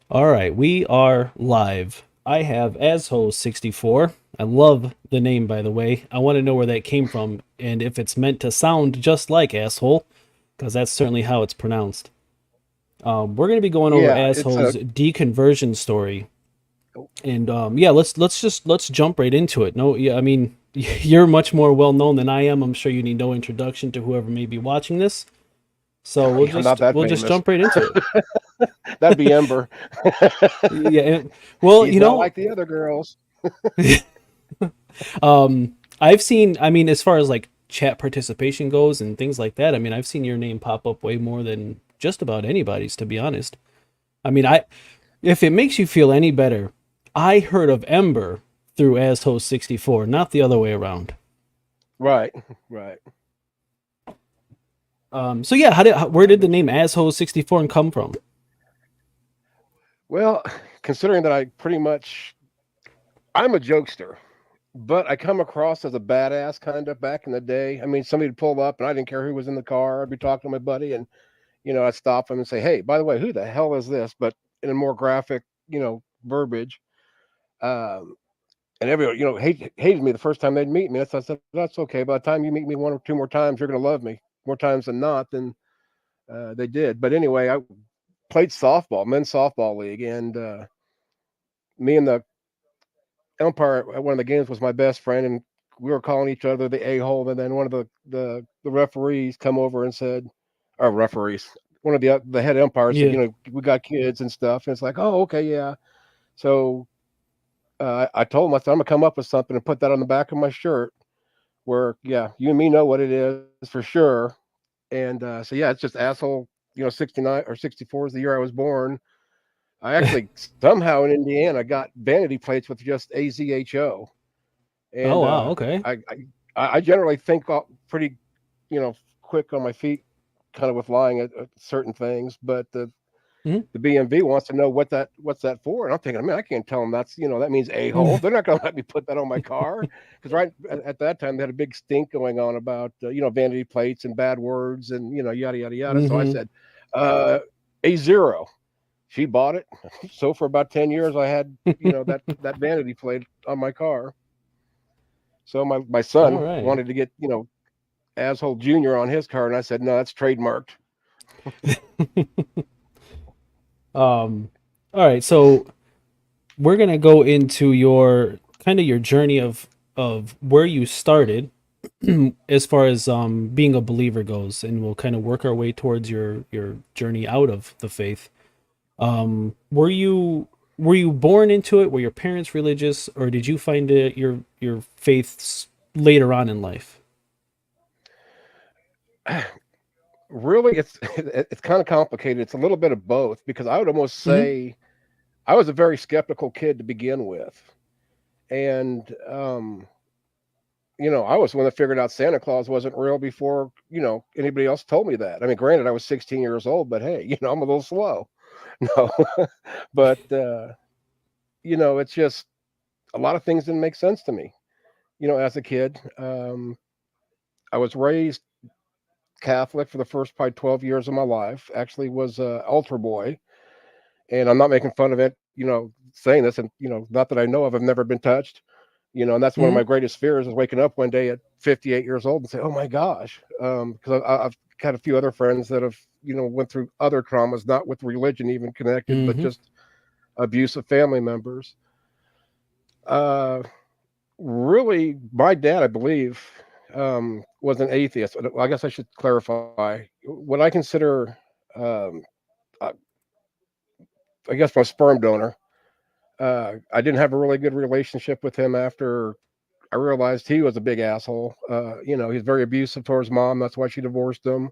All right, we are live. I have Azho64. I love the name, by the way. I want to know where that came from and if it's meant to sound just like asshole, because that's certainly how it's pronounced. We're going to be going over Yeah, it's a Azho's deconversion story, and yeah, let's jump right into it. No, yeah, I mean you're much more well known than I am. I'm sure you need no introduction to whoever may be watching this. So we'll I'm not just that we'll just famous. jump right into it. That'd be Ember. Yeah, well, He's not like the other girls. I've seen, I mean, as far as like chat participation goes and things like that, I mean, I've seen your name pop up way more than just about anybody's, to be honest. I mean, if it makes you feel any better, I heard of Ember through Azho64, not the other way around. Right, right. So yeah, where did the name Azho64 come from? Well, considering that I'm a jokester, but I come across as a badass kind of back in the day. I mean, somebody would pull up and I didn't care who was in the car. I'd be talking to my buddy and, I'd stop him and say, hey, by the way, who the hell is this? But in a more graphic, verbiage. Um, and everyone, hated me the first time they'd meet me. I said, that's okay. By the time you meet me one or two more times, you're going to love me more times than not. Then they did. But anyway, I played softball, men's softball league, and me and the umpire at one of the games was my best friend, and we were calling each other the a hole. And then one of the referees come over and said, or referees, one of the head umpires said, Yeah. we got kids and stuff, and it's like, oh, okay, yeah. So I told him, I said, I'm gonna come up with something and put that on the back of my shirt. Where yeah, you and me know what it is for sure. And so yeah, it's just asshole. 69 or 64 is the year I was born. I actually somehow in Indiana got vanity plates with just AZHO, Oh and wow, okay. I generally think pretty, you know, quick on my feet, kind of with lying at certain things. But Mhm. the BMV wants to know what's that for, and I'm thinking, man, I can't tell them that means a hole. They're not going to let me put that on my car because right at that time they had a big stink going on about vanity plates and bad words and yada yada yada. So I Mhm. said, uh, a zero. She bought it. So for about 10 years, I had that vanity plate on my car. So my All son right. wanted to get asshole Junior on his car, and I said no, that's trademarked. All right, so we're gonna go into your kind of your journey of where you started as far as being a believer goes, and we'll kind of work our way towards your journey out of the faith. Were you born into it? Were your parents religious, or did you find your faith later on in life? Really, it's kind of complicated. It's a little bit of both because I would almost Hmm. say I was a very skeptical kid to begin with, and I was the one that figured out Santa Claus wasn't real before anybody else told me that. I mean, granted, I was 16 years old, but hey, I'm a little slow. No, but it's just a lot of things didn't make sense to me. As a kid, I was raised Catholic for the first probably 12 years of my life. Actually, was a altar boy, and I'm not making fun of it. Saying this, and not that I know of, I've never been touched. And that's one of Hmm. my greatest fears is waking up one day at 58 years old and say, "Oh my gosh," because I've had a few other friends that have went through other traumas, not with religion even connected, but Hmm. just abuse of family members. Uh, Really, my dad, I believe, was an atheist. Well, I guess I should clarify. What I consider, um, I, I guess, my sperm donor. I didn't have a really good relationship with him after I realized he was a big asshole. He's very abusive towards mom. That's why she divorced him.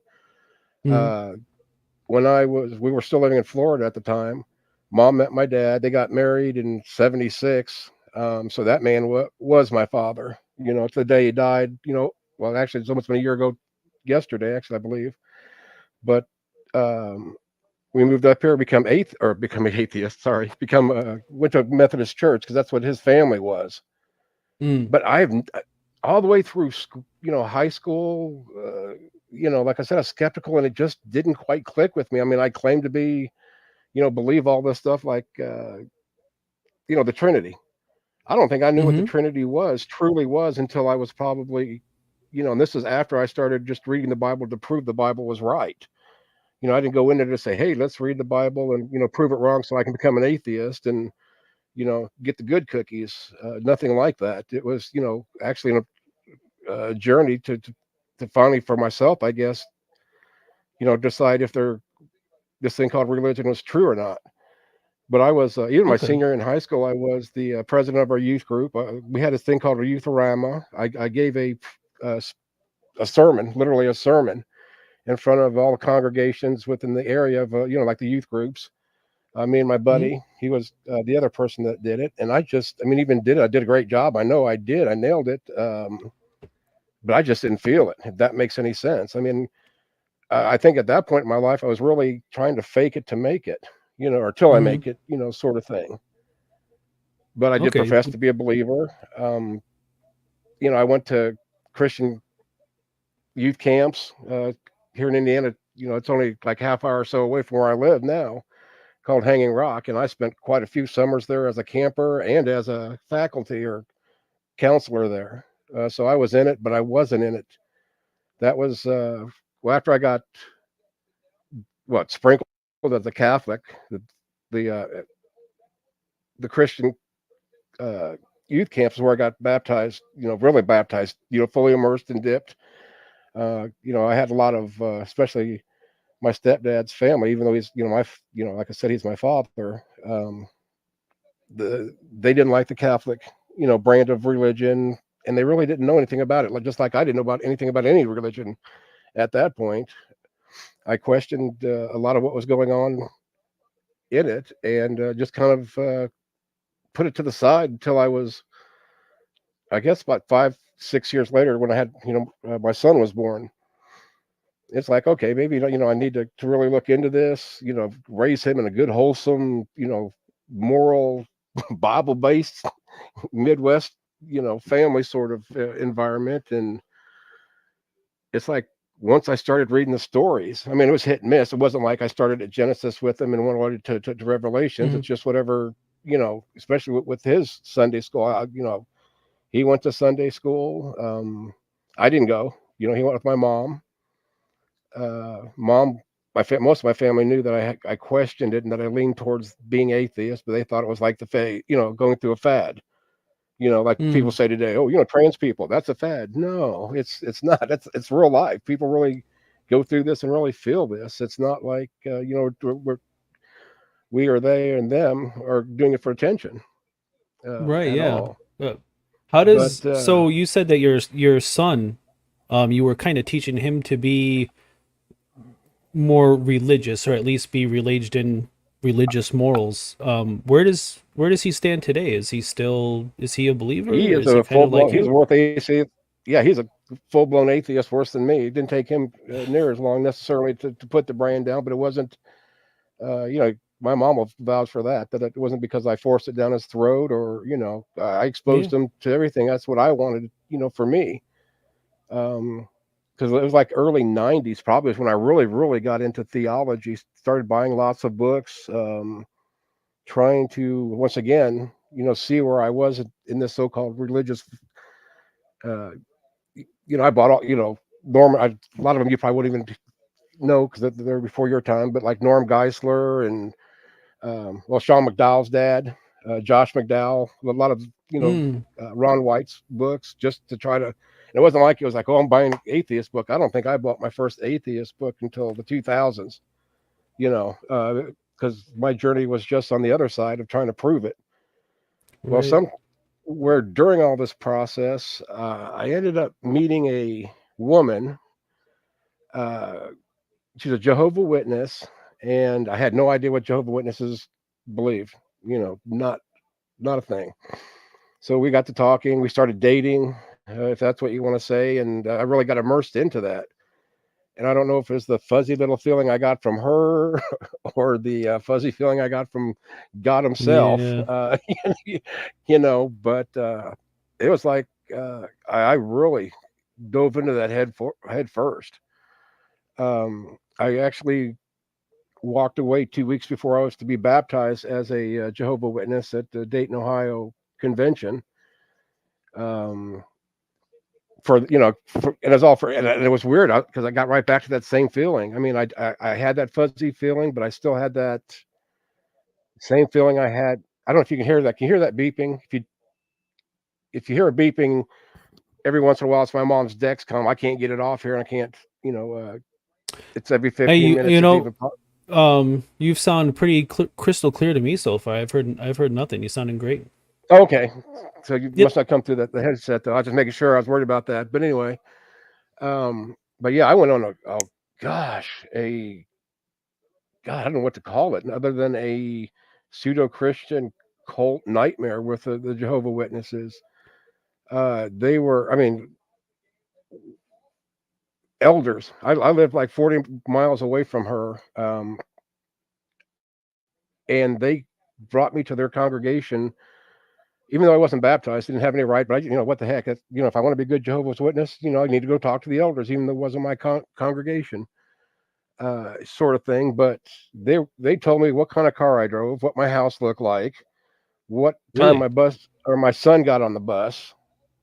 Hmm. Uh, when we were still living in Florida at the time. Mom met my dad. They got married in '76. So that man was my father. To the day he died. Well, actually, it's almost been a year ago yesterday. Actually, I believe. But um, we moved up here, become an atheist. Sorry, become went to a Methodist church because that's what his family was. Mm. But I've all the way through school, high school. Like I said, I was skeptical, and it just didn't quite click with me. I mean, I claimed to be, believe all this stuff like, the Trinity. I don't think I knew what the Mm-hmm. Trinity truly was, until I was probably, and this is after I started just reading the Bible to prove the Bible was right. I didn't go in there to say, hey, let's read the Bible and, prove it wrong so I can become an atheist and, get the good cookies. Nothing like that. It was, actually a journey to finally for myself, I guess, decide if this thing called religion was true or not. But I was, even my Okay. senior in high school, I was the president of our youth group. We had this thing called a youthorama. I gave uh, a sermon, literally a sermon, in front of all the congregations within the area of, like the youth groups. Me and my Mm-hmm. buddy, he was the other person that did it. And even did it. I did a great job. I know I did. I nailed it. But I just didn't feel it, if that makes any sense. I mean, I think at that point in my life, I was really trying to fake it to make it, or till I Mm-hmm. make it, sort of thing. But I did Okay. profess to be a believer. I went to Christian youth camps here in Indiana. It's only like half hour or so away from where I live now, called Hanging Rock, and I spent quite a few summers there as a camper and as a faculty or counselor there. So I was in it, but I wasn't in it. That was well, after I got sprinkled as a Catholic, the uh, the Christian uh, youth camps is where I got baptized. Really baptized. Fully immersed and dipped. I had a lot of, especially my stepdad's family, even though he's, like I said, he's my father. They didn't like the Catholic, brand of religion, and they really didn't know anything about it. Like, just like I didn't know about anything about any religion at that point. I questioned a lot of what was going on in it, and just kind of put it to the side until I was, I guess, about 5, 6 years later, when I had, my son was born. It's like, okay, maybe, I need to really look into this, raise him in a good, wholesome, moral, Bible based Midwest, family sort of environment. And it's like, once I started reading the stories, I mean, it was hit and miss. It wasn't like I started at Genesis with him and went on to Revelations. Mm-hmm. It's just whatever, especially with his Sunday school. He went to Sunday school. I didn't go. He went with my mom. Mom, most of my family knew that I questioned it and that I leaned towards being atheist, but they thought it was like going through a fad. Like people Mm. say today, oh, trans people, that's a fad. No, it's not. It's real life. People really go through this and really feel this. It's not like we or they and them are doing it for attention Right. at Yeah. all. Uh, how But does so you said that your son, you were kind of teaching him to be more religious, or at least be related in religious morals. Where does he stand today? Is he a believer, he or is is he a kind full of like blown. He's a you? worth atheist. Yeah, he's a full blown atheist, worse than me. It didn't take him near as long necessarily to put the brand down, but it wasn't. My mom will vouch for that. That it wasn't because I forced it down his throat, or I Yeah. exposed him to everything. That's what I wanted, for me. Because it was like early '90s, probably is when I really, really got into theology. Started buying lots of books, trying to once again, see where I was in this so-called religious. Uh, I bought all, Norman. A lot of them you probably wouldn't even know because they're before your time, but like Norm Geisler and Sean McDowell's dad, Josh McDowell, a lot of Mm, Ron White's books, just to try to. And it wasn't like it was like, oh, I'm buying atheist book. I don't think I bought my first atheist book until the 2000s. Because my journey was just on the other side of trying to prove it. Well, right. where during all this process, I ended up meeting a woman. Uh, she's a Jehovah Witness, and I had no idea what Jehovah Witnesses believe. Not a thing. So we got to talking. We started dating, if that's what you want to say, and I really got immersed into that. And I don't know if it's the fuzzy little feeling I got from her, or the fuzzy feeling I got from God Himself. Yeah. But it was like I really dove into that head first. I actually walked away 2 weeks before I was to be baptized as a Jehovah Witness at the Dayton, Ohio convention. Um, for and it was all for, and it was weird because I got right back to that same feeling. I mean, I had that fuzzy feeling, but I still had that same feeling I had. I don't know if you can hear that. Can you hear that beeping? If you hear a beeping every once in a while, it's my mom's Dexcom. I can't get it off here, and I can't. It's every Hey, 15 minutes. It's even. you've sounded pretty crystal clear to me so far. I've heard nothing. You're sounding great. Okay, so you Yep. must not come through the headset though. I was just making sure. I was worried about that. But anyway, but yeah, I went on gosh, I don't know what to call it other than a pseudo Christian cult nightmare with the Jehovah Witnesses. They were, I mean, elders. I lived like 40 miles away from her, and they brought me to their congregation. Even though I wasn't baptized, didn't have any right, but what the heck? If I want to be a good Jehovah's Witness, I need to go talk to the elders, even though it wasn't my congregation, sort of thing. But they told me what kind of car I drove, what my house looked like, what time Really? my bus or my son got on the bus,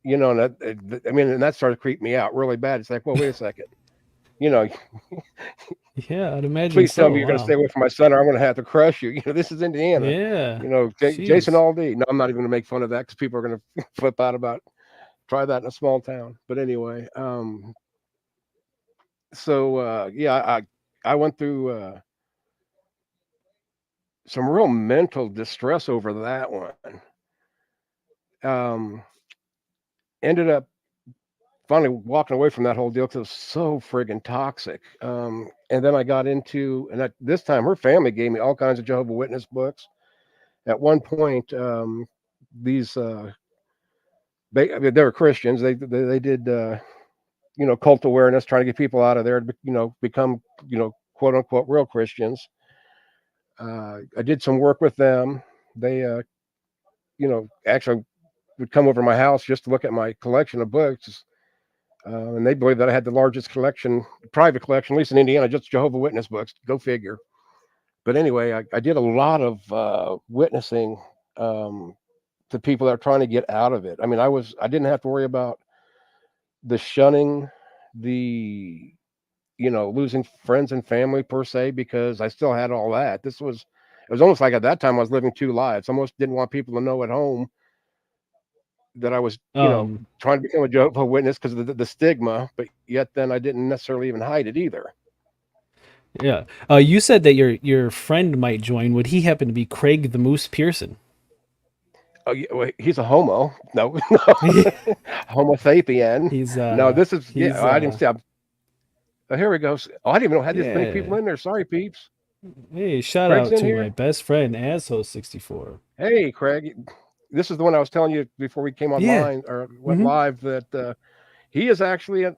and and that started creeping me out really bad. It's like, well, wait a second, you know, Yeah, I'd imagine please tell so. me you're going to stay Wow. away from my son, or I'm going to have to crush you. This is Indiana. Yeah. Jason Jeez. Aldean. No, I'm not even going to make fun of that because people are going to flip out about try that in a small town. But anyway, so yeah, I went through some real mental distress over that one. Um, Ended up finally walking away from that whole deal because it was so friggin' toxic. And then I got into, this time her family gave me all kinds of Jehovah Witness books. At one point, these I mean, they were Christians. They did cult awareness, trying to get people out of there to become quote unquote real Christians. I did some work with them. They actually would come over to my house just to look at my collection of books. And they believe that I had the largest collection, private collection, at least in Indiana, just Jehovah Witness books. Go figure. But anyway, I did a lot of witnessing to people that are trying to get out of it. I mean, I didn't have to worry about the shunning, the losing friends and family per se, because I still had all that. It was almost like at that time I was living two lives. I almost didn't want people to know at home that I was, Um, trying to become a Jehovah's Witness because of the stigma, but yet then I didn't necessarily even hide it either. yeah. You said that your friend might join. Would he happen to be Craig the Moose Pearson? Oh, yeah, well, he's a homo. No, no, Homo sapien. he's No, this is, he's I didn't see. Oh, here we go. Oh, I didn't even know I had this many people yeah. in there. Sorry, peeps. Hey, shout Craig's out in to my here. best friend Azho64. Hey, Craig. This is the one I was telling you before we came Yeah. online or went Hmm. live that he is actually an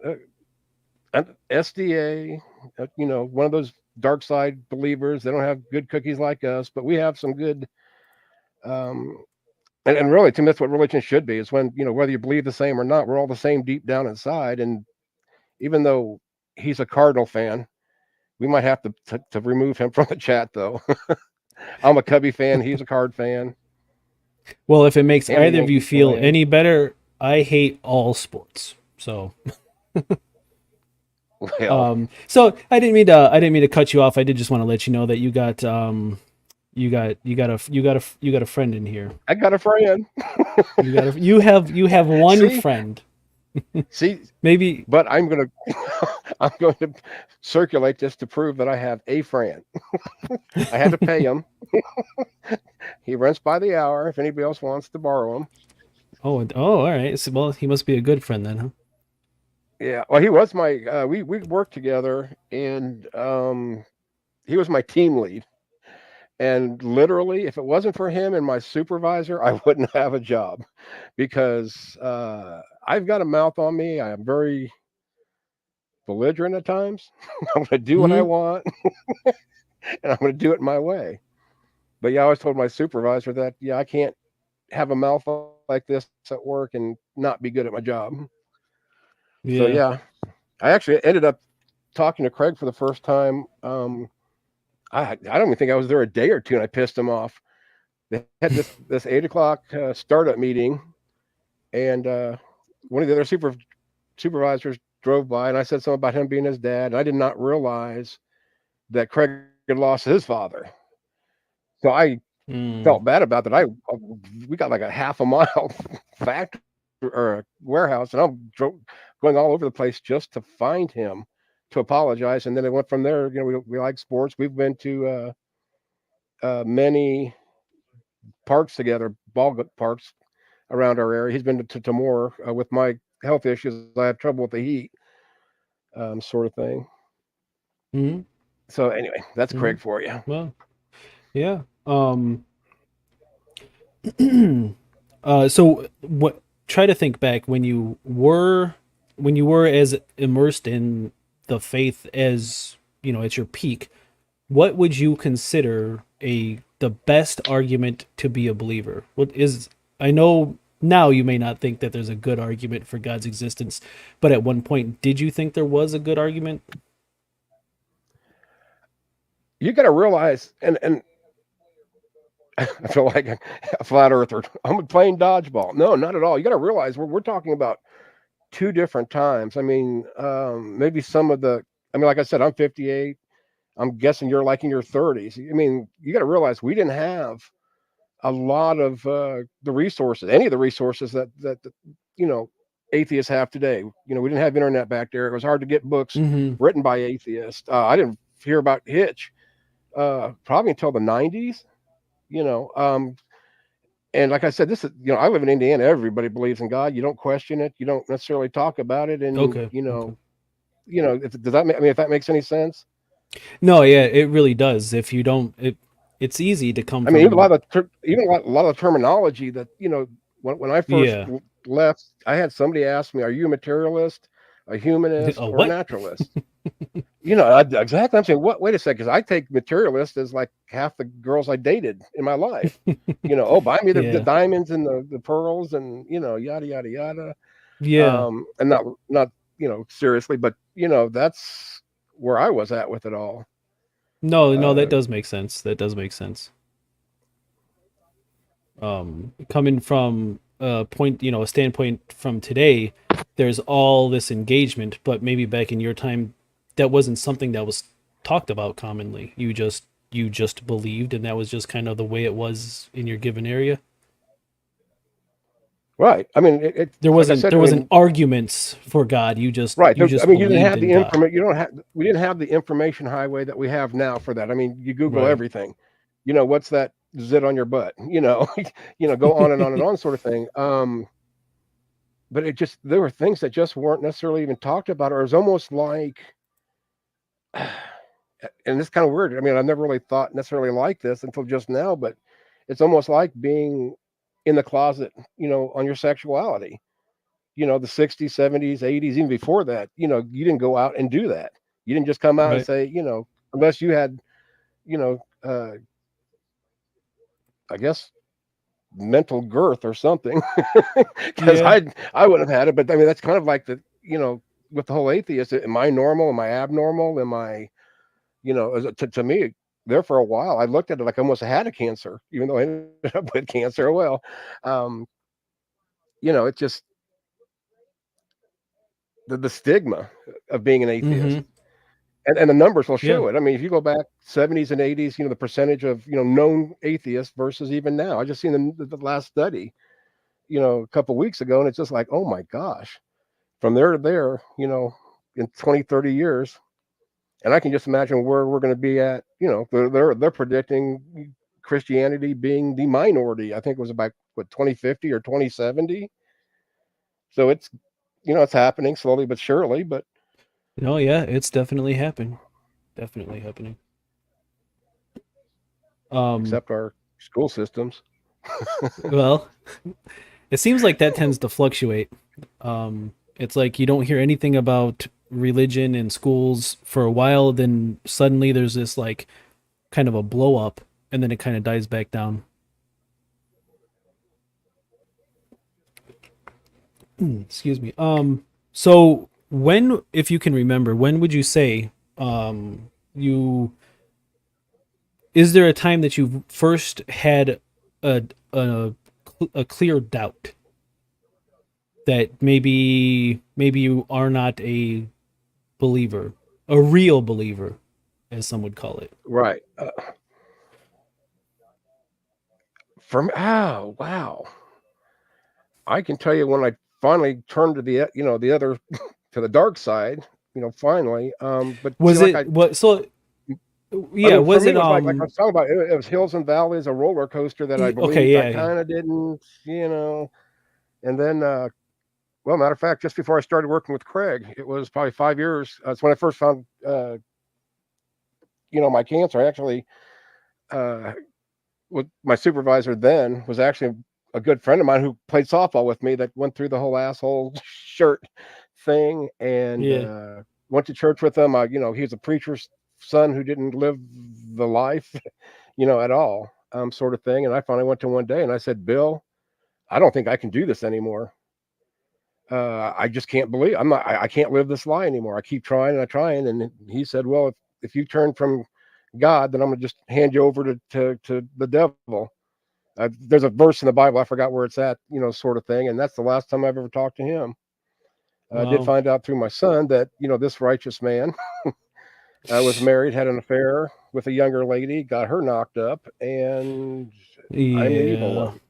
SDA, one of those dark side believers. They don't have good cookies like us, but we have some good. Um, and really, to me, that's what religion should be. Is when whether you believe the same or not, we're all the same deep down inside. And even though he's a Cardinal fan, we might have to remove him from the chat, though. I'm a Cubby fan. He's a Card fan, Well, if it makes and a either of you Yankee feel fan. any better, I hate all sports. Well, So I didn't mean to cut you off. I did just want to let you know that you got a friend in here. I got a friend. You have one See, friend. see, Maybe but I'm going to circulate this to prove that I have a friend. I had to pay him. He rents by the hour. If anybody else wants to borrow him. all right. So, well, he must be a good friend then, huh? Yeah. Well, he was my. We worked together, and he was my team lead. And literally, if it wasn't for him and my supervisor, I wouldn't have a job because I've got a mouth on me. I am very belligerent at times. I'm going to do what I Hmm. want, and I'm going to do it my way. But yeah, I always told my supervisor that yeah, I can't have a mouth like this at work and not be good at my job. So Yeah. yeah, I actually ended up talking to Craig for the first time. I don't even think I was there a day or two, and I pissed them off. They had this 8 o'clock startup meeting, and one of the other supervisors drove by, and I said something about him being his dad, and I did not realize that Craig had lost his father. So I Mm, felt bad about that. We got like a half a mile factory or a warehouse, and going all over the place just to find him to apologize. And then it went from there. We like sports. We've been to many parks together, parks around our area. He's been to more. With my health issues, I have trouble with the heat, sort of thing. mm, So anyway, that's mm. Craig for you. Well, yeah. So what? Try to think back when you were as immersed in the faith as at your peak. What would you consider the best argument to be a believer? What is I know now you may not think that there's a good argument for God's existence, but at one point, did you think there was a good argument? You got to realize, and I feel like a flat earther. I'm playing dodgeball. No, not at all. You got to realize we're talking about two different times. I mean, maybe some of the. I mean, like I said, I'm 58. I'm guessing you're like in your 30s. I mean, you got to realize we didn't have a lot of the resources, any of the resources that you know atheists have today. We didn't have internet back there. It was hard to get books Mm-hmm. written by atheists. I didn't hear about Hitch probably until the 90s. You know, and like I said, this is I live in Indiana. Everybody believes in God. You don't question it. You don't necessarily talk about it, and Okay. Okay. does that make, I mean, if that makes any sense? No, yeah, it really does. If you don't, it's easy to come I mean, even a from. lot of even a lot of terminology that when I first Yeah. left, I had somebody ask me, "Are you a materialist, a humanist, A or a what? naturalist?" Exactly. I'm saying, what? Wait a second, because I take materialist as like half the girls I dated in my life. Oh, buy me the Yeah. diamonds and the pearls and yada yada yada. Yeah. And not seriously, but that's where I was at with it all. No, no, that Uh, does make sense. That does make sense. Coming from a standpoint from today, there's all this engagement, but maybe back in your time, that wasn't something that was talked about commonly. You just believed, and that was just kind of the way it was in your given area. right. I mean, There like I wasn't said. there I wasn't mean, arguments for God. You just right. you I just mean, you didn't believed have in the God. information. You don't have. We didn't have the information highway that we have now for that. I mean, you Google Right. everything. What's that zit on your butt? Go on and on and on, sort of thing. But there were things that just weren't necessarily even talked about, or it was almost like, and it's kind of weird. I mean, I've never really thought necessarily like this until just now, but it's almost like being in the closet, on your sexuality. The 60s, 70s, 80s, even before that, you didn't go out and do that. You didn't just come out and Right. say, unless you had, you know, I guess mental girth or something, because Yeah. I wouldn't have had it. But I mean, that's kind of like with the whole atheist. Am I normal? Am I abnormal? Am I, to me, there for a while, I looked at it like I almost had a cancer, even though I ended up with cancer. Oh, well, um, it's just the stigma of being an atheist. Mm-hmm. And the numbers will Yeah. show it. I mean, if you go back 70s and 80s, the percentage of known atheists versus even now. I just seen the last study, a couple weeks ago, and it's just like, oh my gosh, from there to there, in 20, 30 years, and I can just imagine where we're going to be at. They're predicting Christianity being the minority. I think it was about 2050 or 2070. So it's happening slowly but surely, but No, yeah, it's definitely happening. Definitely happening. Um, except our school systems. well, it seems like that tends to fluctuate. It's like you don't hear anything about religion in schools for a while, then suddenly there's this like kind of a blow up, and then it kind of dies back down. Excuse me. So when, if you can remember, when would you say you is there a time that you first had a a, a clear doubt that maybe you are not a believer, a real believer, as some would call it? Right. For me, oh wow, I can tell you when I finally turned to the the other to the dark side. Finally. But see, Was like it what? So I yeah, mean, for was me, it it was like I was talking about. It was hills and valleys, a roller coaster that I okay, believed. I yeah, yeah. kind of didn't, and then well, matter of fact, just before I started working with Craig, it was probably 5 years. That's when I first found, my cancer. I actually, uh, with my supervisor then was actually a good friend of mine who played softball with me that went through the whole asshole shirt thing and Yeah. went to church with him. He was a preacher's son who didn't live the life, at all, sort of thing. And I finally went to one day and I said, Bill, I don't think I can do this anymore. I just can't believe I can't live this lie anymore. I keep trying and I trying. And he said, well, if you turn from God, then I'm gonna just hand you over to the devil. There's a verse in the Bible, I forgot where it's at, sort of thing. And that's the last time I've ever talked to him. I did Wow. find out through my son that, this righteous man was married, had an affair with a younger lady, got her knocked up, and I'm the evil Yeah. one.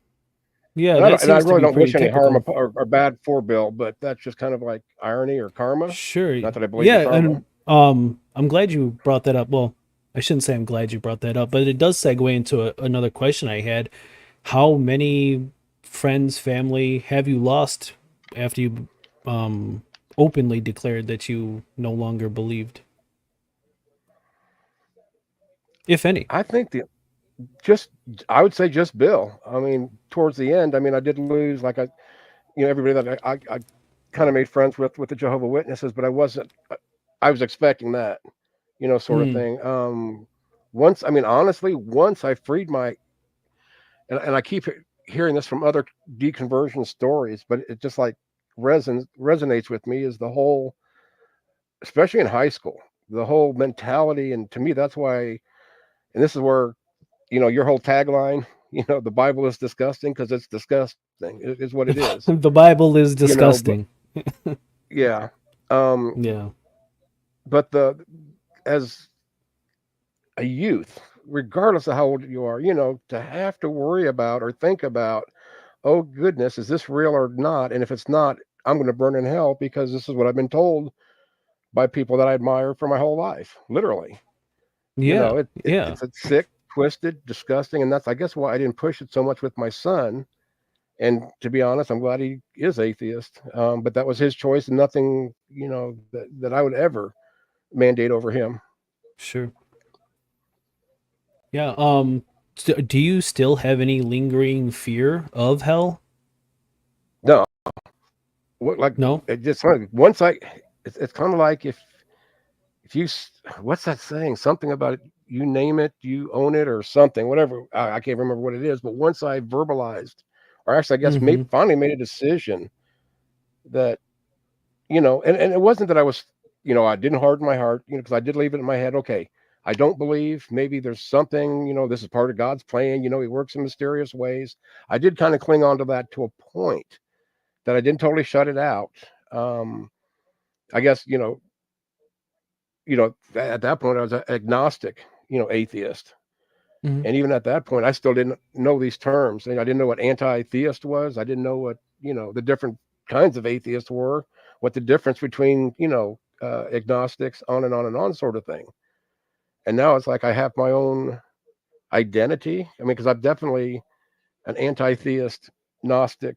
Yeah, And I that don't, and I seems to really be don't pretty wish any harm typical. or bad for Bill, but that's just kind of like irony or karma. Sure. Not that I believe in Yeah, karma. and I'm glad you brought that up. Well, I shouldn't say I'm glad you brought that up, but it does segue into another question I had. How many friends, family have you lost after you um openly declared that you no longer believed, if any? I think just I would say just Bill. I mean, towards the end, I mean, I did lose like everybody that I kind of made friends with the Jehovah Witnesses, but I wasn't. I was expecting that, sort of Mm, thing. Once, I mean, honestly, once I freed and I keep hearing this from other deconversion stories, but it just like resonates with me is the whole, especially in high school, the whole mentality, and to me, that's why, and this is where your whole tagline, the Bible is disgusting because it's disgusting, is what it is, the Bible is but disgusting. yeah. Um, Yeah. but as a youth, regardless of how old you are, to have to worry about or think about, oh goodness, is this real or not? And if it's not, I'm going to burn in hell because this is what I've been told by people that I admire for my whole life, literally. Yeah. Yeah. It's a sick, twisted, disgusting, and that's I guess why I didn't push it so much with my son. And to be honest, I'm glad he is atheist. But that was his choice, and nothing that I would ever mandate over him. Sure. Yeah. Do you still have any lingering fear of hell? No, like No. it just once it's kind of like if you what's that saying? Something about it, you name it, you own it, or something. Whatever. I can't remember what it is. But once I verbalized, or actually, I guess Mm-hmm. finally made a decision that and it wasn't that I was, I didn't harden my heart, because I did leave it in my head. Okay, I don't believe. Maybe there's something. This is part of God's plan. He works in mysterious ways. I did kind of cling on to that to a point that I didn't totally shut it out. Um, I guess at that point I was an agnostic, atheist. Mm-hmm. And even at that point, I still didn't know these terms. And I didn't know what anti-theist was. I didn't know what, the different kinds of atheists were, what the difference between, agnostics, on and on and on sort of thing. And now it's like I have my own identity. I mean, because I'm definitely an anti-theist, Gnostic,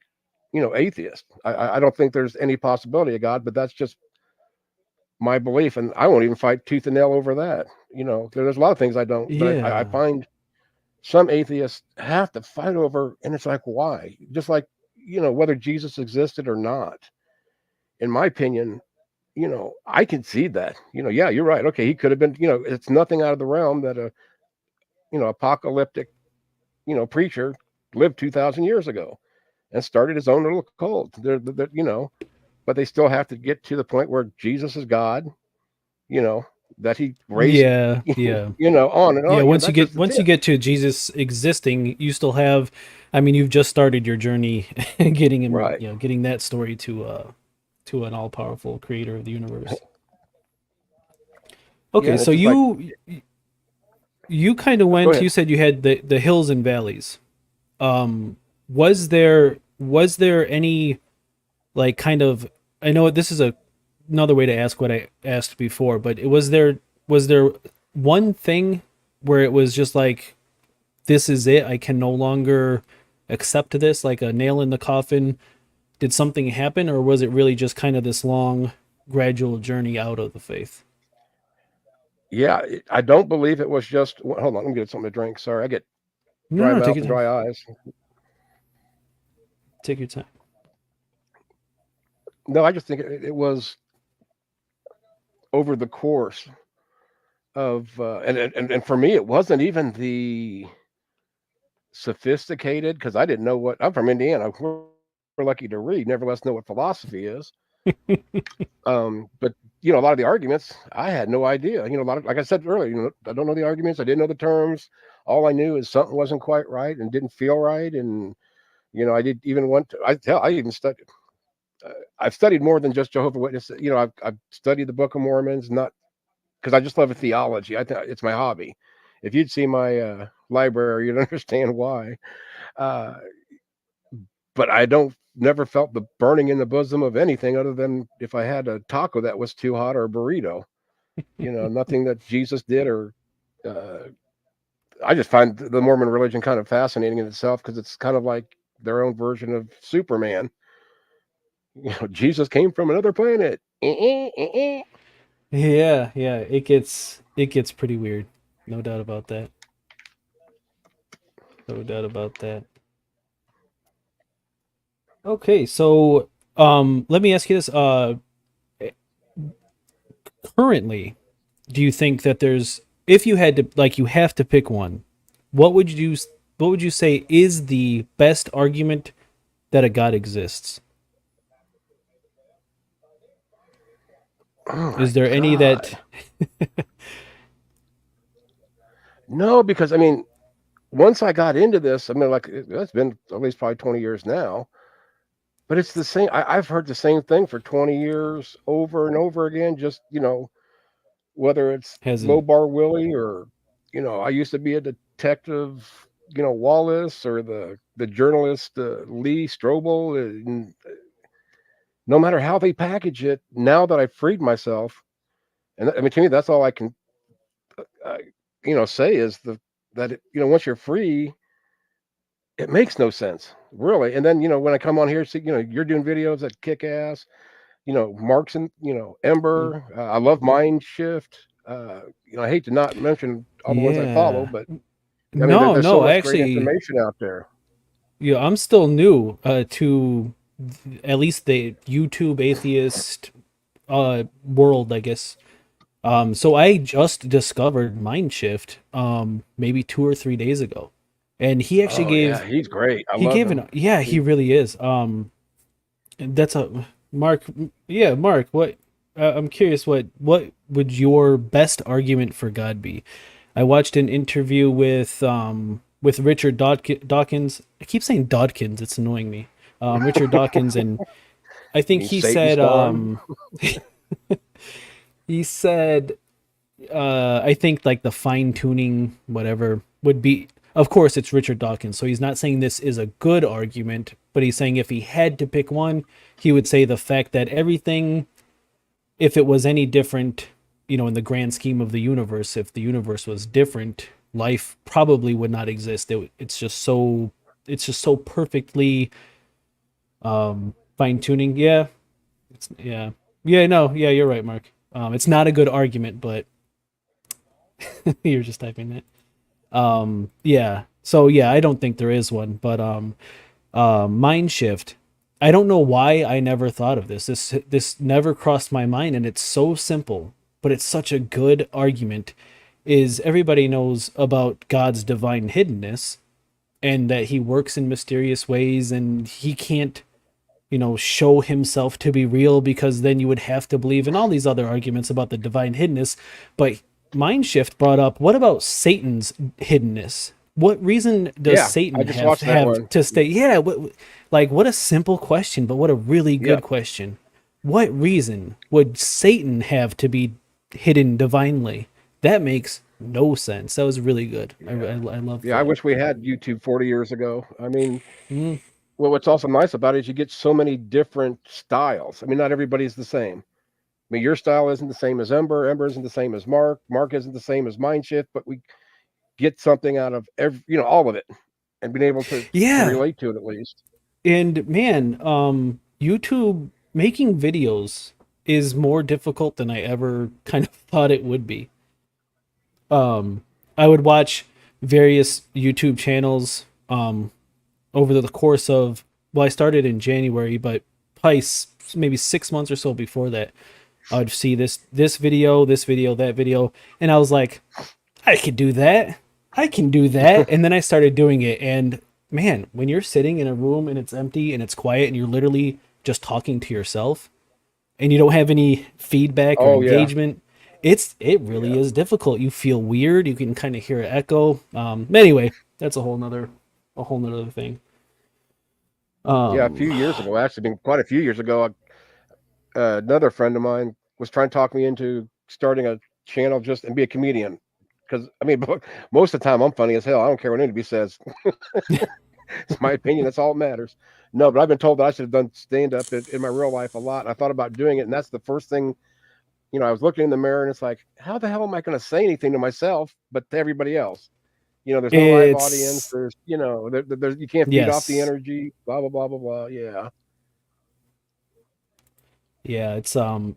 atheist. I don't think there's any possibility of God, but that's just my belief. And I won't even fight tooth and nail over that. There's a lot of things I don't, but I Yeah. find some atheists have to fight over, and it's like, why? Just like, whether Jesus existed or not. In my opinion, I can see that. Yeah, you're right. Okay, he could have been. It's nothing out of the realm that a apocalyptic preacher lived 2,000 years ago and started his own little cult. But they still have to get to the point where Jesus is God. You know, that he raised, Yeah, yeah. on and Yeah, on. That's just the once you tip. get to Jesus existing, you still have, I mean, you've just started your journey getting him, Right. getting that story to an all-powerful creator of the universe. Yeah, Okay, and so it's just like, you kind of go went, ahead. you said you had the hills and valleys. Um was there any like kind of, I know this is another way to ask what I asked before, but was there one thing where it was just like, this is it, I can no longer accept this, like a nail in the coffin? Did something happen, or was it really just kind of this long gradual journey out of the faith? Yeah, I don't believe it was just. Hold on, let me get something to drink. Sorry, I get No, dry no, take mouth your and time. dry eyes. Take your time. No, I just think it was over the course of, and for me, it wasn't even the sophisticated, because I didn't know what. I'm from Indiana. We're lucky to read, nevertheless know what philosophy is. But a lot of the arguments, I had no idea. A lot of, like I said earlier, I don't know the arguments. I didn't know the terms. All I knew is something wasn't quite right and didn't feel right. And I did even want to. I even studied. I've studied more than just Jehovah's Witnesses. I've studied the Book of Mormons, not because I just love theology. I think it's my hobby. If you'd see my library, you'd understand why. Uh, but I don't never felt the burning in the bosom of anything other than if I had a taco that was too hot or a burrito. Nothing that Jesus did or uh, I just find the Mormon religion kind of fascinating in itself because it's kind of like their own version of Superman. Jesus came from another planet. Yeah, yeah, it gets pretty weird. No doubt about that. No doubt about that. Okay, so let me ask you this. Currently, do you think that there's, if you had to, like, you have to pick one, what would you what would you say is the best argument that a God exists? Oh my Is there any God. that No, because I mean, once I got into this, I mean, like it's been at least probably 20 years now, but it's the same. I've heard the same thing for 20 years over and over again. Just, whether it's Low hasn't? Bar Willie or, I used to be a detective, Wallace or the journalist Lee Strobel. And no matter how they package it, now that I've freed myself, and I mean, to me, that's all I can, uh, say is that once you're free, it makes no sense, really. And then, when I come on here, see, you're doing videos that kick ass. Marks and Ember. I love Mind Shift. I hate to not mention all the ones I follow, Yeah. but I mean, No, there's so no, I much great actually, information out there. yeah, I'm still new to at least the YouTube atheist world, I guess. So I just discovered Mindshift maybe 2 or 3 days ago, and he actually Oh yeah, gave he's great. I he love gave him. an, yeah, he He, really is. That's a Mark. Yeah, Mark. What, I'm curious. What would your best argument for God be? I watched an interview with Richard Dawkins. I keep saying Dawkins. It's annoying me. Richard Dawkins, and I you think mean Satan Spawn? he said, I think like the fine tuning, whatever, would be. Of course, it's Richard Dawkins, so he's not saying this is a good argument, but he's saying if he had to pick one, he would say the fact that everything, if it was any different, in the grand scheme of the universe, if the universe was different, life probably would not exist. It's just so perfectly fine tuning. Yeah, yeah, yeah. No, yeah, you're right, Mark. It's not a good argument, but you're just typing that. Yeah. So yeah, I don't think there is one, but mind shift. I don't know why I never thought of this. This never crossed my mind, and it's so simple, but it's such a good argument. Is everybody knows about God's divine hiddenness and that he works in mysterious ways, and he can't, show himself to be real, because then you would have to believe in all these other arguments about the divine hiddenness. But Mindshift brought up, what about Satan's hiddenness? What reason does Yeah, I Satan just have watched that have one. to stay? Yeah, what a simple question, but what a really Yeah, good question. What reason would Satan have to be hidden divinely? That makes no sense. That was really good. yeah, I love yeah. I that. wish we had YouTube 40 years ago. I mean, Mm, well, what's also nice about it is you get so many different styles. I mean, not everybody's the same. I mean, your style isn't the same as Ember. Ember isn't the same as Mark. Mark isn't the same as Mindshift. But we get something out of all of it, and being able to yeah, relate to it at least. and man, YouTube making videos is more difficult than I ever kind of thought it would be. Um, I would watch various YouTube channels over the course of, well, I started in January, but probably maybe 6 months or so before that, I would see this video, that video, and I was like, I could do that. I can do that. And then I started doing it, and man, when you're sitting in a room and it's empty and it's quiet and you're literally just talking to yourself and you don't have any feedback or Oh yeah, engagement, it really yeah, is difficult. You feel weird. You can kind of hear an echo. Anyway, that's a whole nother thing. yeah. A Um, few years ago, actually, been quite a few years ago, another friend of mine was trying to talk me into starting a channel just and be a comedian. Because I mean, most of the time I'm funny as hell. I don't care what anybody says. It's my opinion. That's all that matters. No, but I've been told that I should have done stand up in my real life a lot. And I thought about doing it, and that's the first thing. I was looking in the mirror, and it's like, how the hell am I going to say anything to myself, but to everybody else? There's no live audience. it's There's you can't feed off the yes, energy. Blah blah blah blah blah. Yeah. yeah,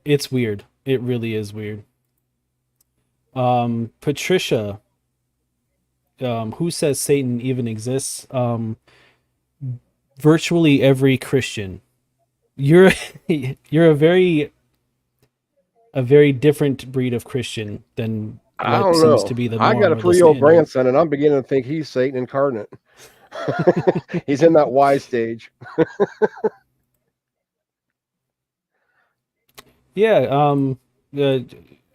it's weird. It really is weird. Patricia, who says Satan even exists? Virtually every Christian. You're you're a very different breed of Christian than I what don't seems to know. be the I got norm a or the 3-year-old standard. grandson, and I'm beginning to think he's Satan incarnate. He's in that Y stage. Yeah, the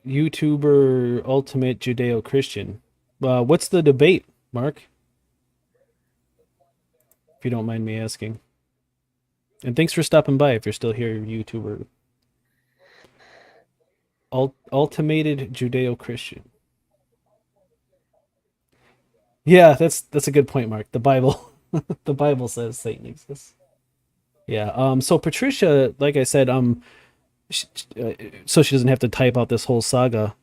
YouTuber Ultimate Judeo-Christian. What's the debate, Mark? If you don't mind me asking. And thanks for stopping by if you're still here, YouTuber. Ultimated Judeo-Christian. Yeah, that's a good point, Mark. The Bible, the Bible says Satan exists. Yeah. So Patricia, like I said, sh so she doesn't have to type out this whole saga.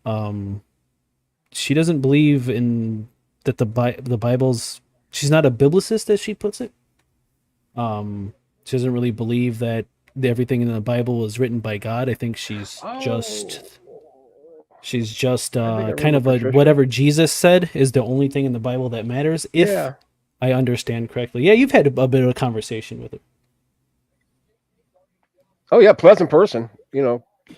She doesn't believe in that the Bible's. She's not a biblicist, as she puts it. She doesn't really believe that everything in the Bible was written by God. I think she's Oh, just she's just I think I kind remember of a Patricia. whatever Jesus said is the only thing in the Bible that matters. If Yeah. I understand correctly. Yeah, you've had a bit of a conversation with her. Oh yeah, pleasant person.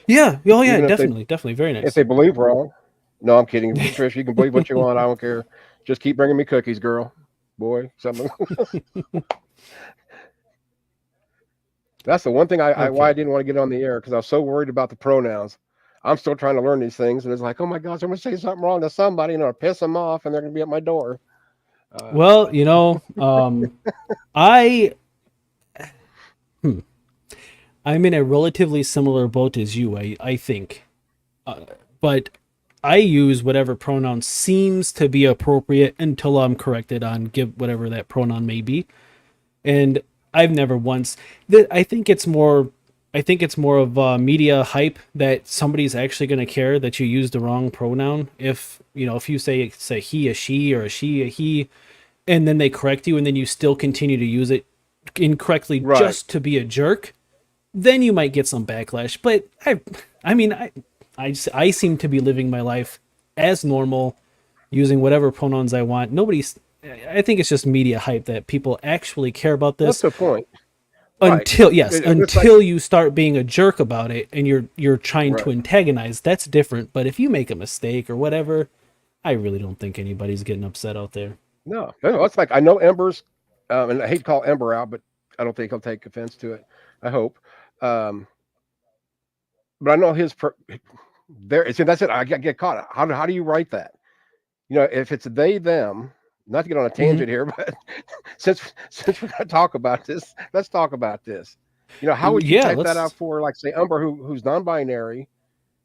Yeah. Oh yeah. Even if they Definitely. Definitely. Very if nice. they believe wrong. No, I'm kidding, Patricia. You can believe what you want. I don't care. Just keep bringing me cookies, girl. Boy, something. That's the one thing why I Okay. didn't want to get on the air because I was so worried about the pronouns. I'm still trying to learn these things, and it's like, oh my gosh, I'm gonna say something wrong to somebody, and I'll piss them off, and they're gonna be at my door. Well, I hmm, I'm in a relatively similar boat as you. I think, but I use whatever pronoun seems to be appropriate until I'm corrected on give whatever that pronoun may be. And I've never once. I think it's more. I think it's more of media hype that somebody's actually going to care that you use the wrong pronoun. If you say he, a she, or a she, a he, and then they correct you, and then you still continue to use it incorrectly Right. just to be a jerk, then you might get some backlash. But I mean, I seem to be living my life as normal, using whatever pronouns I want. Nobody's. I think it's just media hype that people actually care about That's this the point. Right. until yes, It's like until you start being a jerk about it and you're trying to right. antagonize. That's different. But if you make a mistake or whatever, I really don't think anybody's getting upset out there. No, no, it's like I know Ember's, and I hate to call Ember out, but I don't think he'll take offense to it. I hope. Um, but I know there. See, that's it. I get caught. How do you write that? If it's they them. Not to get on a Hmm. tangent here, but since we're going to talk about this, let's talk about this. How would you Yeah, type that out let's. for, like, say, Umber, who's non-binary?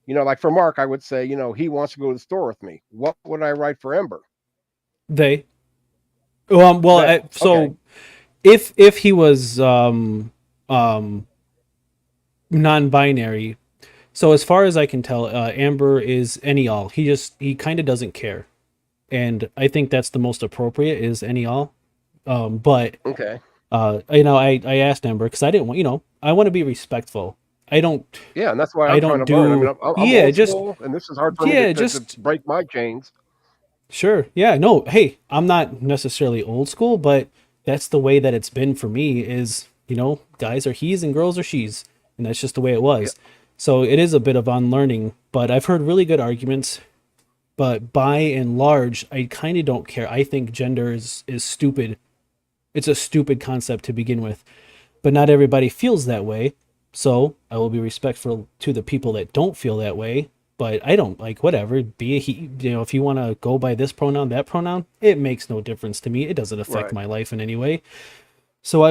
Like for Mark, I would say, he wants to go to the store with me. What would I write for Ember? They. Well, They. Okay. so if he was um non-binary, so as far as I can tell, Amber is any all. He kind of doesn't care, and I think that's the most appropriate is any all. But Okay. I asked Amber because I didn't want I want to be respectful. I don't Yeah, and that's why I I'm trying don't to learn. I mean, do I'm yeah old just school, and this is hard for me to, yeah to, to just break my chains. Sure. Yeah, no. Hey, I'm not necessarily old school, but that's the way that it's been for me is, guys are he's and girls are she's, and that's just the way it Yeah. was. So it is a bit of unlearning, but I've heard really good arguments, but by and large, I kind of don't care. I think gender is stupid. It's a stupid concept to begin with, but not everybody feels that way. So I will be respectful to the people that don't feel that way. But I don't like whatever. Be a he, if you want to go by this pronoun, that pronoun, it makes no difference to me. It doesn't affect Right. my life in any way. So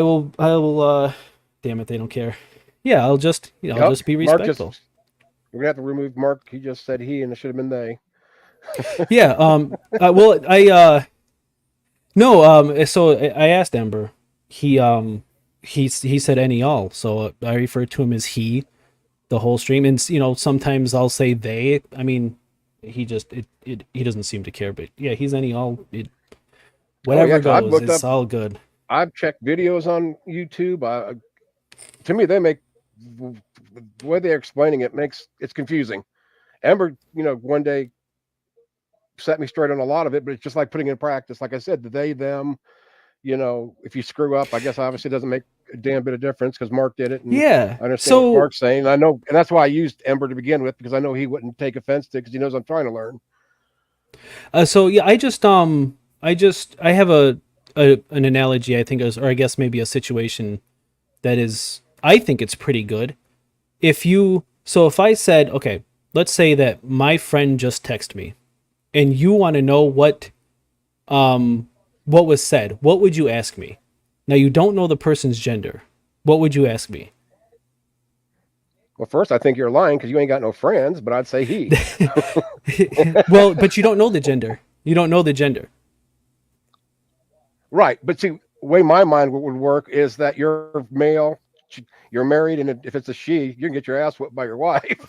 damn it, they don't care. Yeah, I'll Yep. just be Mark just. respectful. We're gonna have to remove Mark. He just said he, and it should have been they. Yeah, well, no, so I asked Ember. He said any all. So I refer to him as he the whole stream. And sometimes I'll say they. I mean, he doesn't seem to care, but yeah, he's any all Oh yeah, whatever because I've goes, looked up. it's all good. I've checked videos on YouTube. To me, they make the way they're explaining it makes it's confusing. Amber, one day set me straight on a lot of it, but it's just like putting it in practice. Like I said, the they, them, if you screw up, I guess obviously it doesn't make a damn bit of difference because Mark did it, and Yeah. I understand what So Mark's saying. I know, and that's why I used Ember to begin with, because I know he wouldn't take offense to it because he knows I'm trying to learn. yeah, I have an analogy I think is, or I guess maybe a situation that is I think it's pretty good. If I said, okay, let's say that my friend just texted me and you want to know um what was said, what would you ask me? Now you don't know the person's gender. What would you ask me? Well, first, I think you're lying because you ain't got no friends, but I'd say he. Well, but you don't know the gender. You don't know the gender. Right. But see, the way my mind would work is that you're male, you're married, and if it's a she, you can get your ass whipped by your wife.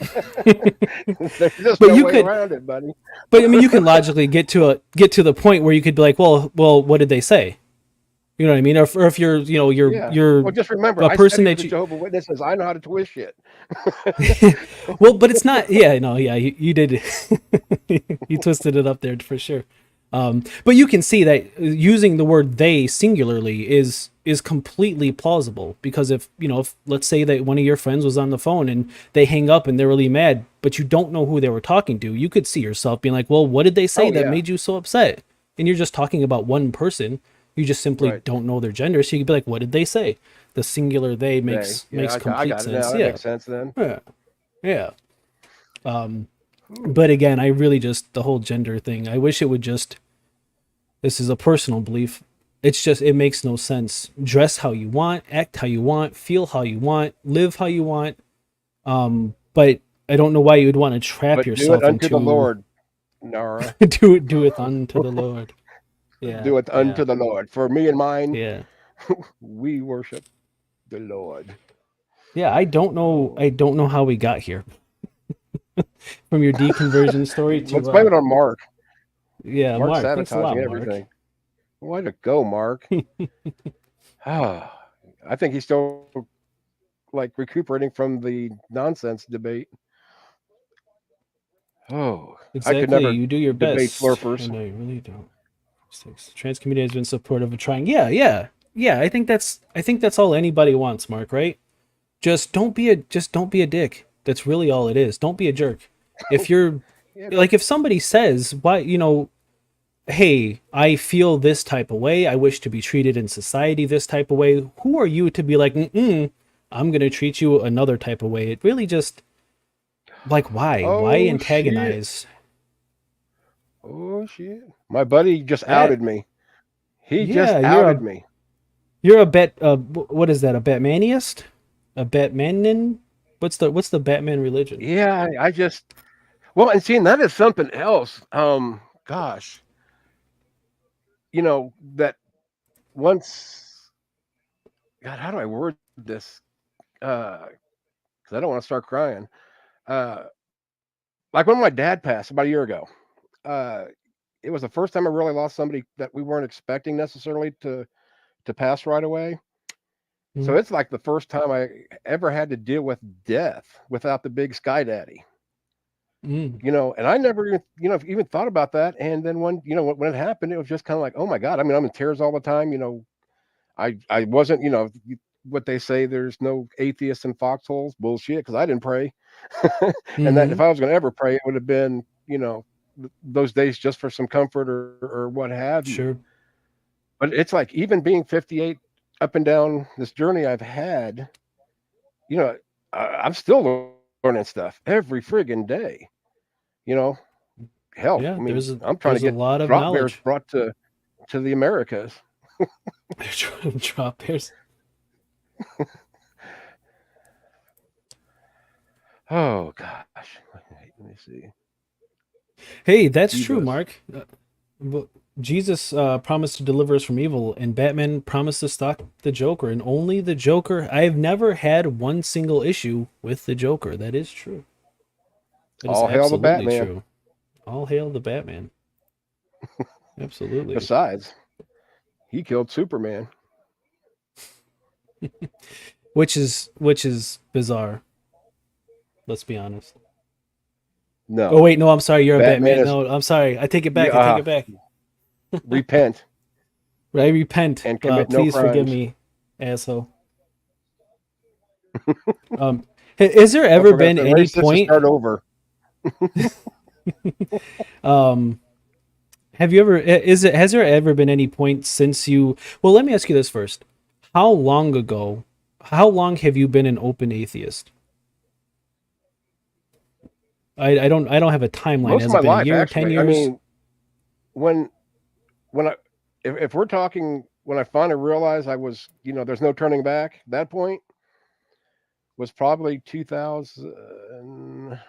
There's just But no you way could around it, buddy. but I mean you can logically get to the point where you could be like, well, what did they say? You know what I mean? Or if you're, Yeah. you're Well, just remember, a I person studied for that the you Jehovah's Witnesses. I know how to twist shit. well, but it's not. Yeah, no, yeah, you did. You twisted it up there for sure. But you can see that using the word "they" singularly is completely plausible because if let's say that one of your friends was on the phone and they hang up and they're really mad, but you don't know who they were talking to, you could see yourself being like, "Well, what did they say Oh, that yeah. made you so upset?" And you're just talking about one person. You just simply Right. don't know their gender, so you could be like, "What did they say?" The singular "they" They. makes Yeah, I complete got it now. sense. That Yeah, makes sense then. yeah, yeah. Um, Ooh. but again, I really just the whole gender thing. I wish it would just. This is a personal belief. It makes no sense. Dress how you want, act how you want, feel how you want, live how you want. But I don't know why you would want to trap But do it yourself unto the into Lord, Nara. do it unto the Lord. Yeah, Do it yeah, unto the Lord. For me and mine, yeah, we worship the Lord. yeah. I don't know how we got here from your deconversion story Let's to blame it on Mark. yeah, Mark Mark. Thanks a sabotaging lot, Mark. everything. Way to go, Mark. Ah, I think he's still like recuperating from the nonsense debate. Oh, I could Exactly. never You do your debate best, slurpers. and I really don't. Trans community has been supportive of trying. Yeah, yeah, yeah. I think that's all anybody wants, Mark. Right? Just don't be a dick. That's really all it is. Don't be a jerk. If you're Yeah, but like if somebody says why hey, I feel this type of way. I wish to be treated in society this type of way. Who are you to be like, mm-mm, I'm going to treat you another type of way? It really just, like, why? Why Oh shit. antagonize? Oh shit. My buddy just That, outed me. He just yeah, outed me. you're a bet, what is that? A Batmaniast? A Batmanin? What's the Batman religion? Yeah, I just well, and seeing that is something else. Gosh, that once God, how do I word this? Because I don't want to start crying. Uh, like when my dad passed about a year ago, uh, it was the first time I really lost somebody that we weren't expecting necessarily to pass right away. So Mm, it's like the first time I ever had to deal with death without the big sky daddy. mm, And I never even, even thought about that. And then when it happened, it was just kind of like, oh my God. I mean, I'm in tears all the time. I wasn't, what they say, there's no atheists in foxholes, bullshit, because I didn't pray. And that if mm-hmm. I was going to ever pray, it would have been, those days just for some comfort or what have you. Sure. But it's like even being 58 up and down this journey I've had, you know, I'm still learning stuff every friggin' day. You know, hell, Yeah, I mean, I'm trying to there's a get lot of drop bears knowledge. brought to the Americas. Drop bears. Oh gosh, let me see. Hey, that's true, Ebus. Mark. Well, Jesus promised to deliver us from evil, and Batman promised to stop the Joker, and only the Joker. I have never had one single issue with the Joker. That is true. That is All hail the absolutely Batman. true. All hail the Batman. Absolutely. Besides, he killed Superman. Which is bizarre. Let's be honest. Oh No, wait, no, I'm sorry. You're a Batman Batman. is No, I'm sorry. I take it back. yeah. I take it back. Repent I repent. and commit no Please forgive crimes. me, asshole. Um, has there Don't ever forget been to any erase this and point? start over. Um, have you ever? Is it? Has there ever been any point since you? Well, let me ask you this first. How long ago? How long have you been an open atheist? I don't have a timeline. Most of Has my it been a life, year, 10 actually. I years? mean, when when I if we're talking when I finally realized I was, there's no turning back. That point was probably 2000.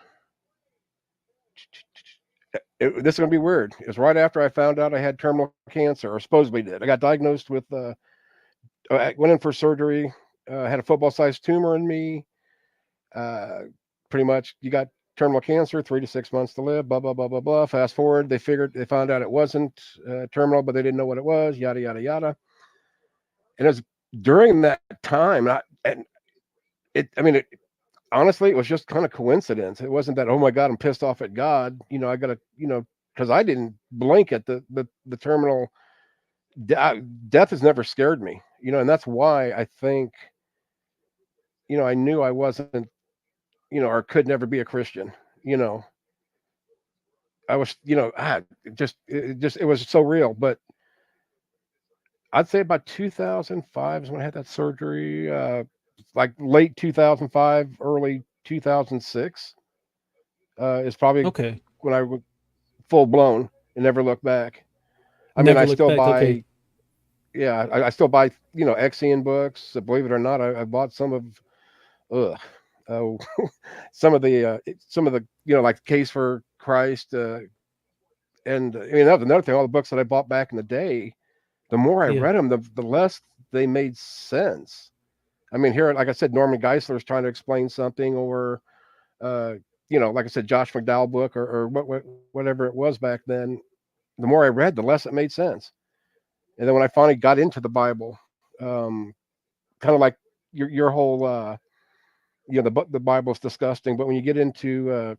This is gonna be weird. It was right after I found out I had terminal cancer, or supposedly did. I got diagnosed with. I went in for surgery. Had a football-sized tumor in me. Uh, Pretty much, you got terminal cancer, 3 to 6 months to live. Blah blah blah blah blah. Fast forward, they found out it wasn't terminal, but they didn't know what it was. Yada yada yada. And it was during that time, and it. I mean, honestly, it was just kind of coincidence. It wasn't that, oh my God, I'm pissed off at God. I got to, because I didn't blink at the terminal. Death has never scared me, and that's why I think, I knew I wasn't, or could never be a Christian. You know, I was, it was so real. But I'd say about 2005 is when I had that surgery. Like late 2005, early 2006 is probably Okay. when I went full blown and never looked back. I mean, Never I looked still back. Okay. buy, yeah, I still buy, Exian books. Believe it or not, I bought some of, ugh, oh, some of the, like Case for Christ, and I mean that was another thing. All the books that I bought back in the day, the more I Yeah. read them, the less they made sense. I mean, here, like I said, Norman Geisler's trying to explain something, or uh, like I said, Josh McDowell book, or whatever it was back then. The more I read, the less it made sense. And then when I finally got into the Bible, kind of like your whole, the Bible's disgusting, but when you get into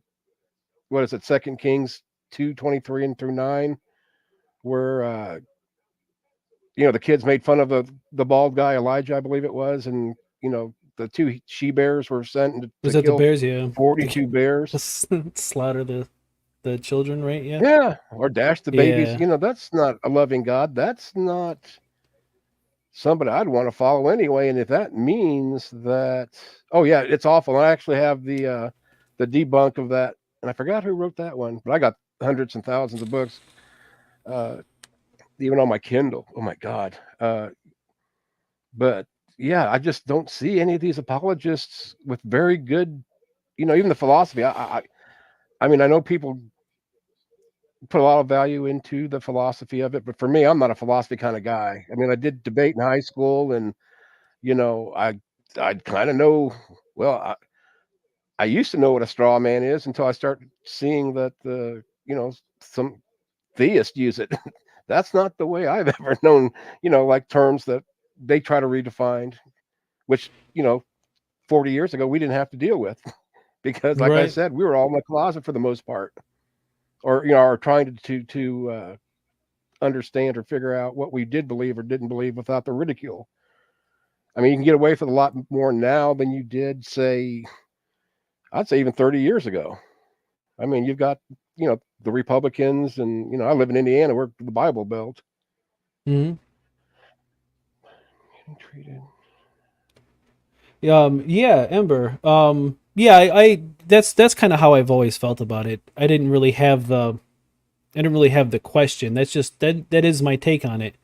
what is it, Second Kings 2:23 and through 9, where the kids made fun of the bald guy Elijah, I believe it was, and the two she bears were sent to Was that the kill Bears? Yeah. 42 bears. Slaughter the. the children, right? Yeah. Yeah, or dash the babies. Yeah. You know, that's not a loving God. That's not somebody I'd want to follow anyway. And if that means that, oh yeah, it's awful. I actually have the debunk of that, and I forgot who wrote that one, but I got hundreds and thousands of books, uh, even on my Kindle. Oh my God. But yeah, I just don't see any of these apologists with very good, even the philosophy. I mean, I know people put a lot of value into the philosophy of it, but for me, I'm not a philosophy kind of guy. I mean, I did debate in high school, and I kind of know. Well, I used to know what a straw man is until I start seeing that some theists use it. That's not the way I've ever known. Like terms that they try to redefine, which 40 years ago we didn't have to deal with because, like I Right. said, we were all in the closet for the most part, or are trying to understand or figure out what we did believe or didn't believe without the ridicule. I mean, you can get away with a lot more now than you did, say, I'd say even 30 years ago. I mean, you've got, the Republicans, and, I live in Indiana, we're the Bible Belt. Hmm. Getting treated. Yeah, Ember. Yeah, I that's kind of how I've always felt about it. I didn't really have the question. That's just that is my take on it.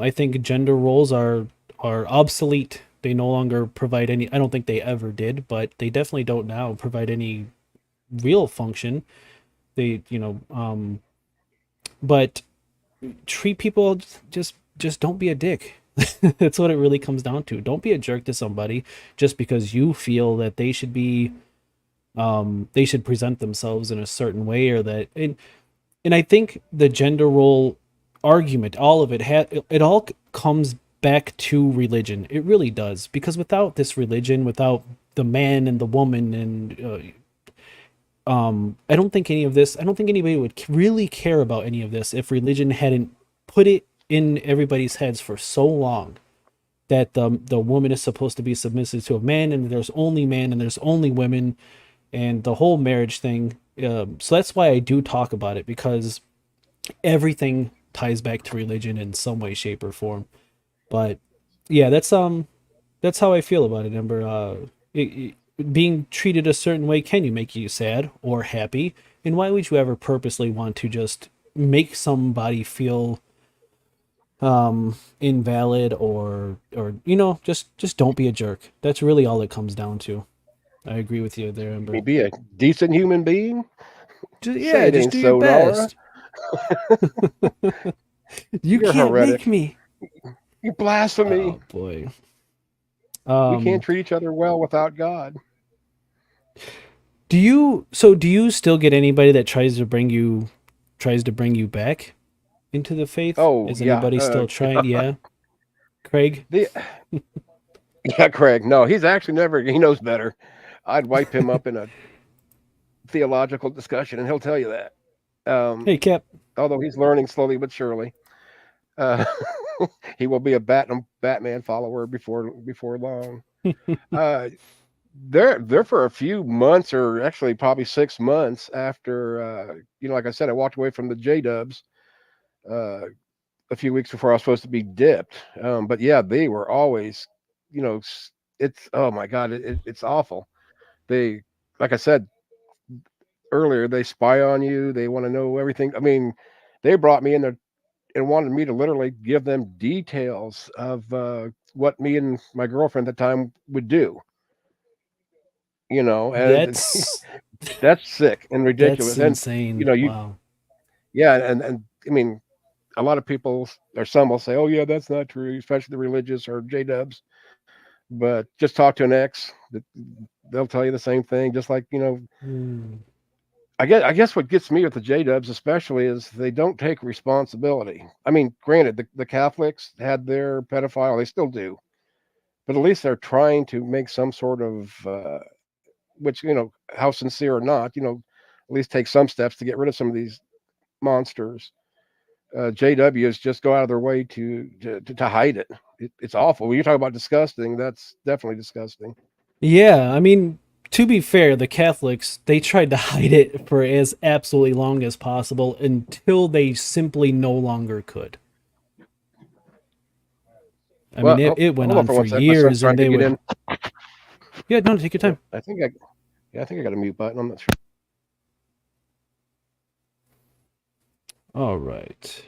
I think gender roles are obsolete. They no longer provide any. I don't think they ever did, but they definitely don't now provide any real function. They, but treat people just don't be a dick. That's what it really comes down to. Don't be a jerk to somebody just because you feel that they should present themselves in a certain way, or that and I think the gender role argument, all of it, it all comes back to religion. It really does, because without this religion, without the man and the woman, and I don't think any of this. I don't think anybody would really care about any of this if religion hadn't put it in everybody's heads for so long that the woman is supposed to be submissive to a man, and there's only man and there's only women, and the whole marriage thing. So that's why I do talk about it, because everything ties back to religion in some way, shape, or form. But yeah, that's how I feel about it, Ember. Being treated a certain way can you make you sad or happy, and why would you ever purposely want to just make somebody feel invalid, or just don't be a jerk. That's really all it comes down to. I agree with you there, I Ember. mean, be a decent human being. Say Yeah, it just ain't do your so, Nara. best. You You're can't make heretic. me. You blasphemy. Oh boy. We can't Um, treat each other well without God. do you still get anybody that tries to bring you back into the faith? Oh Is yeah, anybody still trying? Yeah, Craig. the yeah, Craig. No, he's actually never. He knows better. I'd wipe him up in a theological discussion, and he'll tell you that. Um, Hey, Cap. Although he's learning slowly but surely, uh, he will be a Batman follower before long. Uh, they're for a few months, or actually probably 6 months after. Like I said, I walked away from the J Dubs uh, a few weeks before I was supposed to be dipped. But yeah, they were always, you know, it's oh my god, it's awful. They, like I said earlier, they spy on you. They want to know everything. I mean, they brought me in there and wanted me to literally give them details of what me and my girlfriend at the time would do. And That's that's sick and that's ridiculous. And insane. you Wow. yeah, and I mean, a lot of people or some will say, "Oh yeah, that's not true," especially the religious or J Dubs. But just talk to an ex; they'll tell you the same thing. Just like Hmm. I guess what gets me with the J Dubs especially is they don't take responsibility. I mean, granted, the Catholics had their pedophile; they still do, but at least they're trying to make some sort of which how sincere or not, at least take some steps to get rid of some of these monsters. JWs just go out of their way to hide it. It's awful. When you talk about disgusting, that's definitely disgusting. Yeah, I mean, to be fair, the Catholics, they tried to hide it for as absolutely long as possible until they simply no longer could. I mean, Well, it went hold on on for for one sec. My son's years, trying and to they get would. in. Yeah, no, take your Yeah, time. I think I got a mute button. I'm not sure. All right.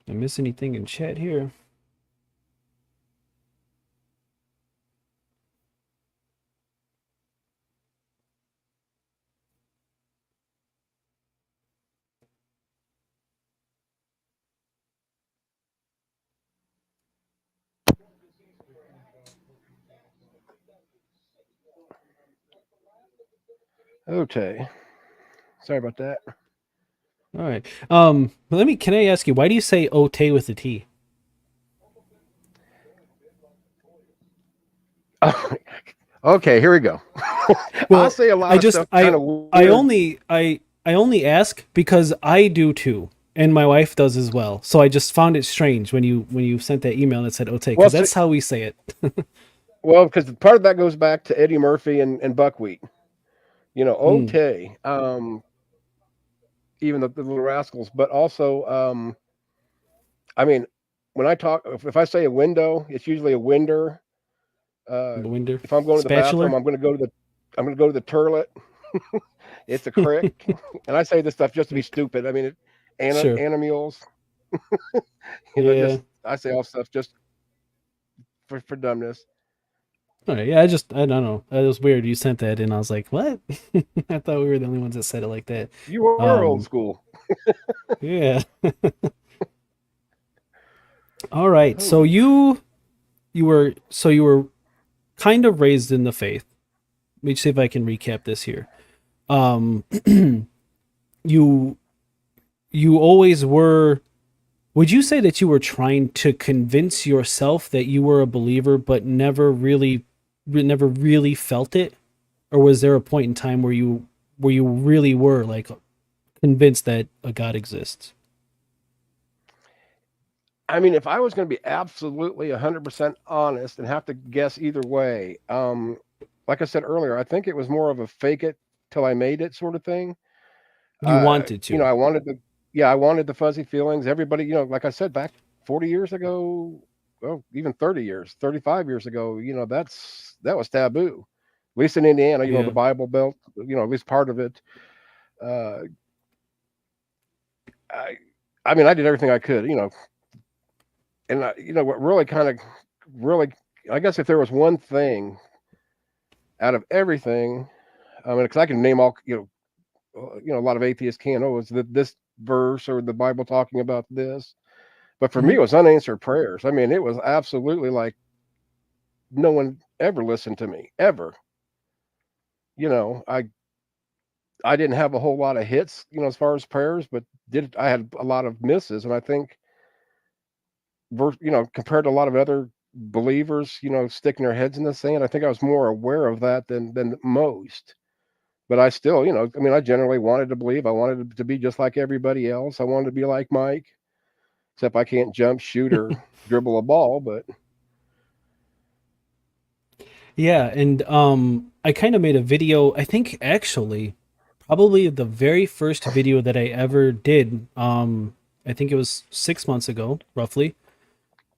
I miss anything in chat here? Okay. Sorry about that. All right. Let me. Can I ask you, why do you say "ote" with a T? Okay, here we go. I Well, say a I lot of just stuff kind of I weird. only I only ask because I do too, and my wife does as well. So I just found it strange when you sent that email that said "ote" Well, because that's how we say it. well, because part of that goes back to Eddie Murphy and buckwheat. You know, Mm, okay. Even the Little Rascals, but also, I mean, when I talk, if I say a window, it's usually a winder. Uh, the winder if I'm going to the bathroom, spatula. I'm going to go to the toilet. It's a crick, and I say this stuff just to be stupid. I mean, Sure. animals, Yeah. just I say all stuff just for dumbness. All right. Yeah. I don't know. It was weird. You sent that, and I was like, what? I thought we were the only ones that said it like that. You are old Um. school. Yeah. All right. So Holy. you were kind of raised in the faith. Let me see if I can recap this here. Um, you you always were. Would you say that you were trying to convince yourself that you were a believer, but never really felt it, or was there a point in time where you really were like convinced that a God exists? I mean, if I was going to be absolutely 100% honest and have to guess either way, like I said earlier, I think it was more of a fake it till I made it sort of thing. You wanted You know, to. I wanted the, yeah, I wanted the fuzzy feelings. Everybody, like I said, back 40 years ago, well, even 30 years, 35 years ago, that was taboo. At least in Indiana, the Yeah. Bible Belt, at least part of it. Uh, I, I mean, I did everything I could, and what really kind of really, I guess if there was one thing out of everything, I mean, because I can name all, a lot of atheists can't. Oh, is that this verse or the Bible talking about this? But for me, Hmm. it was unanswered prayers. I mean, it was absolutely like no one ever listened to me ever. You know, I didn't have a whole lot of hits, as far as prayers, but did I had a lot of misses, and I think, compared to a lot of other believers, sticking their heads in the sand, I think I was more aware of that than most. But I still, I mean, I generally wanted to believe. I wanted to be just like everybody else. I wanted to be like Mike, except I can't jump, shoot, or dribble a ball. But Yeah, and I kind of made a video, I think actually probably the very first video that I ever did. I think it was 6 months ago, roughly.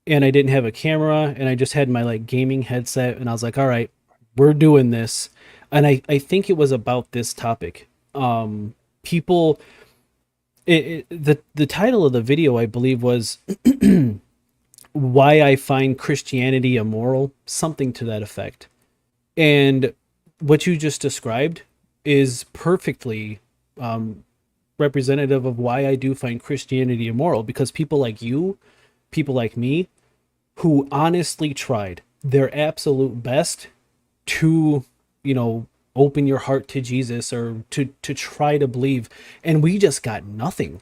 And I didn't have a camera and I just had my like gaming headset and I was like, all right, we're doing this. And I think it was about this topic. People the title of the video I believe was why I find Christianity immoral, something to that effect. And what you just described is perfectly um, representative of why I do find Christianity immoral because people like you, people like me, who honestly tried their absolute best to, you know, open your heart to Jesus or to try to believe, and we just got nothing.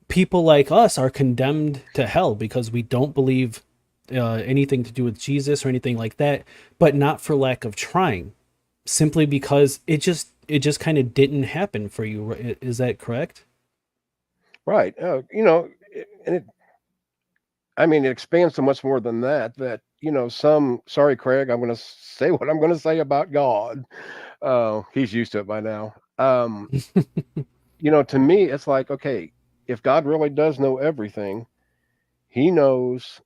People like us are condemned to hell because we don't believe anything to do with Jesus or anything like that, but not for lack of trying, simply because it just kind of didn't happen for you. Is that correct? right, and I mean, it expands so much more than that. That sorry, Craig, I'm going to say what I'm going to say about God. He's used to it by now. To me, it's like, okay, if God really does know everything, He knows,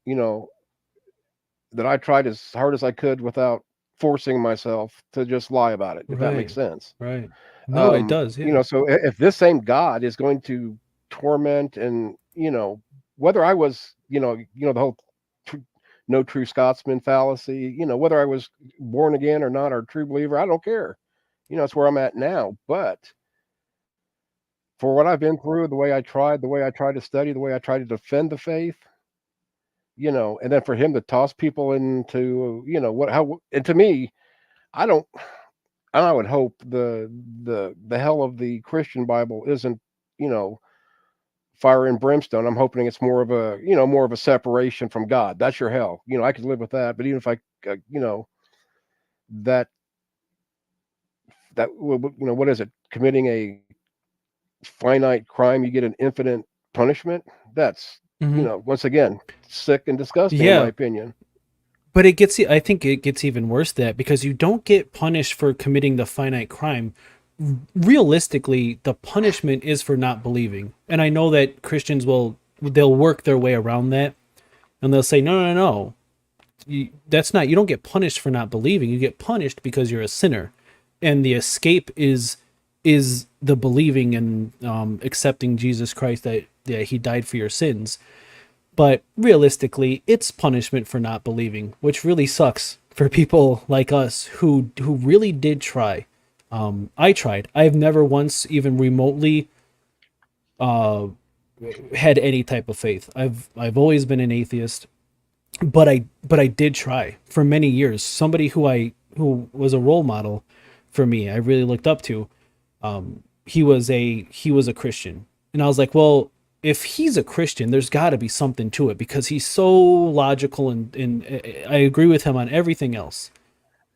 that I tried as hard as I could without forcing myself to just lie about it. If that makes Right. sense. Right. No, it does. Yeah. So if this same God is going to torment and whether I was the whole tr- no true Scotsman fallacy, whether I was born again or not or a true believer, I don't care. It's where I'm at now. But for what I've been through, the way I tried to study, the way I tried to defend the faith, and then for him to toss people into what how and to me, I don't. I would hope the hell of the Christian Bible isn't, you know, fire and brimstone. I'm hoping it's more of a separation from God. That's your hell. I could live with that. But even if that what is it? Committing a finite crime, you get an infinite punishment. That's Hmm. once again sick and disgusting, in my Yeah. opinion. But I think it gets even worse that because you don't get punished for committing the finite crime. Realistically, the punishment is for not believing. And I know that Christians they'll work their way around that and they'll say, no, no, no. You don't get punished for not believing. You get punished because you're a sinner. And the escape is the believing and accepting Jesus Christ that he died for your sins. But realistically, it's punishment for not believing, which really sucks for people like us who really did try. I tried. I've never once even remotely uh, had any type of faith. I've always been an atheist, but I did try for many years. Somebody who was a role model for me, I really looked up to. He was a Christian, and I was like, well, if he's a Christian, there's got to be something to it because he's so logical and I agree with him on everything else.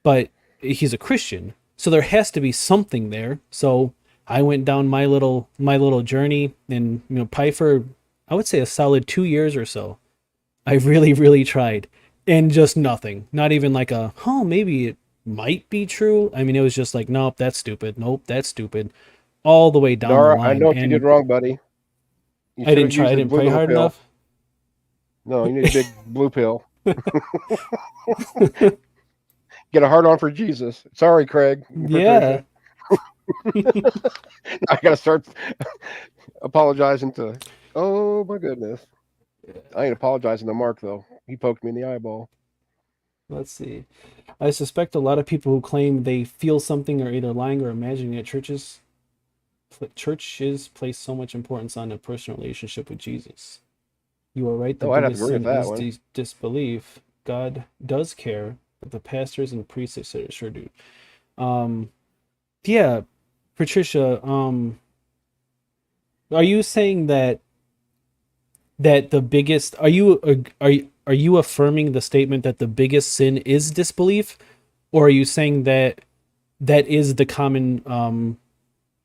But he's a Christian, so there has to be something there. So I went down my little journey, and probably for I would say a solid 2 years or so, I really really tried, and just nothing. Not even like maybe it might be true. I mean, it was just like, nope, that's stupid. Nope, that's stupid. All the way down the Dara, I line, know what you did and wrong, buddy. You should have I used the didn't blue pray little hard pill. enough. No, you need a big blue pill. Get a hard on for Jesus. Sorry, Craig and Yeah. Patricia. I gotta start apologizing to. Oh my goodness, I ain't apologizing to Mark though. He poked me in the eyeball. Let's see. I suspect a lot of people who claim they feel something are either lying or imagining it. Churches place so much importance on a personal relationship with Jesus. You are right. The Oh, I'd have to biggest agree with sin that is one. disbelief. God does care, but the pastors and priests sure do. Um, yeah, Patricia. Are you saying that the biggest are you affirming the statement that the biggest sin is disbelief, or are you saying that that is the common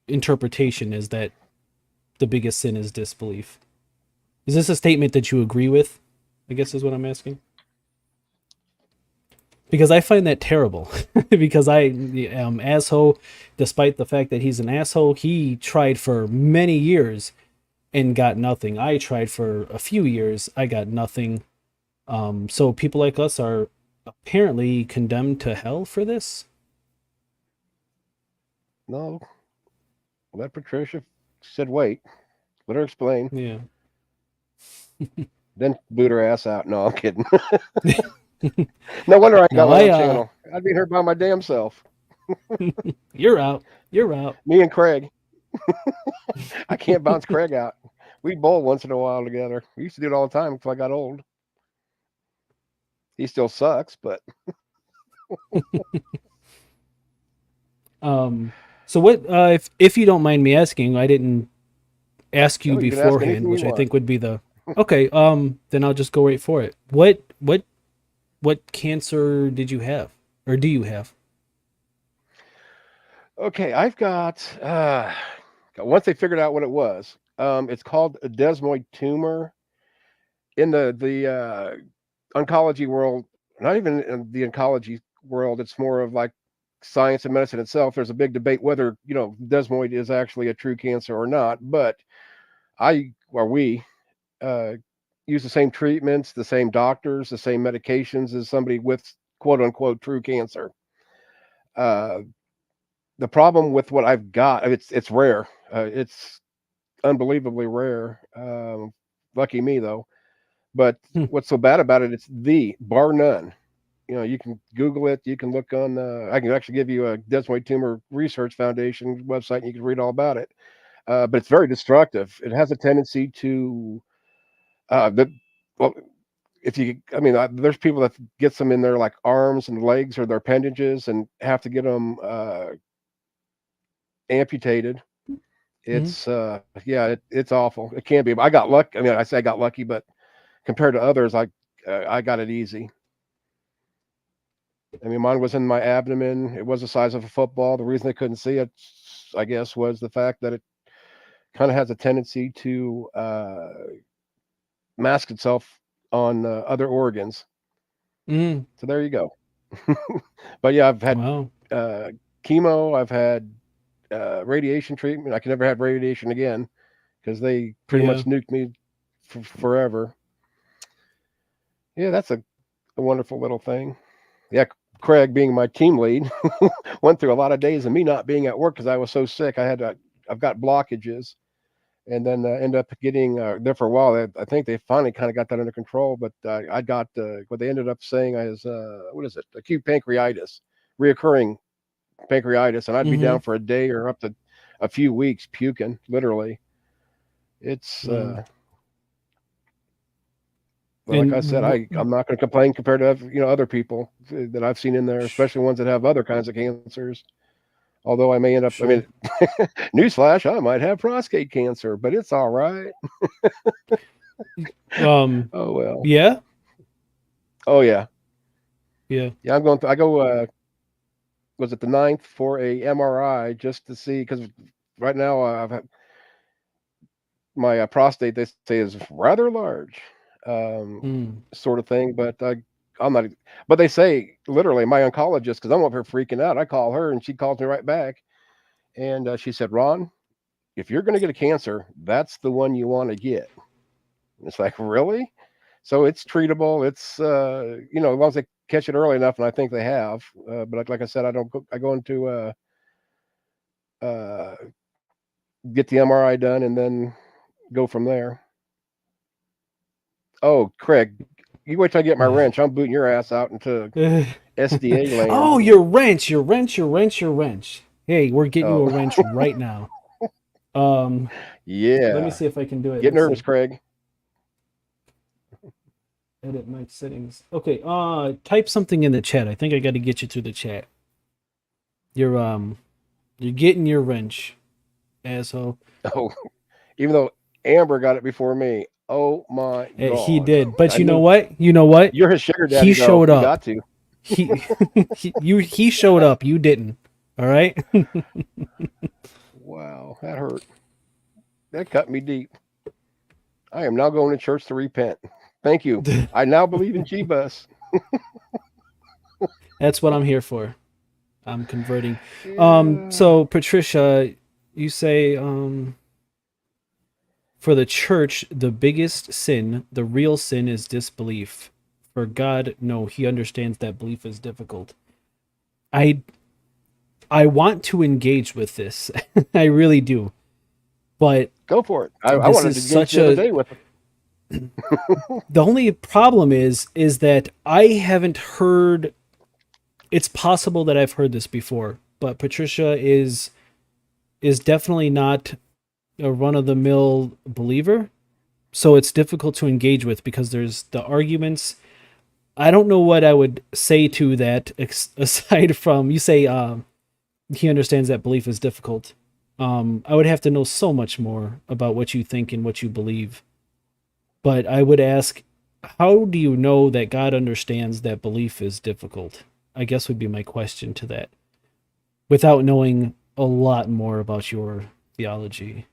interpretation is that the biggest sin is disbelief? Is this a statement that you agree with? I guess is what I'm asking. Because I find that terrible. Because asshole, despite the fact that he's an asshole, he tried for many years and got nothing. I tried for a few years, I got nothing. So people like us are apparently condemned to hell for this. No, let Patricia said wait. Let her explain. Yeah. Then boot her ass out. No, I'm kidding. No wonder I ain't got No, my own channel. I'd be here by my damn self. you're out. You're out. Me and Craig. I can't bounce Craig out. We bowl once in a while together. We used to do it all the time until I got old. He still sucks, but Um, so what? If you don't mind me asking, I didn't ask you no, you can ask beforehand, anything you which I want. think would be the okay. Then I'll just go right for it. What cancer did you have, or do you have? Okay, I've got once they figured out what it was, it's called a desmoid tumor, in the oncology world, not even in the oncology world, it's more of like science and medicine itself. There's a big debate whether desmoid is actually a true cancer or not. But we uh, use the same treatments, the same doctors, the same medications as somebody with quote unquote true cancer. Uh, the problem with what I've got, it's rare. It's unbelievably rare. Lucky me though. But Hmm. what's so bad about it? It's the bar none. You can Google it. You can look on. I can actually give you a Desmoid Tumor Research Foundation website, and you can read all about it. But it's very destructive. It has a tendency to the well, if you, I mean, there's people that gets them in their like arms and legs or their appendages and have to get them amputated. Mhm. Yeah, it's awful. It can be. But I got lucky. I mean, I say I got lucky, but compared to others, I got it easy. I mean, mine was in my abdomen. It was the size of a football. The reason they couldn't see it, I guess, was the fact that it kind of has a tendency to mask itself on other organs. Mm. So there you go. But yeah, I've had Wow. uh, chemo. I've had radiation treatment. I can never have radiation again because they pretty Yeah. much nuked me forever. Yeah, that's a wonderful little thing. Yeah, Craig being my team lead went through a lot of days of me not being at work because I was so sick. I've got blockages, and then end up getting there for a while. I think they finally kind of got that under control, but I got what they ended up saying is what is it? Acute pancreatitis, reoccurring pancreatitis, and I'd be Mm-hmm. down for a day or up to a few weeks puking, literally. It's Wow. But like I said, And I'm not going to complain compared to other people that I've seen in there, especially ones that have other kinds of cancers. Although I may end up, I sure. mean, newsflash, I might have prostate cancer, but it's all right. Um. Oh well. Yeah. Oh yeah, Yeah. yeah. I go. Was it the ninth for a MRI just to see? Because right now I've had my prostate. They say is rather large, um, Mm. sort of thing. But I'm not. But they say literally, my oncologist, because I'm over here freaking out. I call her and she calls me right back, and she said, "Ron, if you're going to get a cancer, that's the one you want to get." It's like, really? So it's treatable. It's as long as they catch it early enough, and I think they have. But like I said, I don't go. I go into uh, get the MRI done, and then go from there. Oh, Craig, you wait till I get my wrench. I'm booting your ass out into SDA land. Oh, your wrench, your wrench, your wrench, your wrench. Hey, we're getting you Oh, a wrench right now. Um, let me yeah. see if I can do it. Get Let's nervous, see. Craig. Edit mic settings. Okay. Type something in the chat. I think I got to get you through the chat. You're getting your wrench, asshole. Oh, even though Amber got it before me. Oh my He God. did, but I you know knew what? You know what? you're his sugar He daddy, though. showed You up. got to. He, he showed up. You didn't. All right. Wow, that hurt. That cut me deep. I am now going to church to repent. Thank you. I now believe in G-Bus. That's what I'm here for. I'm converting. Yeah. So Patricia, you say for the church, the biggest sin, the real sin is disbelief. For God, no, he understands that belief is difficult. I I want to engage with this. I really do. But Go for it. I this wanted is to engage such the other a day with it. the only problem is that I haven't heard. It's possible that I've heard this before, but Patricia is definitely not a run of the mill believer. So it's difficult to engage with because there's the arguments. I don't know what I would say to that aside from you say he understands that belief is difficult. I would have to know so much more about what you think and what you believe. But I would ask, how do you know that God understands that belief is difficult? I guess would be my question to that, without knowing a lot more about your theology.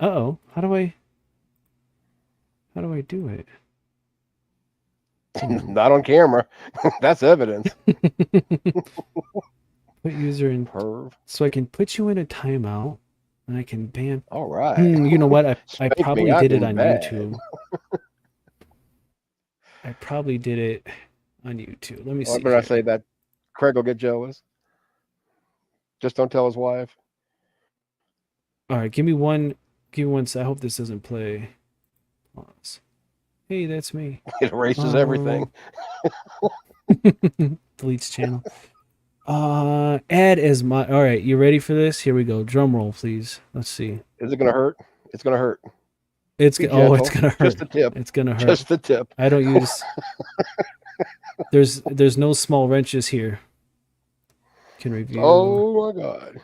Uh-oh. How do I do it? Not on camera. That's evidence. Put user in, Perv. so I can put you in a timeout, and I can ban. All right. You know what? I Spank me. probably I've did it been on bad. YouTube. I probably did it on YouTube. Let me Well, I see better not here. say that. Craig will get jealous. Just don't tell his wife. All right, give me one. Give me one. I hope this doesn't play. Pause. Hey, that's me. It erases everything. Um, deletes channel. Add as my. All right, you ready for this? Here we go. Drum roll, please. Let's see. Is it going to hurt? It's going to hurt. It's Be it's gentle. gonna hurt. Just the tip. It's gonna hurt. Just the tip. I don't use. There's no small wrenches here. Can review. Oh my God.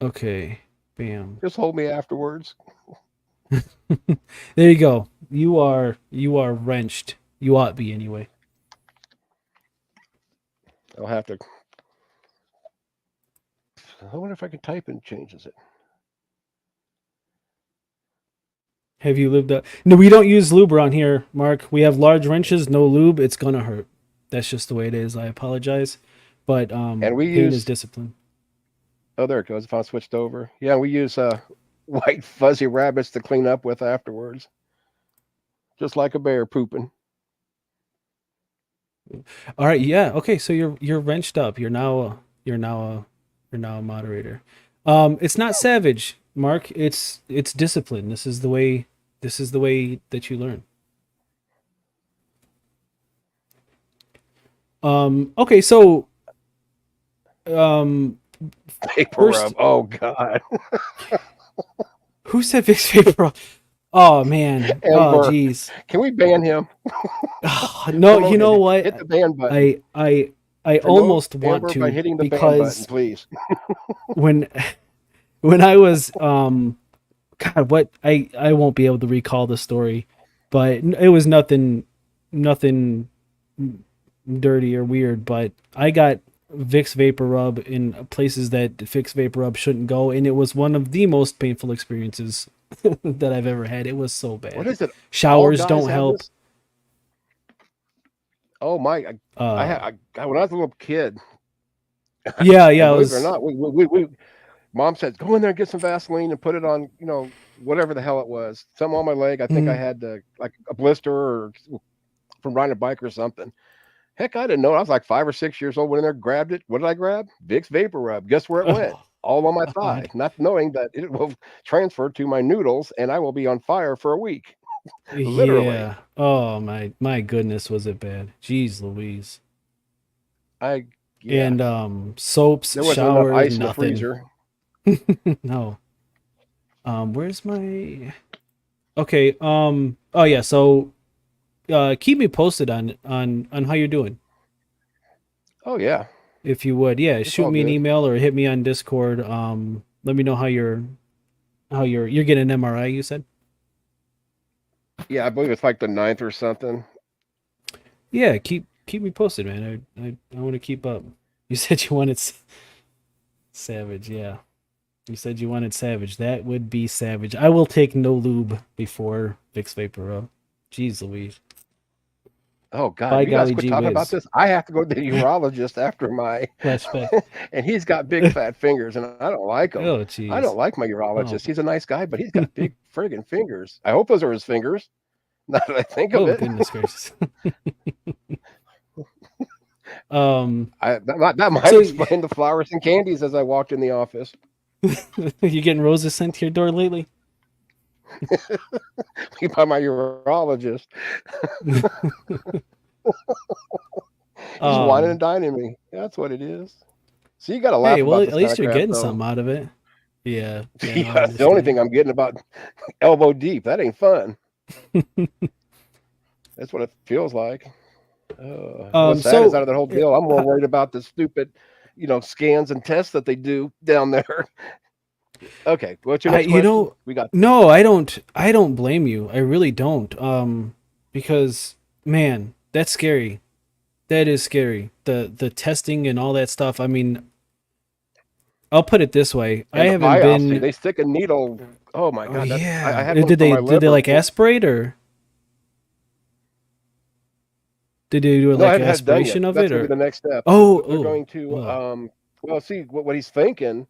Okay. Bam. Just hold me afterwards. There you go. You are wrenched. You ought to be anyway. I'll have to. I wonder if I can type and changes it. Have you lubed up? No, we don't use lube around here, Mark. We have large wrenches, no lube. It's gonna hurt. That's just the way it is. I apologize, but And we pain is use. discipline. Oh, there it goes. If I switched over. Yeah, we use white fuzzy rabbits to clean up with afterwards. Just like a bear pooping. All right, yeah, okay. So you're wrenched up. You're now a moderator. It's not savage, Mark. It's discipline. This is the way. This is the way that you learn. Okay, so um, Paper first, rub. Oh God. who said Vic's paper? Oh man. Oh Amber. geez. Can we ban him? No, you Promote know it. what? Hit the ban button. I Promote almost want Amber by to hitting the ban button, because please. when when I was God, what I won't be able to recall the story, but it was nothing dirty or weird. But I got Vicks Vapor Rub in places that Vicks Vapor Rub shouldn't go, and it was one of the most painful experiences that I've ever had. It was so What bad. is it? All Showers guys don't have help. this? Oh my! Uh, When I was a little kid, yeah, yeah, and it believe it or was. not, we mom said go in there and get some Vaseline and put it on, whatever the hell it was, something on my leg. I think I Mm, had like a blister or from riding a bike or something. Heck, I didn't know. I was like 5 or 6 years old. Went in there, grabbed it. What did I grab? Vicks Vapor Rub. Guess where it went? oh All on my thigh, God. not knowing that it will transfer to my noodles and I will be on fire for a week. Literally. Yeah. Oh my goodness, was it bad? Jeez Louise. I Yeah. And soaps, There wasn't enough showers, ice in the nothing. freezer. No. Where's my Okay, oh yeah, so keep me posted on how you're doing. Oh yeah. If you would. Yeah, It's shoot all me an good. email or hit me on Discord. Let me know how you're getting an MRI, you said? Yeah, I believe it's like the ninth or something. Yeah, keep me posted, man. I want to keep up. You said you wanted savage, yeah. You said you wanted savage. That would be savage. I will take no lube before Vicks Vapor Rub. Jeez Louise. Oh God, By you guys golly quit gee talking about whiz. this. I have to go to the urologist after my Flashback. and he's got big fat fingers and I don't like him. Oh I don't jeez. like my Oh. urologist. He's a nice guy, but he's got big friggin' fingers. I hope those are his fingers. Now that I think of Oh it. goodness gracious. um That might so explain the flowers and candies as I walked in the office. you getting roses sent to your door lately? By my urologist. He's whining um and dining me. That's what it is. So you got to hey, laugh well about at this kind least of you're crap, getting though. something out of it. Yeah, yeah, Yeah, no, I that's the only understand. thing I'm getting about elbow deep. That ain't fun. That's what it feels like. What's sad is out So of the whole deal, I'm more worried about the stupid, scans and tests that they do down there. Okay, what's your I next you question? know We got no, I don't blame you. I really don't. Because man, that's scary. That is scary. The testing and all that stuff. I mean, I'll put it this way. I And the haven't biopsy, been. they stick a needle. Oh my Oh God, that's I yeah. had one Did for they my liver. like aspirate, or did they do No, I like haven't had it done yet. aspiration of That's it, gonna be or? the next step. Oh, They're oh, going to oh. well, see what he's thinking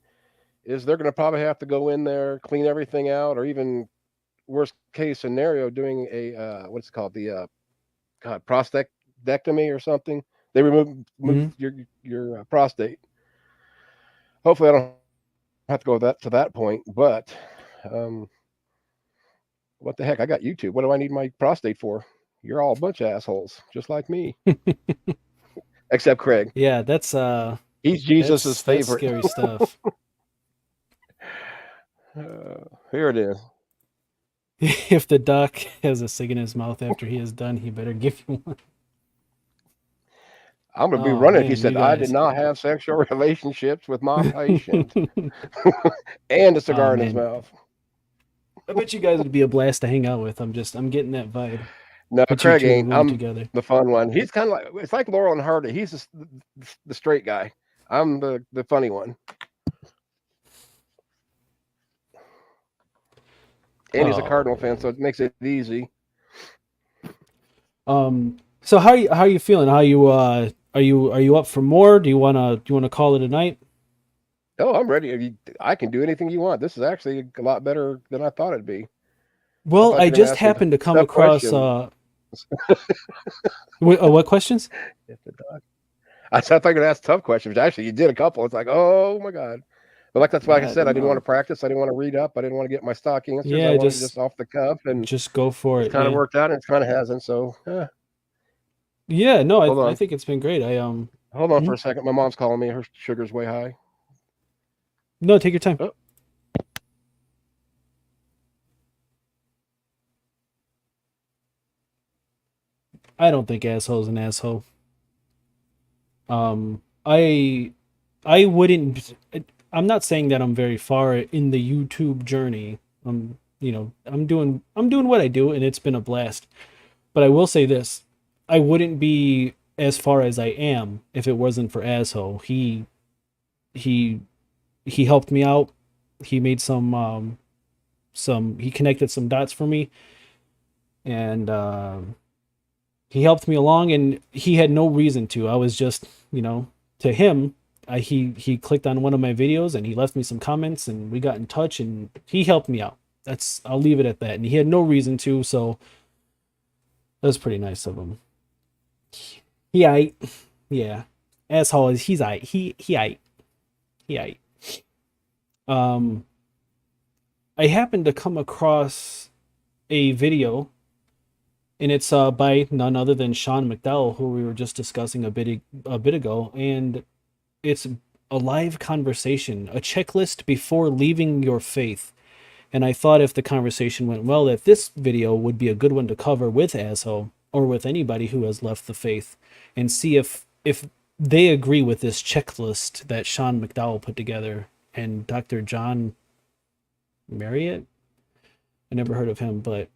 is they're gonna probably have to go in there, clean everything out, or even worst case scenario, doing a what's it called, the God, prostatectomy or something. They remove Mhm. your prostate. Hopefully, I don't have to go that to that point. But um, what the heck? I got YouTube. What do I need my prostate for? You're all a bunch of assholes, just like me, except Craig. Yeah, He's Jesus's that's favorite. scary stuff. Here it is. If the duck has a cig in his mouth after he is done, he better give you one. I'm gonna be Oh running if he man, you said I did guys. not have sexual relationships with my patient and a Oh cigar in his man, mouth. I bet you guys would be a blast to hang out with. I'm getting that vibe. No, Put you Craig two in a ain't. room I'm together. the fun one. He's kind of like it's like Laurel and Hardy. He's the straight guy. I'm the funny one, and he's a Oh Cardinal fan, so man. it makes it easy. So how are you feeling? How you are you up for more? Do you wanna call it a night? Oh, I'm ready. I can do anything you want. This is actually a lot better than I thought it'd be. I Well, thought I you were gonna just ask me happened to come tough across questions. what questions? I thought you were gonna ask tough questions. Actually, you did a couple. It's like, oh my God. But that's why I I said don't I didn't want to know. practice. I didn't want to read up. I didn't want to get my stock answers. I Yeah, wanted just off the cuff, and just go for it's it. kind of Yeah. worked out, and it's kind of hasn't. So, Yeah, no, hold I on. think it's been great. Hold on for Mhm. a second. My mom's calling me. Her sugar's way high. No, take your time. Oh, I don't think asshole's an asshole. I wouldn't. I'm not saying that I'm very far in the YouTube journey. I'm doing what I do, and it's been a blast. But I will say this: I wouldn't be as far as I am if it wasn't for Azho. He he helped me out. He made some he connected some dots for me, and he helped me along, and he had no reason to. I was just, to him, he clicked on one of my videos and he left me some comments and we got in touch and he helped me out. I'll leave it at that. And he had no reason to, so that was pretty nice of him. I yeah. Asshole is he's I he I um I happened to come across a video, and it's by none other than Sean McDowell, who we were just discussing a bit ago, and it's a live conversation, a checklist before leaving your faith. And I thought if the conversation went well, that this video would be a good one to cover with Asho or with anybody who has left the faith, and see if they agree with this checklist that Sean McDowell put together and Dr. John Marriott. I never heard of him, but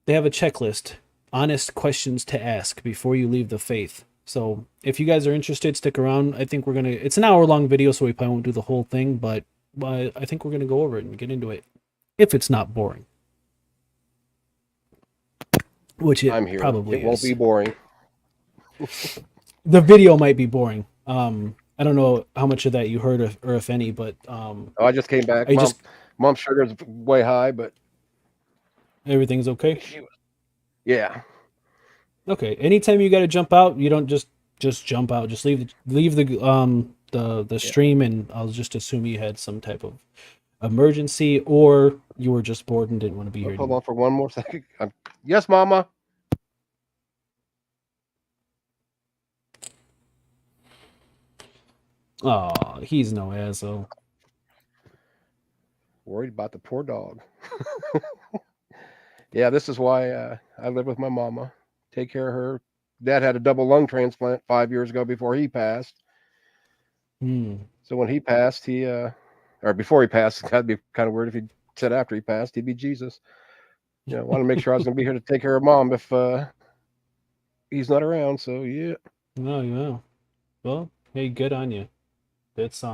they have a checklist, honest questions to ask before you leave the faith. So if you guys are interested, stick around. I think it's an hour long video, so we probably won't do the whole thing, but I think we're gonna go over it and get into it. If it's not boring, which it I'm here. It probably won't be is. boring. The video might be boring. I don't know how much of that you heard, or if any, but Oh, I just came back. I just Mom's sugar's way high, but everything's okay. she was, yeah. Okay. Anytime you got to jump out, you don't just jump out. Just leave the Yeah. stream, and I'll just assume you had some type of emergency, or you were just bored and didn't want to be here Hold anymore. on for one more second. Yes, Mama. Oh, he's no asshole. Worried about the poor dog. Yeah, this is why I live with my mama. Take care of her. Dad had a double lung transplant 5 years ago before he passed. Hmm. So when he passed, or before he passed, that'd be kind of weird if he said after he passed, he'd be Jesus. Want to make sure I was going to be here to take care of mom if he's not around. So yeah, No, yeah. Well, hey, good on you. That's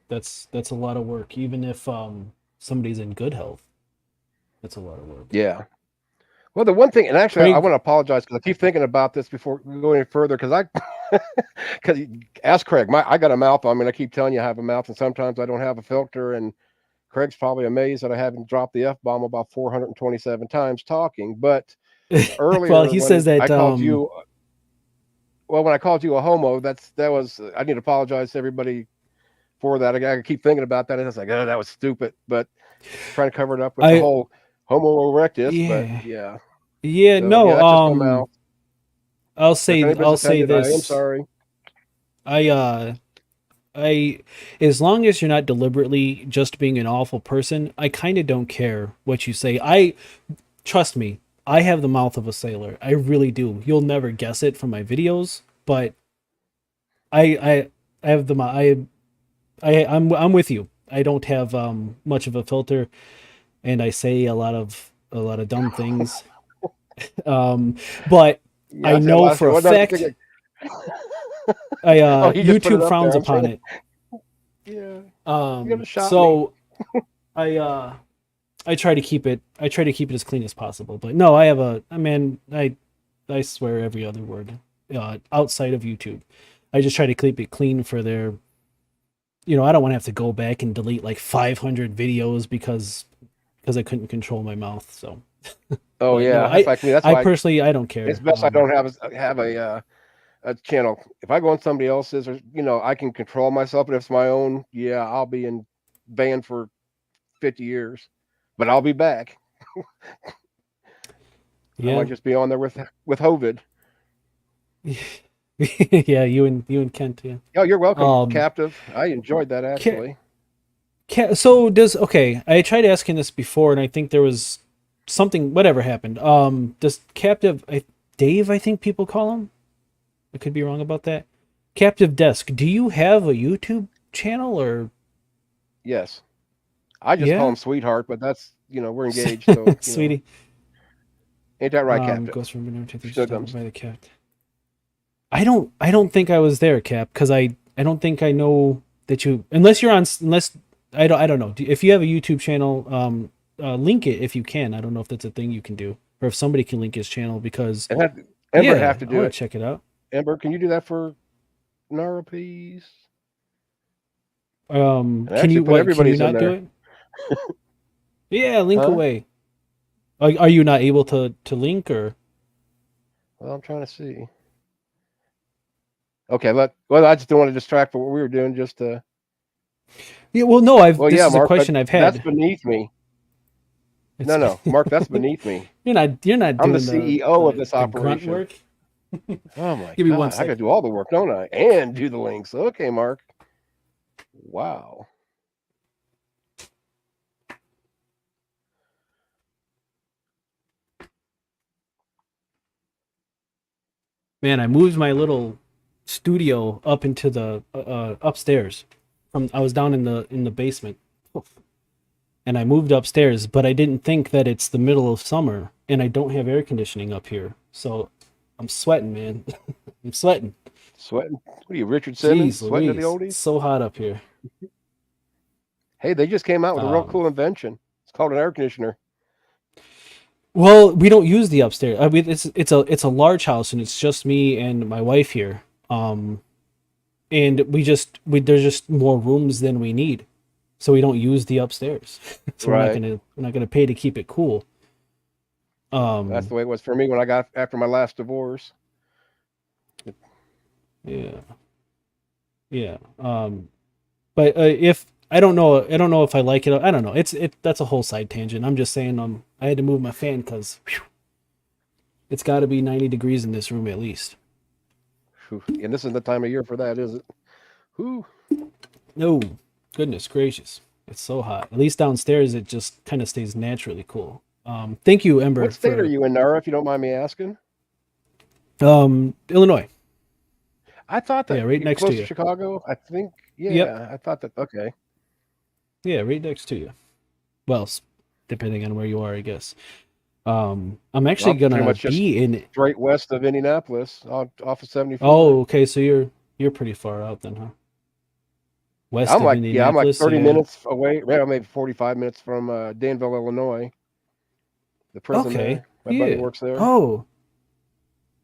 that's a lot of work. Even if somebody's in good health, that's a lot of work. Yeah. Well, the one thing, and actually, I Craig, want to apologize because I keep thinking about this before we go any further. Because ask Craig. I got a mouth on me, and I keep telling you I have a mouth, and sometimes I don't have a filter. And Craig's probably amazed that I haven't dropped the F bomb about 427 times talking. But well, earlier he says when that I called you, well, when I called you a homo, that was I need to apologize to everybody for that. I keep thinking about that, and it's like, oh, that was stupid. But trying to cover it up with the I whole Homo erectus. But yeah yeah, yeah so yeah, no that's just my mouth. If anybody's I'll say offended, I am this. sorry. I I as long as you're not deliberately just being an awful person, I kind of don't care what you say. I trust me, I have the mouth of a sailor. I really do. You'll never guess it from my videos, but I have the I'm with you. I don't have much of a filter, and I say a lot of dumb things. Um, but Yeah, I I said know last for year. a What I think? fact I Oh, he just put it YouTube up there. frowns I'm upon saying, it. yeah, you gonna shot me. So I I try to keep it as clean as possible. But no, I have I mean I swear every other word outside of YouTube. I just try to keep it clean for their, you know, I don't want to have to go back and delete like 500 videos because I couldn't control my mouth. So, Oh but no, yeah, that's like me. That's I why personally I don't it's care. best I don't have a channel. If I go on somebody else's, or I can control myself. But if it's my own, yeah, I'll be in banned for 50 years, but I'll be back. I Yeah. might just be on there with Hovid. Yeah, you and Kent, yeah. Oh, you're welcome, Um captive. I enjoyed that ca- actually. so does okay, I tried asking this before and I think there was something whatever happened. Does captive Dave, I think people call him? I could be wrong about that. Captive Desk, do you have a YouTube channel or Yes, I just call yeah? him sweetheart, but that's we're engaged, so Sweetie. ain't that right, captive? Goes from minimum to stopped Schnookums. by the cat. I don't think I was there, Cap, because I don't think I know that you unless you're on unless I don't know if you have a YouTube channel. Link it if you can. I don't know if that's a thing you can do or if somebody can link his channel because And have Ember yeah, have to I do want it. to check it out. Ember, can you do that for Nara, please? And Can you actually put what? Can you everybody's in not do there. it? Yeah, link Huh? away. Are you not able to link or? Well, I'm trying to see. Okay, well, I just don't want to distract from what we were doing. Just Yeah, well, no. I've well, this yeah, is a Mark, but question I've that's had. beneath me. It's No, Mark, that's beneath me. you're not I'm the doing CEO of this the grunt operation. work. Oh my Give me one God, I got to second. do all the work, don't I? And do the links. Okay, Mark. Wow. Man, I moved my little studio up into the upstairs. From I was down in the basement, and I moved upstairs, but I didn't think that it's the middle of summer and I don't have air conditioning up here. So I'm sweating, man. I'm sweating. Sweating. What are you, Richard Simmons? Jeez Sweating to the Louise, it's oldies? so hot up here. Hey, they just came out with a real Um, cool invention. It's called an air conditioner. well, we don't use the upstairs. I mean, it's a large house and it's just me and my wife here. And we there's just more rooms than we need, so we don't use the upstairs. So Right. we're not gonna pay to keep it cool. That's Um, the way it was for me when I got after my last divorce. yeah, yeah. But if I don't know if I like it. I don't know. That's a whole side tangent. I'm just saying. I had to move my fan because it's got to be 90 degrees in this room at least. Whew. And this isn't the time of year for that, is it? Whew. No, goodness gracious, it's so hot. At least downstairs, it just kind of stays naturally cool. Thank you, Ember, What state are for you in, Nara, if you don't mind me asking? Illinois. I thought Yeah, that right you next to close to you. Chicago. I think, Yep. yeah, I thought that. Okay, Yeah, right next to you. Well, depending on where you are, I guess. I'm well, actually I'm pretty gonna much just be in. straight west of Indianapolis, off of 74. Oh, okay. So you're pretty far out then, huh? west of I'm like Indianapolis. 30 Yeah. minutes away, well, maybe 45 minutes from Danville, Illinois, the prison Okay. there. My buddy Yeah. works there. Oh.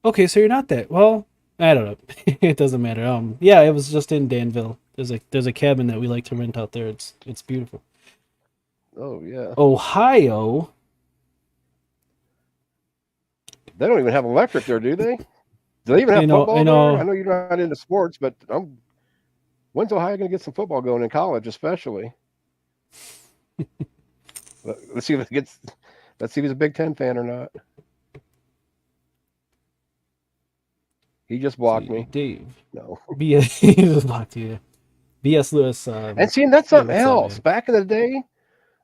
Okay. So you're not that well. I don't know. It doesn't matter. Yeah, it was just in Danville. There's a cabin that we like to rent out there. It's beautiful. Oh yeah. Ohio. They don't even have electric there, do they? Do they even have I football there? I know. know you're not into sports, but when's Ohio going to get some football going in college, especially? Let's see if it gets. Let's see if he's a Big Ten fan or not. He just blocked See, me. Dave. No. BS. He just blocked you. BS Lewis. And see, that's Yeah, something what's up, else. man? Back in the day,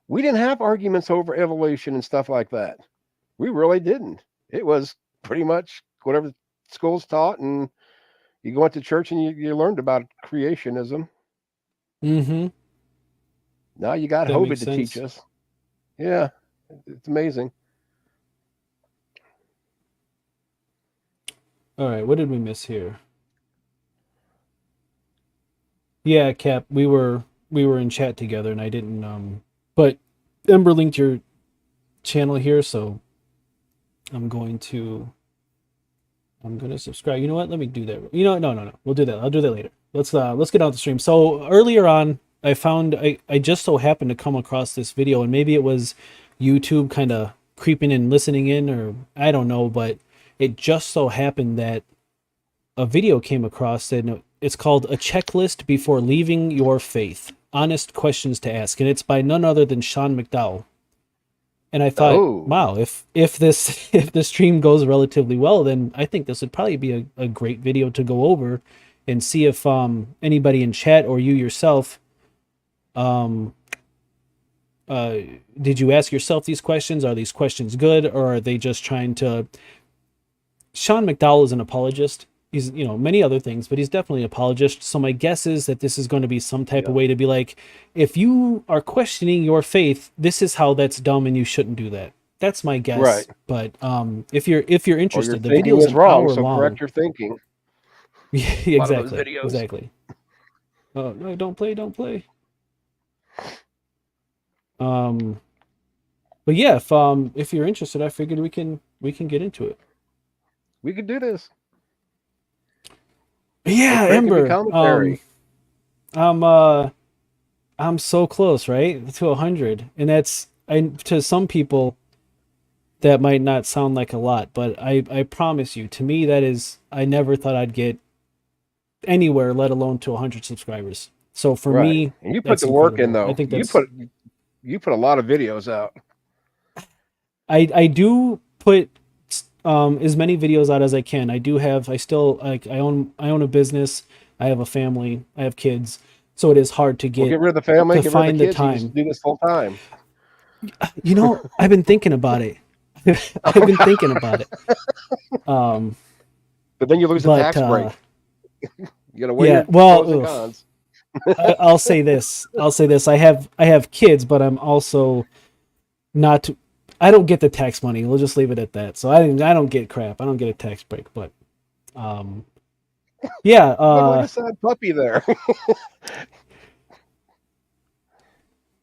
we didn't have arguments over evolution and stuff like that. We really didn't. It was pretty much whatever schools taught, and you went to church and you learned about creationism. Mm-hmm. Now you got That makes Hobbit to teach sense. us. Yeah, it's amazing. All right, what did we miss here? Yeah, Cap, we were in chat together and I didn't but Ember linked your channel here, so I'm going to subscribe. You know what? Let me do that. You know what? No. We'll do that. I'll do that later. Let's get on the stream. So earlier on, I just so happened to come across this video, and maybe it was YouTube kind of creeping and listening in, or I don't know, but it just so happened that a video came across, and it's called A Checklist Before Leaving Your Faith: Honest Questions to Ask, and it's by none other than Sean McDowell. And I thought, Oh, wow, if this if the stream goes relatively well, then I think this would probably be a great video to go over and see if anybody in chat or you yourself um did you ask yourself these questions? Are these questions good, or are they just trying to? Sean McDowell is an apologist. He's, many other things, but he's definitely an apologist. So my guess is that this is going to be some type of yeah, way to be like, if you are questioning your faith, this is how that's dumb and you shouldn't do that. That's my right. guess. But if you're Or your interested, the thinking video's is an wrong, hour so long. correct your thinking. A lot of those Exactly. videos. Exactly. Oh no, don't play, don't play. Um, but yeah, if you're interested, I figured we can get into it. We could do this. And Yeah, Craig can be Ember. commentary. I'm uh I'm so close, right? To 100. And to some people that might not sound like a lot, but I promise you, to me that is, I never thought I'd get anywhere, let alone to 100 subscribers. So for Right. me, And you put that's the work in incredible. I though. think You put a lot of videos out. I do put as many videos out as I can. I still, like, I own a business, I have a family, I have kids. So it is hard to Well, get get rid of the family, to get rid of find the the kids. You just time. do this full time. I've been thinking about it. I've been thinking about it. Um, But then you lose the but tax break. You got to weigh yeah, your pros and well, cons. I'll say this. I have kids, but I'm also not. I don't get the tax money. We'll just leave it at that. So I don't get crap. I don't get a tax break. But um, yeah. Look like a sad puppy there.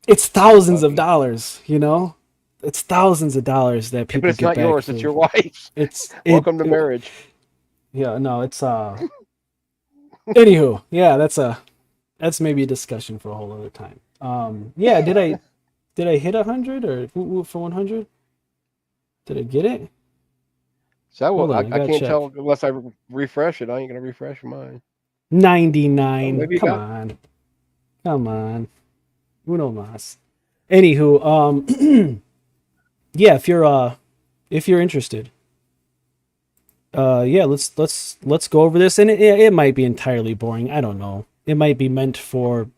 It's Sad thousands of puppy. dollars. It's thousands of dollars that Yeah, but people it's get not back yours. It's for. your wife's. It's it. Welcome to marriage. Yeah. No. It's Anywho, yeah. That's maybe a discussion for a whole other time. Yeah. Did I hit 100 or for 100? Did I get it? So Hold well, on, I I gotta can't check. tell unless I refresh it. I ain't gonna refresh mine. Oh, 99. maybe you Come got. on. Come on. Uno mas. Anywho, yeah, if you're interested, yeah, let's go over this. And it might be entirely boring. I don't know. It might be meant for.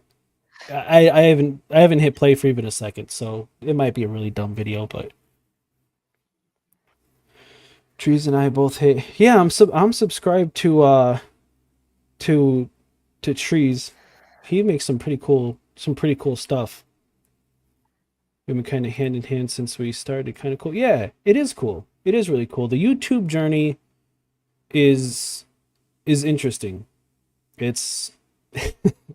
I haven't hit play for even a second, so it might be a really dumb video. But Trees and I both hit. Yeah, I'm subscribed to to Trees. He makes some pretty cool stuff. We've been kind of hand in hand since we started. Kind of cool. Yeah, it is cool. It is really cool. The YouTube journey is interesting. It's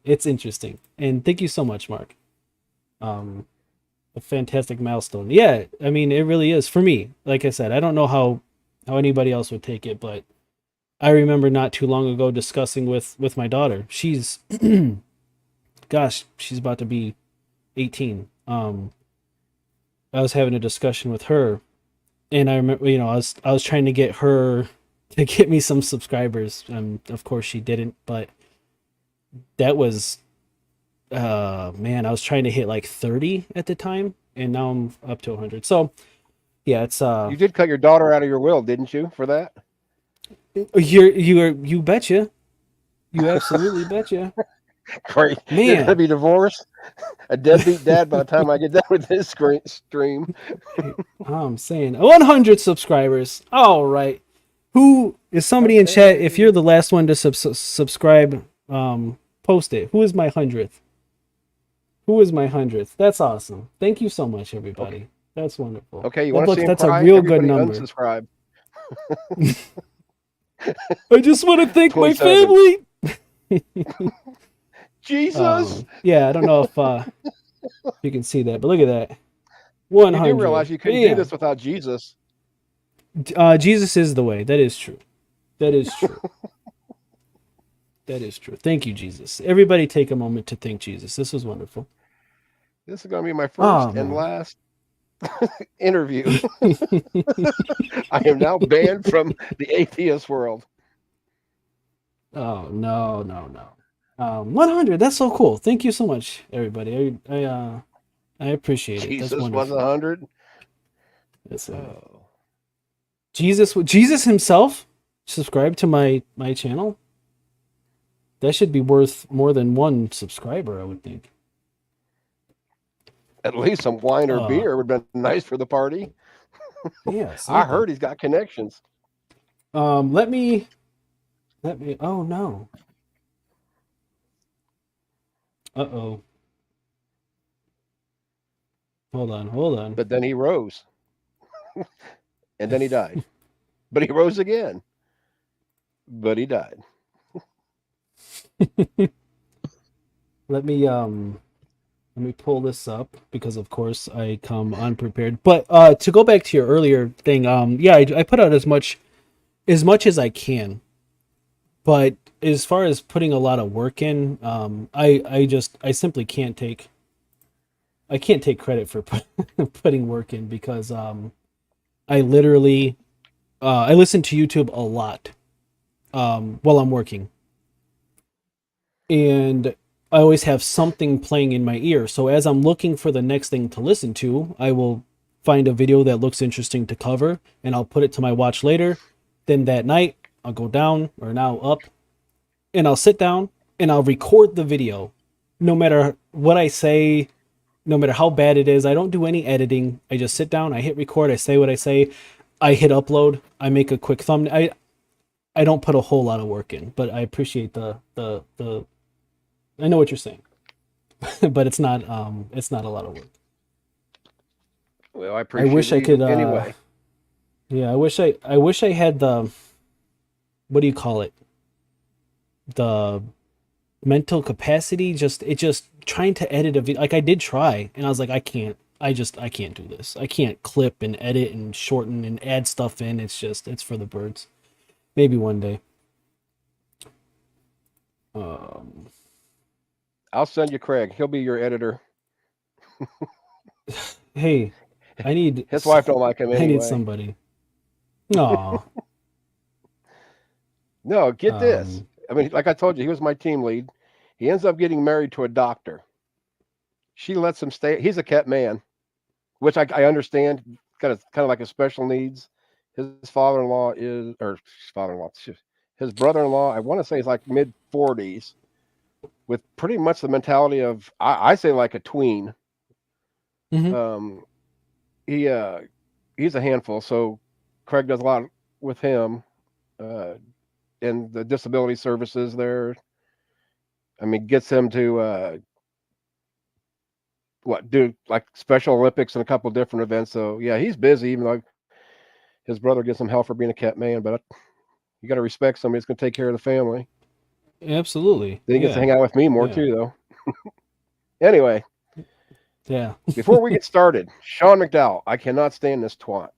it's interesting. And thank you so much, Mark. Um, a fantastic milestone. Yeah, I mean, it really is for me. Like I said, I don't know how anybody else would take it, but I remember not too long ago discussing with my daughter. She's gosh, she's about to be 18. I was having a discussion with her, and I remember, I was trying to get her to get me some subscribers. Of course she didn't, but that was man, I was trying to hit like 30 at the time, and now I'm up to 100. So yeah, it's You did cut your daughter out of your will, didn't you, for that? you betcha. You absolutely betcha. Great. You're going to Man, be divorced, a deadbeat dad by the time I get done with this stream. I'm saying 100 subscribers. All right. Who is somebody in chat? If you're Hey. the last one to subscribe, post it. Who is my 100th? Who is my 100th? That's awesome. Thank you so much, Okay. everybody. That's wonderful. Okay. You That want to see looks. him That's a cry? real good Everybody number. unsubscribe. I just want to thank my 27. family. Jesus. Yeah, I don't know if you can see that, but look at that. You do realize 100. you couldn't do Bam. this without Jesus. Jesus is the way. That is true. That is true. That is true. Thank you, Jesus. Everybody take a moment to thank Jesus. This was wonderful. This is going to be my Oh, first and man. last interview. I am now banned from the atheist world. Oh, no, no, no. 100. That's so cool. Thank you so much, everybody. I appreciate it. That's Jesus was wonderful. 100. That's Oh. Jesus himself subscribed to my channel. That should be worth more than one subscriber, I would think. At least some wine or Uh, beer would have been nice for the party. yeah, I something. heard he's got connections. Let me. Oh no. Uh-oh. Hold on. Hold on. But then he rose and then he died. But he rose again. But he died. Let me pull this up because of course I come unprepared. But to go back to your earlier thing, yeah, I put out as much as I can. But as far as putting a lot of work in, I simply can't take credit for putting work in because I literally I listen to YouTube a lot while I'm working, and I always have something playing in my ear. So as I'm looking for the next thing to listen to, I will find a video that looks interesting to cover, and I'll put it to my watch later. Then that night, I'll go down or now up, and I'll sit down and I'll record the video, no matter what I say, no matter how bad it is. I don't do any editing. I just sit down, I hit record, I say what I say, I hit upload, I make a quick thumbnail. I don't put a whole lot of work in, but I appreciate the I know what you're saying. But it's not a lot of work. Well, I I appreciate wish I it could anyway. yeah, I wish I had the, what do you call it? The mental capacity, just trying to edit a video. Like I did try, and I was like, I can't do this. I can't clip and edit and shorten and add stuff in. It's for the birds. Maybe one day. Um, I'll send you Craig. He'll be your editor. hey, I need His wife don't like him I need anyway. somebody. Aw. No, get this. Um, I mean, like I told you, he was my team lead. He ends up getting married to a doctor. She lets him stay. He's a kept man, which I understand. Kind of like a special needs. His father-in-law is, or father-in-law, his brother-in-law. I want to say he's like mid 40s, with pretty much the mentality of I say like a tween. mhm. Um, he he's a handful. So Craig does a lot with him, uh, and the disability services there. I mean, gets him to do like Special Olympics and a couple different events. So yeah, he's busy. Even though his brother gets some help for being a kept man, but you got to respect somebody that's going to take care of the family. Absolutely. Then he gets to Yeah. hang out with me more Yeah. too, though. Anyway, Yeah. before we get started, Sean McDowell, I cannot stand this twat.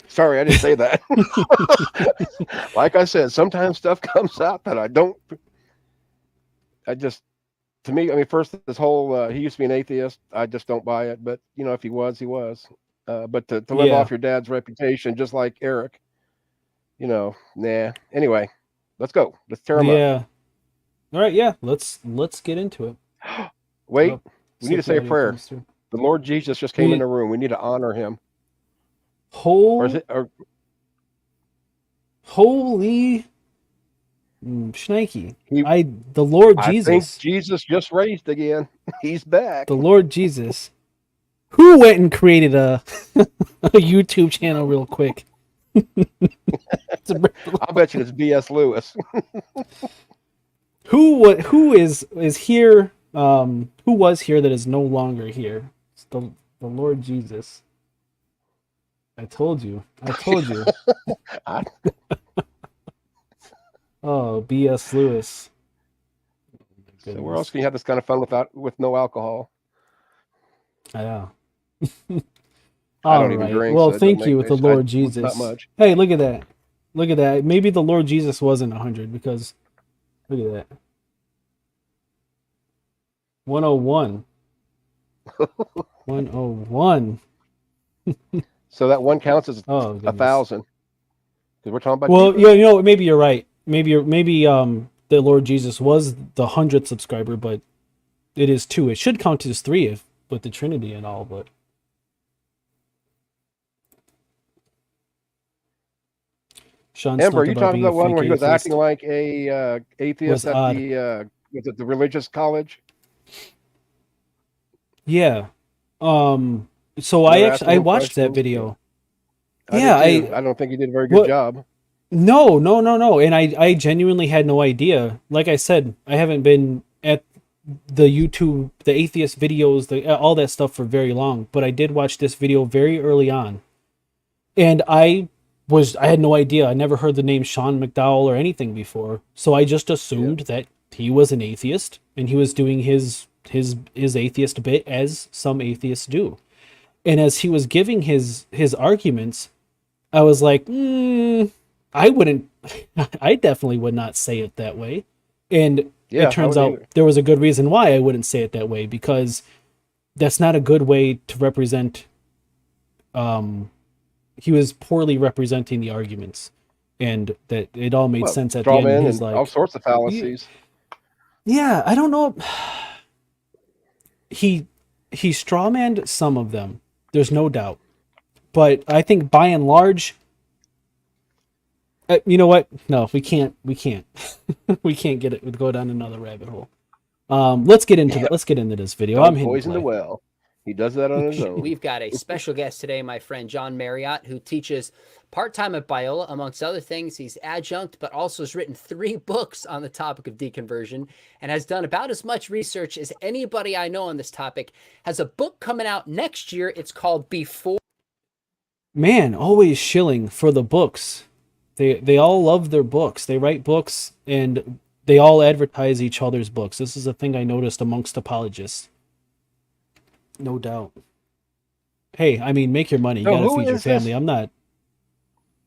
Sorry, I didn't say that. Like I said, sometimes stuff comes out that I don't. I just, to me, I mean, first this whole he used to be an atheist. I just don't buy it. But you know, if he was, he was. But to live Yeah. off your dad's reputation, just like Eric, you know, nah. Anyway, let's go. Let's tear him up. Yeah. All right. Yeah. Let's get into it. Wait, Oh, we need to see if say the a audio prayer. comes through. The Lord Jesus just came in We the room. We need to honor him. Or is whole it? Or holy shnikey. he? The Lord I think Jesus. Jesus just raised again. He's back. The Lord Jesus. Who went and created a a YouTube channel real quick? I'll bet you it's B.S. Lewis. Who is here? Who was here that is no longer here? It's the Lord Jesus. I told you. I told you. I- Oh, B.S. Lewis. Oh, my so where else goodness. can you have this kind of fun with no alcohol? Yeah. I All don't even right. drink, Well, so it don't thank make you with the I Lord not Jesus. much. Hey, look at that. Look at that. Maybe the Lord Jesus wasn't 100 because look at that. 101. 101. So that one counts as Oh, a goodness. thousand because we're talking about Well, Jesus. yeah, maybe you're right. Maybe the Lord Jesus was the 100th subscriber, but it is 2. It should count as 3 if with the Trinity and all, but Sean Amber, are Snunt you about talking being a about one fake where he was acting atheist like a was atheist at odd. the religious college? Yeah. Um so And I they're actually asking I him watched that questions. Yeah, video. I did Yeah, too. I I don't think he did a very good what job. no. And I genuinely had no idea. Like I said, I haven't been at the YouTube, the atheist videos, all that stuff for very long, but I did watch this video very early on. And I had no idea. I never heard the name Sean McDowell or anything before. So I just Yeah. assumed that he was an atheist and he was doing his atheist bit as some atheists do. And as he was giving his arguments, I was like, I wouldn't, I definitely would not say it that way. And it Yeah, I turns wouldn't out either. there was a good reason why I wouldn't say it that way because that's not a good way to represent. Um, he was poorly representing the arguments, and that it all made Well, sense at the straw end. And men he's and all like, sorts of yeah, fallacies. yeah, I don't know. He he strawmanned some of them. There's no doubt, but I think by and large, you know what? No, we can't. We can't. We can't get it. Go down another rabbit hole. Let's get into this video. I'm Don't hitting poison the play. well. He does that on his own. We've got a special guest today, my friend John Marriott, who teaches part-time at Biola. Amongst other things, he's adjunct, but also has written 3 books on the topic of deconversion and has done about as much research as anybody I know on this topic. Has a book coming out next year. It's called Before. Man, always shilling for the books. They all love their books. They write books and they all advertise each other's books. This is a thing I noticed amongst apologists. No doubt. Hey, I mean, make your money. You So got to who feed your is this? family. I'm not.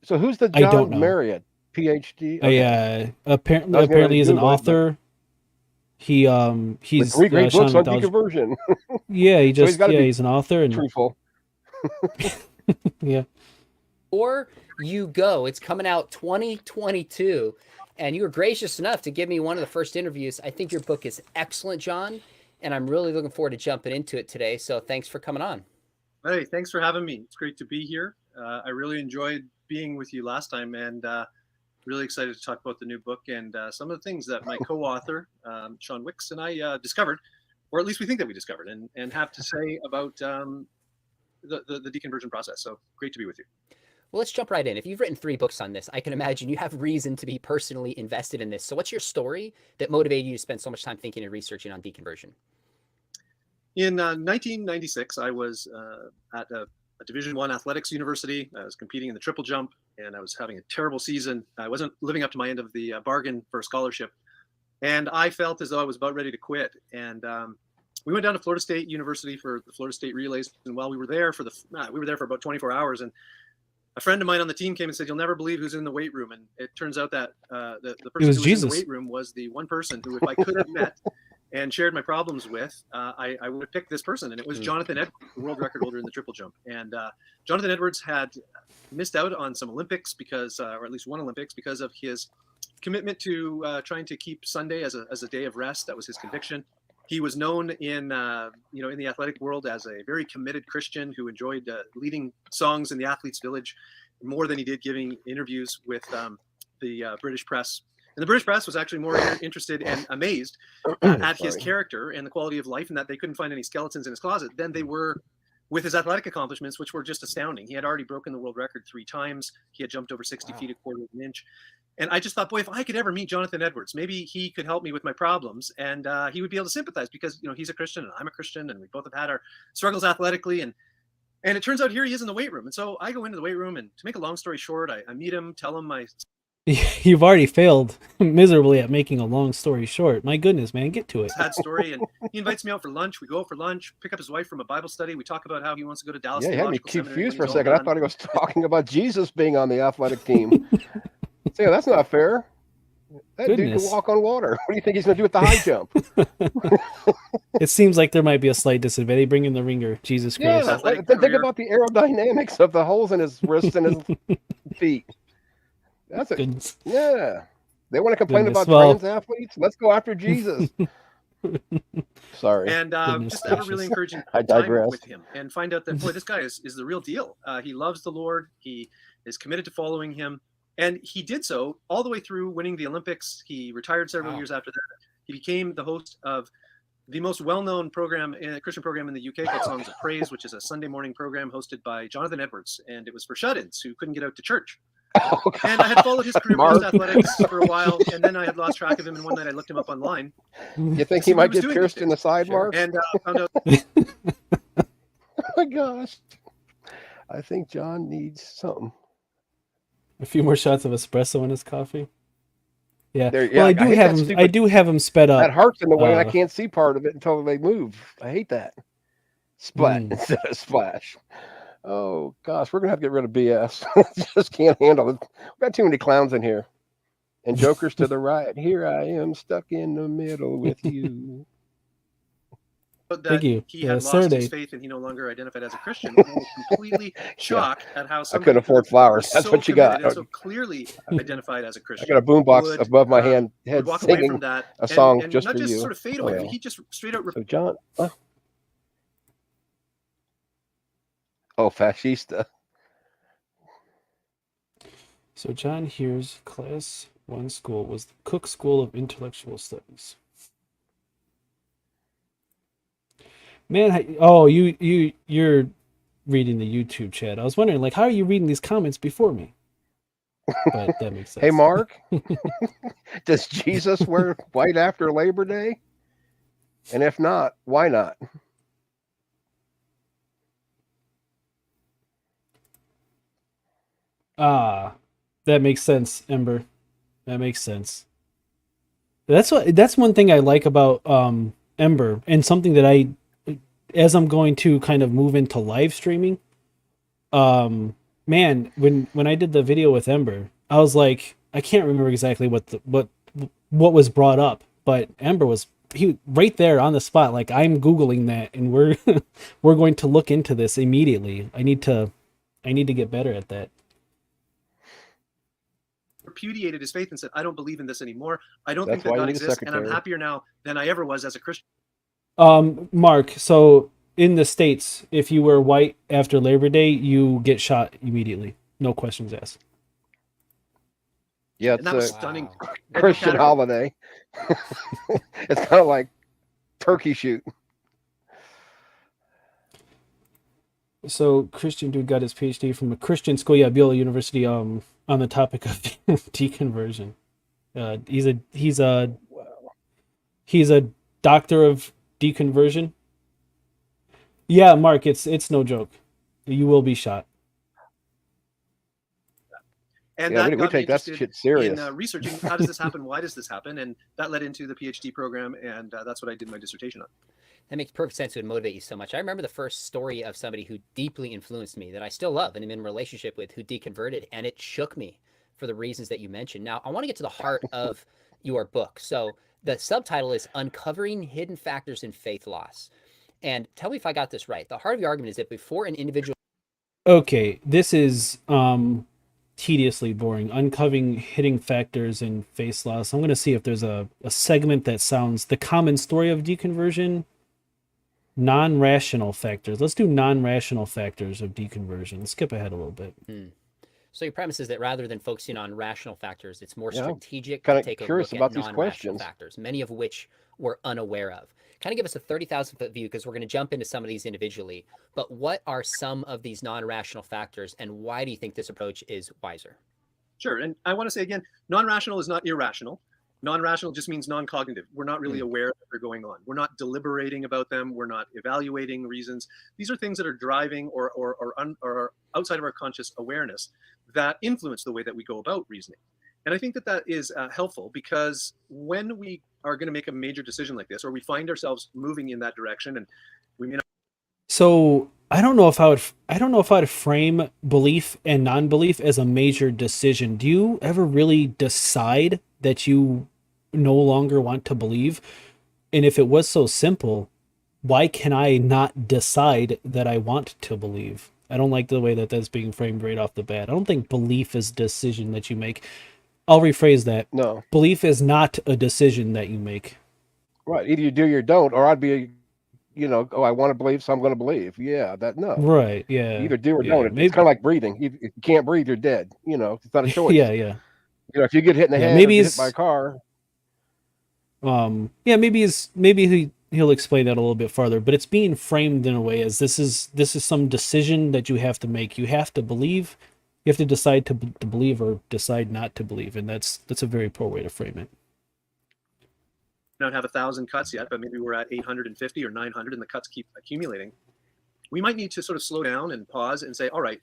So who's the I don't John know. Marriott, PhD? I Okay, I apparently was getting ready he's to an Google it, but author. with He's 3 great Sean books on McDowell's. deconversion. Yeah, So he's got to be he's an author and truthful. yeah. Before You Go. It's coming out 2022. And you were gracious enough to give me one of the first interviews. I think your book is excellent, John. And I'm really looking forward to jumping into it today. So thanks for coming on. Hey, thanks for having me. It's great to be here. I really enjoyed being with you last time and really excited to talk about the new book and some of the things that my co-author, Sean Wicks, and I discovered, or at least we think that we discovered, and have to say about the deconversion process. So great to be with you. Well, let's jump right in. If you've written 3 books on this, I can imagine you have reason to be personally invested in this. So what's your story that motivated you to spend so much time thinking and researching on deconversion? In 1996, I was at a Division I athletics university. I was competing in the triple jump, and I was having a terrible season. I wasn't living up to my end of the bargain for a scholarship. And I felt as though I was about ready to quit. And we went down to Florida State University for the Florida State relays. And while we were there for about 24 hours. And a friend of mine on the team came and said, "You'll never believe who's in the weight room." And it turns out that the person who was in the weight room was the one person who, if I could have met and shared my problems with, I would have picked this person. And it was Jonathan Edwards, the world record holder in the triple jump. And Jonathan Edwards had missed out on some Olympics because, or at least one Olympics, because of his commitment to trying to keep Sunday as a day of rest. That was his conviction. He was known in in the athletic world as a very committed Christian who enjoyed leading songs in the athletes' village more than he did giving interviews with the British press. And the British press was actually more interested and amazed at his character and the quality of life, and that they couldn't find any skeletons in his closet than they were with his athletic accomplishments, which were just astounding. He had already broken the world record 3 times. He had jumped over 60 feet, a quarter of an inch. And I just thought, boy, if I could ever meet Jonathan Edwards, maybe he could help me with my problems, and he would be able to sympathize because, he's a Christian and I'm a Christian, and we both have had our struggles athletically. And it turns out here he is in the weight room. And so I go into the weight room, and to make a long story short, I meet him, tell him my... You've already failed miserably at making a long story short. My goodness, man, get to it. Sad story. And he invites me out for lunch. We go out for lunch, pick up his wife from a Bible study. We talk about how he wants to go to Dallas. Yeah, you had me Theological confused for Seminary a second. I thought he was talking about Jesus being on the athletic team. So, that's not fair. That dude can walk on water. What do you think he's going to do with the high jump? It seems like there might be a slight disadvantage. Bring in the ringer, Jesus Christ. Yeah, think about the aerodynamics of the holes in his wrists and his feet. That's it. Goodness. Yeah. They want to complain about trans athletes? Let's go after Jesus. Sorry. And just have a really encouraging time with him and find out that, boy, this guy is the real deal. He loves the Lord. He is committed to following him. And he did so all the way through winning the Olympics. He retired several years after that. He became the host of the most well-known Christian program in the UK called Songs of Praise, which is a Sunday morning program hosted by Jonathan Edwards. And it was for shut-ins who couldn't get out to church. And I had followed his career in athletics for a while, and then I had lost track of him. And one night I looked him up online. You think he might get pierced in the side, Mark? And found out. Oh my gosh! I think John needs something. A few more shots of espresso in his coffee. Yeah. Well, I do have him sped up. That heart's in the way, and I can't see part of it until they move. I hate that. Splat instead of splash. Oh gosh, we're gonna have to get rid of BS. Just can't handle it. We've got too many clowns in here. And jokers to the right. Here I am stuck in the middle with you. But that he had lost his faith and he no longer identified as a Christian. I was completely shocked at how I couldn't afford flowers. That's what you got. So clearly identified as a Christian. I got a boombox above my head singing a song and just not for just you. Sort of fade away. He just straight out. So John. Fascista. So John Here's class 1 school was the Cook School of Intellectual Studies. Man, you're reading the YouTube chat. I was wondering, how are you reading these comments before me? But that makes sense. Hey, Mark, does Jesus wear white after Labor Day? And if not, why not? That makes sense, Ember. That makes sense. That's one thing I like about Ember, and something that as I'm going to kind of move into live streaming, man, when I did the video with Ember, I was like, I can't remember exactly what was brought up, but Ember was right there on the spot. Like, I'm Googling that, and we're we're going to look into this immediately. I need to get better at that. Repudiated his faith and said, I don't believe in this anymore. I don't think that God exists, and I'm happier now than I ever was as a Christian. Mark, so in the States, if you wear white after Labor Day, you get shot immediately. No questions asked. Yeah, and that was stunning. Christian holiday. It's kind of like turkey shoot. So Christian dude got his PhD from a Christian school, Biola University, on the topic of deconversion. He's a doctor of deconversion. Yeah, Mark, it's no joke. You will be shot. And Yeah, that we got me take that interested shit in serious. researching how does this happen, why does this happen, and that led into the PhD program, and that's what I did my dissertation on. That makes perfect sense. It would motivate you so much. I remember the first story of somebody who deeply influenced me that I still love and am in a relationship with, who deconverted, and it shook me for the reasons that you mentioned. Now, I want to get to the heart of your book. So the subtitle is Uncovering Hidden Factors in Faith Loss. And tell me if I got this right. The heart of your argument is that before an individual... Okay, this is tediously boring. Uncovering hidden factors in face loss. I'm going to see if there's a segment that sounds the common story of deconversion. Non-rational factors. Let's do non-rational factors of deconversion. Let's skip ahead a little bit. So your premise is that rather than focusing on rational factors, it's more Yeah, strategic kinda to take a curious look about at these non-rational questions. factors, many of which we're unaware of. Kind of give us a 30,000-foot view, because we're going to jump into some of these individually. But what are some of these non-rational factors, and why do you think this approach is wiser? Sure. And I want to say again, non-rational is not irrational. Non-rational just means non-cognitive. We're not really aware that they're going on. We're not deliberating about them. We're not evaluating reasons. These are things that are driving or outside of our conscious awareness that influence the way that we go about reasoning. And I think that that is helpful, because when we are going to make a major decision like this, or we find ourselves moving in that direction, and we may not... So I don't know if I'd frame belief and non-belief as a major decision. Do you ever really decide that you no longer want to believe? And if it was so simple, why can I not decide that I want to believe? I don't like the way that that's being framed right off the bat. I don't think belief is a decision that you make. I'll rephrase that. No. Belief is not a decision that you make. Right. Either you do or you don't, or I'd be, I want to believe, so I'm going to believe. Yeah, no. Right. Yeah. You either do or yeah, don't. It's maybe, kind of like breathing. If you can't breathe, you're dead. It's not a choice. yeah. If you get hit in the Yeah, head maybe or get hit by a car. Maybe he'll explain that a little bit farther, but it's being framed in a way as this is some decision that you have to make. You have to believe. You have to decide to believe or decide not to believe, and that's a very poor way to frame it. don't have 1,000 cuts yet, but maybe we're at 850 or 900 and the cuts keep accumulating. We might need to sort of slow down and pause and say, all right,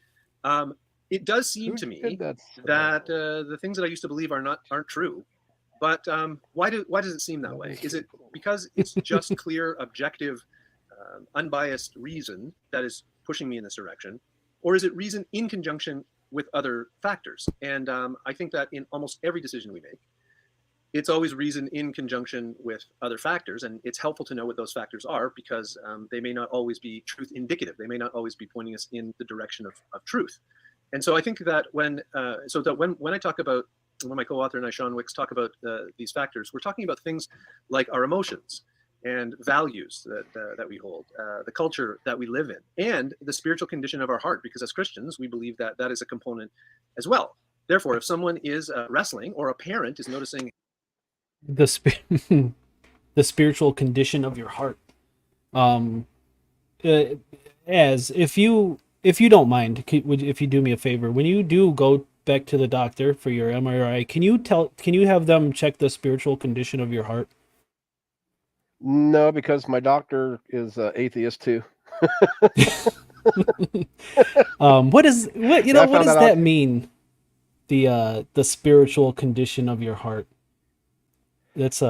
it does seem to me that the things that I used to believe aren't true. But why does it seem that way? Is it because it's just clear, objective, unbiased reason that is pushing me in this direction? Or is it reason in conjunction with other factors? And I think that in almost every decision we make, it's always reason in conjunction with other factors. And it's helpful to know what those factors are, because they may not always be truth indicative. They may not always be pointing us in the direction of truth. And so I think that when I talk about, when my co-author and I, Sean Wicks, talk about these factors, we're talking about things like our emotions and values that we hold, the culture that we live in, and the spiritual condition of our heart, because as Christians, we believe that that is a component as well. Therefore, if someone is wrestling, or a parent is noticing the spiritual condition of your heart, as if you don't mind, if you do me a favor, when you do go back to the doctor for your MRI, can you have them check the spiritual condition of your heart? No, because my doctor is atheist too. What does that mean? The spiritual condition of your heart. It's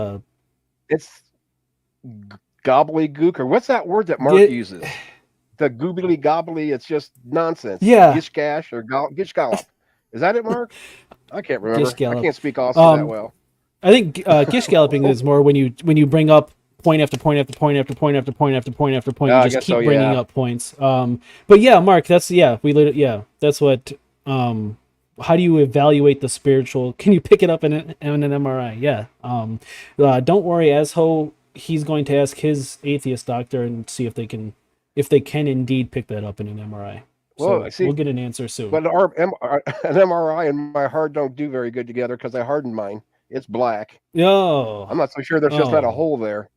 gobbledygook, or what's that word that Mark uses? The goobly gobbly. It's just nonsense. Yeah. Gishgash or gishgallop. Is that it, Mark? I can't remember. Gishgallop. I can't speak Aussie that well. I think gish galloping is more when you bring up point after point after point after point after point after point after point. You just keep bringing up points. But yeah, Mark, that's what. How do you evaluate the spiritual? Can you pick it up in an MRI? Yeah. Don't worry, Azho. He's going to ask his atheist doctor and see if they can indeed pick that up in an MRI. So well, we'll get an answer soon. But an MRI and my heart don't do very good together, because I hardened mine. It's black. Oh. I'm not so sure there's just not a hole there.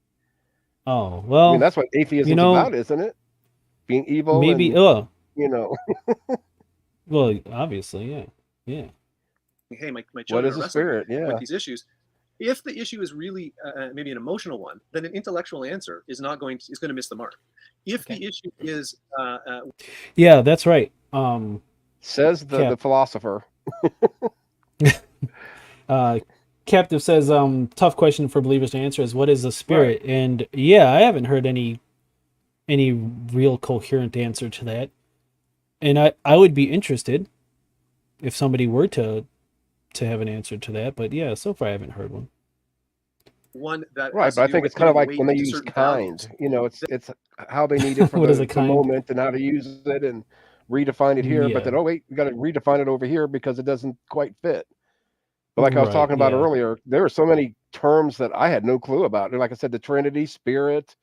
Oh, well. I mean, that's what atheism's about, isn't it? Being evil. Maybe. And, Well, obviously, yeah. Yeah. Hey, my children what is the spirit? Yeah. With these issues. If the issue is really maybe an emotional one, then an intellectual answer is going to miss the mark. If the issue is yeah, that's right. Says the philosopher. Uh, Captive says, tough question for believers to answer is what is a Right. spirit? And yeah, I haven't heard any real coherent answer to that. And I would be interested if somebody were to have an answer to that. But yeah, so far I haven't heard one. One that Right, has but to I do think with it's kind of giving like weight when they to use certain values. kind. You know, it's how they need it for What is a the kind? moment and how to use it and redefine it here. But Yeah. then, oh wait, we got to redefine it over here because it doesn't quite fit. But like I was Right. talking about Yeah. earlier, there are so many terms that I had no clue about. Like I said, the Trinity, Spirit,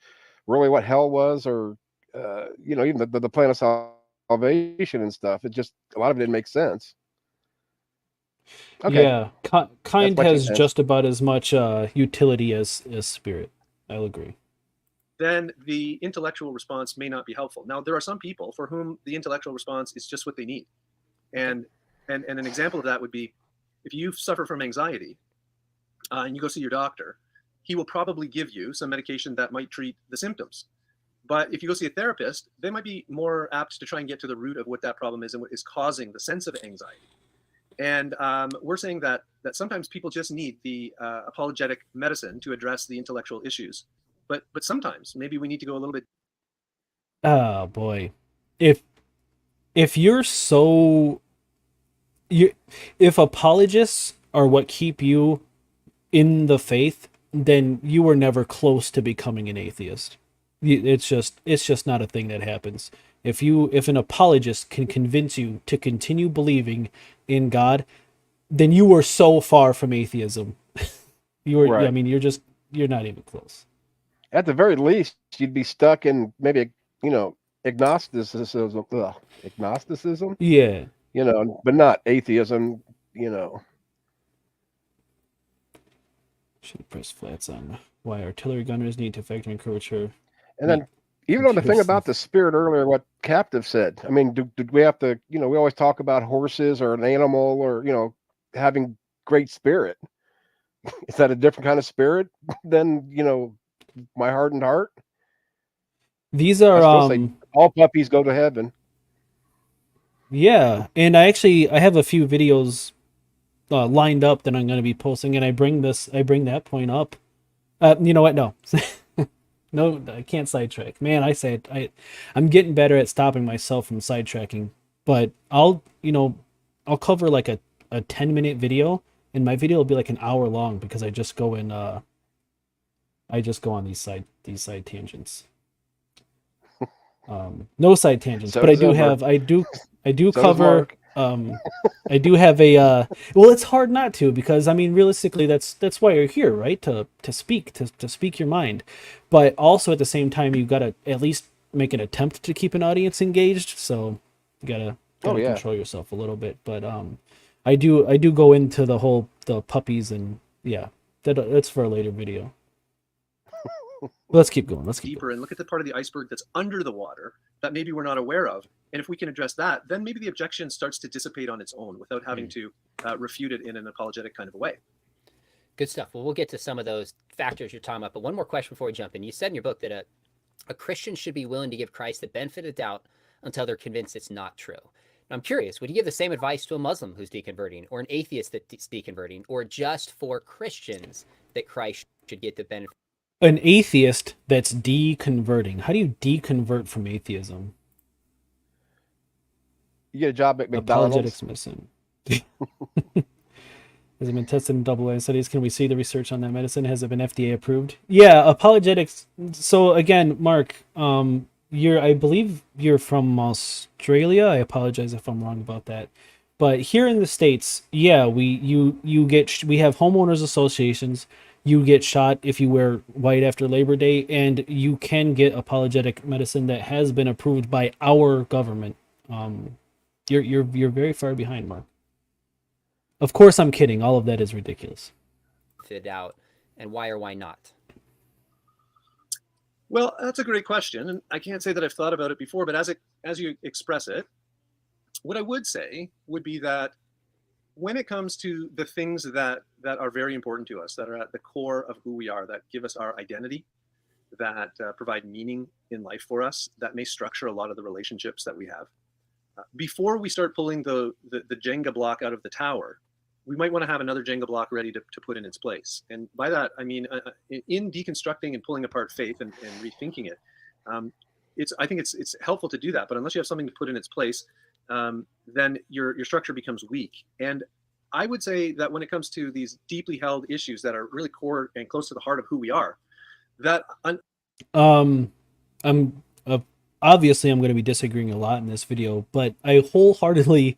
really what hell was, or even the plan of salvation and stuff. It just a lot of it didn't make sense. Okay, Yeah. that's Kind my two has cents. just about as much utility as spirit. I'll agree. Then the intellectual response may not be helpful. Now, there are some people for whom the intellectual response is just what they need. And and an example of that would be if you suffer from anxiety and you go see your doctor, he will probably give you some medication that might treat the symptoms. But if you go see a therapist, they might be more apt to try and get to the root of what that problem is and what is causing the sense of anxiety. And we're saying that sometimes people just need the apologetic medicine to address the intellectual issues. But sometimes maybe we need to go a little bit. Oh boy. If if you're so you if apologists are what keep you in the faith, then you were never close to becoming an atheist. It's just not a thing that happens. If an apologist can convince you to continue believing in God, then you were so far from atheism. I Right. mean, you're not even close. At the very least, you'd be stuck in maybe agnosticism. Agnosticism. Yeah. But not atheism. You know, Should press flats on why artillery gunners need to factor in curvature. and Meet then even on the thing computers. about the spirit earlier, what Captive said. I mean, did we have to? We always talk about horses or an animal or having great spirit. Is that a different kind of spirit than my hardened heart? These I are still say all puppies go to heaven. yeah, and I have a few videos lined up that I'm going to be posting, and I bring that point up. You know what? No, no, I can't sidetrack. Man, I'm getting better at stopping myself from sidetracking. But I'll cover like a 10-minute video, and my video will be like an hour long because I just go on these side tangents. No side tangents, So but I does do Ember. have I do So does cover Mark. I do have a well, it's hard not to because I mean realistically that's why you're here, right? To speak to speak your mind. But also at the same time you got to at least make an attempt to keep an audience engaged, so you got to Oh yeah. control yourself a little bit. But I do go into the puppies and yeah. That's for a later video. Let's keep going. Let's keep going. Deeper and look at the part of the iceberg that's under the water that maybe we're not aware of. And if we can address that, then maybe the objection starts to dissipate on its own without having to refute it in an apologetic kind of a way. Good stuff. Well, we'll get to some of those factors you're talking about. But one more question before we jump in. You said in your book that a Christian should be willing to give Christ the benefit of doubt until they're convinced it's not true. Now, I'm curious, would you give the same advice to a Muslim who's deconverting, or an atheist that's deconverting, or just for Christians that Christ should get the benefit? An atheist that's deconverting. How do you deconvert from atheism? You get a job at Apologetics McDonald's. medicine. Has it been tested in double-blind studies? Can we see the research on that medicine? Has it been FDA approved? Yeah, apologetics. So again, Mark, I believe you're from Australia. I apologize if I'm wrong about that. But here in the States, yeah, we have homeowners associations. You get shot if you wear white after Labor Day, and you can get apologetic medicine that has been approved by our government. You're very far behind, Mark. Of course, I'm kidding. All of that is ridiculous. Doubt, and why or why not? Well, that's a great question, and I can't say that I've thought about it before. But as you express it, what I would say would be that when it comes to the things that are very important to us, that are at the core of who we are, that give us our identity, that provide meaning in life for us, that may structure a lot of the relationships that we have. Before we start pulling the Jenga block out of the tower, we might want to have another Jenga block ready to put in its place. And by that, I mean, in deconstructing and pulling apart faith and rethinking it, I think it's helpful to do that. But unless you have something to put in its place, then your structure becomes weak. And I would say that when it comes to these deeply held issues that are really core and close to the heart of who we are, that I'm obviously I'm going to be disagreeing a lot in this video, but I wholeheartedly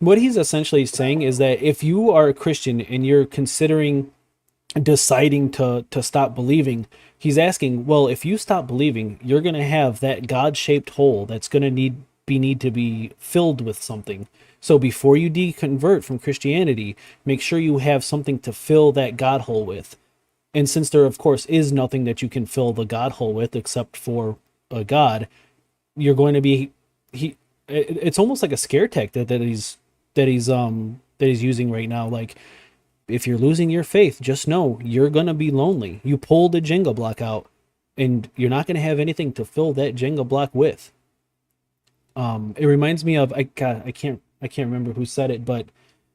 what he's essentially saying is that if you are a Christian and you're considering deciding to stop believing, he's asking, well, if you stop believing, you're going to have that God-shaped hole that's going to need to be filled with something. So before you deconvert from Christianity, make sure you have something to fill that God hole with. And since there, of course, is nothing that you can fill the God hole with except for a God, you're going to be it's almost like a scare tactic that he's using right now. Like, if you're losing your faith, just know you're going to be lonely. You pull the Jenga block out and you're not going to have anything to fill that Jenga block with. It reminds me of, I can't remember who said it, but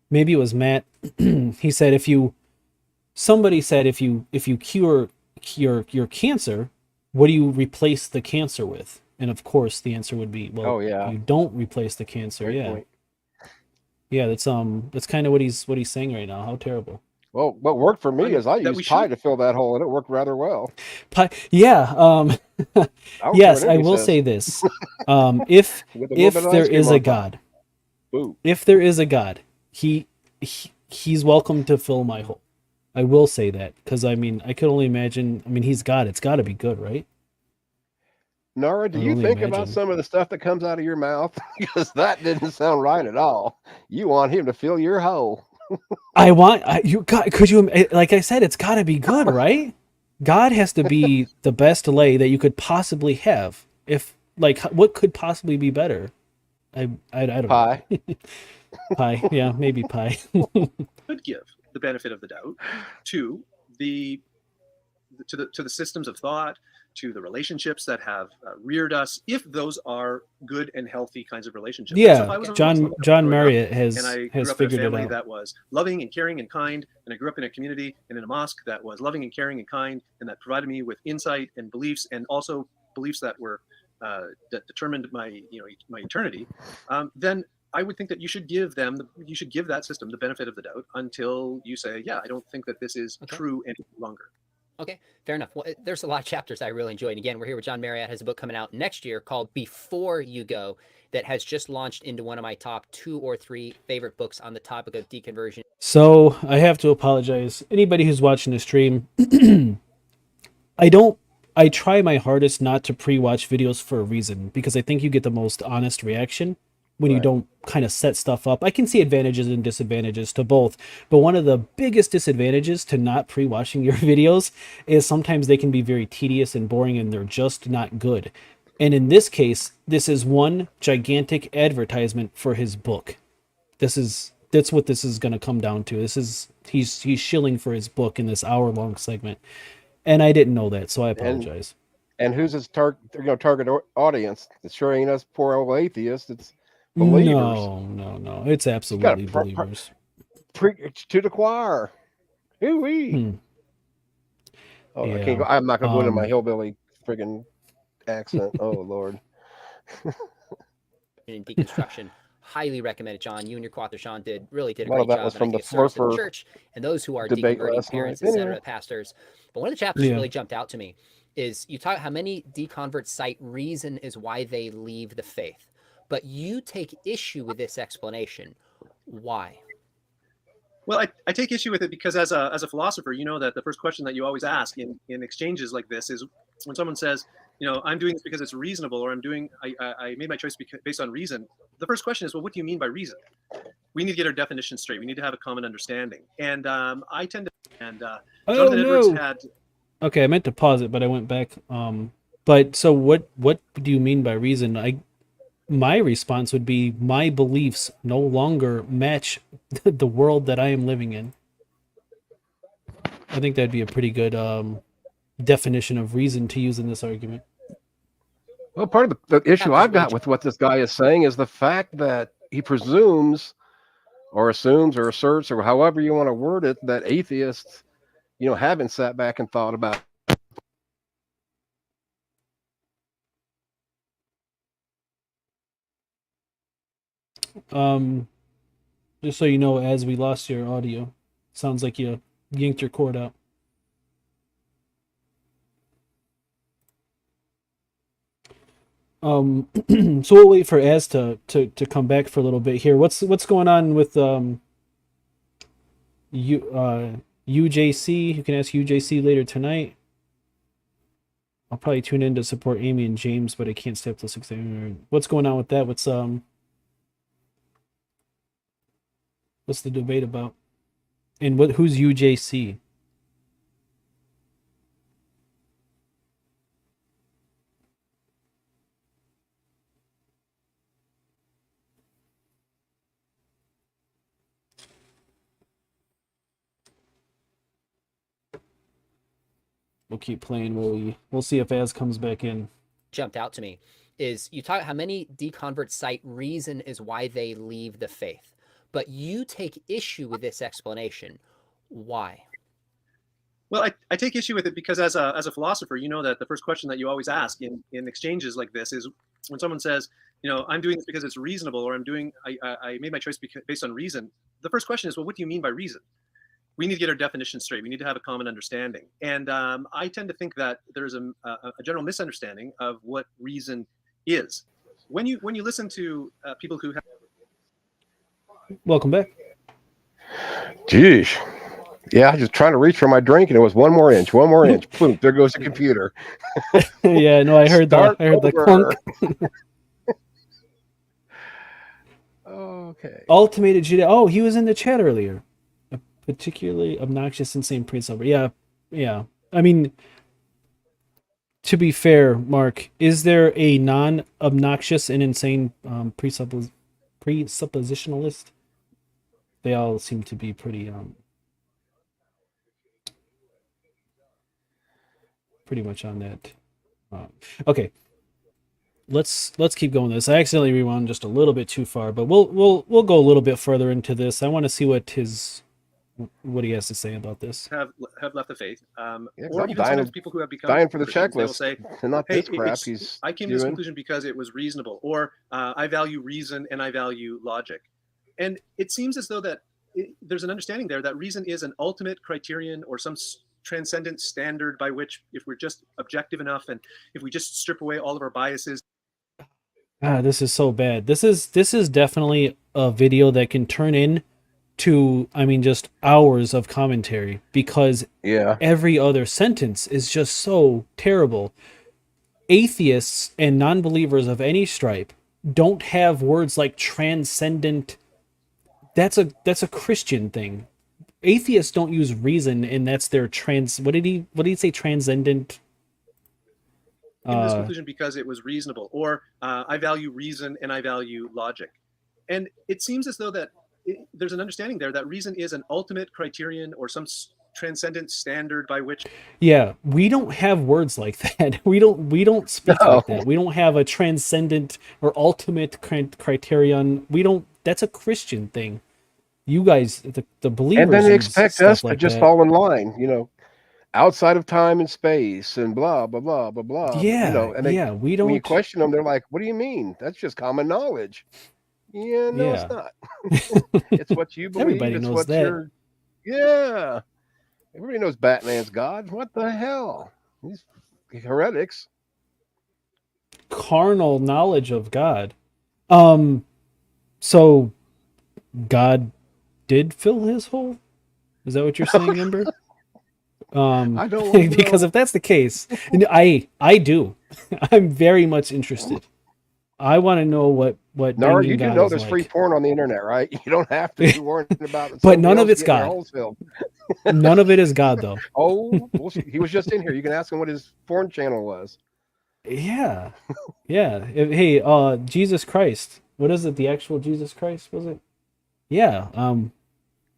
maybe it was Matt. He said, somebody said, if you cure your cancer, what do you replace the cancer with? And of course the answer would be, well, you don't replace the cancer. Great yeah. point. Yeah, that's kind of what he's saying right now. How terrible. Well, what worked for me is I used pie to fill that hole, and it worked rather well. Pie, yeah. Yes, I will say this. If there is a God, if there is a God, he's welcome to fill my hole. I will say that, because I mean, I could only imagine. I mean, he's God. It's got to be good, right? Nora, do you think about some of the stuff that comes out of your mouth? Because that didn't sound right at all. You want him to fill your hole. Could you, like I said, it's got to be good, right? God has to be the best lay that you could possibly have. If, like, what could possibly be better? I don't pie. know. Pie, yeah, maybe pie. Could give the benefit of the doubt to the systems of thought, to the relationships that have reared us, if those are good and healthy kinds of relationships. Yeah, so John Marriott has grew up figured in a family it out. that was loving and caring and kind, and I grew up in a community and in a mosque that was loving and caring and kind, and that provided me with insight and beliefs, and also beliefs that were that determined my eternity. Then I would think that you should give that system the benefit of the doubt until you say, yeah, I don't think that this is true any longer. Okay, fair enough. Well, there's a lot of chapters I really enjoyed. And again, we're here with John Marriott, has a book coming out next year called Before You Go that has just launched into one of my top 2 or 3 favorite books on the topic of deconversion. So I have to apologize. Anybody who's watching the stream, I try my hardest not to pre-watch videos for a reason, because I think you get the most honest reaction when you don't kind of set stuff up. I can see advantages and disadvantages to both, but one of the biggest disadvantages to not pre-watching your videos is sometimes they can be very tedious and boring, and they're just not good. And in this case, this is one gigantic advertisement for his book. That's what this is going to come down to. He's shilling for his book in this hour-long segment, and I didn't know that, so I apologize. And who's his target audience? It sure ain't us poor old atheists. It's believers. No. It's absolutely believers. Preach to the choir. Hoo-wee. Oh, yeah. I can't go. I'm not going to go into my hillbilly friggin' accent. Oh, Lord. In deconstruction. Highly recommend it, John. You and your co-author Sean did a great job. Was from the Flurfur church and those who are deconverting parents, etc., pastors. But one of the chapters that really jumped out to me is you talk how many deconverts cite reason is why they leave the faith. But you take issue with this explanation. Why? Well, I take issue with it because as a philosopher, you know that the first question that you always ask in exchanges like this is when someone says, I'm doing this because it's reasonable, or I made my choice based on reason. The first question is, well, what do you mean by reason? We need to get our definition straight. We need to have a common understanding. And I tend to, and Jonathan Edwards had. Okay, I meant to pause it, but I went back. But so what do you mean by reason? My response would be my beliefs no longer match the world that I am living in. I think that'd be a pretty good definition of reason to use in this argument. Well, part of the issue I've got with what this guy is saying is the fact that he presumes or assumes or asserts or however you want to word it that atheists, haven't sat back and thought about. Just so you know, as we lost your audio, sounds like you yanked your cord out. So we'll wait for Az to come back for a little bit here. What's going on with UJC? You can ask UJC later tonight. I'll probably tune in to support Amy and James, but I can't stay up till 6 a.m. What's going on with that? What's the debate about? And who's UJC? We'll keep playing. We'll see if Az comes back in. Jumped out to me is you talk how many deconverts cite reason is why they leave the faith, but you take issue with this explanation. Why? Well, I take issue with it because as a philosopher, you know that the first question that you always ask in exchanges like this is when someone says, I'm doing this because it's reasonable, or I made my choice based on reason. The first question is, well, what do you mean by reason? We need to get our definition straight. We need to have a common understanding. And I tend to think that there's a general misunderstanding of what reason is. When you listen to people who have... Welcome back. Geez. Yeah, just trying to reach for my drink, and it was one more inch. Boom, there goes the computer. Yeah, no, I heard the clunk. Okay. Ultimated Judah. Oh, he was in the chat earlier. A particularly obnoxious, insane pre-supper. Yeah. I mean, to be fair, Mark, is there a non-obnoxious and insane presuppositionalist? They all seem to be pretty much on that. Okay, let's keep going with this. I accidentally rewound just a little bit too far, but we'll go a little bit further into this. I want to see what he has to say about this. Have left the faith, Yeah, or even sometimes people who have become dying for the Christians, they will checklist. say, And not "Hey, this crap I came to this conclusion because it was reasonable," or "I value reason and I value logic." And it seems as though that there's an understanding there that reason is an ultimate criterion or some transcendent standard by which, if we're just objective enough and if we just strip away all of our biases. This is so bad. This is definitely a video that can turn in to, just hours of commentary, because every other sentence is just so terrible. Atheists and non-believers of any stripe don't have words like transcendent. That's a Christian thing. Atheists don't use reason, and that's their what did he say? Transcendent. In this conclusion because it was reasonable, or I value reason and I value logic. And it seems as though that there's an understanding there that reason is an ultimate criterion or some transcendent standard by which... Yeah, we don't have words like that. We don't speak like that. We don't have a transcendent or ultimate criterion. That's a Christian thing. You guys, the believers, and then they expect us to just fall in line, outside of time and space and blah blah blah blah blah. Yeah, we don't. When you question them, they're like, "What do you mean? That's just common knowledge." Yeah, no, it's not. It's what you believe. Everybody knows that. Yeah, everybody knows Batman's God. What the hell? These heretics. Carnal knowledge of God. So God did fill his hole? Is that what you're saying, Ember? I don't because if that's the case, I do. I'm very much interested. I want to know what Nard, you do God know is there's like. free porn on the internet, right? You don't have to be worrying about it. But none of it's God. None of it is God, though. Oh, he was just in here. You can ask him what his porn channel was. Yeah. Hey, Jesus Christ. What is it? The actual Jesus Christ, was it? Yeah.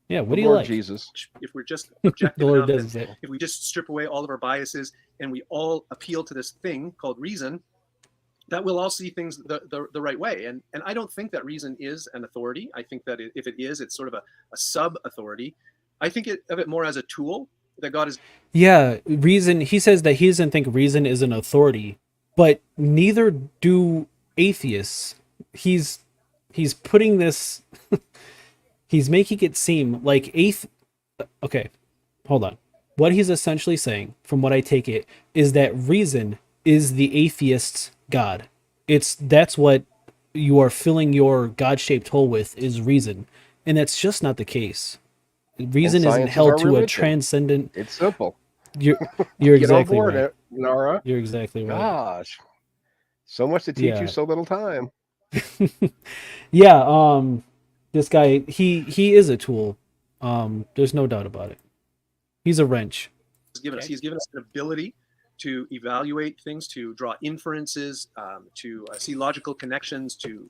Yeah, what do you like? Jesus. If we're just objective enough, if we just strip away all of our biases and we all appeal to this thing called reason, that we'll all see things the right way. And I don't think that reason is an authority. I think that if it is, it's sort of a sub authority. I think of it more as a tool that God is. Yeah, reason. He says that he doesn't think reason is an authority, but neither do atheists. He's putting this. He's making it seem like Okay, hold on. What he's essentially saying, from what I take it, is that reason is the atheist's God. That's what you are filling your God-shaped hole with, is reason. And that's just not the case. Reason isn't held to a transcendent. It's simple. You're Get exactly on board, right. Nara. You're exactly right. Gosh, so much to teach Yeah. you, so little time. Yeah, this guy, he is a tool. There's no doubt about it. He's a wrench. He's given us an ability to evaluate things, to draw inferences, to see logical connections, to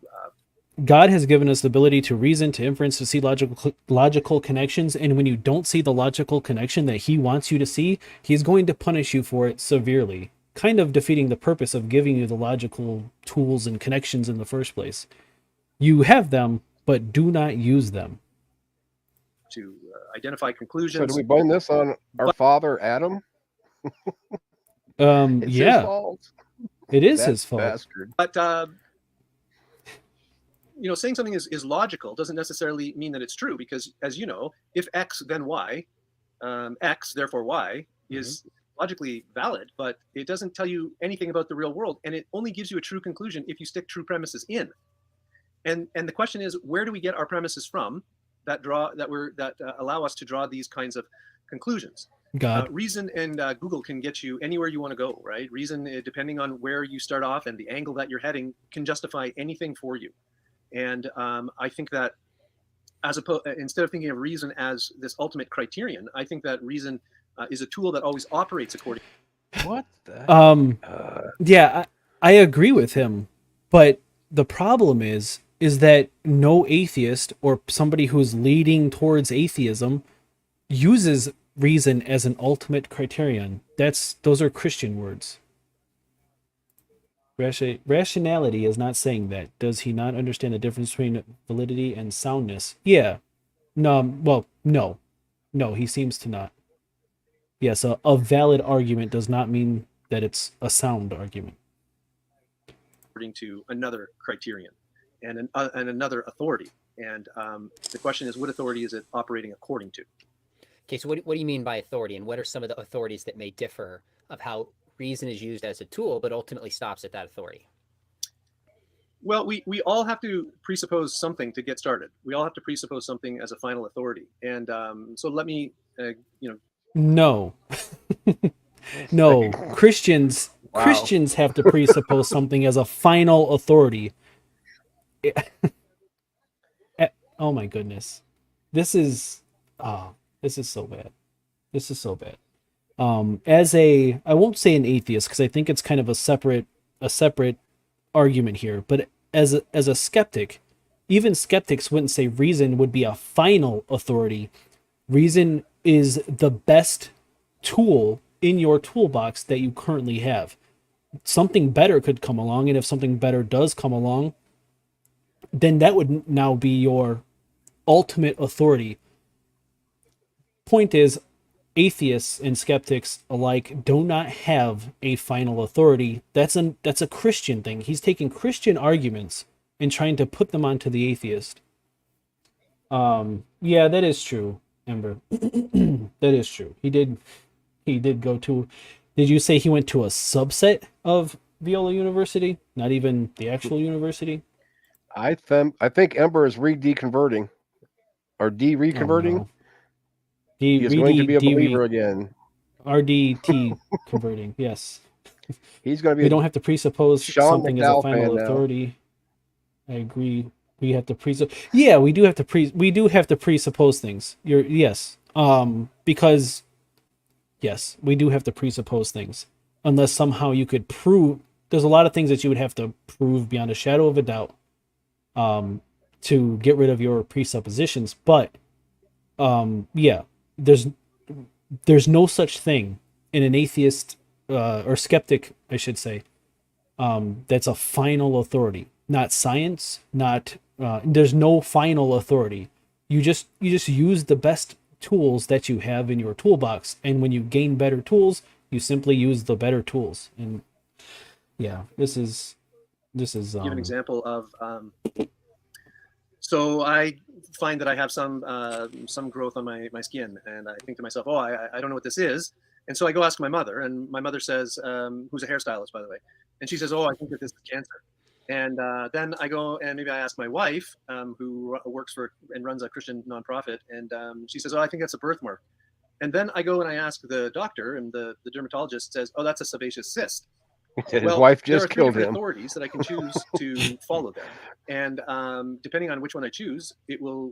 God has given us the ability to reason, to inference, to see logical connections, and when you don't see the logical connection that he wants you to see, he's going to punish you for it severely, kind of defeating the purpose of giving you the logical tools and connections in the first place. You have them, but do not use them. to identify conclusions. So do we blame this on our father Adam? It's his Yeah, fault. it is That his fault. bastard. But saying something is logical doesn't necessarily mean that it's true, because, as you know, if X then Y, X therefore Y is logically valid, but it doesn't tell you anything about the real world, and it only gives you a true conclusion if you stick true premises in. And the question is, where do we get our premises from that allow us to draw these kinds of conclusions? God. Reason and Google can get you anywhere you want to go, right? Reason, depending on where you start off and the angle that you're heading, can justify anything for you. And I think that instead of thinking of reason as this ultimate criterion, I think that reason is a tool that always operates according. What the? Yeah, I agree with him, but the problem is that no atheist or somebody who's leading towards atheism uses reason as an ultimate criterion. Those are Christian words. Rationality is not saying that. Does he not understand the difference between validity and soundness? Yeah. No. Well, no. No, he seems to not. Yes, a valid argument does not mean that it's a sound argument. According to another criterion and another authority. And the question is, what authority is it operating according to? Okay, so what do you mean by authority, and what are some of the authorities that may differ of how reason is used as a tool, but ultimately stops at that authority? Well, we all have to presuppose something to get started. We all have to presuppose something as a final authority. And so let me, No. No, Christians have to presuppose something as a final authority. Oh my goodness. This is so bad. This is so bad. I won't say an atheist, because I think it's kind of a separate argument here, but as a skeptic, even skeptics wouldn't say reason would be a final authority. Reason is the best tool in your toolbox that you currently have. Something better could come along, and if something better does come along, then that would now be your ultimate authority. Point is, atheists and skeptics alike do not have a final authority. That's a Christian thing. He's taking Christian arguments and trying to put them onto the atheist. Yeah, that is true, Ember. That is true. He did go to. Did you say he went to a subset of Viola University? Not even the actual university? I think Ember is deconverting or reconverting. Oh, no. He is going to be a believer again. RDT converting, yes. He's going to be. We don't have to presuppose Sean something as a McDowell final fan authority. I agree. We have to Yeah, we do have to presuppose things. Yes. Because yes, we do have to presuppose things. Unless somehow you could prove. There's a lot of things that you would have to prove beyond a shadow of a doubt to get rid of your presuppositions. But yeah, there's no such thing in an atheist or skeptic, I should say, that's a final authority, not science, not there's no final authority. You just use the best tools that you have in your toolbox, and when you gain better tools, you simply use the better tools. And yeah, this is Give an example of so I find that I have some growth on my skin, and I think to myself, oh, I don't know what this is. And so I go ask my mother, and my mother says, who's a hairstylist, by the way, and she says, oh, I think that this is cancer. And then I go and maybe I ask my wife, who works for and runs a Christian nonprofit, and she says, oh, I think that's a birthmark. And then I go and I ask the doctor, and the dermatologist says, oh, that's a sebaceous cyst. His Well, wife there are just three killed different him. authorities that I can choose to follow them. And depending on which one I choose, it will.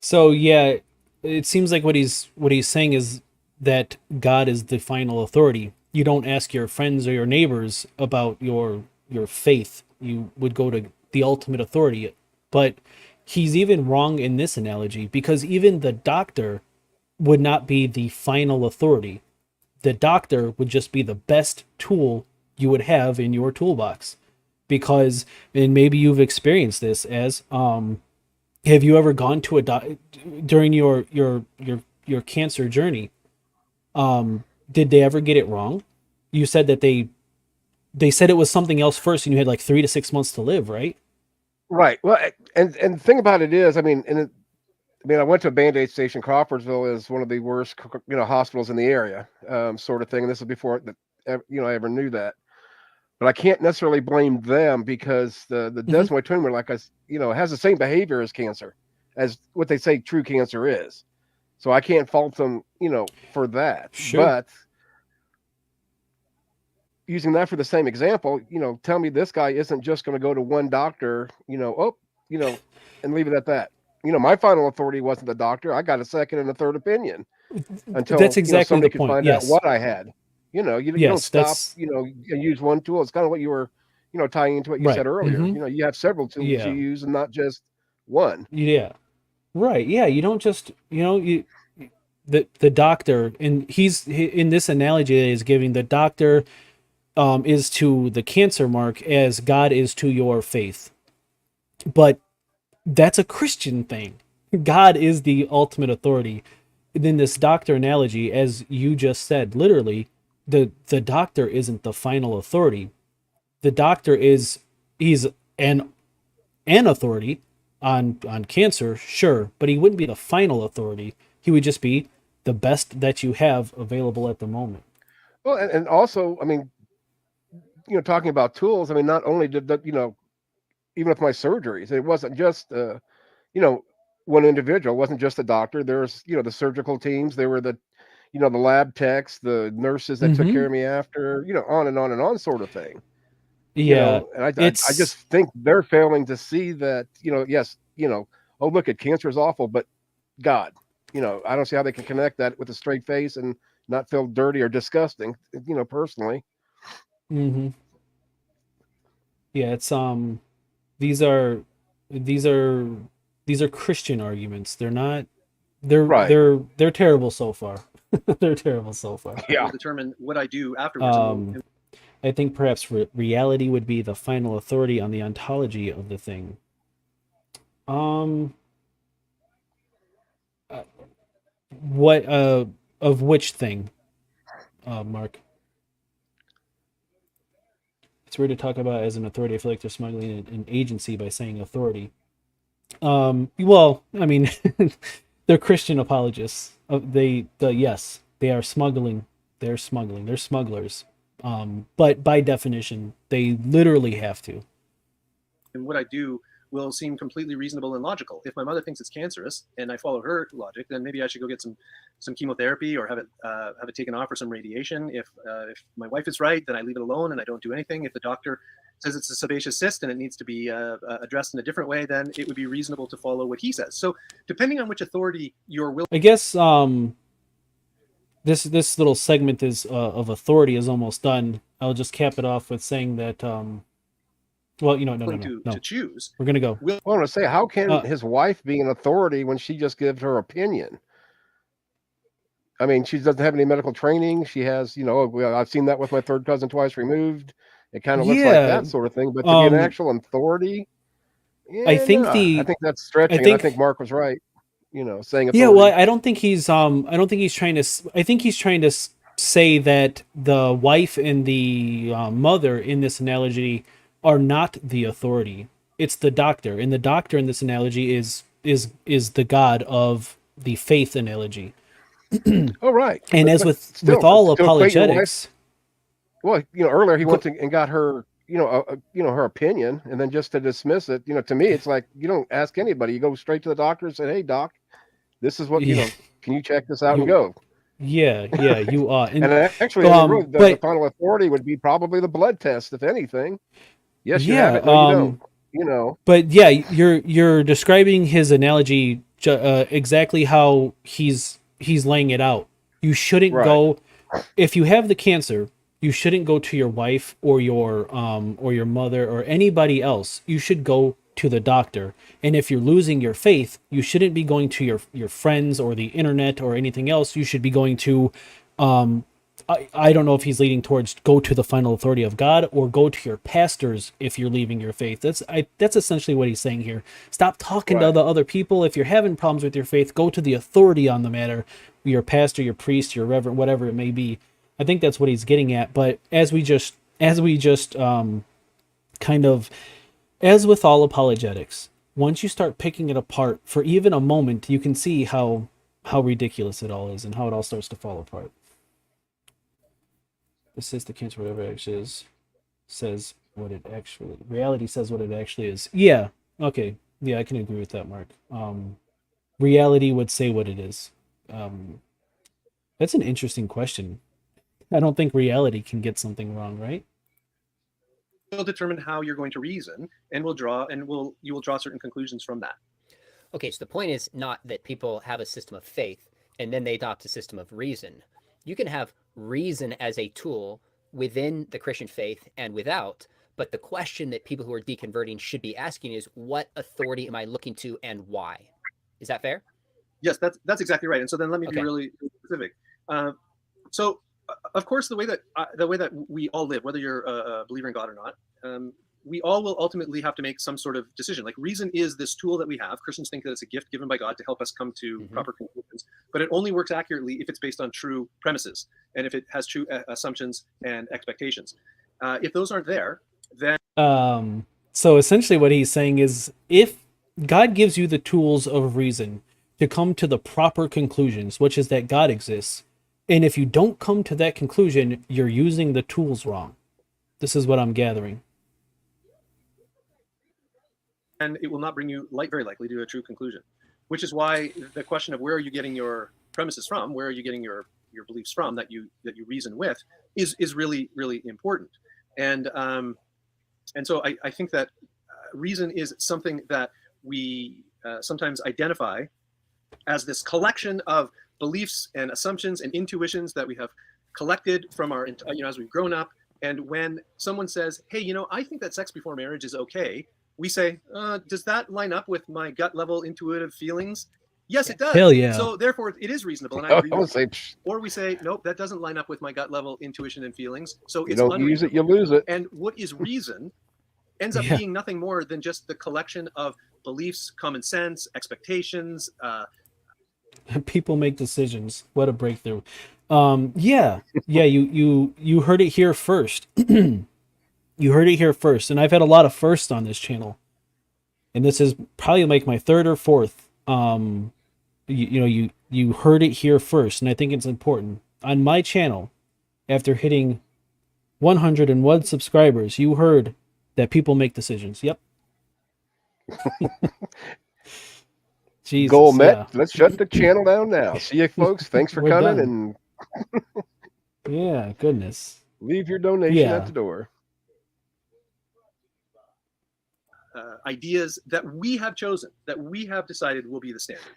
So yeah, it seems like what he's saying is that God is the final authority. You don't ask your friends or your neighbors about your faith. You would go to the ultimate authority. But he's even wrong in this analogy, because even the doctor would not be the final authority. The doctor would just be the best tool you would have in your toolbox. Because, and maybe you've experienced this, as have you ever gone to a during your cancer journey? Did they ever get it wrong? You said that they said it was something else first, and you had like 3 to 6 months to live, right? Right. Well, and the thing about it is, I mean, I went to a Band-Aid station. Crawfordsville is one of the worst, hospitals in the area, sort of thing. And this was before that, I ever knew that. But I can't necessarily blame them, because the Hmm. desmoid tumor, like has the same behavior as cancer, as what they say true cancer is. So I can't fault them, for that. Sure. But using that for the same example, tell me this guy isn't just going to go to one doctor, and leave it at that. My final authority wasn't the doctor. I got a second and a third opinion That's until, exactly the somebody could point. find out Yes. what I had. You don't Yes, stop, that's and use one tool. It's kind of what you were, tying into what you right. said earlier. Hmm. You have several tools you Yeah. use and not just one. Yeah. Right. Yeah, you don't just, the doctor, and in this analogy that he's giving, the doctor is to the cancer mark as God is to your faith. But that's a Christian thing. God is the ultimate authority. In this doctor analogy, as you just said, literally, the doctor isn't the final authority. The doctor he's an an authority on cancer, sure, but he wouldn't be the final authority. He would just be the best that you have available at the moment. Well, and also, I mean, talking about tools, I mean, not only did that, even with my surgeries, it wasn't just, you know, one individual. It wasn't just the doctor. There's, the surgical teams. There were the lab techs, the nurses that took care Mm-hmm. of me after, on and on and on, sort of thing. Yeah, And I just it's think they're failing to see that, yes, oh, look, at cancer is awful, but God, I don't see how they can connect that with a straight face and not feel dirty or disgusting, personally. mm-hmm. Yeah, it's these are these are these are Christian arguments. They're not Right. they're terrible so far. They're terrible so far. Yeah. Will determine what I do afterwards, and will. Um, I think perhaps reality would be the final authority on the ontology of the thing. Um, uh, what of which thing, Mark? It's weird to talk about as an authority. I feel like they're smuggling an agency by saying authority. Well, I mean, they're Christian apologists. Yes, they are smuggling. They're smuggling. They're smugglers. But by definition, they literally have to. And what I do will seem completely reasonable and logical. If my mother thinks it's cancerous and I follow her logic, then maybe I should go get some chemotherapy or have it taken off, or some radiation. If my wife is right, then I leave it alone and I don't do anything. If the doctor says it's a sebaceous cyst and it needs to be addressed in a different way, then it would be reasonable to follow what he says. So depending on which authority you're willing. I guess this little segment is of authority is almost done. I'll just cap it off with saying that well, To choose. We're gonna go. Well, I want to say, how can Uh, his wife be an authority when she just gives her opinion? I mean, she doesn't have any medical training. She has, well, I've seen that with my third cousin twice removed, It kind of looks like Yeah. that sort of thing, but to be an Um, actual authority, yeah, I think nah. I the think that's stretching, I and I think think Mark was right. Saying yeah. Well, authority. I don't think he's I don't think he's trying to. I think he's trying to say that the wife and the mother in this analogy are not the authority. It's the doctor, and the doctor in this analogy is the God of the faith analogy. Oh, right. And as But with still, all to equate your wife. apologetics, Well, earlier he equi- went and got her, her opinion, and then just to dismiss it, to me, it's like you don't ask anybody. You go straight to the doctor and say, "Hey, doc, this is what yeah, Can you check this out and you go?" yeah you are. And And actually, really, the but final authority would be probably the blood test, if anything. Yes, you have yeah, it. No, you don't. You know. but yeah, you're describing his analogy exactly how he's laying it out. You shouldn't Right. go if you have the cancer. You shouldn't go to your wife or your mother or anybody else. You should go to the doctor. And if you're losing your faith, you shouldn't be going to your friends or the internet or anything else. You should be going to I don't know if he's leading towards go to the final authority of God or go to your pastors if you're leaving your faith. That's essentially what he's saying here. Stop talking to Right. the other people. If you're having problems with your faith, go to the authority on the matter, your pastor, your priest, your reverend, whatever it may be. I think that's what he's getting at. But as we just kind of as with all apologetics, once you start picking it apart for even a moment, you can see how ridiculous it all is and how it all starts to fall apart. This is the cancer, whatever it actually is, says what it actually, reality says what it actually is. Yeah. Okay. Yeah, I can agree with that, Mark. Reality would say what it is. That's an interesting question. I don't think reality can get something wrong, right? Will determine how you're going to reason, and you will draw certain conclusions from that. Okay, so the point is not that people have a system of faith and then they adopt a system of reason. You can have reason as a tool within the Christian faith and without, but the question that people who are deconverting should be asking is, what authority am I looking to and why? Is that fair? Yes, that's exactly right. And so then let me be Okay. really specific. So, of course, the way that we all live, whether you're a believer in God or not, we all will ultimately have to make some sort of decision. Like, reason is this tool that we have. Christians think that it's a gift given by God to help us come to proper conclusions, but it only works accurately if it's based on true premises and if it has true assumptions and expectations. If those aren't there, then So essentially what he's saying is if God gives you the tools of reason to come to the proper conclusions, which is that God exists, and if you don't come to that conclusion, you're using the tools wrong. This is what I'm gathering. and it will not bring you very likely to a true conclusion, which is why the question of where are you getting your premises from, where are you getting your beliefs from that you reason with, is really, really important. And so I think that reason is something that we sometimes identify as this collection of beliefs and assumptions and intuitions that we have collected from our as we've grown up. And when someone says, hey, I think that sex before marriage is okay, we say, does that line up with my gut level intuitive feelings? Yes, it does. Hell yeah. So therefore it is reasonable, and I agree with say, or we say, nope, that doesn't line up with my gut level intuition and feelings, so you it's don't use it, you unreasonable. lose it. And what is reason ends up Yeah. being nothing more than just the collection of beliefs, common sense, expectations. People make decisions. What a breakthrough. Yeah. You heard it here first. You heard it here first, and I've had a lot of firsts on this channel, and this is probably like my third or fourth. You heard it here first, and I think it's important. On my channel, after hitting 101 subscribers, you heard that people make decisions. Yep. Jesus, Goal met. yeah. Let's shut the channel down now. See you, folks. Thanks for We're coming, done. and Yeah, goodness. leave your donation Yeah. at the door. Ideas that we have chosen, that we have decided will be the standard.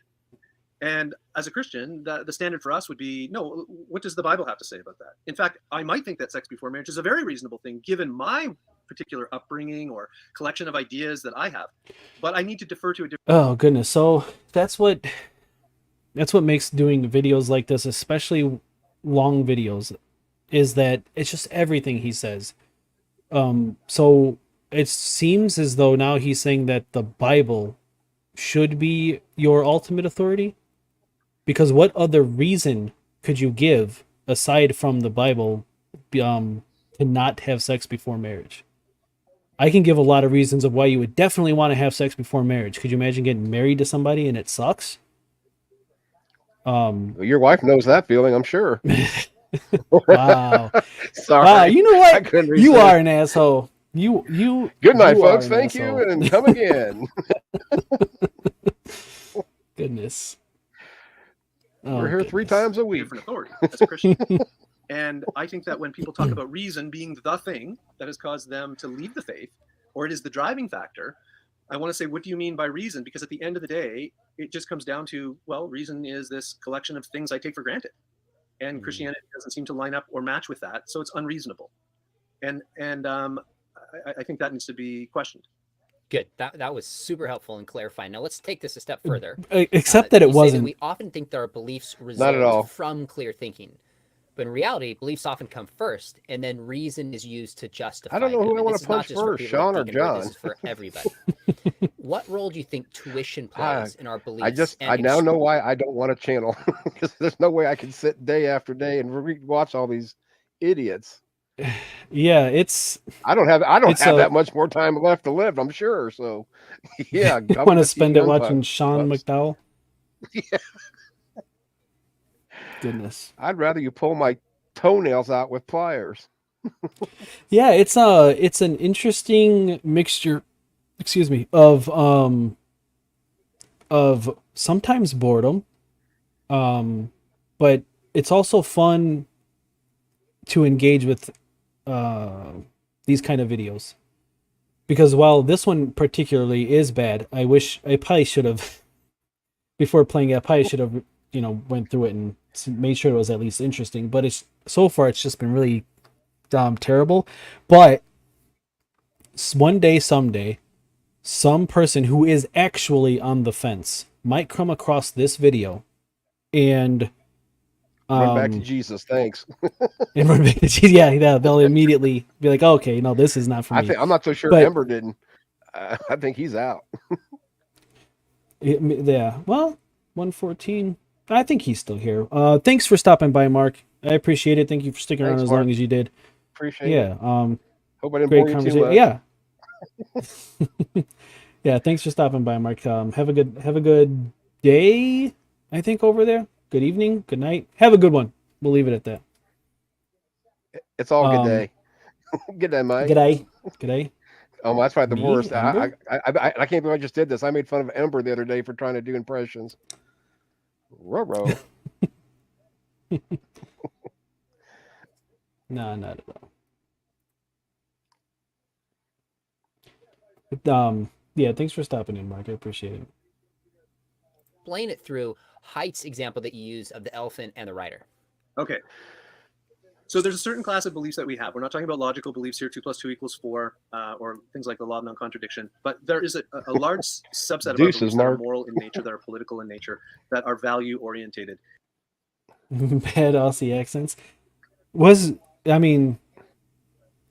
And as a Christian, the standard for us would be, no, what does the Bible have to say about that? In fact, I might think that sex before marriage is a very reasonable thing, given my particular upbringing or collection of ideas that I have. But I need to defer to a different... Oh, goodness. So that's what makes doing videos like this, especially long videos, is that it's just everything he says. So it seems as though now he's saying that the Bible should be your ultimate authority, because what other reason could you give aside from the Bible to not have sex before marriage? I can give a lot of reasons of why you would definitely want to have sex before marriage. Could you imagine getting married to somebody and it sucks? Well, your wife knows that feeling, I'm sure. Wow. Sorry. Wow, you know I what? couldn't You resist. are an asshole. You Good night, you are folks. an Thank you, asshole. and come again. Goodness. We're here 3 goodness. times a week. Different authority as a Christian. And I think that when people talk about reason being the thing that has caused them to leave the faith, or it is the driving factor, I want to say, what do you mean by reason? Because at the end of the day, it just comes down to, well, reason is this collection of things I take for granted. And Christianity doesn't seem to line up or match with that. So it's unreasonable. And I think that needs to be questioned. Good. That was super helpful and clarifying. Now let's take this a step further. Except that it You say that wasn't. we often think that our beliefs Not at all. result from clear thinking. But in reality, beliefs often come first, and then reason is used to justify I don't know them. who I And want this to is not punch just for first, people Sean at or Deacon Bird, John. this is for everybody. What role do you think tuition plays in our beliefs? I now know why I don't want a channel, because there's no way I can sit day after day and watch all these idiots. Yeah, it's. I don't have It's that much more time left to live, I'm sure. So yeah, You want to spend it watching Sean pups. McDowell? Yeah. Goodness. I'd rather you pull my toenails out with pliers. Yeah, it's an interesting mixture, excuse me, of sometimes boredom, but it's also fun to engage with these kind of videos. Because while this one particularly is bad, I probably should have before playing it, I probably should have, went through it and made sure it was at least interesting. But so far it's just been really terrible. But one day, someday, some person who is actually on the fence might come across this video and Run back to Jesus, thanks. and run back to Jesus. Yeah, they'll immediately be like, okay, no, this is not for me. I'm not so sure But- Ember didn't. I think he's out. Yeah, well, 114. I think he's still here. Thanks for stopping by, Mark. I appreciate it. Thank you for sticking around Thanks, as Mark. long as you did. Appreciate it. Yeah. Hope I didn't Great bore you too conversation. much. Yeah. Yeah. Thanks for stopping by, Mark. Have a good day. I think over there. Good evening. Good night. Have a good one. We'll leave it at that. It's all good day. Good day, Mike. Good day. Oh, that's probably the Me, worst. I Ember? can't believe I just did this. I made fun of Ember the other day for trying to do impressions. Ruh-roh. No, not at all. But, yeah, thanks for stopping in, Mark. I appreciate it. Explain it through Haidt's example that you use of the elephant and the rider. Okay. So there's a certain class of beliefs that we have. We're not talking about logical beliefs here, 2 + 2 = 4, or things like the law of non-contradiction. But there is a large subset of our Deuces, beliefs that are Mark. moral in nature, that are political in nature, that are value-orientated. Bad Aussie accents.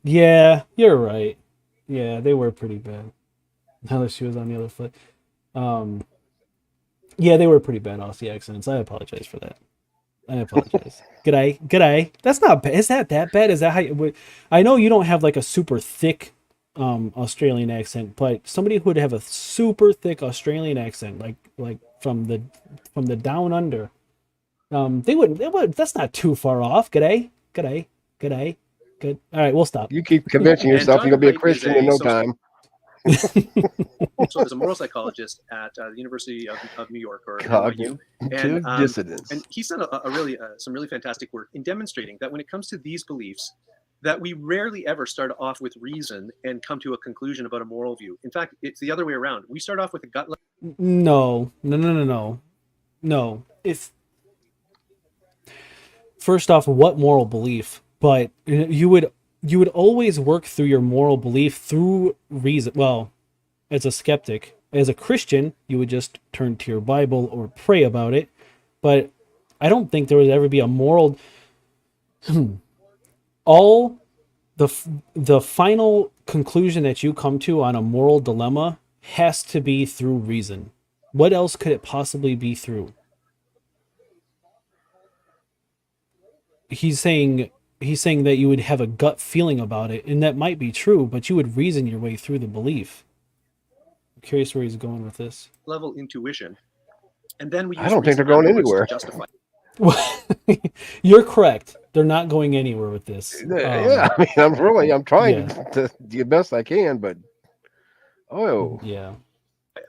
Yeah, you're right. Yeah, they were pretty bad. Now that she was on the other foot. Yeah, they were pretty bad Aussie accents. I apologize for that. I apologize. G'day. That's not bad. Is that bad? Is that how you would? I know you don't have like a super thick Australian accent, but somebody who would have a super thick Australian accent, like from the down under, they would. That's not too far off. G'day. Good. All right, we'll stop. You keep convincing And yourself John you're going to be a Haidt is Christian a in no social- time. So as a moral psychologist at the University of New York, or NYU, Cognitive dissonance. and he's done some really fantastic work in demonstrating that when it comes to these beliefs, that we rarely ever start off with reason and come to a conclusion about a moral view. In fact, it's the other way around. We start off with a gut level. No. If first off, what moral belief? But you would always work through your moral belief through reason. Well, as a skeptic, as a Christian, you would just turn to your Bible or pray about it. But I don't think there would ever be a moral. All the final conclusion that you come to on a moral dilemma has to be through reason. What else could it possibly be through? He's saying that you would have a gut feeling about it, and that might be true, but you would reason your way through the belief. I'm curious where he's going with this. Level intuition, and then we use I don't think they're reason going afterwards anywhere. to justify. You're correct. They're not going anywhere with this. Yeah, I mean, I'm trying yeah. to do the best I can, but Yeah.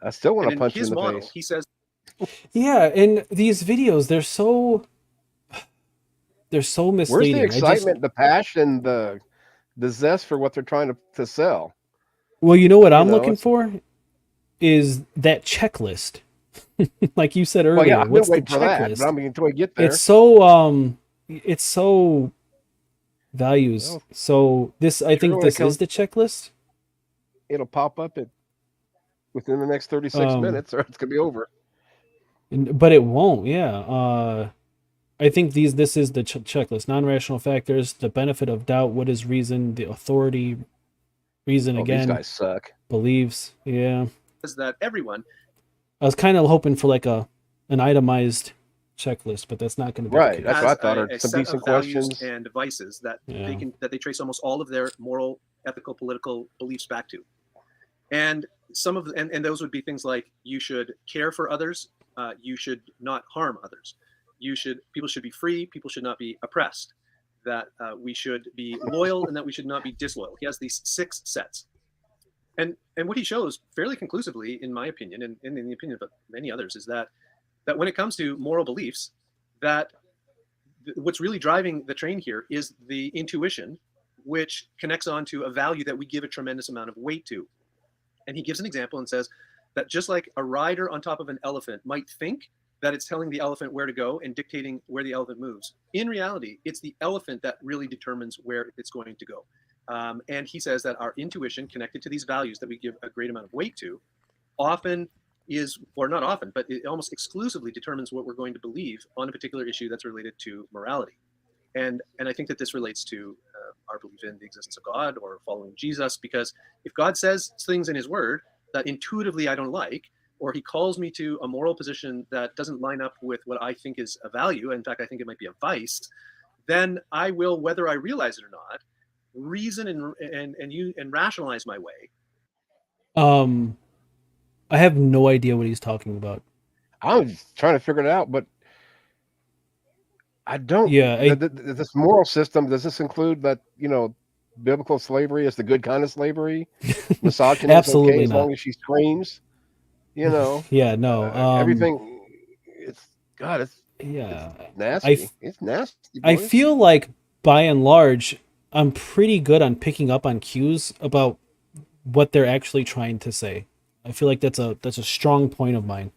I still want And to in punch you his in the model, face. he says, Yeah, and these videos, they're so Where's misleading. the excitement, the passion, the zest for what they're trying to sell? Well, you know what I'm know, looking it's- for is that checklist. Like you said earlier, Well, yeah, I've been what's the waiting for that, checklist? but I mean, until we get there, It's so values. Well, So this, I think when this it comes- is the checklist. it'll pop up within the next 36 minutes, or it's gonna be over. But it won't. Yeah. I think this is the checklist. Non-rational factors, the benefit of doubt, what is reason, the authority, reason These again, guys suck. beliefs. Yeah. that everyone, I was kind of hoping for like an itemized checklist, but that's not going to be Right, the that's case. what I thought. a Are some set decent of values questions. and vices that Yeah. they trace almost all of their moral, ethical, political beliefs back to. And some of and those would be things like you should care for others, you should not harm others, people should be free, people should not be oppressed, that we should be loyal and that we should not be disloyal. He has these 6 sets. And what he shows fairly conclusively, in my opinion, and in the opinion of many others, is that when it comes to moral beliefs, that what's really driving the train here is the intuition, which connects on to a value that we give a tremendous amount of weight to. And he gives an example and says that just like a rider on top of an elephant might think that it's telling the elephant where to go and dictating where the elephant moves, in reality, it's the elephant that really determines where it's going to go. And he says that our intuition connected to these values that we give a great amount of weight to often is, or not often, but it almost exclusively determines what we're going to believe on a particular issue that's related to morality. And I think that this relates to our belief in the existence of God or following Jesus, because if God says things in his word that intuitively I don't like, or he calls me to a moral position that doesn't line up with what I think is a value, in fact, I think it might be a vice, then I will, whether I realize it or not, reason and rationalize my way. I have no idea what he's talking about. I was trying to figure it out, but I don't. Yeah, this moral system, does this include that, biblical slavery is the good kind of slavery? Misogyny is Absolutely okay as not. long as she screams. Yeah, no. Everything. It's Yeah, nasty. It's nasty. I boys. feel like by and large, I'm pretty good on picking up on cues about what they're actually trying to say. I feel like that's a strong point of mine.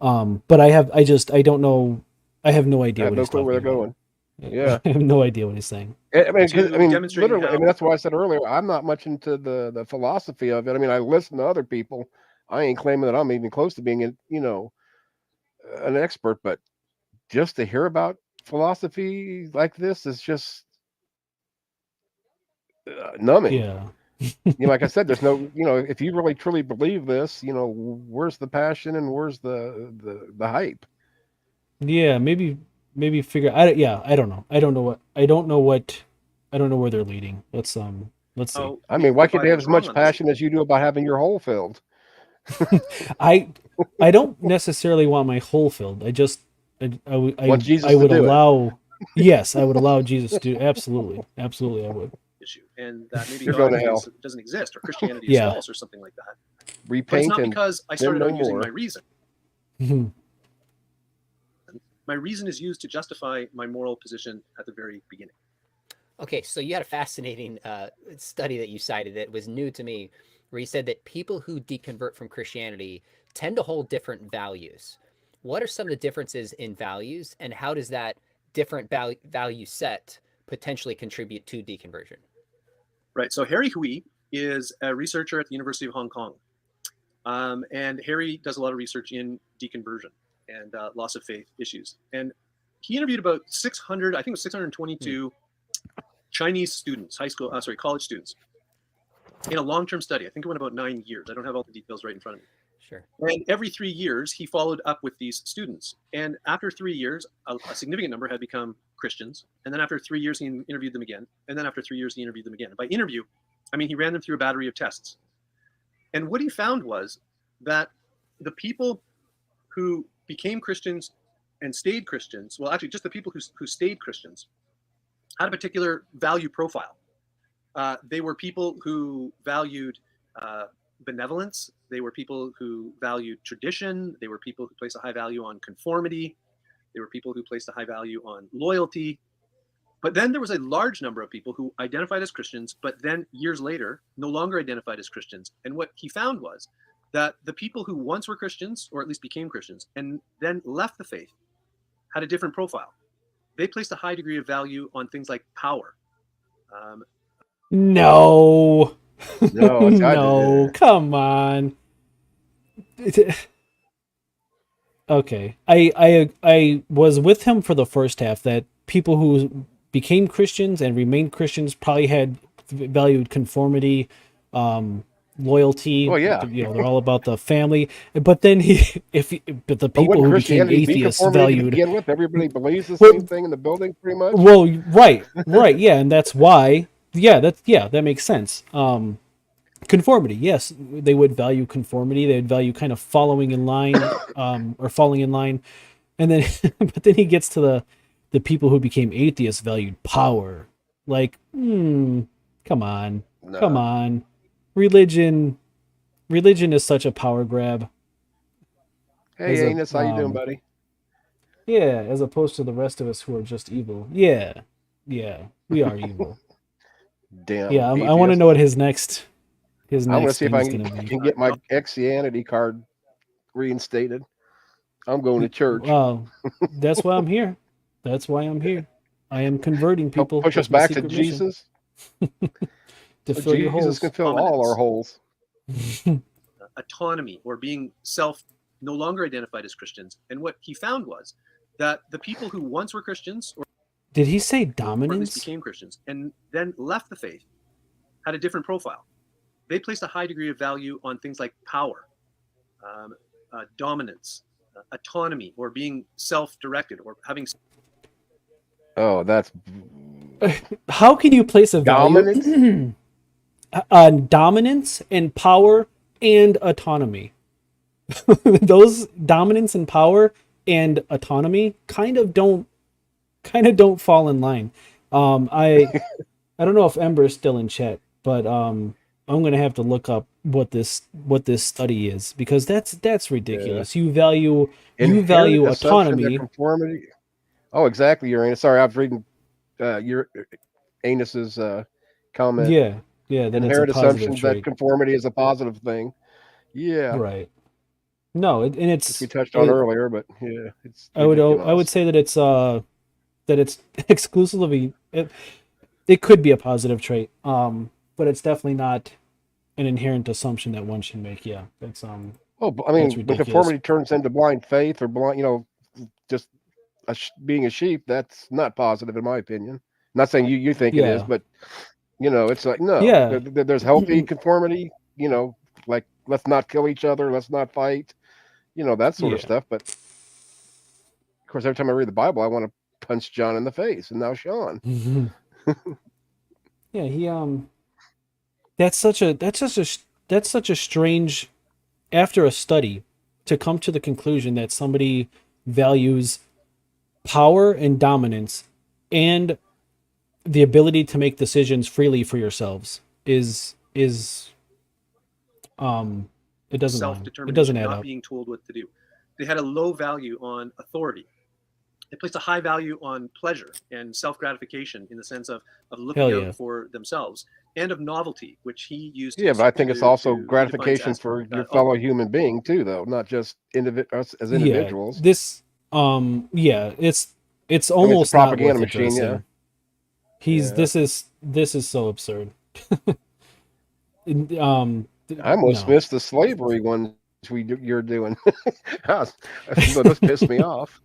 But I don't know. I have no idea I have what no he's clue talking where they're about. going. Yeah. I have no idea what he's saying. I mean, demonstrate literally. how- That's why I said earlier, I'm not much into the philosophy of it. I mean, I listen to other people. I ain't claiming that I'm even close to being, an expert, but just to hear about philosophy like this is just numbing. Yeah. Like I said, there's no, if you really truly believe this, where's the passion and where's the hype? Yeah, maybe figure I don't know. I don't know where they're leading. Let's see. Oh, I mean, why the can't they have Bible's as much wrong on this. passion as you do about having your hole filled? I don't necessarily want my hole filled. I Want Jesus I would to do it. allow yes, I would allow Jesus to do absolutely I would. issue, and that maybe You're God going to hell. doesn't exist, or Christianity Yeah. is false, or something like that. But it's Repaint not and because I sin started no out using more. my reason. My reason is used to justify my moral position at the very beginning. Okay, so you had a fascinating study that you cited that was new to me, where you said that people who deconvert from Christianity tend to hold different values. What are some of the differences in values, and how does that different value set potentially contribute to deconversion? Right. So Harry Hui is a researcher at the University of Hong Kong, and Harry does a lot of research in deconversion and loss of faith issues. And he interviewed about 600, I think it was 622 Chinese students, college students, in a long-term study. I think it went about 9 years. I don't have all the details right in front of me. Sure. And every 3 years, he followed up with these students. And after 3 years, a significant number had become Christians. And then after 3 years, he interviewed them again. And then after 3 years, he interviewed them again. And by interview, I mean he ran them through a battery of tests. And what he found was that the people who became Christians and stayed Christians, well, actually, just the people who stayed Christians, had a particular value profile. They were people who valued benevolence. They were people who valued tradition. They were people who placed a high value on conformity. They were people who placed a high value on loyalty. But then there was a large number of people who identified as Christians, but then years later, no longer identified as Christians. And what he found was that the people who once were Christians, or at least became Christians, and then left the faith, had a different profile. They placed a high degree of value on things like power. No. No, No, come on. Okay. I was with him for the first half that people who became Christians and remained Christians probably had valued conformity, loyalty. Oh, yeah. You know, they're all about the family. But then but the people who became Christianity be atheists conformity to valued. begin with? Everybody believes the Well- same thing in the building, pretty much. Well, right, yeah, and that's why. That makes sense. Conformity, yes, they would value conformity. They would value kind of following in line, or falling in line, and then, but then he gets to the people who became atheists valued power. Like, come on, No. come on, religion is such a power grab. Hey, As a, Anus, how you doing, buddy? Yeah, as opposed to the rest of us who are just evil. Yeah, we are evil. Damn. Yeah, I want to atheist. know what his next I want to next see if I thing's gonna be. can get my Christianity card reinstated. I'm going to church. Well, that's why I'm here. That's why I'm here. I am converting Help people. push us That's my back to secret mission. Jesus. To So fill your Jesus holes. can fill all our holes. Autonomy, or being no longer identified as Christians. And what he found was that the people who once were Christians, or Did he say at least dominance? became Christians, and then left the faith, had a different profile. They placed a high degree of value on things like power, dominance, autonomy, or being self-directed, or having. Oh, that's How can you place a value on dominance and power and autonomy? Those dominance and power and autonomy kind of don't fall in line. I don't know if Ember is still in chat, but I'm gonna have to look up what this study is, because that's ridiculous. You value inherent assumption that autonomy. conformity. Oh, exactly, Uranus. Sorry, I was reading your Anus's comment. Yeah, that it's a Inherent positive assumption that trait. conformity is a positive thing. Yeah, Right. No, and which it's we touched on earlier, but yeah, it's. I would ridiculous. say that it's exclusively it could be a positive trait, but it's definitely not an inherent assumption that one should make. Yeah, that's Oh, but I mean, that's when ridiculous. conformity turns into blind faith or blind, just being a sheep, that's not positive in my opinion. Not saying you think it is, Yeah. but it's like no. Yeah. There's healthy conformity. Like let's not kill each other, let's not fight. That sort of Yeah. stuff. But of course, every time I read the Bible, I want to punch John in the face, and now Sean. Yeah, he that's such a strange, after a study, to come to the conclusion that somebody values power and dominance and the ability to make decisions freely for yourselves is it doesn't line. It Self-determination, doesn't add not up. being told what to do. They had a low value on authority. They placed a high value on pleasure and self-gratification, in the sense of looking Hell yeah. out for themselves, and of novelty, which he used. Yeah, but I think it's also he defines gratification as, for your fellow human being too, though, not just us as individuals. Yeah, this it's it's a almost not propaganda worth machine, addressing. Yeah. This is so absurd. I almost missed the slavery ones you're doing. Those pissed me off.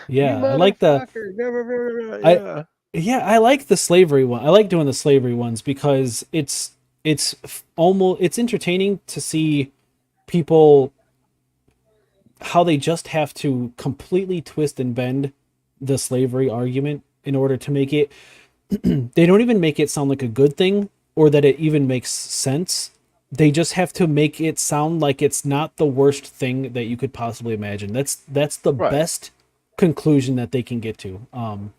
Yeah, You I like the motherfucker. I- Yeah. Yeah, I like the slavery one. I like doing the slavery ones because almost it's entertaining to see people how they just have to completely twist and bend the slavery argument in order to make it they don't even make it sound like a good thing or that it even makes sense. They just have to make it sound like it's not the worst thing that you could possibly imagine. That's the Right. best conclusion that they can get to.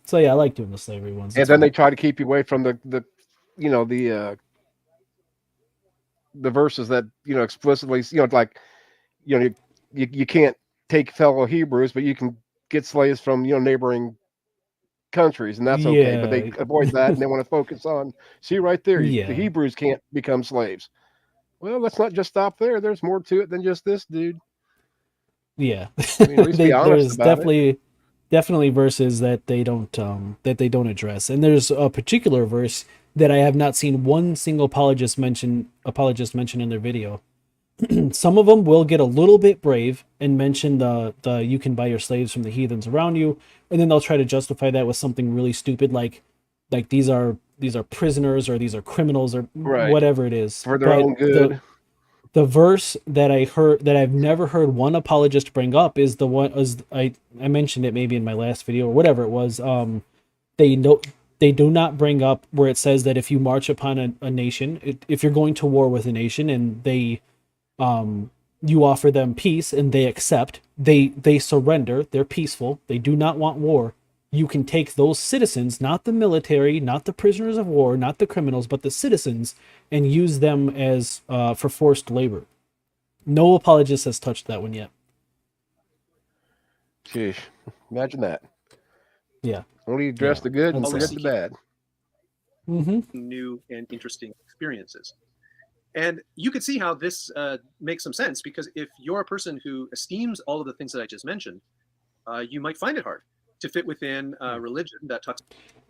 So yeah, I like doing the slavery ones. And It's then fun. they try to keep you away from the you know the verses that explicitly like you can't take fellow Hebrews, but you can get slaves from neighboring countries, and that's okay. But they Yeah, avoid that, and they want to focus on see right there, the yeah, Hebrews can't become slaves. Well, let's not just stop there. There's more to it than just this, dude. yeah. I mean, at least be honest There's about it. definitely verses that they don't address, and there's a particular verse that I have not seen one single apologist mention in their video. Some of them will get a little bit brave and mention the you can buy your slaves from the heathens around you, and then they'll try to justify that with something really stupid like these are prisoners or these are criminals or Right. whatever it is. For their But own good. the verse that I heard that I've never heard one apologist bring up is the one as I mentioned it maybe in my last video or whatever it was. They know they do not bring up where it says that if you march upon a nation, if you're going to war with a nation and you offer them peace and they accept, they surrender, they're peaceful, they do not want war, you can take those citizens, not the military, not the prisoners of war, not the criminals, but the citizens, and use them as for forced labor. No apologist has touched that one yet. Sheesh. Imagine that. Yeah. Only address the good and that's forget sad. the bad. Mm-hmm. New and interesting experiences. And you could see how this makes some sense, because if you're a person who esteems all of the things that I just mentioned, you might find it hard to fit within a religion that talks.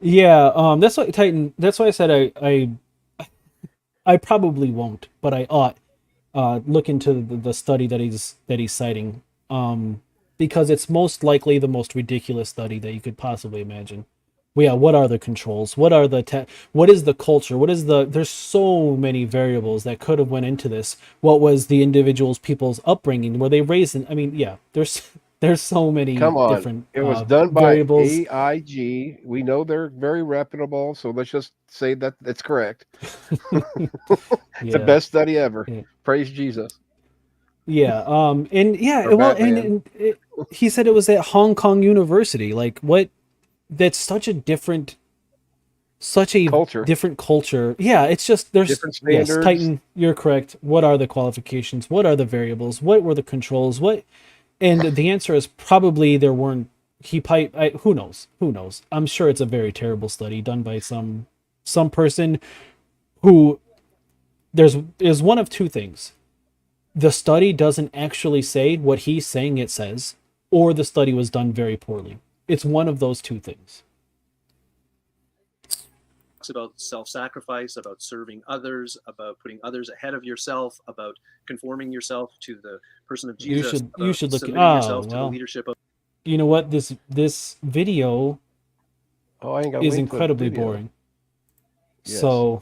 Yeah, that's why Titan. That's why I said I probably won't, but I ought look into the study that he's citing, because it's most likely the most ridiculous study that you could possibly imagine. Well, yeah, what are the controls? What are what is the culture? What is there's so many variables that could have went into this. What was the individual's people's upbringing? Were they raised in, I mean, yeah, there's so many Come on. different It was done by variables. AIG. We know they're very reputable, so let's just say that it's correct. It's the Yeah. best study ever. Yeah. Praise Jesus. Yeah, and yeah, Or well, Batman. he said it was at Hong Kong University. Like, what? That's such a Culture. different culture. Yeah, it's just there's Different yes, standards. Titan, you're correct. What are the qualifications? What are the variables? What were the controls? What? And the answer is probably there weren't. Who knows? Who knows? I'm sure it's a very terrible study done by some person who is one of two things. The study doesn't actually say what he's saying it says, or the study was done very poorly. It's one of those two things. About self-sacrifice, about serving others, about putting others ahead of yourself, about conforming yourself to the person of Jesus. You should look at yourself to the leadership of. You know what? This video I ain't got is incredibly boring. Yes. So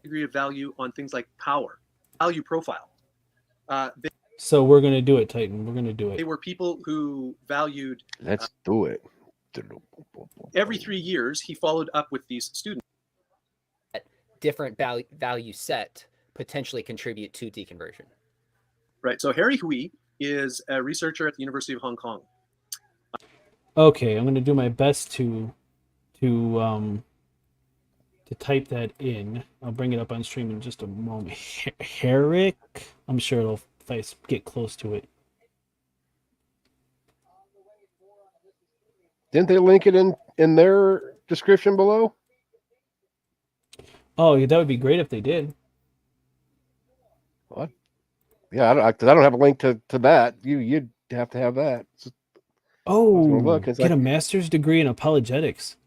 degree of value on things like power, value profile. So we're gonna do it, Titan. We're gonna do it. They were people who valued. Let's do it. Every 3 years, he followed up with these students. Different value set potentially contribute to deconversion. Right. So Harry Hui is a researcher at the University of Hong Kong. Okay, I'm gonna do my best to type that in. I'll bring it up on stream in just a moment. Herrick, I'm sure it'll if I get close to it. Didn't they link it in their description below? Oh, that would be great if they did. What? Yeah, because I don't have a link to that. You'd have to have that. Oh, get a master's degree in apologetics.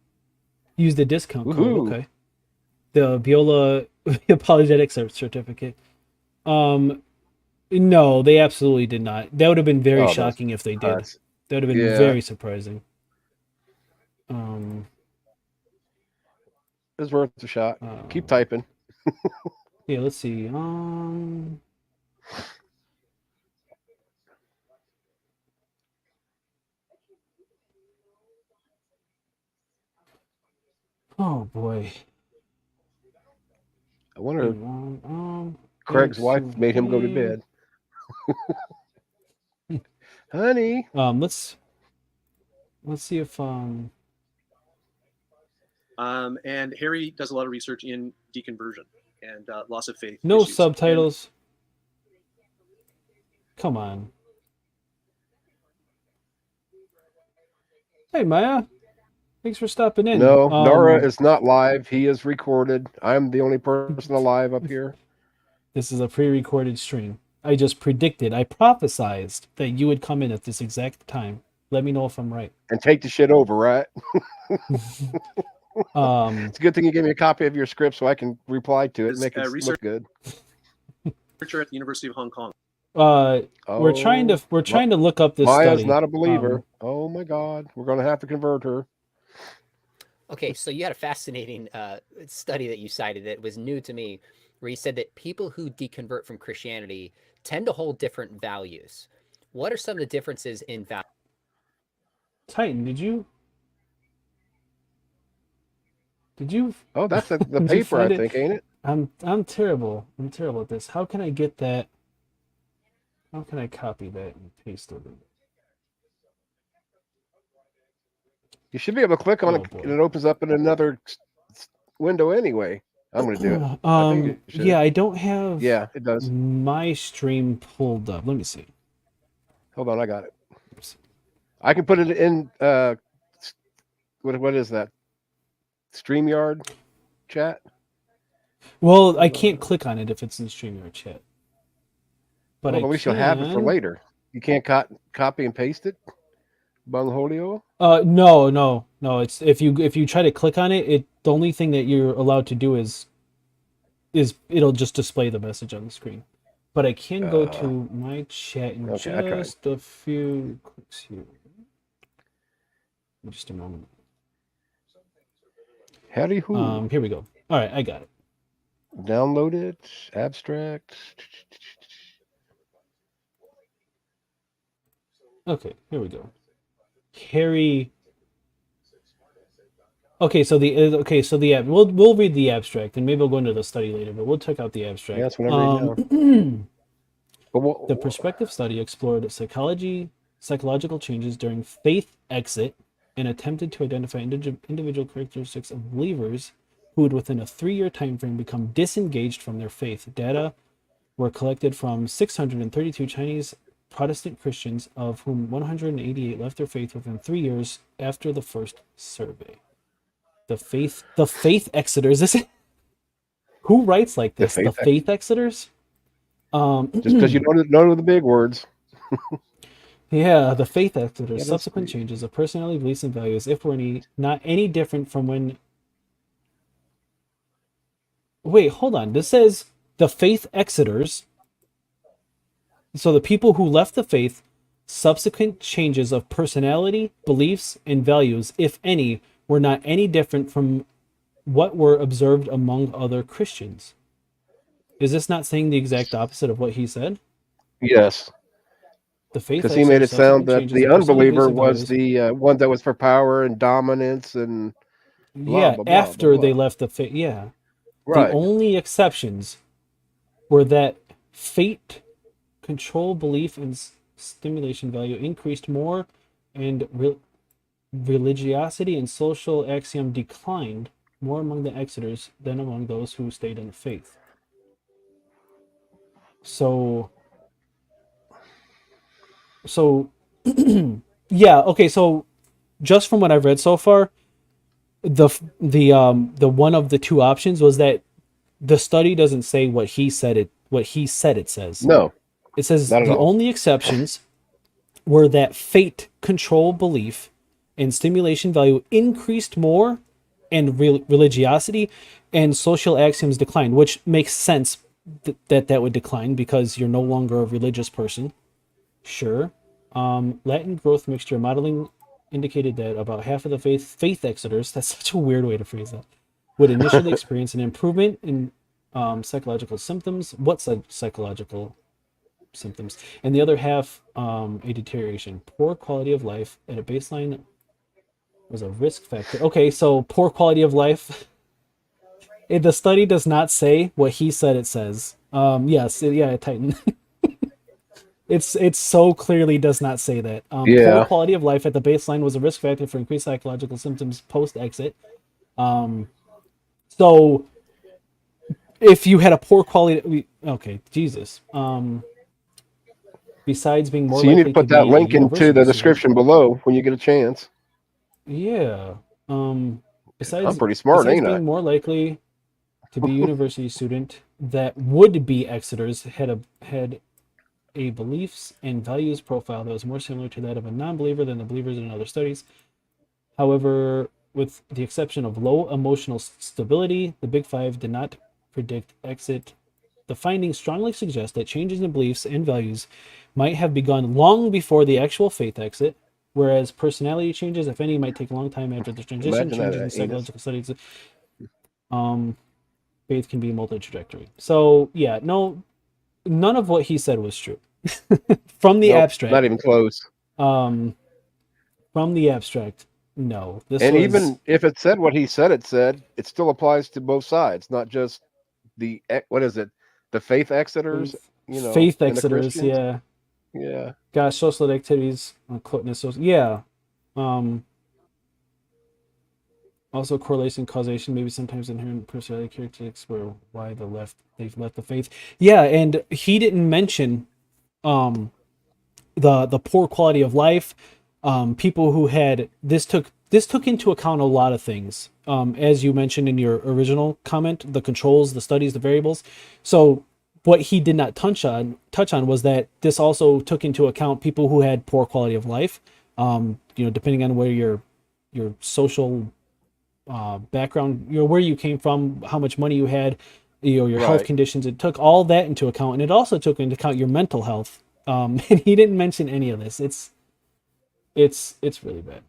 Use the discount code. Okay. The Viola apologetics certificate. No, they absolutely did not. That would have been very shocking if they did. That would have been very surprising. It's worth a shot. Keep typing. Yeah, let's see. Oh boy. I wonder if Um, Craig's wife so made him go to here- bed. Honey. let's see if And Harry does a lot of research in deconversion and loss of faith. no issues. subtitles. Come on. Hey Maya, thanks for stopping in. No, Nora is not live. He is recorded. I'm the only person alive up here. This is a pre-recorded stream. I just predicted, I prophesized that you would come in at this exact time. Let me know if I'm right. And take the shit over, right? It's Um, a good thing you gave me a copy of your script so I can reply to it and Is, make it research- look good. Researcher at the University of Hong Kong. we're trying to look up this Maya's study. not a believer. Oh my God, we're gonna have to convert her. Okay, so you had a fascinating study that you cited that was new to me, where you said that people who deconvert from Christianity tend to hold different values. What are some of the differences in value? Titan, did you? Oh, that's the Did you paper, I find it? think, ain't it? I'm terrible. I'm terrible at this. How can I get that? How can I copy that and paste it? You should be able to click on it, Oh, boy. and it opens up in another window anyway. I'm gonna do it. I think you should. Yeah, I don't have Yeah, it does. my stream pulled up. Let me see. Hold on, I got it. I can put it in. What is that? StreamYard chat. Well, I can't click on it if it's in StreamYard chat. But Well, at least you'll have it for later. You can't copy and paste it. Bungholio. No. It's if you try to click on it, the only thing that you're allowed to do is it'll just display the message on the screen. But I can go to my chat in just a few clicks here. Just a moment. Howdy who? Here we go. All right, I got it. Download it. Abstract. Okay, here we go. Harry. Okay, so we'll read the abstract and maybe we'll go into the study later, but we'll check out the abstract. Yeah, that's whenever you know. The perspective study explored psychological changes during faith exit and attempted to identify individual characteristics of believers who would within a 3-year time frame become disengaged from their faith. Data were collected from 632 Chinese Protestant Christians, of whom 188 left their faith within 3 years after the first survey. The faith exiters. This is, who writes like this? The faith exiters. Just because you don't know the big words. Yeah, the faith exiters. Yeah, Subsequent changes of personality, beliefs, and values, if were not any different from when. Wait, hold on. This says the faith exiters. So the people who left the faith, subsequent changes of personality, beliefs, and values, if any, were not any different from what were observed among other Christians. Is this not saying the exact opposite of what he said? Yes. The faith, because he made it sound that the unbeliever was the one that was for power and dominance and blah, blah, blah, after blah, blah. they left the faith. Yeah. Right. The only exceptions were that fate, control, belief, and stimulation value increased more, and religiosity and social axiom declined more among the exiters than among those who stayed in the faith. So yeah, okay, so just from what I've read so far, the one of the two options was that the study doesn't say what he said it says. No. It says not at the all. only exceptions were that fate, control, belief, and stimulation value increased more, and religiosity and social axioms declined, which makes sense that would decline because you're no longer a religious person. Sure. Latin growth mixture modeling indicated that about half of the faith exiters, that's such a weird way to phrase that, would initially experience an improvement in psychological symptoms. What psychological symptoms? And the other half, a deterioration. Poor quality of life at a baseline was a risk factor. Okay, so poor quality of life. The study does not say what he said it says. Yes, Titan. It so clearly does not say that. Yeah. Poor quality of life at the baseline was a risk factor for increased psychological symptoms post-exit. So if you had a poor quality, okay, Jesus. Besides being more So you likely need to put be that a link into university the student- description below when you get a chance. Yeah. Besides, I'm pretty smart, besides ain't I? being more likely to be a university student that would be Exeter's had a beliefs and values profile that was more similar to that of a non-believer than the believers in other studies. However, with the exception of low emotional stability, the Big Five did not predict exit. The findings strongly suggest that changes in beliefs and values might have begun long before the actual faith exit, whereas personality changes, if any, might take a long time after the transition. Imagine that, Changes in Enos. psychological studies. Faith can be multi-trajectory. So yeah, no, none of what he said was true. From the abstract. Not even close. From the abstract, no. Even if it said what he said it said, it still applies to both sides, not just the faith exiters, faith and the exiters, Christians. yeah. Yeah. Gosh, social activities, yeah. Also correlation, causation, maybe sometimes inherent personality characteristics where why they've left the faith. Yeah, and he didn't mention the poor quality of life. People who had this took into account a lot of things. As you mentioned in your original comment, the controls, the studies, the variables. So what he did not touch on was that this also took into account people who had poor quality of life. Depending on where your social background, where you came from, how much money you had, your health conditions. It took all that into account, and it also took into account your mental health. And he didn't mention any of this. It's really bad.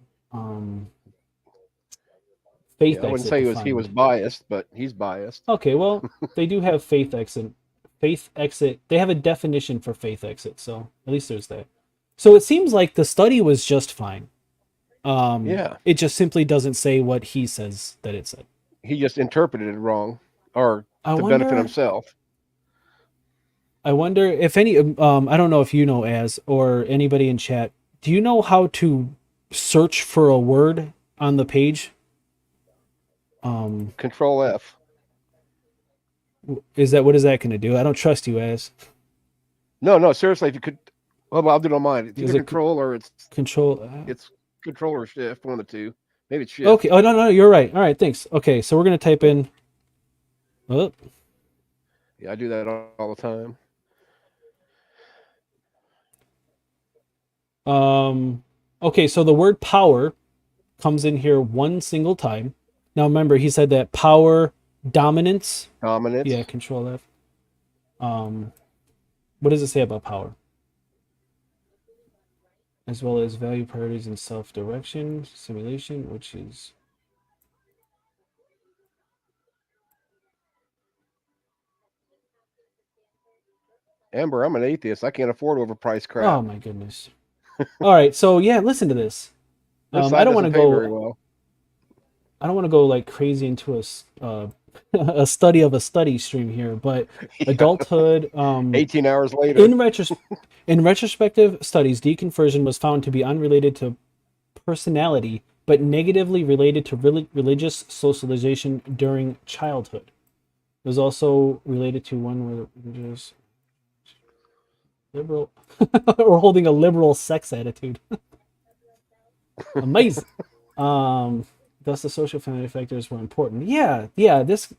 Faith I wouldn't exit say defined. he was biased, but he's biased. Okay, well, they do have faith exit. Faith exit. They have a definition for faith exit, so at least there's that. So it seems like the study was just fine. It just simply doesn't say what he says that it said. He just interpreted it wrong, or to benefit himself. I wonder if any. I don't know if you know, Az, or anybody in chat. Do you know how to search for a word on the page? Control F. What is that going to do? I don't trust you, Az. No, seriously. If you could, well, I'll do it on mine. It's either control or it's control. It's control or shift, one of the two. Maybe it's shift. Okay. Oh no, you're right. All right, thanks. Okay, so we're gonna type in. Oh. Yeah, I do that all the time. Okay, so the word power comes in here one single time. Now remember, he said that power, dominance. Dominance. Yeah, control F. What does it say about power? As well as value, priorities, and self-direction, simulation, which is... Amber, I'm an atheist. I can't afford overpriced crap. Oh my goodness. All right, so yeah, listen to this. I don't want to go very well. I don't want to go like crazy into a study of a study stream here, but adulthood. 18 hours later. In retrospective studies, deconversion was found to be unrelated to personality, but negatively related to religious socialization during childhood. It was also related to one where religious liberal or holding a liberal sex attitude. Amazing. Thus, the social family factors were important. Yeah. This.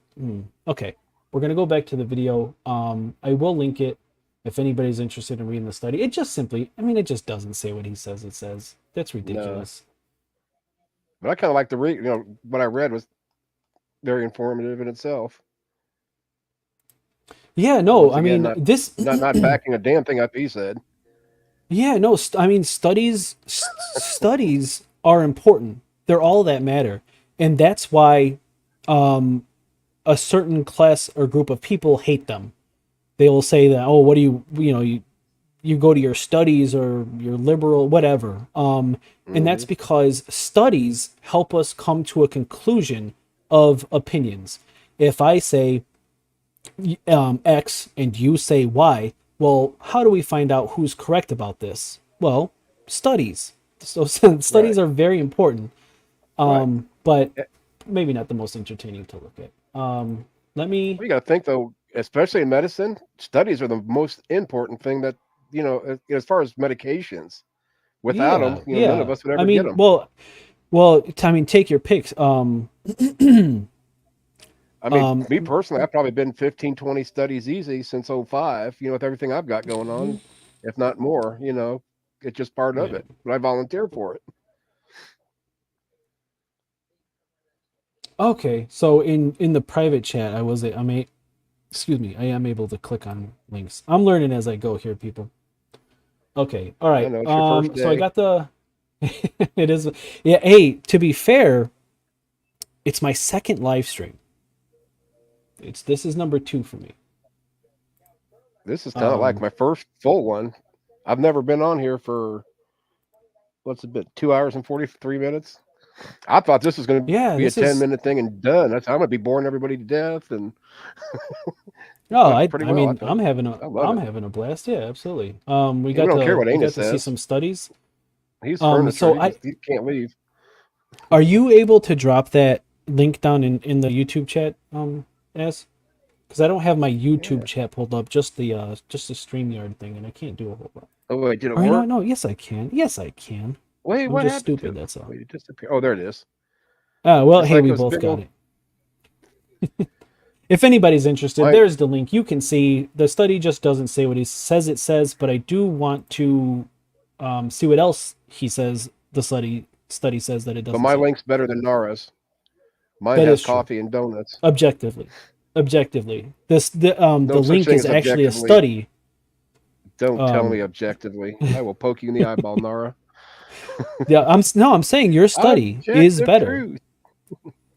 Okay, we're gonna go back to the video. I will link it if anybody's interested in reading the study. It just simply, it just doesn't say what he says it says. That's ridiculous. No. But I kind of like to read. What I read was very informative in itself. Yeah. No. Again, this not backing a damn thing up he said. Yeah. No. Studies are important. They're all that matter. And that's why a certain class or group of people hate them. They will say that, oh, what do you go to your studies or your liberal, whatever. And that's Hmm. because studies help us come to a conclusion of opinions. If I say X and you say Y, well, how do we find out who's correct about this? Well, studies. So studies Right. are very important, Right. but Eh, maybe not the most entertaining to look at. Let me. Well, you got to think though, especially in medicine, studies are the most important thing that as far as medications. Without them, Yeah, none of yeah. us would I ever get mean, them. well, I mean, take your picks. I mean, Um, me personally, I've probably been 15, 20 studies easy since '05. With everything I've got going on, if not more. It's just part of yeah. it. But I volunteer for it. Okay, so in the private chat, excuse me, I am able to click on links. I'm learning as I go here, people. Okay, all I right. know it's your first So I day. got the. It is. Yeah. Hey, to be fair, it's my second live stream. This is number 2 for me. This is kind of like Um, my first full one. I've never been on here for what's it been, 2 hours and 43 minutes. I thought this was going to be a yeah, ten this minute is. thing and done. I'm going to be boring everybody to death, and it No, went I pretty I well. I mean, think. I love I'm it. having a blast. Yeah, absolutely. Yeah, we don't care what We Anus got to see says. some studies. He's furniture. So He can't leave. are you able to drop that link down in the YouTube chat? As because I don't have my YouTube Yeah. chat pulled up, just the StreamYard thing, and I can't do a whole lot. Oh wait, did it Or you know work? what? No, yes I can. Yes I can. Wait, I'm what just happened to stupid. it? That's all. Wait, it disappeared. Oh, there it is. Well, It's hey, like we those both big got old. it. If anybody's interested, My there's the link. You can see the study just doesn't say what he says it says, but I do want to see what else he says. The study says that it but doesn't my say. link's better than Nara's. Mine That has is true. coffee and donuts. Objectively, No the such link thing is as actually a objectively. study. Don't tell me Um, objectively. I will poke you in the eyeball, Nara. yeah, I'm saying your study is Objective better. truth.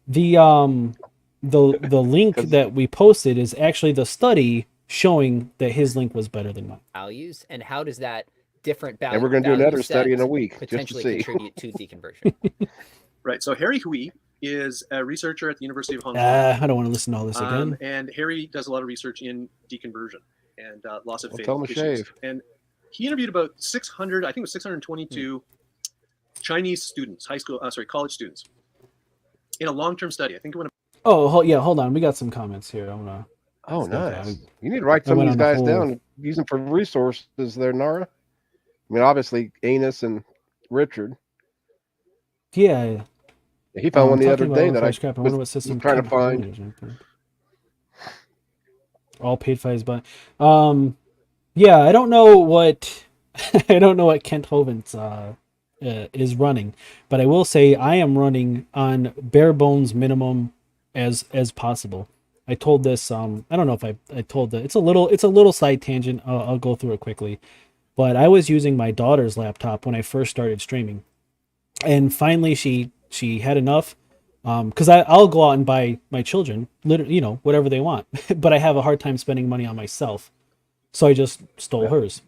The the link Because that we posted is actually the study showing that his link was better than mine. Values, and how does that different and we're going to do value another study in a set week just to potentially see. contribute to deconversion? Right. So Harry Hui is a researcher at the University of Hong Kong, I don't want to listen to all this again. and Harry does a lot of research in deconversion and loss of Well, faith tell him to issues. shave. And he interviewed about 600, I think it was 622 Chinese students, college students, in a long-term study. I think it went. Oh, yeah, hold on. We got some comments here. I'm gonna. Oh, Let's look at nice. it. You need to write I some of went these on a guys whole. down and use them for resources there, Nara. I mean, obviously, Anus and Richard. Yeah, He found one the other talking about day that I overpriced crap. I was, wonder what was system trying to find. component. All paid fees, but yeah, I don't know what I don't know what Kent Hovind is running, but I will say I am running on bare bones minimum as possible. I told this I don't know if I told that it's a little side tangent. I'll go through it quickly, but I was using my daughter's laptop when I first started streaming, and finally she had enough. Because I'll go out and buy my children, literally, whatever they want, but I have a hard time spending money on myself, so I just stole Yeah. hers.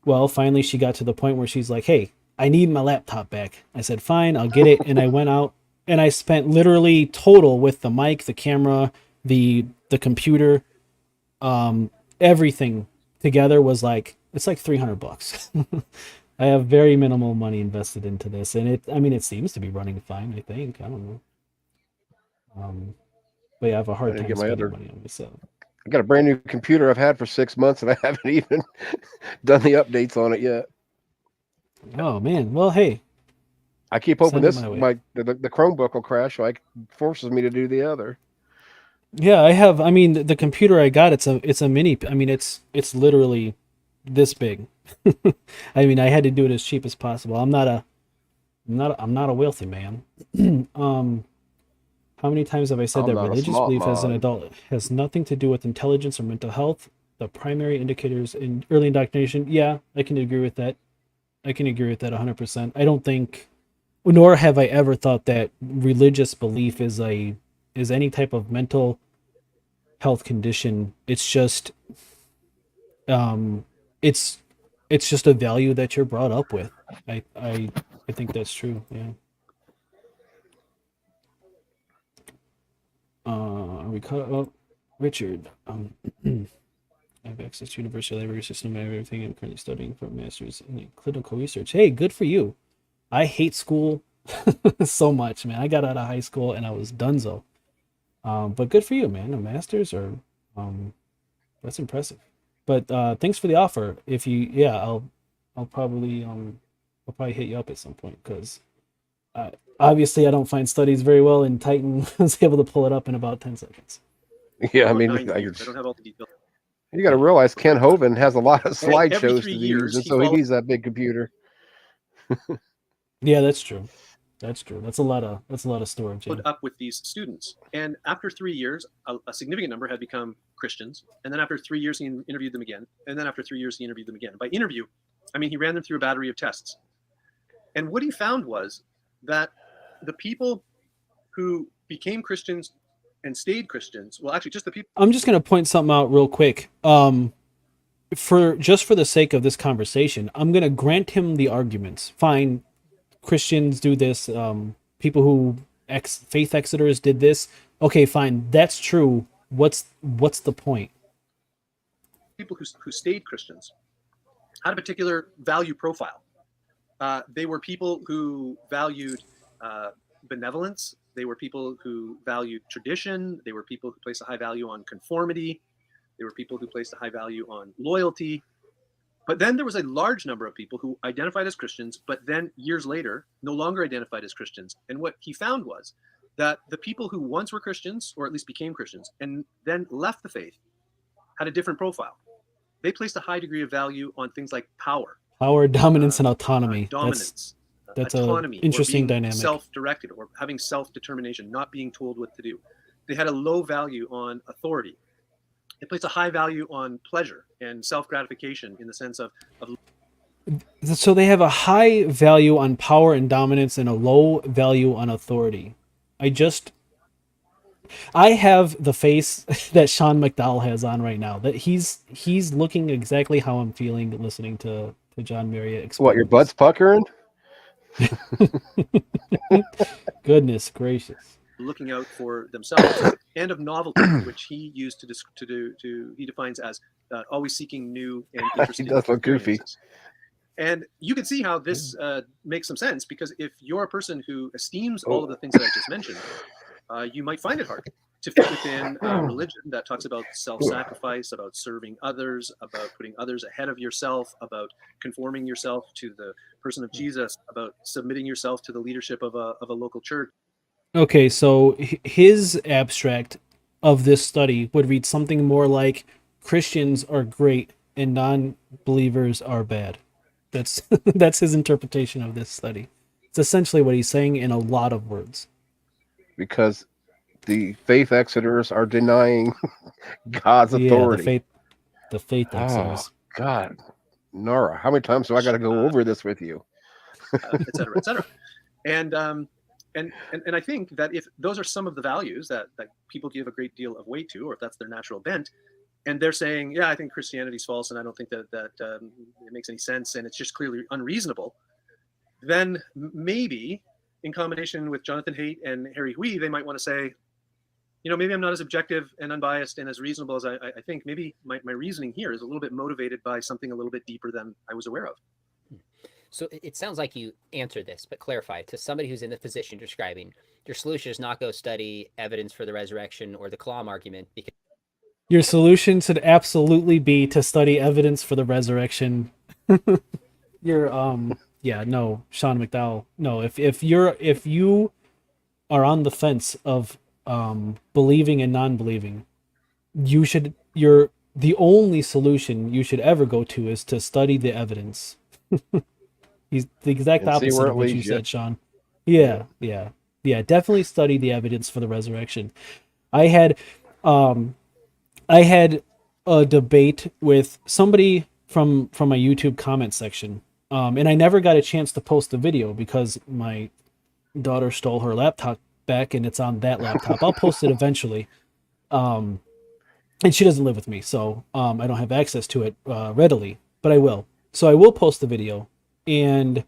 Well, finally, she got to the point where she's like, "Hey, I need my laptop back." I said, "Fine, I'll get it." And I went out and I spent literally total with the mic, the camera, the computer, everything together was like it's like $300. I have very minimal money invested into this, and it seems to be running fine. I think I don't know. But yeah, I have a I hard need to time get my spending other. money on myself. I got a brand new computer I've had for 6 months and I haven't even done the updates on it yet. Oh man, well hey, I keep hoping send it this my way. the Chromebook will crash, so it forces me to do the other. Yeah, I have. I mean, the computer I got, it's a mini. I mean, it's literally this big. I mean, I had to do it as cheap as possible. I'm not a wealthy man. um, how many times have I said I'm that not a religious smart belief as an man. adult has nothing to do with intelligence or mental health? The primary indicators in early indoctrination. Yeah, I can agree with that. I can agree with that 100%. I don't think, nor have I ever thought that religious belief is a is any type of mental health condition. It's just it's just a value that you're brought up with. I think that's true. Yeah. Are we caught up? Richard, I have access to university library system. I have everything. I'm currently studying for a master's in clinical research. Hey, good for you. I hate school so much, man. I got out of high school and I was donezo. But good for you, man. A master's or that's impressive. But thanks for the offer. If you, yeah, I'll probably hit you up at some point because obviously I don't find studies very well, and Titan was able to pull it up in about 10 seconds. Yeah, I About mean, 9 years. I don't have all the details. you got to realize Ken Hovind has a lot of And every slideshows 3 to years, use, and he so he follows- needs that big computer. Yeah, that's true. That's true. That's a lot of storage. Yeah. Followed up with these students. And after 3 years, a significant number had become Christians. And then after 3 years, he interviewed them again. And then after 3 years, he interviewed them again. By interview, I mean he ran them through a battery of tests. And what he found was that the people who became Christians and stayed Christians, well, actually, just the people. I'm just gonna point something out real quick. For the sake of this conversation, I'm gonna grant him the arguments. Fine, Christians do this. People who faith exiters did this. Okay, fine, that's true. What's the point? People who stayed Christians had a particular value profile. They were people who valued benevolence. They were people who valued tradition. They were people who placed a high value on conformity. They were people who placed a high value on loyalty. But then there was a large number of people who identified as Christians, but then years later, no longer identified as Christians. And what he found was that the people who once were Christians, or at least became Christians, and then left the faith, had a different profile. They placed a high degree of value on things like power, Dominance, and autonomy. dominance, That's autonomy, an interesting or being dynamic. self-directed, or having self-determination, not being told what to do. They had a low value on authority. They placed a high value on pleasure and self-gratification in the sense of So they have a high value on power and dominance and a low value on authority. I have the face that Sean McDowell has on right now. That he's looking exactly how I'm feeling listening to John Marriott explain. What, your butt's puckering? Goodness gracious. looking out for themselves, and of novelty, which he used he defines as always seeking new and interesting He does look goofy. experiences. And you can see how this makes some sense, because if you're a person who esteems all of the things that I just mentioned, you might find it hard to fit within a religion that talks about self-sacrifice, about serving others, about putting others ahead of yourself, about conforming yourself to the person of Jesus, about submitting yourself to the leadership of a local church. Okay, so his abstract of this study would read something more like Christians are great and non-believers are bad. That's that's his interpretation of this study. It's essentially what he's saying in a lot of words. Because the faith exiters are denying God's authority. Yeah, the faith exiters. Oh, God. Nora, how many times do I got to go over this with you? Et cetera, et cetera. And I think that if those are some of the values that people give a great deal of weight to, or if that's their natural bent, and they're saying, yeah, I think Christianity is false, and I don't think that it makes any sense, and it's just clearly unreasonable, then maybe in combination with Jonathan Haidt and Harry Hui, they might want to say, maybe I'm not as objective and unbiased and as reasonable as I think. Maybe my reasoning here is a little bit motivated by something a little bit deeper than I was aware of. So it sounds like you answered this, but clarify to somebody who's in the position you're describing. Your solution is not go study evidence for the resurrection or the Kalam argument, because your solution should absolutely be to study evidence for the resurrection. Sean McDowell. No, if you are on the fence of believing and non-believing, the only solution you should ever go to is to study the evidence. He's the exact opposite of what you said, Sean. Yeah. Definitely study the evidence for the resurrection. I had a debate with somebody from my YouTube comment section, and I never got a chance to post the video because my daughter stole her laptop back, and it's on that laptop. I'll post it eventually. And she doesn't live with me, so I don't have access to it readily, but I will. So I will post the video, and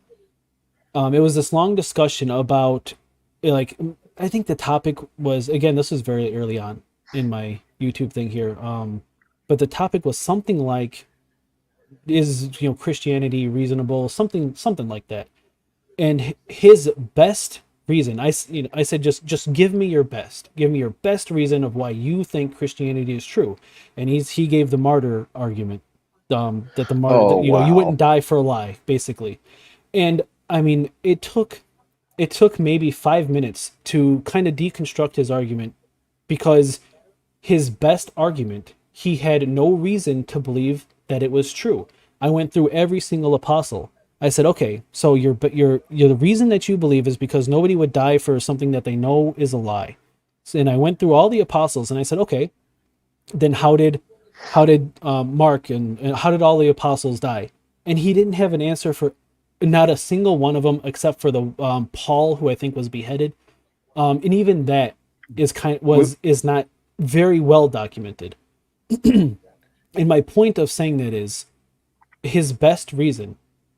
it was this long discussion about, like, I think the topic was, again, this was very early on in my YouTube thing here, but the topic was something like, is Christianity reasonable, something like that. And his best reason, I said, just give me your best reason of why you think Christianity is true. And he gave the martyr argument, that the martyr, Oh, you wow. wouldn't die for a lie, basically. And I mean, it took maybe 5 minutes to kind of deconstruct his argument, because his best argument, he had no reason to believe that it was true. I went through every single apostle. I said, okay, so the reason that you believe is because nobody would die for something that they know is a lie. And I went through all the apostles, and I said, okay, then how did Mark and how did all the apostles die? And he didn't have an answer for not a single one of them, except for the Paul, who I think was beheaded. And even that is not very well documented. And my point of saying that is, his best reason,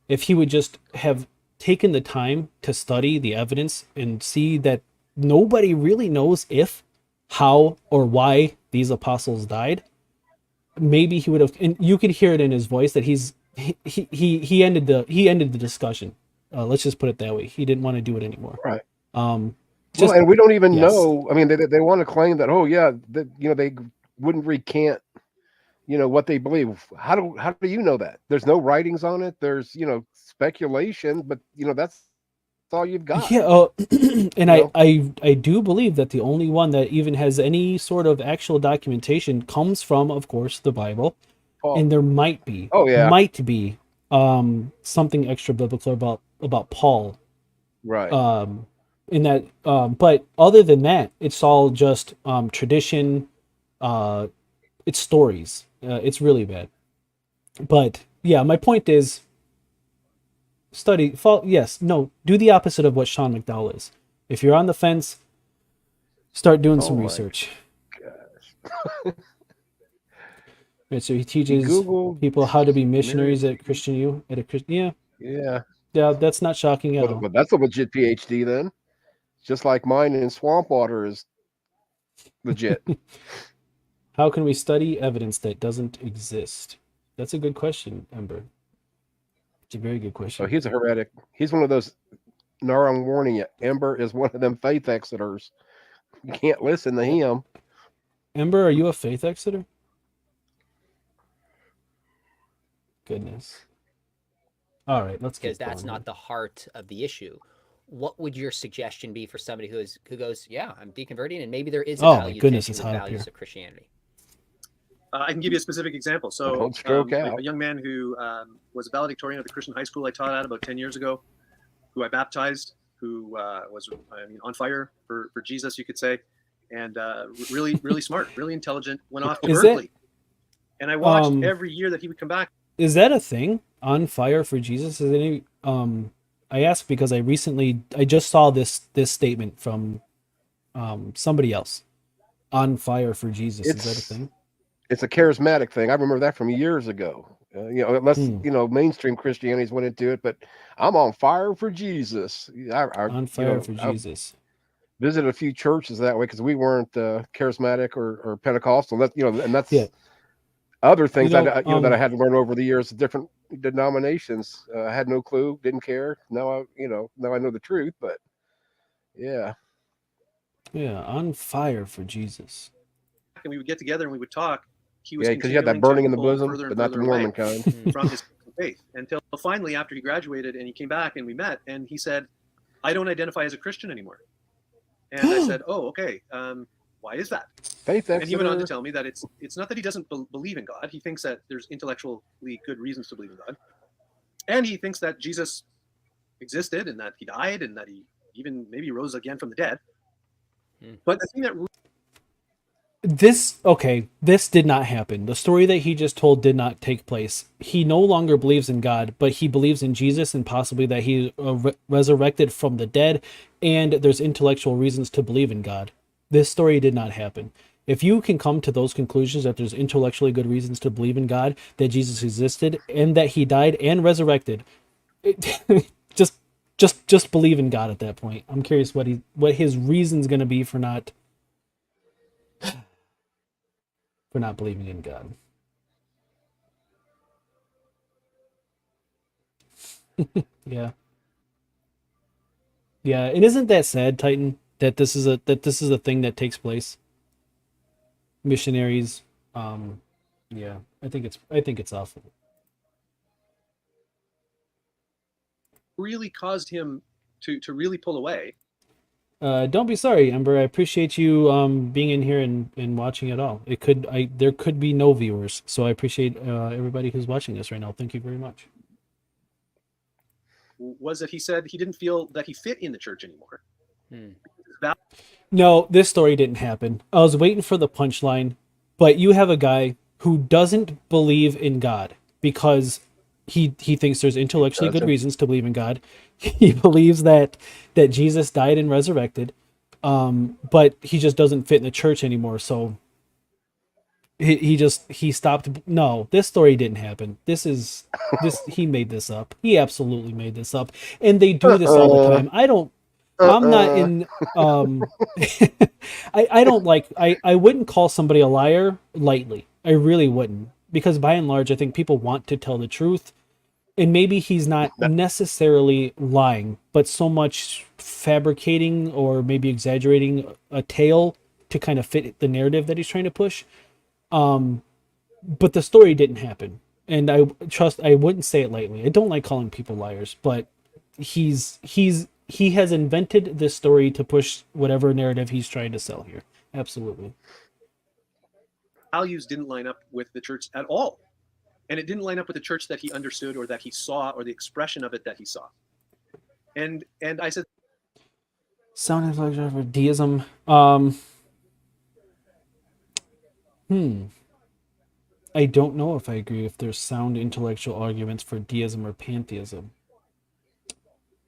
if he would just have taken the time to study the evidence and see that nobody really knows if, how, or why these apostles died, maybe he would have, and you could hear it in his voice that he ended the discussion. Let's just put it that way. He didn't want to do it anymore. Right. Just, and we don't even yes. know. I mean, they want to claim that, oh yeah, that they wouldn't recant, what they believe. How do you know that? There's no writings on it. There's speculation, but that's all you've got. Yeah, and I do believe that the only one that even has any sort of actual documentation comes from, of course, the Bible. Paul. And there might be something extra biblical about Paul, right? In that, but other than that, it's all just tradition. It's stories. It's really bad. But yeah, my point is, do the opposite of what Sean McDowell is. If you're on the fence, start doing some research. Right, so he teaches people how to be missionaries at Christian U. Yeah, that's not shocking at all. But that's a legit PhD then, just like mine in swamp water is legit. How can we study evidence that doesn't exist? That's a good question, Ember. It's a very good question. Oh, he's a heretic. He's one of those. Nar, I'm warning you. Ember is one of them faith exiters. You can't listen to him. Ember, are you a faith exiter? Goodness. All right, let's get because that's not the heart of the issue. What would your suggestion be for somebody who goes, yeah, I'm deconverting, and maybe there is a value to the values of Christianity? I can give you a specific example. So a young man who was a valedictorian of the Christian high school I taught at about 10 years ago, who I baptized, who was on fire for Jesus, you could say, and really, really smart, really intelligent, went off to Berkeley. And I watched every year that he would come back. Is that a thing? On fire for Jesus? Is any? I ask because I just saw this statement from somebody else. On fire for Jesus. Is that a thing? It's a charismatic thing. I remember that from years ago. Unless mainstream Christianities went into it, but I'm on fire for Jesus. On fire for Jesus. Visited a few churches that way because we weren't charismatic or Pentecostal. And that's other things that I had to learn over the years, different denominations. I had no clue, didn't care. Now I know the truth, but yeah, on fire for Jesus. And we would get together and we would talk. He was because you had that burning in the bosom, but not the Mormon kind. From his faith, until finally, after he graduated and he came back and we met, and he said, "I don't identify as a Christian anymore." And I said, "Oh, okay. Why is that?" And he went on to tell me that it's not that he doesn't believe in God. He thinks that there's intellectually good reasons to believe in God, and he thinks that Jesus existed and that he died and that he even maybe rose again from the dead. But the thing that this did not happen. The story that he just told did not take place. He no longer believes in God, but he believes in Jesus and possibly that he resurrected from the dead, and there's intellectual reasons to believe in God. This story did not happen. If you can come to those conclusions that there's intellectually good reasons to believe in God, that Jesus existed and that he died and resurrected, just believe in God at that point. I'm curious what his reason's going to be for not believing in God. Yeah. Yeah, and isn't that sad, Titan, that this is a thing that takes place? Missionaries, yeah, I think it's awful. Really caused him to really pull away. Don't be sorry, Ember. I appreciate you being in here and watching it all. There could be no viewers, so I appreciate everybody who's watching this right now. Thank you very much. Was that he said he didn't feel that he fit in the church anymore. No, this story didn't happen. I was waiting for the punchline, but you have a guy who doesn't believe in God because he thinks there's intellectually good reasons to believe in God. He believes that Jesus died and resurrected, but he just doesn't fit in the church anymore. So he stopped. No, this story didn't happen. He made this up. He absolutely made this up, and they do this all the time. I'm not in I don't like I wouldn't call somebody a liar lightly. I really wouldn't, because by and large I think people want to tell the truth, and maybe he's not necessarily lying, but so much fabricating or maybe exaggerating a tale to kind of fit the narrative that he's trying to push. But the story didn't happen, and I wouldn't say it lightly. I don't like calling people liars, but he has invented this story to push whatever narrative he's trying to sell here. Absolutely. Values didn't line up with the church at all. And it didn't line up with the church that he understood or that he saw or the expression of it that he saw. And I said, sound intellectual for deism. I don't know if I agree if there's sound intellectual arguments for deism or pantheism.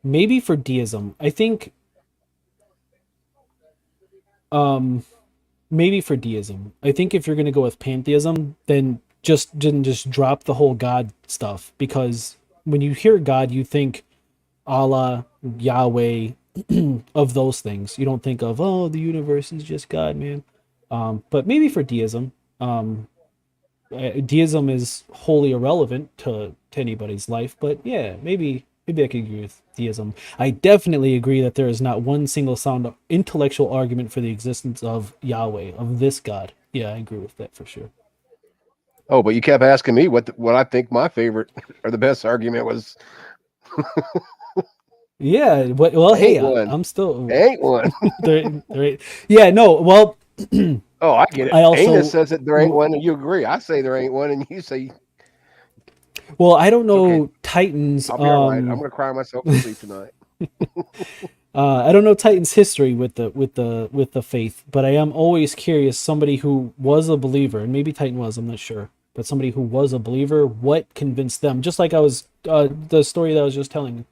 Maybe for deism. I think maybe for deism. I think if you're going to go with pantheism, then just drop the whole God stuff, because when you hear God, you think Allah, Yahweh, of those things. You don't think of, oh, the universe is just God, man. But maybe for deism, deism is wholly irrelevant to anybody's life. But yeah, maybe I could agree with deism. I definitely agree that there is not one single sound intellectual argument for the existence of Yahweh, of this God. Yeah, I agree with that for sure. Oh, but you kept asking me what I think my favorite or the best argument was. Yeah, well, hey, I'm still ain't one. Yeah, no, well. Oh, I get it. Anus says that there ain't one, and you agree. I say there ain't one, and you say. Well, I don't know, okay. Titans. I'll be all right. I'm gonna cry myself to sleep tonight. I don't know Titans' history with the faith, but I am always curious. Somebody who was a believer, and maybe Titan was, I'm not sure, but somebody who was a believer, what convinced them? Just like I was the story that I was just telling,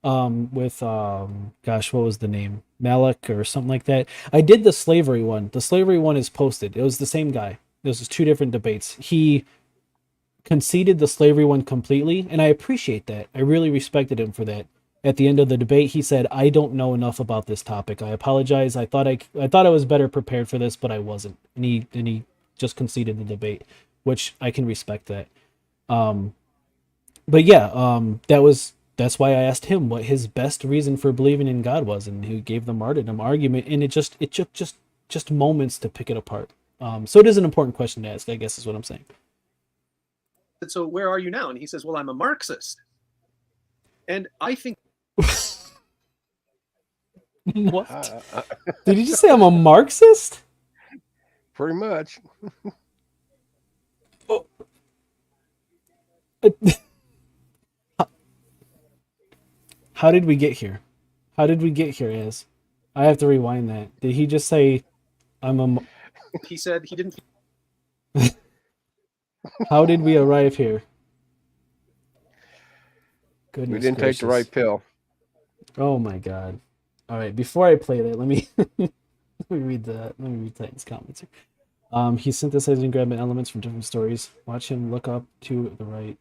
with gosh, what was the name? Malik or something like that. I did the slavery one. The slavery one is posted. It was the same guy. This was two different debates. He conceded the slavery one completely, and I appreciate that. I really respected him for that. At the end of the debate, he said, "I don't know enough about this topic. I apologize. I thought I was better prepared for this, but I wasn't." And he just conceded the debate, which I can respect that. But yeah, that's why I asked him what his best reason for believing in God was, and he gave the martyrdom argument, and it took just moments to pick it apart. So it is an important question to ask, I guess, is what I'm saying. So where are you now? And he says, well, I'm a Marxist. And I think... What? Did you just say I'm a Marxist? Pretty much. Oh. How did we get here? How did we get here, Az? I have to rewind that. Did he just say I'm a... he said he didn't. How did we arrive here? Goodness We didn't gracious. take the right pill. Oh my god. All right, before I play that, let me let me read Titan's comments here. He's synthesizing, grabbing elements from different stories. Watch him look up to the right.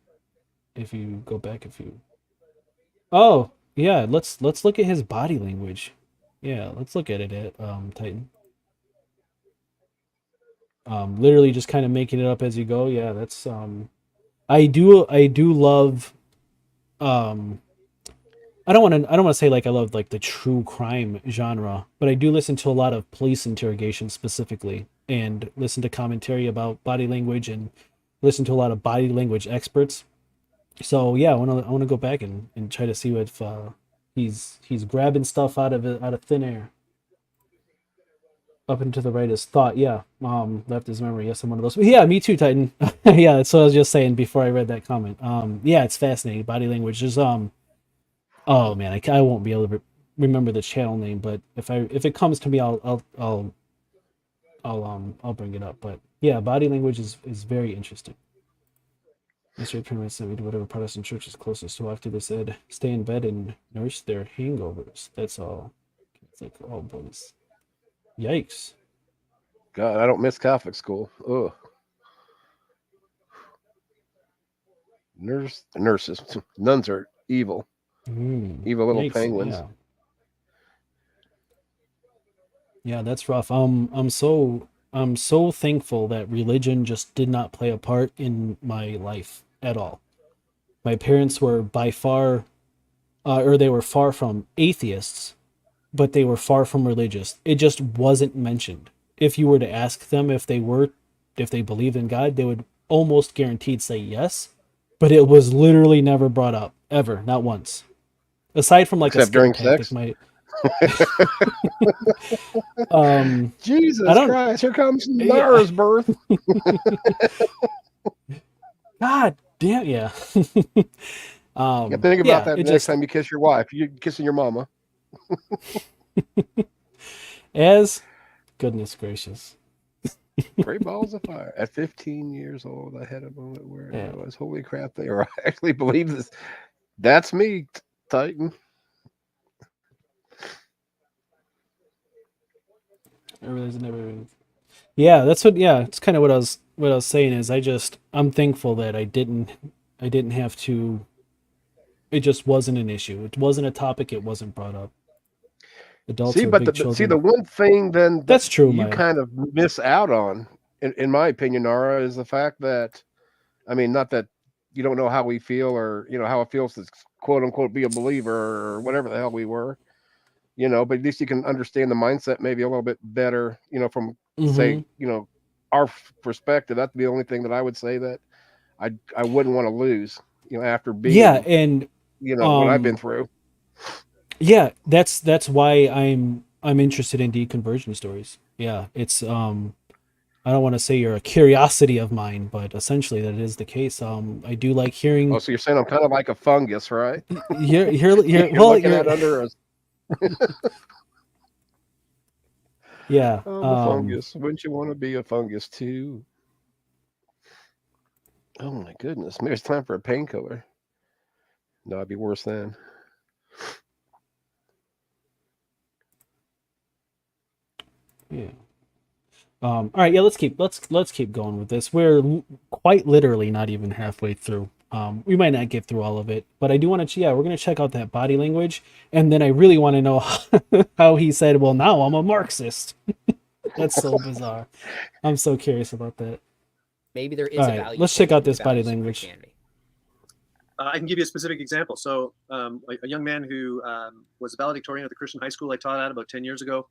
If you go back a few. Oh, yeah, let's look at his body language. Yeah, let's look at it at Titan. Literally just kind of making it up as you go. Yeah, that's I do love I don't want to say like I love like the true crime genre, but I do listen to a lot of police interrogation specifically, and listen to commentary about body language, and listen to a lot of body language experts. So yeah, I want to go back and try to see if he's grabbing stuff out of thin air. Up and to the right is thought. Yeah, left is memory. Yes, I'm one of those. Yeah, me too, Titan. Yeah, that's what I was just saying before I read that comment. Yeah, it's fascinating. Body language is oh man, I won't be able to remember the channel name, but if it comes to me, I'll bring it up. But yeah, body language is very interesting. Yesterday, pretty much sent me to whatever Protestant church is closest to. After they said, stay in bed and nurse their hangovers. That's all. It's like, oh boys, yikes. God, I don't miss Catholic school. Ugh. Nurses, nuns are evil. Evil little penguins. Yeah, that's rough. I'm so thankful that religion just did not play a part in my life at all. My parents were by far, or they were far from atheists, but they were far from religious. It just wasn't mentioned. If you were to ask them if they believed in God, they would almost guaranteed say yes, but it was literally never brought up, ever, not once. Aside from like except during sex. Jesus Christ! Here comes Mars birth. God damn, yeah. Think about that next time you kiss your wife. You're kissing your mama. Goodness gracious. Great balls of fire. At 15 years old, I had a moment where I was, holy crap, they were actually believe this. That's me, Titan. Yeah, that's what. Yeah, it's kind of what I was saying. Is I'm thankful that I didn't have to. It just wasn't an issue. It wasn't a topic. It wasn't brought up. Adults see, but the one thing then that's true. You kind of miss out on, in my opinion, Nara, is the fact that, I mean, not that you don't know how we feel, or how it feels to quote unquote be a believer or whatever the hell we were, but at least you can understand the mindset maybe a little bit better, from say, our perspective. That's the only thing that I would say that I wouldn't want to lose, after being and what I've been through. Yeah, that's why I'm interested in deconversion stories. Yeah, it's I don't want to say you're a curiosity of mine, but essentially that is the case. I do like hearing. Oh, so you're saying I'm kind of like a fungus, right? You're well, looking at under us. Yeah, I'm a fungus. Wouldn't you want to be a fungus too? Oh my goodness, maybe it's time for a painkiller. No, it'd be worse then. Yeah. All right. Yeah. Let's keep going with this. We're quite literally not even halfway through. We might not get through all of it, but I do want to. Yeah, we're gonna check out that body language, and then I really want to know how he said, "Well, now I'm a Marxist." That's so bizarre. I'm so curious about that. Maybe there is all a right, value. Let's check out this body language. I can give you a specific example. So, a young man who was a valedictorian at the Christian high school I taught at about 10 years ago,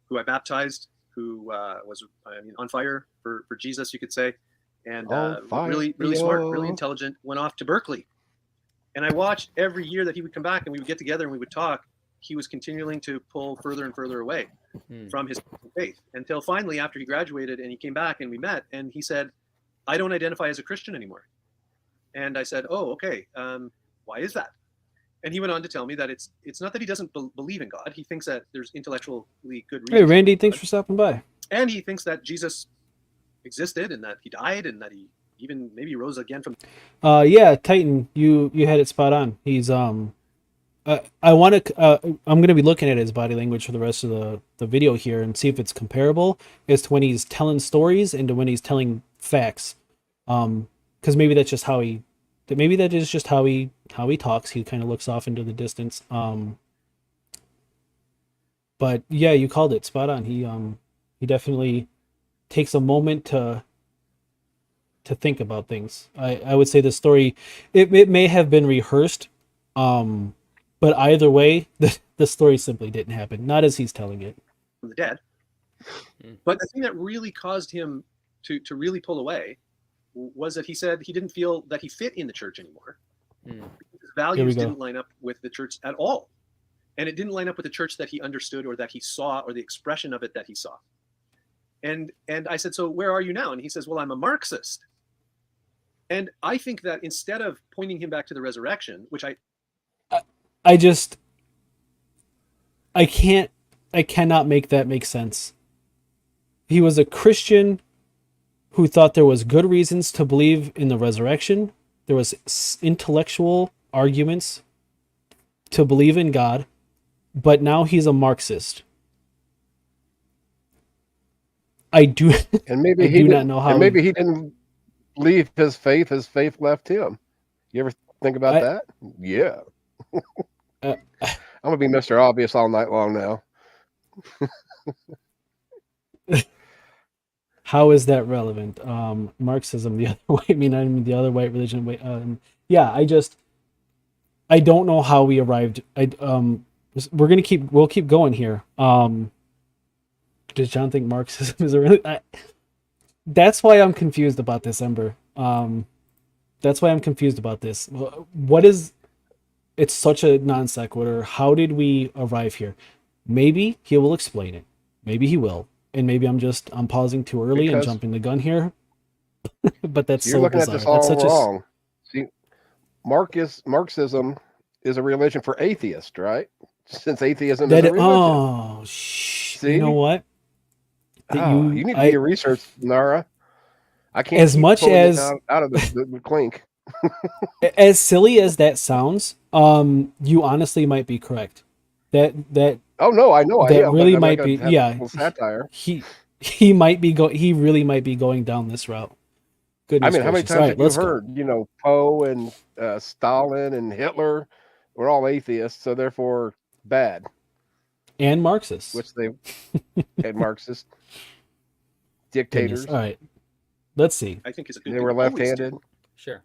who I baptized, who was on fire for Jesus, you could say, and really smart, really intelligent, went off to Berkeley. And I watched every year that he would come back and we would get together and we would talk. He was continuing to pull further and further away from his faith, until finally, after he graduated and he came back and we met, and he said, "I don't identify as a Christian anymore." And I said, "Oh, okay. Why is that?" And he went on to tell me that it's not that he doesn't believe in God. He thinks that there's intellectually good reasons. Hey, Randy, thanks for stopping by. And he thinks that Jesus existed and that he died and that he even maybe rose again from. Yeah, Titan, you had it spot on. He's I want to. I'm going to be looking at his body language for the rest of the video here and see if it's comparable as to when he's telling stories and to when he's telling facts. Because maybe that's just how he. Maybe that is just how he talks. He kind of looks off into the distance. But yeah, you called it spot on. He definitely takes a moment to think about things. I would say the story it may have been rehearsed. But either way, the story simply didn't happen. Not as he's telling it. The dead. But the thing that really caused him to really pull away was that he said he didn't feel that he fit in the church anymore. His values didn't line up with the church at all. And it didn't line up with the church that he understood or that he saw or the expression of it that he saw. And I said, so where are you now? And he says, well, I'm a Marxist. And I think that instead of pointing him back to the resurrection, which I cannot make that make sense. He was a Christian who thought there was good reasons to believe in the resurrection. There was intellectual arguments to believe in God, but now he's a Marxist. And maybe he didn't leave his faith. His faith left him. You ever think about that? Yeah. I'm gonna be Mr. Obvious all night long now. How is that relevant? Marxism the other way. I mean the other white religion way. Yeah, I don't know how we arrived. We'll keep going here. Does John think Marxism is a really? That's why I'm confused about this, Ember. That's why I'm confused about this. What is? It's such a non sequitur. How did we arrive here? Maybe he will explain it. Maybe he will. And maybe I'm pausing too early and jumping the gun here. But that's you're so looking bizarre. at this all that's wrong. See, Marxism is a religion for atheists, right? Since atheism is a religion. See? You know what? You need to do your research, Nara. I can't as much as out of the clink. As silly as that sounds, you honestly might be correct. That oh no, I know that really might be satire. He might be he really might be going down this route. Goodness how many gracious. times have you heard, Poe and Stalin and Hitler were all atheists, so therefore bad. And Marxists. Which they and Marxist dictators. All right. Let's see. I think is a good they were left-handed. Sure.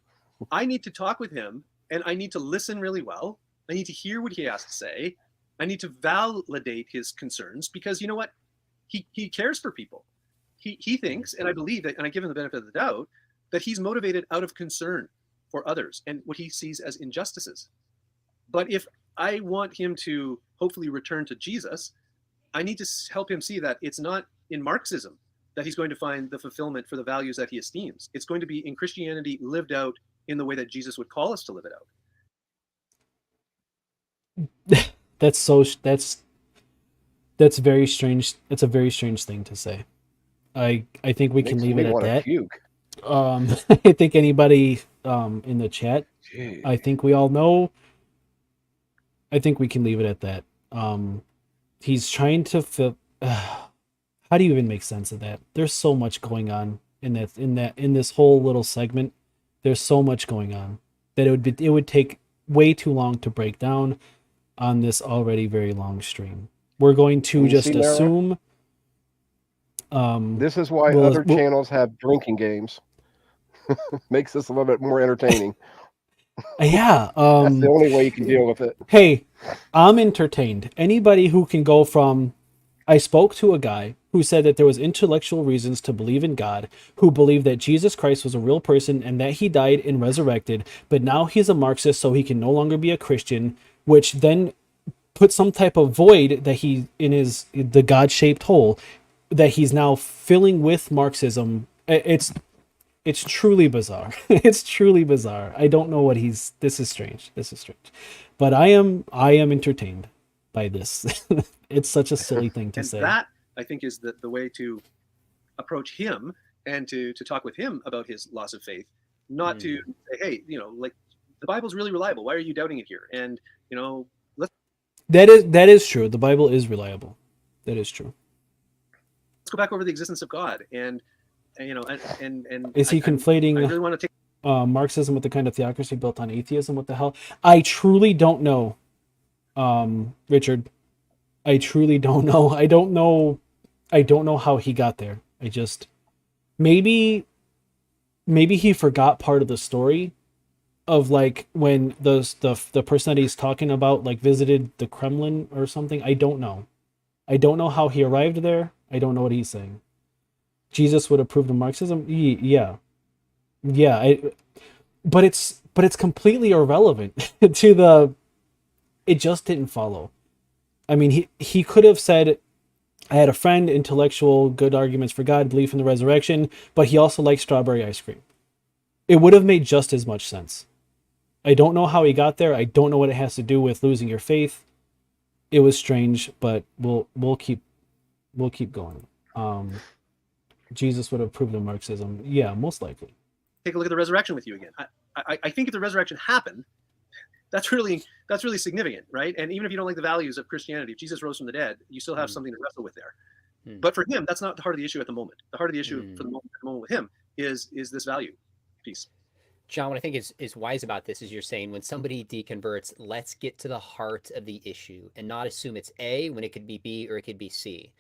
I need to talk with him and I need to listen really well. I need to hear what he has to say. I need to validate his concerns because you know what? He cares for people. He thinks, and I believe that, and I give him the benefit of the doubt, that he's motivated out of concern for others and what he sees as injustices. But if I want him to hopefully return to Jesus, I need to help him see that it's not in Marxism that he's going to find the fulfillment for the values that he esteems. It's going to be in Christianity lived out in the way that Jesus would call us to live it out. That's very strange. It's a very strange thing to say. I think we can leave it at that. Puke. I think anybody in the chat, I think we all know. I think we can leave it at that. He's trying to how do you even make sense of that? There's so much going on in this whole little segment. There's so much going on that it would take way too long to break down on this already very long stream. We're going to just assume. This is why other channels have drinking games. Makes this a little bit more entertaining. Yeah. That's the only way you can deal with it. Hey, I'm entertained. Anybody who can go from, I spoke to a guy who said that there was intellectual reasons to believe in God, who believed that Jesus Christ was a real person and that he died and resurrected, but now he's a Marxist, so he can no longer be a Christian, which then put some type of void that he in the God-shaped hole that he's now filling with Marxism. It's truly bizarre. It's truly bizarre. I don't know what this is strange. But I am entertained by this. It's such a silly thing to say. That I think is the way to approach him and to talk with him about his loss of faith, not to say, hey, like the Bible's really reliable. Why are you doubting it here? And let's That is true. The Bible is reliable. That is true. go back over the existence of God. And Is he conflating? I really want to take Marxism with the kind of theocracy built on atheism. What the hell? I truly don't know, Richard. I truly don't know. I don't know how he got there. I just maybe he forgot part of the story of like when the person that he's talking about like visited the Kremlin or something. I don't know. I don't know how he arrived there. I don't know what he's saying. Jesus would approve of Marxism. Yeah. But it's completely irrelevant to the. It just didn't follow. I mean, he could have said, I had a friend, intellectual, good arguments for God, belief in the resurrection, but he also liked strawberry ice cream. It would have made just as much sense. I don't know how he got there. I don't know what it has to do with losing your faith. It was strange, but we'll keep going. Jesus would have approved of Marxism. Yeah, most likely. take a look at the resurrection with you again. I think if the resurrection happened, that's really significant, right? And even if you don't like the values of Christianity, if Jesus rose from the dead, you still have something to wrestle with there. But for him, that's not the heart of the issue at the moment. The heart of the issue for the moment with him is this value piece. John, what I think is wise about this is you're saying when somebody deconverts, let's get to the heart of the issue and not assume it's A when it could be B or it could be C.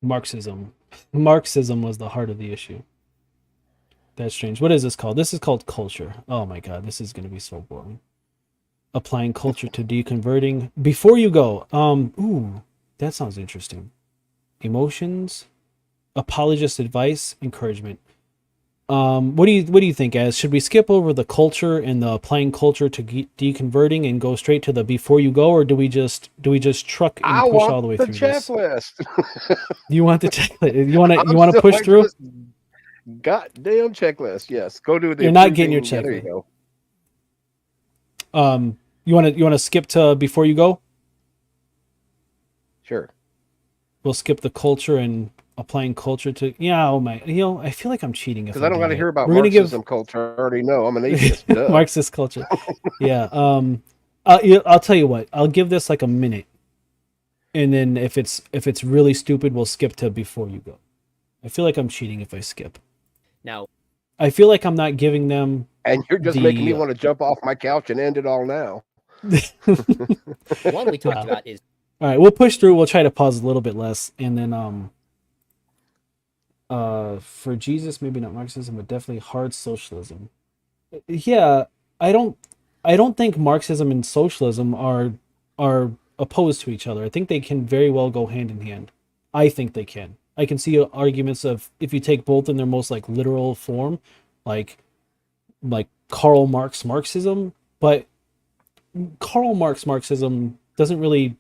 Marxism was the heart of the issue. That's strange. What is this called? This is called culture. Oh my God, this is going to be so boring. Applying culture to deconverting. Before you go, ooh, that sounds interesting. Emotions, apologist advice, encouragement. What do you think, Az? Should we skip over the culture and the applying culture to deconverting and go straight to the before you go, or do we just truck and push all the way through this? Checklist. You want the checklist? You want to push through? Goddamn checklist. Yes, go do the. You're not getting your checklist. There you go. You want to skip to before you go? Sure. We'll skip the culture and applying culture to oh my, I feel like I'm cheating because I don't got to hear about We're Marxism culture. I already know I'm an atheist. Marxist culture. Yeah. I'll tell you what. I'll give this like a minute, and then if it's really stupid, we'll skip to before you go. I feel like I'm cheating if I skip. Now, I feel like I'm not giving them. And you're just making me want to jump off my couch and end it all now. one we talked about is. All right, we'll push through. We'll try to pause a little bit less, and then for Jesus, maybe not Marxism, but definitely hard socialism. Yeah, I don't think Marxism and socialism are opposed to each other. I think they can very well go hand in hand. I think they can. I can see arguments of if you take both in their most like literal form, like Karl Marx Marxism, but Karl Marx Marxism doesn't really.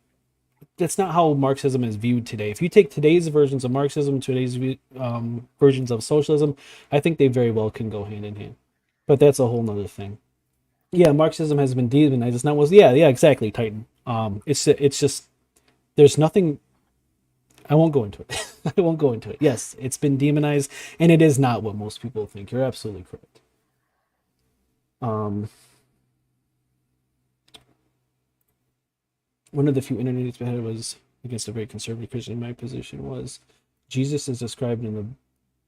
That's not how Marxism is viewed today. If you take today's versions of Marxism, today's versions of socialism, I think they very well can go hand in hand. But that's a whole nother thing. Yeah, Marxism has been demonized. It's not was yeah, exactly, Titan. It's just there's nothing. I won't go into it. I won't go into it. Yes, it's been demonized, and it is not what most people think. You're absolutely correct. One of the few internet debates I had was against a very conservative Christian. My position was Jesus is described in the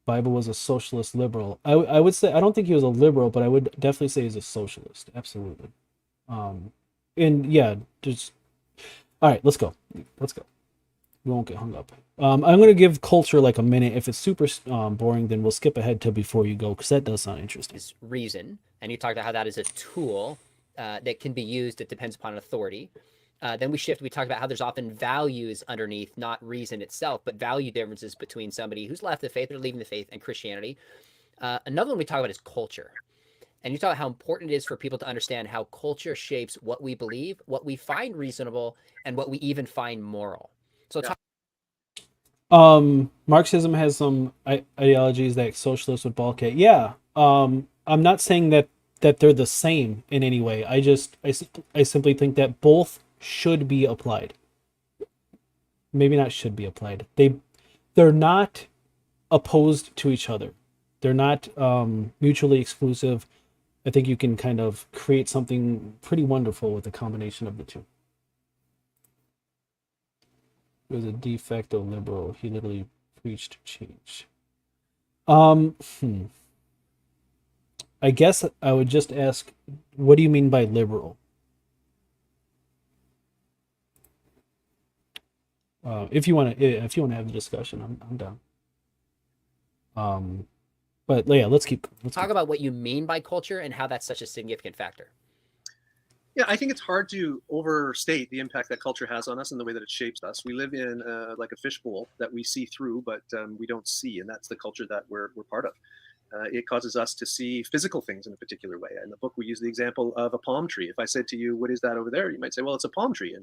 Bible as a socialist liberal. I would say I don't think he was a liberal, but I would definitely say he's a socialist. Absolutely. And yeah, just all right. Let's go. We won't get hung up. I'm going to give culture like a minute. If it's super boring, then we'll skip ahead to before you go because that does sound interesting. Is reason, and you talked about how that is a tool that can be used. It depends upon authority. Then we talk about how there's often values underneath, not reason itself, but value differences between somebody who's left the faith or leaving the faith and Christianity. Another one we talk about is culture. And you talk about how important it is for people to understand how culture shapes what we believe, what we find reasonable, and what we even find moral. So Marxism has some ideologies that socialists would balk at. Yeah. I'm not saying that they're the same in any way. I simply think that both should be applied. Maybe not should be applied. They're not opposed to each other. They're not mutually exclusive. I think you can kind of create something pretty wonderful with a combination of the two. He was a de facto liberal. He literally preached change. I guess I would just ask, what do you mean by liberal? If you want to have the discussion, I'm down. But yeah, let's keep. Talk about what you mean by culture and how that's such a significant factor. Yeah, I think it's hard to overstate the impact that culture has on us and the way that it shapes us. We live in like a fishbowl that we see through, but we don't see, and that's the culture that we're part of. It causes us to see physical things in a particular way. In the book, we use the example of a palm tree. If I said to you, "What is that over there?" you might say, "Well, it's a palm tree."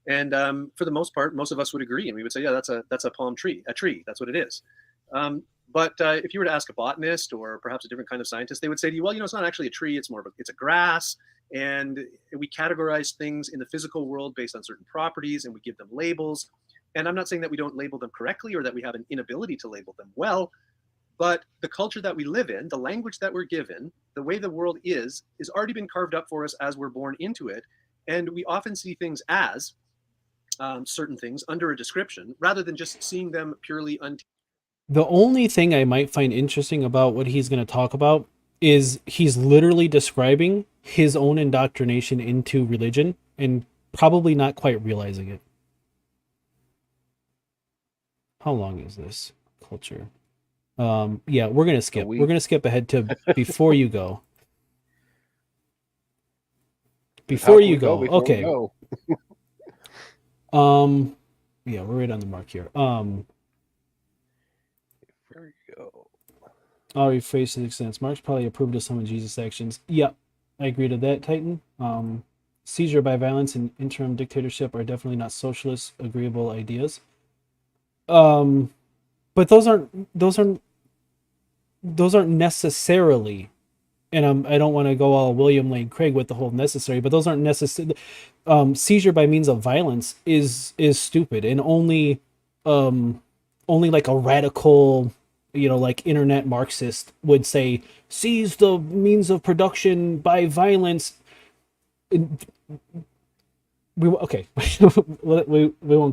And for the most part, most of us would agree, and we would say, "Yeah, that's a palm tree, a tree. That's what it is." But if you were to ask a botanist or perhaps a different kind of scientist, they would say to you, "Well, it's not actually a tree. It's more of it's a grass." And we categorize things in the physical world based on certain properties, and we give them labels. And I'm not saying that we don't label them correctly or that we have an inability to label them well, but the culture that we live in, the language that we're given, the way the world is already been carved up for us as we're born into it. And we often see things as certain things under a description rather than just seeing them purely The only thing I might find interesting about what he's going to talk about is he's literally describing his own indoctrination into religion and probably not quite realizing it. How long is this culture? Yeah, we're going to skip. We're going to skip ahead to before you go. Before you go. Okay. Yeah, we're right on the mark here. There you go. I'll rephrase to the extent Marx probably approved of some of Jesus' actions. Yeah, I agree to that, Titan. Seizure by violence and interim dictatorship are definitely not socialist agreeable ideas. But those aren't necessarily, and I don't want to go all William Lane Craig with the whole necessary, but those aren't necessary. Seizure by means of violence is stupid, and only like a radical, like internet Marxist would say, seize the means of production by violence. We won't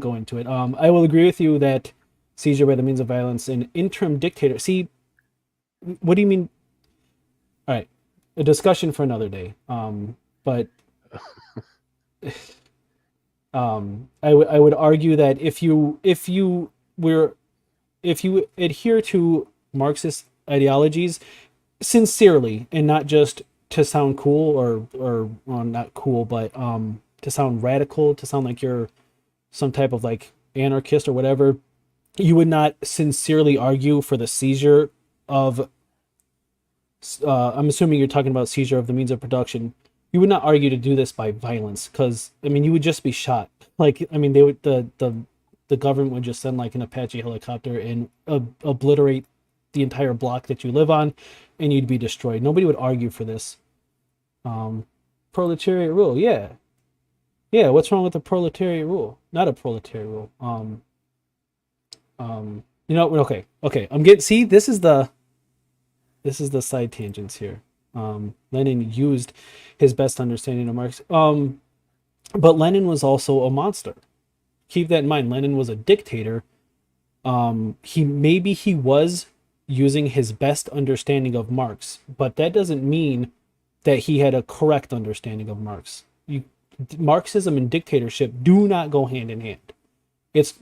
go into it. I will agree with you that seizure by the means of violence and interim dictator. See, what do you mean? All right, a discussion for another day. But I would argue that if you adhere to Marxist ideologies sincerely and not just to sound cool or well, not cool, but to sound radical, to sound like you're some type of like anarchist or whatever, you would not sincerely argue for the seizure of I'm assuming you're talking about seizure of the means of production. You would not argue to do this by violence, because you would just be shot. Like, they would the government would just send like an Apache helicopter and obliterate the entire block that you live on, and you'd be destroyed. Nobody would argue for this. Proletariat rule, yeah. What's wrong with the proletariat rule? Not a proletariat rule. Okay. I'm getting. See, this is the side tangents here. Lenin used his best understanding of Marx. But Lenin was also a monster. Keep that in mind. Lenin was a dictator. He was using his best understanding of Marx, but that doesn't mean that he had a correct understanding of Marx. Marxism and dictatorship do not go hand in hand. It's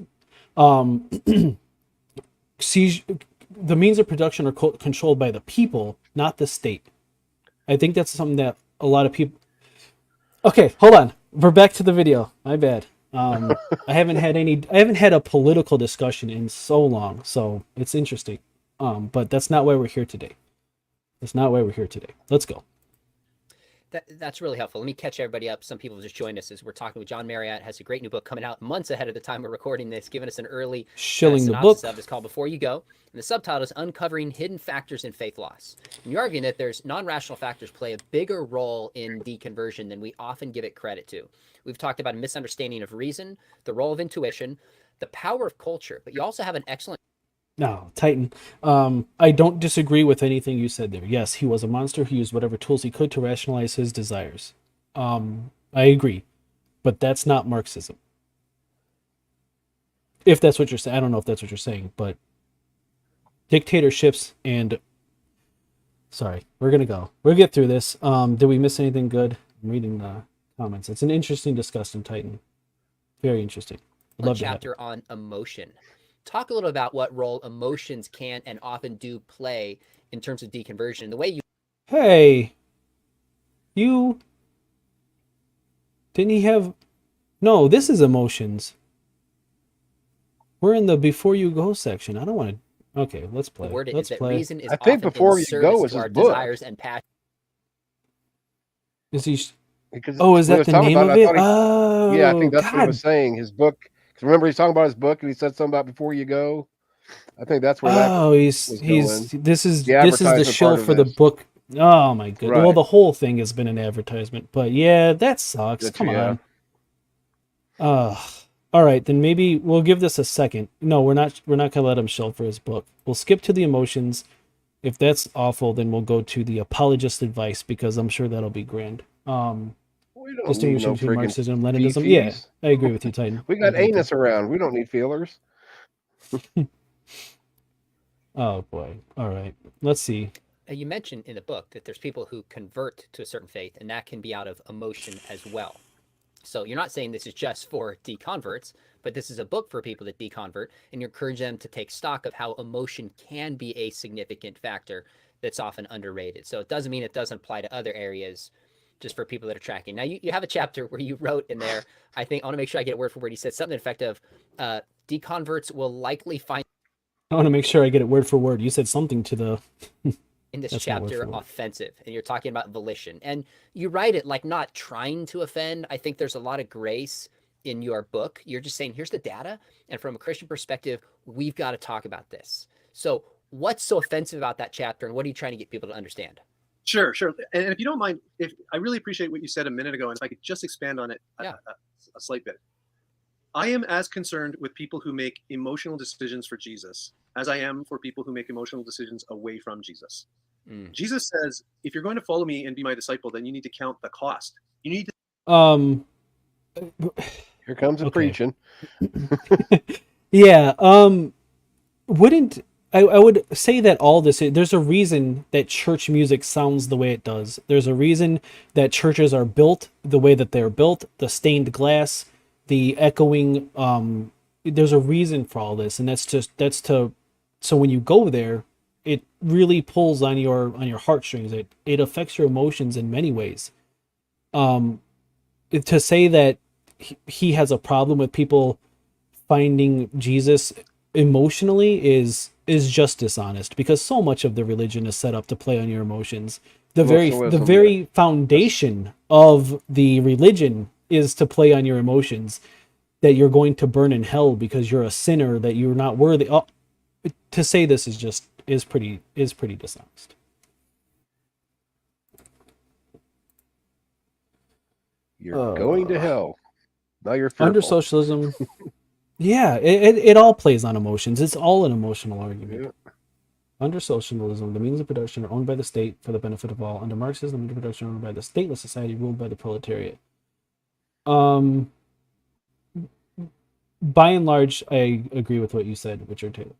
the means of production are controlled by the people, not the state. I think that's something that a lot of people. Okay, hold on. We're back to the video. My bad. I haven't had a political discussion in so long, so it's interesting. But that's not why we're here today. Let's go. That's really helpful. Let me catch everybody up. Some people just joined us as we're talking with John Marriott. Has a great new book coming out months ahead of the time we're recording this, giving us an early shilling the book. Of it's called Before You Go. And the subtitle is Uncovering Hidden Factors in Faith Loss. And you're arguing that there's non-rational factors play a bigger role in deconversion than we often give it credit to. We've talked about a misunderstanding of reason, the role of intuition, the power of culture, but you also have an excellent No, Titan. I don't disagree with anything you said there. Yes, he was a monster. He used whatever tools he could to rationalize his desires. I agree, but that's not Marxism. If that's what you're saying, I don't know if that's what you're saying, but dictatorships and sorry, we're gonna go. We'll get through this. Did we miss anything good? I'm reading the comments. It's an interesting discussion, Titan. Very interesting. A chapter on emotion. Talk a little about what role emotions can and often do play in terms of deconversion. The way you Hey, you didn't he have? No, this is emotions. We're in the before you go section. I don't want to. Okay, let's play. word it Let's is that play. reason is I think often before in you go service is to his our book. desires and passions. Is he? Because Oh, is when he that was the talking name about of it, I it? thought he, Oh, yeah, I think that's what he God. was saying. His book. 'Cause remember, he's talking about his book, and he said something about before you go. I think that's where that Oh, was he's going. this is The the advertisement shill part of for the this, book. Oh my goodness. Well, right? the whole thing has been an advertisement, but yeah, that sucks. That Come yeah. on. All right, then maybe we'll give this a second. No, we're not. We're not gonna let him shill for his book. We'll skip to the emotions. If that's awful, then we'll go to the apologist advice because I'm sure that'll be grand. We don't need Distinguishing no between friggin' Marxism and Leninism. Yeah, fifis. I agree with you, Titan. We I got agree with you. anus around. We don't need feelers. Oh boy. All right. Let's see. You mentioned in the book that there's people who convert to a certain faith, and that can be out of emotion as well. So you're not saying this is just for deconverts, but this is a book for people that deconvert, and you encourage them to take stock of how emotion can be a significant factor that's often underrated. So it doesn't mean it doesn't apply to other areas, just for people that are tracking. Now, you have a chapter where you wrote in there, I think, I want to make sure I get it word for word. He said something to the effect of, deconverts will likely find I want to make sure I get it word for word. You said something to the in this That's not word chapter for word. offensive, and you're talking about volition, and you write it like not trying to offend. I think there's a lot of grace in your book. You're just saying, here's the data, and from a Christian perspective, we've got to talk about this. So what's so offensive about that chapter, and what are you trying to get people to understand? Sure. And if you don't mind, if I really appreciate what you said a minute ago, and if I could just expand on it a slight bit. I am as concerned with people who make emotional decisions for Jesus as I am for people who make emotional decisions away from Jesus. Jesus says, if you're going to follow me and be my disciple, then you need to count the cost. You need to. Here comes the preaching. Yeah. Wouldn't I would say that all this, there's a reason that church music sounds the way it does. There's a reason that churches are built the way that they're built, the stained glass, the echoing, there's a reason for all this, and so when you go there, it really pulls on your heartstrings. It affects your emotions in many ways. To say that he has a problem with people finding Jesus emotionally is just dishonest, because so much of the religion is set up to play on your emotions. The very foundation of the religion is to play on your emotions, that you're going to burn in hell because you're a sinner, that you're not worthy. To say this is pretty dishonest. You're going to hell. Now you're fearful. Under socialism. Yeah, it all plays on emotions. It's all an emotional argument. Yeah. Under socialism, the means of production are owned by the state for the benefit of all. Under Marxism, the means of production are owned by the stateless society ruled by the proletariat. By and large, I agree with what you said, Richard Taylor.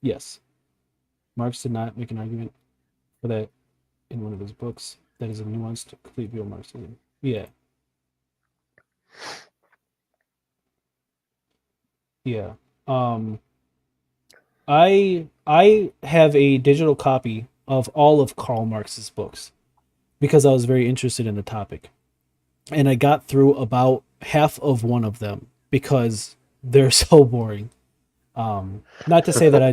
Yes, Marx did not make an argument for that in one of his books. That is a nuanced, complete view of Marxism. Yeah. Yeah. I have a digital copy of all of Karl Marx's books because I was very interested in the topic. And I got through about half of one of them because they're so boring. Not to say that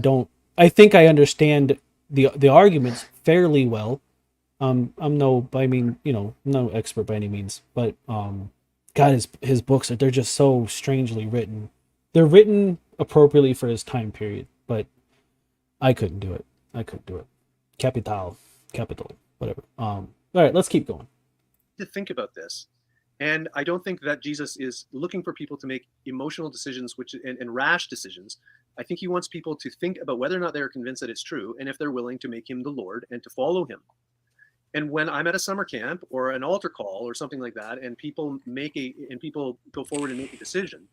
I think I understand the arguments fairly well. I'm no expert by any means, but God, his books, they're just so strangely written. They're written appropriately for his time period, but I couldn't do it. Capital, whatever. All right, let's keep going. To think about this, And I don't think that Jesus is looking for people to make emotional decisions and rash decisions. I think he wants people to think about whether or not they're convinced that it's true, and if they're willing to make him the Lord and to follow him. And when I'm at a summer camp or an altar call or something like that, and people go forward and make a decision,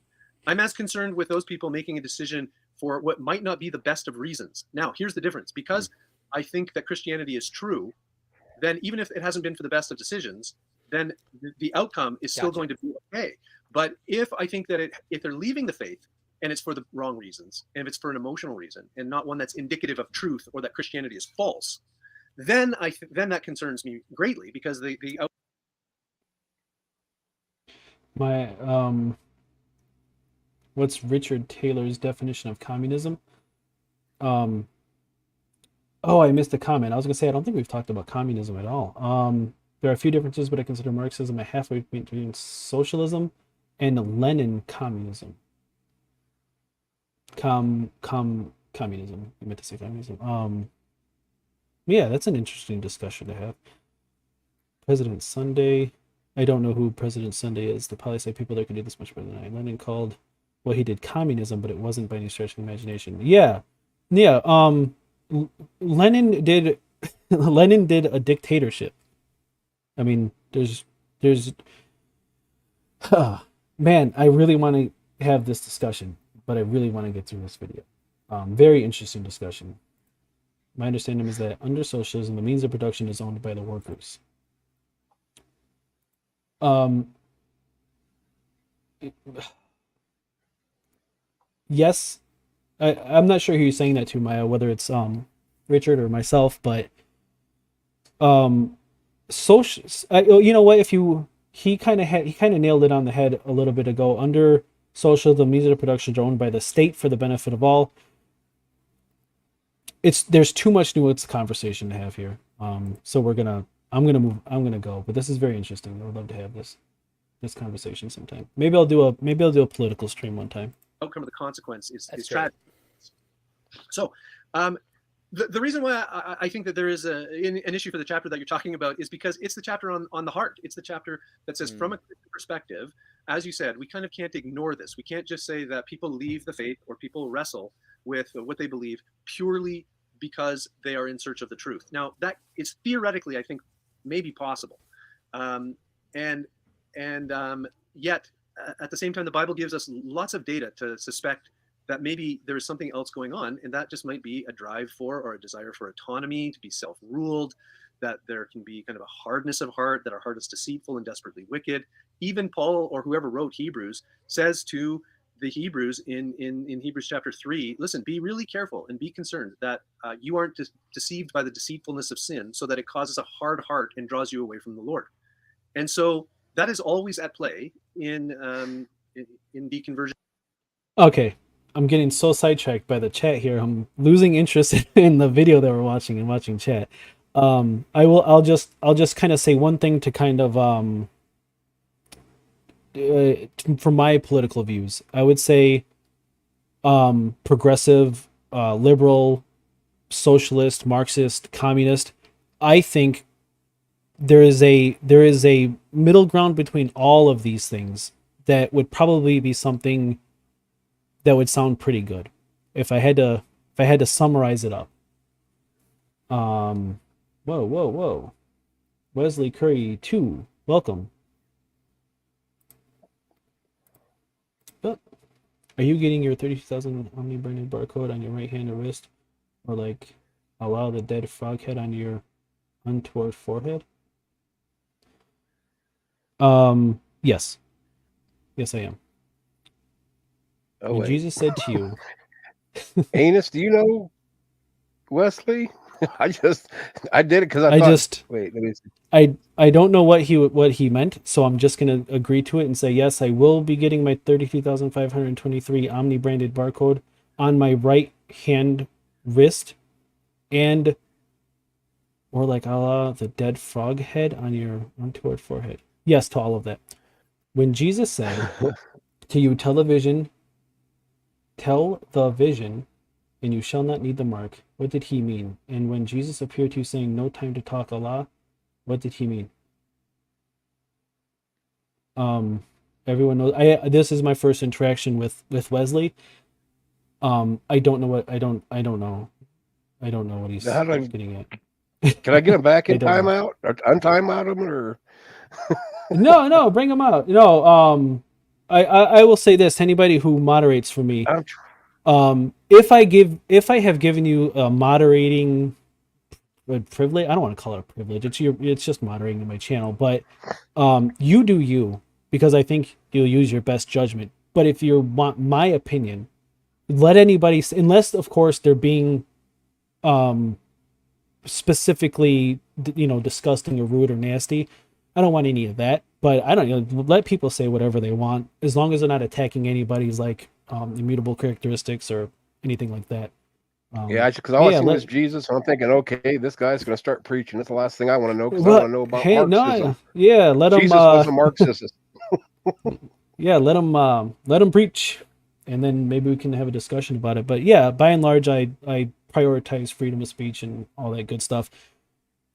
I'm as concerned with those people making a decision for what might not be the best of reasons. Now, here's the difference. Because I think that Christianity is true, then even if it hasn't been for the best of decisions, then the outcome is still going to be okay. But if I think that if they're leaving the faith and it's for the wrong reasons, and if it's for an emotional reason and not one that's indicative of truth or that Christianity is false, then then that concerns me greatly, because My what's Richard Taylor's definition of communism? Oh, I missed a comment. I was gonna say I don't think we've talked about communism at all. There are a few differences, but I consider Marxism a halfway between socialism and Lenin communism. Communism. I meant to say communism. Yeah, that's an interesting discussion to have. President Sunday. I don't know who President Sunday is. They'll probably say people that can do this much better than I. Lenin called what he did communism, but it wasn't by any stretch of the imagination. Yeah. Lenin did a dictatorship. I mean, there's man, I really want to have this discussion, but I really want to get through this video. Very interesting discussion. My understanding is that under socialism, the means of production is owned by the workers. Yes, I'm not sure who you're saying that to, Maya, whether it's Richard or myself, but social. You know what? He kind of nailed it on the head a little bit ago. Under socialism, means of production are owned by the state for the benefit of all. There's too much nuanced conversation to have here. So I'm gonna go, but this is very interesting. I would love to have this conversation sometime. Maybe I'll do a political stream one time. Outcome of the consequence is tragic. So, the reason why I think that there is an issue for the chapter that you're talking about is because it's the chapter on the heart. It's the chapter that says, from a Christian perspective, as you said, we kind of can't ignore this. We can't just say that people leave the faith or people wrestle with what they believe purely because they are in search of the truth. Now, that is theoretically, I think, maybe possible, yet at the same time, the Bible gives us lots of data to suspect that maybe there is something else going on, and that just might be a drive for or a desire for autonomy, to be self-ruled, that there can be kind of a hardness of heart, that our heart is deceitful and desperately wicked. Even Paul, or whoever wrote Hebrews, says to the Hebrews in Hebrews chapter 3, listen, be really careful and be concerned that you aren't deceived by the deceitfulness of sin, so that it causes a hard heart and draws you away from the Lord. And so that is always at play in deconversion. Okay, I'm getting so sidetracked by the chat here. I'm losing interest in the video that we're watching and watching chat. I'll just kind of say one thing to kind of from my political views. I would say progressive, liberal, socialist, Marxist, communist. I think there is a middle ground between all of these things that would probably be something that would sound pretty good if I had to summarize it up. Whoa. Wesley Curry 2, welcome. Oh, are you getting your 32,000 omni-branded barcode on your right hand or wrist, or like allow the dead frog head on your untoward forehead? Yes, I am. When Jesus said to you, Anus, do you know Wesley? I did it because I wait, let me see. I don't know what he meant, so I'm just gonna agree to it and say yes, I will be getting my 32,523 Omni branded barcode on my right hand wrist, and or like the dead frog head on your untoward forehead. Yes, to all of that. When Jesus said to you, tell the vision, and you shall not need the mark, what did he mean? And when Jesus appeared to you saying, no time to talk Allah, what did he mean? Everyone knows this is my first interaction with Wesley. I don't know what I don't know. I don't know what he's How do I, getting at. can I get him back I in don't know. timeout or untime out him or? No, bring him out. No, I will say this to anybody who moderates for me. If I have given you a moderating privilege, I don't want to call it a privilege. It's just moderating in my channel, but you do you, because I think you'll use your best judgment. But if you want my opinion, let anybody, unless of course they're being specifically, disgusting or rude or nasty. I don't want any of that, but I don't let people say whatever they want as long as they're not attacking anybody's like immutable characteristics or anything like that. Yeah, because all I yeah, seen was Jesus, and I'm thinking, okay, this guy's going to start preaching. That's the last thing I want to know, because I well, want to know about hey, Marxism. no, yeah, let them. Jesus was a Marxist. Yeah, let them preach, and then maybe we can have a discussion about it. But yeah, by and large, I prioritize freedom of speech and all that good stuff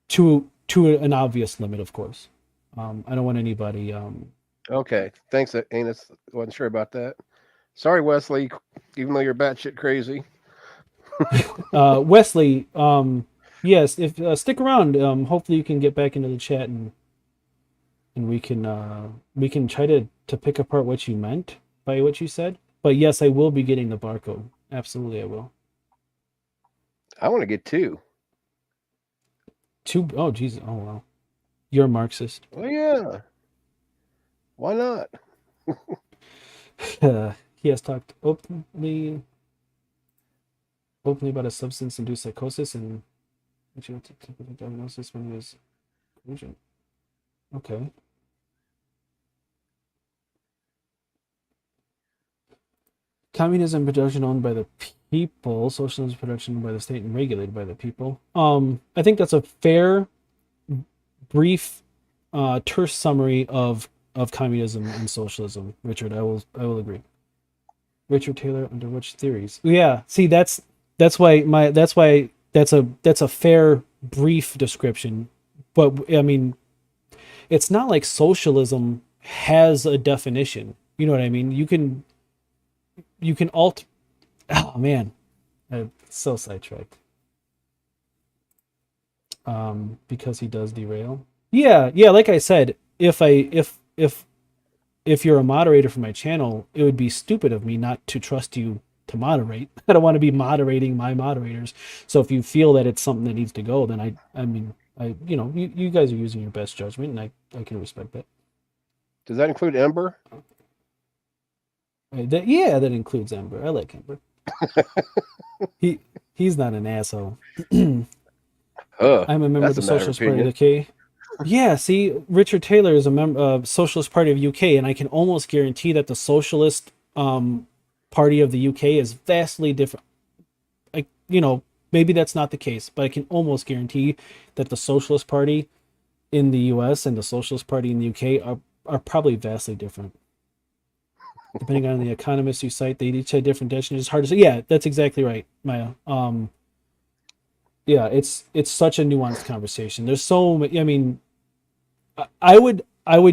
to an obvious limit, of course. I don't want anybody. Okay, thanks, Anus. Wasn't sure about that. Sorry, Wesley. Even though you're batshit crazy. Wesley, yes, if stick around, hopefully you can get back into the chat and we can try to pick apart what you meant by what you said. But yes, I will be getting the barcode. Absolutely, I will. I want to get two. Oh, Jesus. Oh, wow. You're a Marxist. Oh, yeah. Why not? He has talked openly about a substance-induced psychosis and diagnosis when he was agent. Okay. Communism production owned by the people, socialism production by the state and regulated by the people. I think that's a fair, brief, terse summary of communism and socialism. Richard, I will agree. Richard Taylor, under which theories? Yeah, see, that's a fair, brief description. But I mean, it's not like socialism has a definition. You know what I mean? You can oh man, I'm so sidetracked. Because he does derail. Yeah, like I said, if you're a moderator for my channel, it would be stupid of me not to trust you to moderate. I don't want to be moderating my moderators. So if you feel that it's something that needs to go, then you guys are using your best judgment, and I can respect that. Does that include Ember? That includes Ember. I like Ember. He's not an asshole. I'm a member of the Socialist Party of the UK. Yeah, see, Richard Taylor is a member of Socialist Party of UK, and I can almost guarantee that the Socialist Party of the UK is vastly different. Like, maybe that's not the case, but I can almost guarantee that the Socialist Party in the US and the Socialist Party in the UK are probably vastly different. Depending on the economists you cite, they each have different definitions. It's hard to say. Yeah, that's exactly right, Maya. Yeah, it's such a nuanced conversation. There's so many. I mean, I would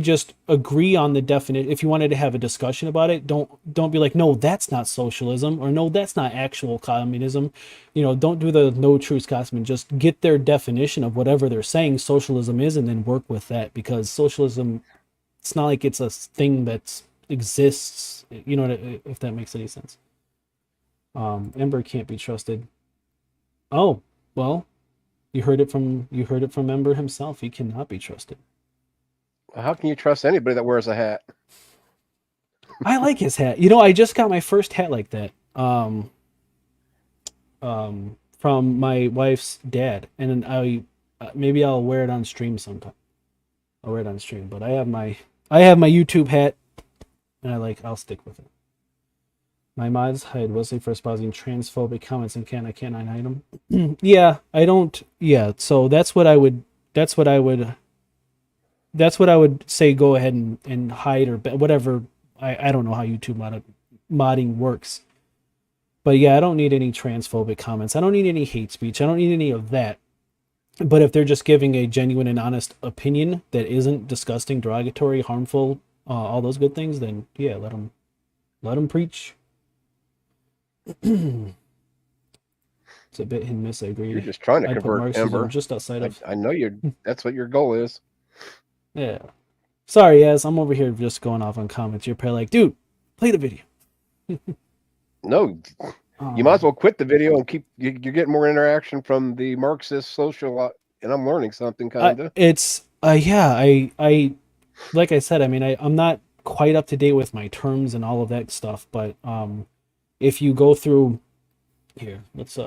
just agree on the definition. If you wanted to have a discussion about it, don't be like, no, that's not socialism, or no, that's not actual communism. Don't do the no truth Scotsman. Just get their definition of whatever they're saying socialism is, and then work with that, because socialism, it's not like it's a thing that exists. If that makes any sense. Ember can't be trusted. Oh, well, you heard it from Ember himself. He cannot be trusted. How can you trust anybody that wears a hat? I like his hat. I just got my first hat like that. From my wife's dad, and then maybe I'll wear it on stream sometime. I'll wear it on stream, but I have my YouTube hat, and I'll stick with it. My mods hide Wesley for espousing transphobic comments and I can't hide them. Yeah, I don't. Yeah, so that's what I would say. Go ahead and hide or whatever. I don't know how YouTube modding works, but yeah, I don't need any transphobic comments. I don't need any hate speech. I don't need any of that. But if they're just giving a genuine and honest opinion that isn't disgusting, derogatory, harmful, all those good things, then yeah, let them preach. It's a bit hit and miss, I agree. You're just trying to I'd put convert Marxism Ember. just outside of. I know that's what your goal is. Yeah. Sorry, yes, I'm over here just going off on comments. You're probably like, dude, play the video. No, you might as well quit the video and you're getting more interaction from the Marxist social, and I'm learning something kind of. Yeah, I like I said, I mean, I'm not quite up to date with my terms and all of that stuff, but if you go through here, let's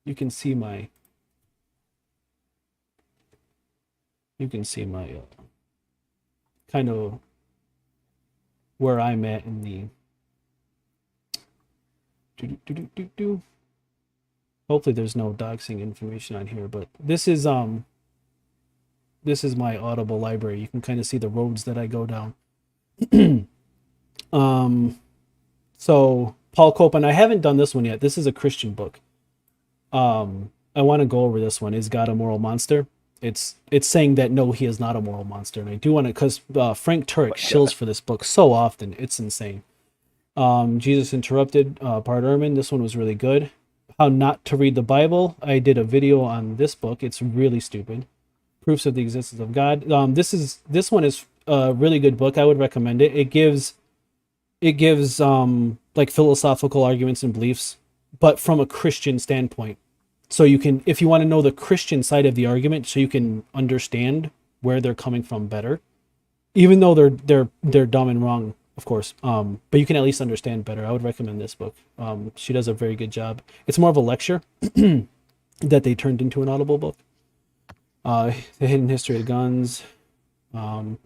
you can see my kind of where I'm at in the hopefully there's no doxing information on here, but this is my Audible library. You can kind of see the roads that I go down. So Paul Copan, I haven't done this one yet. This is a Christian book. I want to go over this one. Is God a moral monster? It's saying that no, he is not a moral monster, and I do want to, because Frank Turek shills for this book so often, it's insane. Jesus Interrupted, Bart Ehrman. This one was really good. How not to read the Bible. I did a video on this book. It's really stupid. Proofs of the Existence of God. This one is a really good book. I would recommend it. It gives like philosophical arguments and beliefs, but from a Christian standpoint. So you can, if you want to know the Christian side of the argument, so you can understand where they're coming from better, even though they're dumb and wrong, of course. But you can at least understand better. I would recommend this book. She does a very good job. It's more of a lecture that they turned into an Audible book. The Hidden History of Guns, the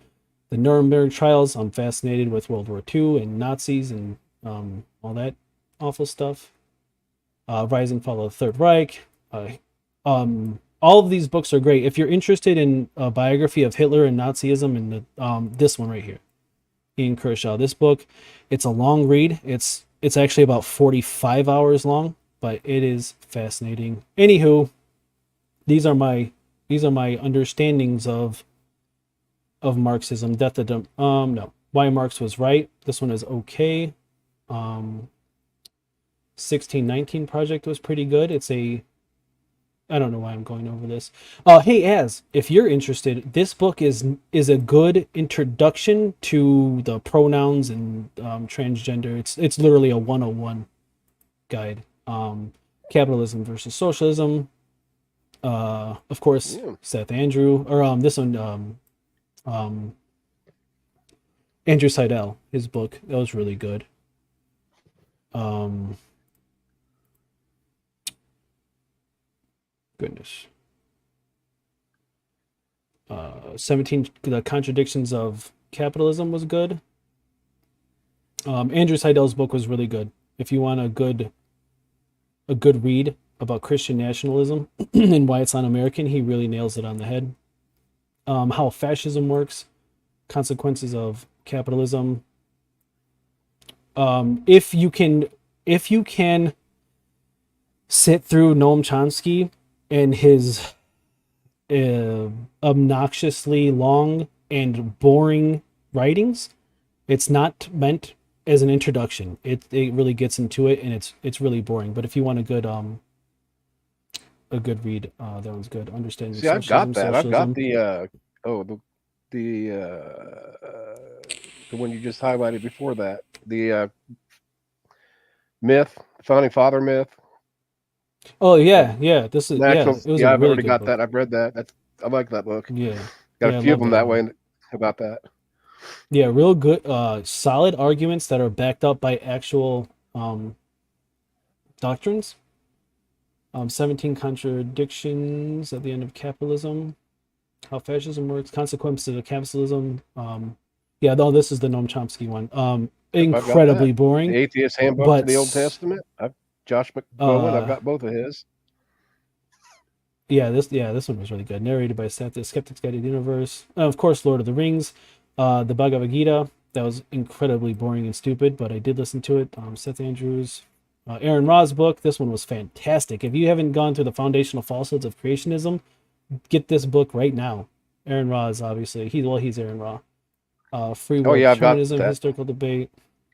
Nuremberg Trials. I'm fascinated with World War II and Nazis and all that awful stuff. Rise and Fall of the Third Reich. All of these books are great. If you're interested in a biography of Hitler and Nazism, and this one right here, Ian Kershaw. This book, it's a long read. It's actually about 45 hours long, but it is fascinating. Anywho, these are my understandings of Marxism. Why Marx Was Right. This one is okay. 1619 Project was pretty good. I don't know why I'm going over this. Hey, Az, if you're interested, this book is a good introduction to the pronouns and transgender. It's literally a 101 guide. Capitalism versus Socialism. Of course, Seth Andrew, or this one, Andrew Seidel, his book, that was really good. Goodness. 17 The Contradictions of Capitalism was good. Andrew Seidel's book was really good. If you want a good read about Christian nationalism and why it's un-American, he really nails it on the head. How Fascism Works, Consequences of Capitalism. If you can sit through Noam Chomsky and his obnoxiously long and boring writings, it's not meant as an introduction. It really gets into it, and it's really boring. But if you want a good read, that one's good. Understanding. See, I've got that. Socialism. I've got the one you just highlighted before that. The myth, founding father myth. Oh yeah. This is I've really already got book. that. I've read that. I like that book. Yeah, got a few of them that way about that. Yeah, real good, solid arguments that are backed up by actual doctrines. 17 Contradictions at the End of Capitalism. How Fascism Works, Consequences of Capitalism. This is the Noam Chomsky one. Incredibly boring. The Atheist Handbook to the Old Testament. Josh McGowan. I've got both of his. This one was really good. Narrated by Seth, The Skeptic's Guide to the Universe. Of course, Lord of the Rings. The Bhagavad Gita. That was incredibly boring and stupid, but I did listen to it. Seth Andrews. Aaron Ra's book. This one was fantastic. If you haven't gone through the foundational falsehoods of creationism, get this book right now. Aaron Ra is obviously he's Aaron Ra. Free Oh will yeah, I've got determinism, that. historical debate.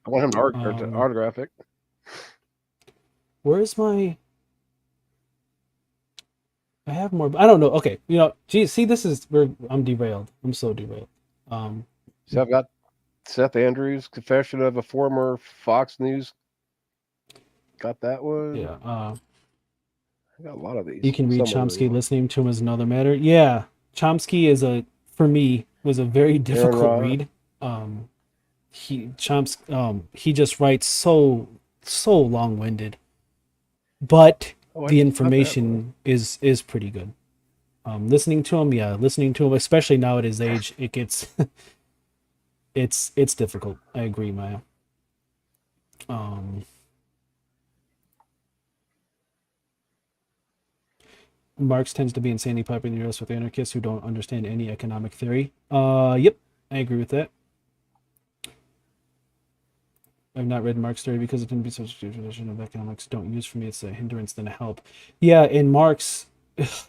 I want him to Um, autograph it. Where's my? I have more. I don't know. Okay, geez, see, I'm derailed. I'm so derailed. Um, So I've got Seth Andrews, Confession of a Former Fox News. Got that one. yeah. I got a lot of these. You can read somewhere. Chomsky. Listening to him is another matter. Yeah, Chomsky for me, was a very difficult Rod. read. He just writes so long-winded, but Oh, the I got that one. information is pretty good. Listening to him, especially now at his age, it gets it's difficult. I agree, Maya. Marx tends to be insanely popular in the US with anarchists who don't understand any economic theory. Yep, I agree with that. I've not read Marx theory because it didn't be such a tradition of economics. Don't use for me. It's a hindrance than a help. Yeah, in Marx, as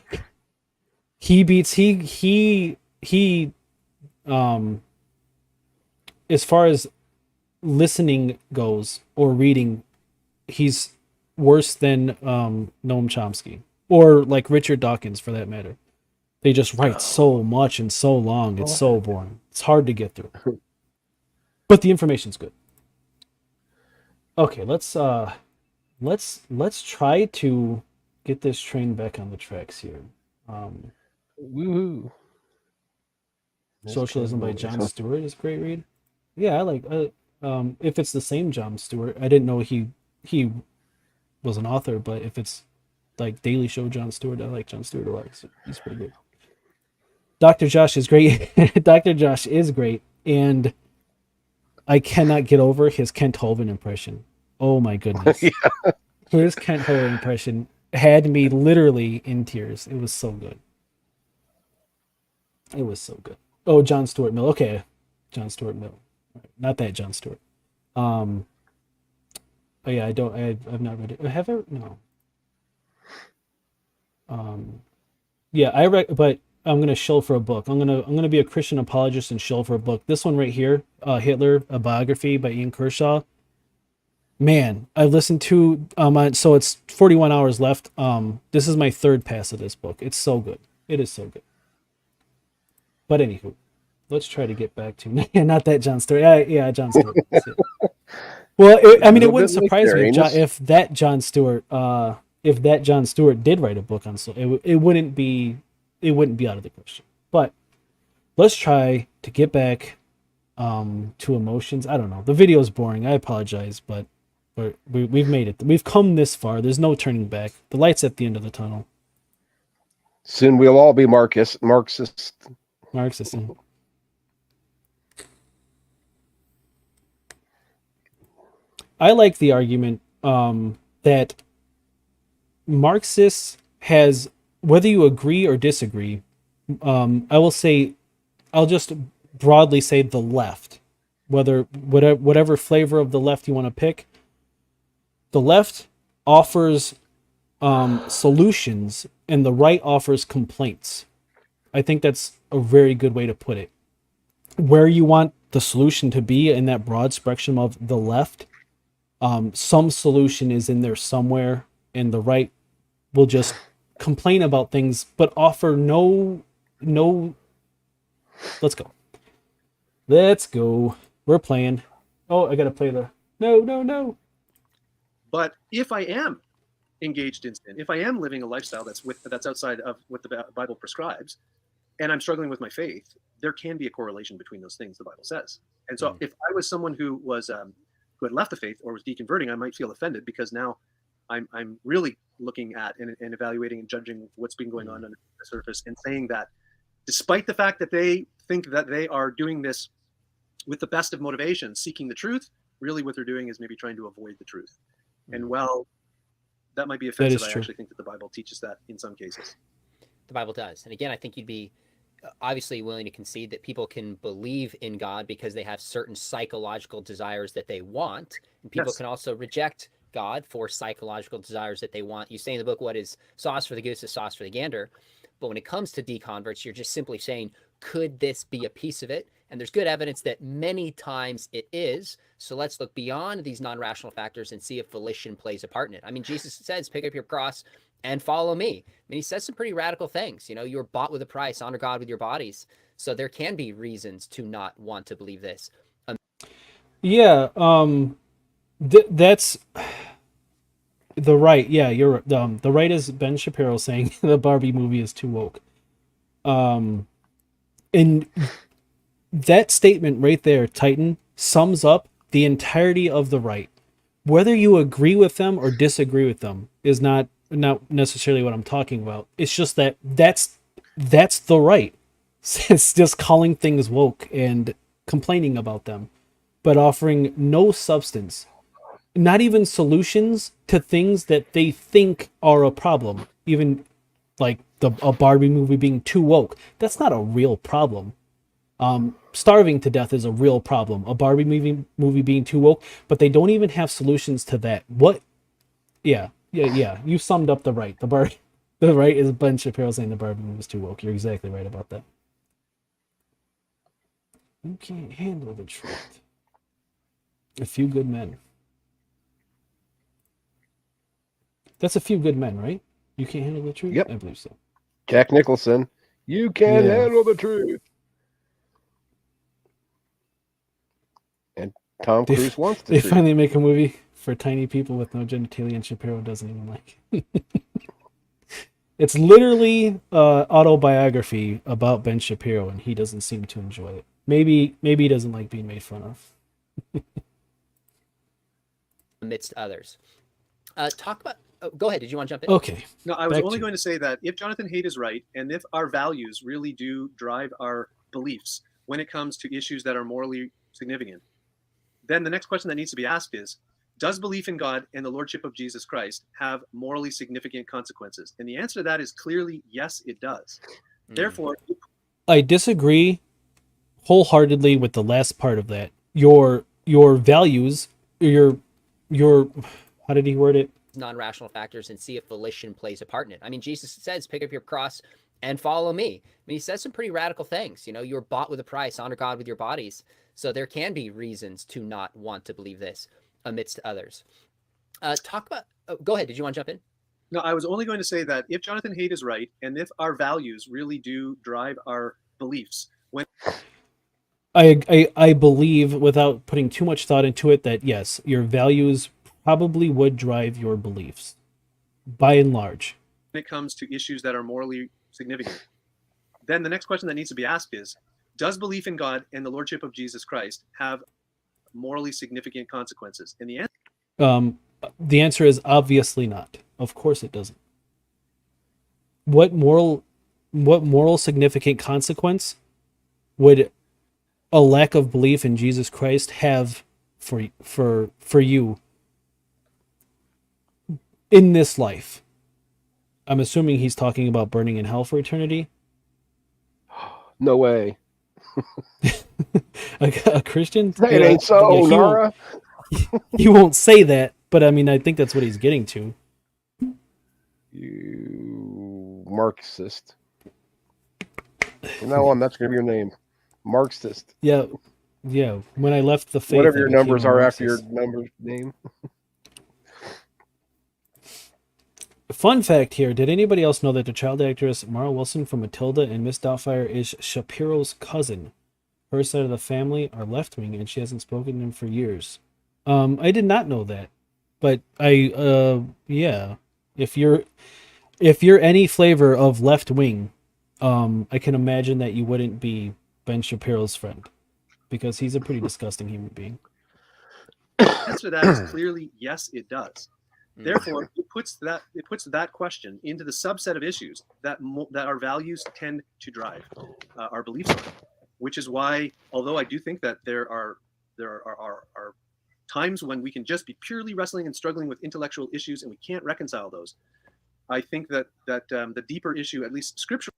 far as listening goes or reading, he's worse than Noam Chomsky or like Richard Dawkins for that matter. They just write so much and so long. It's so boring. It's hard to get through. But the information's good. Okay, let's try to get this train back on the tracks here. Woohoo! Socialism by John Stewart is a great read. Yeah, I like. If it's the same John Stewart, I didn't know he was an author, but if it's like Daily Show John Stewart, I like John Stewart a lot. So he's pretty good. Dr. Josh is great. Dr. Josh is great, and I cannot get over his Kent Hovind impression. Oh my goodness. Yeah. His Kent Hovind impression had me literally in tears. It was so good. It was so good. Oh, John Stuart Mill. Okay. John Stuart Mill. Not that John Stewart. Oh yeah, I've not read it. Have I? No. Yeah, but I'm gonna shill for a book. I'm gonna be a Christian apologist and shill for a book. This one right here, Hitler, a biography by Ian Kershaw. Man, I listened to so it's 41 hours left. This is my third pass of this book. It's so good. It is so good. But anywho, let's try to get back to not that John Stewart. Yeah, John Stewart. Well, it wouldn't surprise me if that John Stewart did write a book on it wouldn't be out of the question. But let's try to get back to emotions. I don't know. The video is boring. I apologize, but we've made it. We've come this far. There's no turning back. The light's at the end of the tunnel. Soon we'll all be Marxist. I like the argument that Marxists has, whether you agree or disagree, I'll just broadly say the left, whatever flavor of the left you want to pick, the left offers solutions and the right offers complaints. I think that's a very good way to put it. Where you want the solution to be in that broad spectrum of the left, some solution is in there somewhere, and the right will just complain about things but offer no. Let's go. We're playing. Oh, I gotta play the no. But if I am engaged in sin, if I am living a lifestyle that's outside of what the Bible prescribes, and I'm struggling with my faith, there can be a correlation between those things, the Bible says. And so if I was someone who was who had left the faith or was deconverting, I might feel offended because now I'm really looking at and evaluating and judging what's been going on under the surface, and saying that despite the fact that they think that they are doing this with the best of motivations, seeking the truth, really what they're doing is maybe trying to avoid the truth. And well, that might be offensive. I actually think that the Bible teaches that in some cases. The Bible does. And again, I think you'd be obviously willing to concede that people can believe in God because they have certain psychological desires that they want. And people can also reject God for psychological desires that they want. You say in the book, what is sauce for the goose is sauce for the gander. But when it comes to deconverts, you're just simply saying, could this be a piece of it? And there's good evidence that many times it is. So let's look beyond these non-rational factors and see if volition plays a part in it. I mean, Jesus says, pick up your cross and follow me. I mean, he says some pretty radical things. You know, you're bought with a price, honor God with your bodies. So there can be reasons to not want to believe this. Yeah, that's the right. Yeah, you're the right is Ben Shapiro saying the Barbie movie is too woke. And that statement right there, Titan, sums up the entirety of the right. Whether you agree with them or disagree with them is not necessarily what I'm talking about. It's just that's the right. It's just calling things woke and complaining about them, but offering no substance, not even solutions to things that they think are a problem. Even like a Barbie movie being too woke. That's not a real problem. Starving to death is a real problem. A Barbie movie being too woke, but they don't even have solutions to that. What? Yeah. You summed up the right. The right is Ben Shapiro saying the Barbie movie is too woke. You're exactly right about that. You can't handle the truth. A few good men. That's a few good men, right? You can't handle the truth? Yep. I believe so. Jack Nicholson. You can't Yeah. handle the truth. And Tom They- Cruise wants the They truth. finally make a movie for tiny people with no genitalia, and Shapiro doesn't even like. It's literally autobiography about Ben Shapiro, and he doesn't seem to enjoy it. Maybe he doesn't like being made fun of. Amidst others. Talk about, go ahead. Did you want to jump in? Okay. No, I was Back only to- going to say that if Jonathan Haidt is right, and if our values really do drive our beliefs when it comes to issues that are morally significant, then the next question that needs to be asked is, does belief in God and the Lordship of Jesus Christ have morally significant consequences? And the answer to that is clearly yes, it does. Therefore, I disagree wholeheartedly with the last part of that. Your values, your how did he word it? non-rational factors and see if volition plays a part in it. I mean, Jesus says, pick up your cross and follow me. I mean, he says some pretty radical things. You know, you're bought with a price, honor God with your bodies. So there can be reasons to not want to believe this amidst others. Talk about, go ahead. Did you want to jump in? no, I was only going to say that if Jonathan Haidt is right, and if our values really do drive our beliefs when I believe, without putting too much thought into it, that yes, your values probably would drive your beliefs, by and large. it comes to issues that are morally significant, then the next question that needs to be asked is, does belief in God and the Lordship of Jesus Christ have morally significant consequences? And The answer is obviously not. Of course it doesn't. What moral significant consequence would a lack of belief in Jesus Christ have for you in this life? I'm assuming he's talking about burning in hell for eternity. No way. A Christian? It ain't so, Yeah, Nara. he won't say that, but I mean, I think that's what he's getting to. You Marxist. From now on, that's going to be your name. Marxist. Yeah. When I left the faith, Whatever I your became numbers a are after your Marxist. number name. Fun fact here: did anybody else know that the child actress Mara Wilson from Matilda and Miss Doubtfire is Shapiro's cousin? Her side of the family are left wing, and she hasn't spoken to him for years. I did not know that, but yeah. If you're any flavor of left wing, I can imagine that you wouldn't be Ben Shapiro's friend, because he's a pretty disgusting human being. the answer to that is clearly yes, it does. Therefore, it puts that question into the subset of issues that our values tend to drive our beliefs on, which is why, although I do think that there are times when we can just be purely wrestling and struggling with intellectual issues and we can't reconcile those, I think that the deeper issue, at least scripture.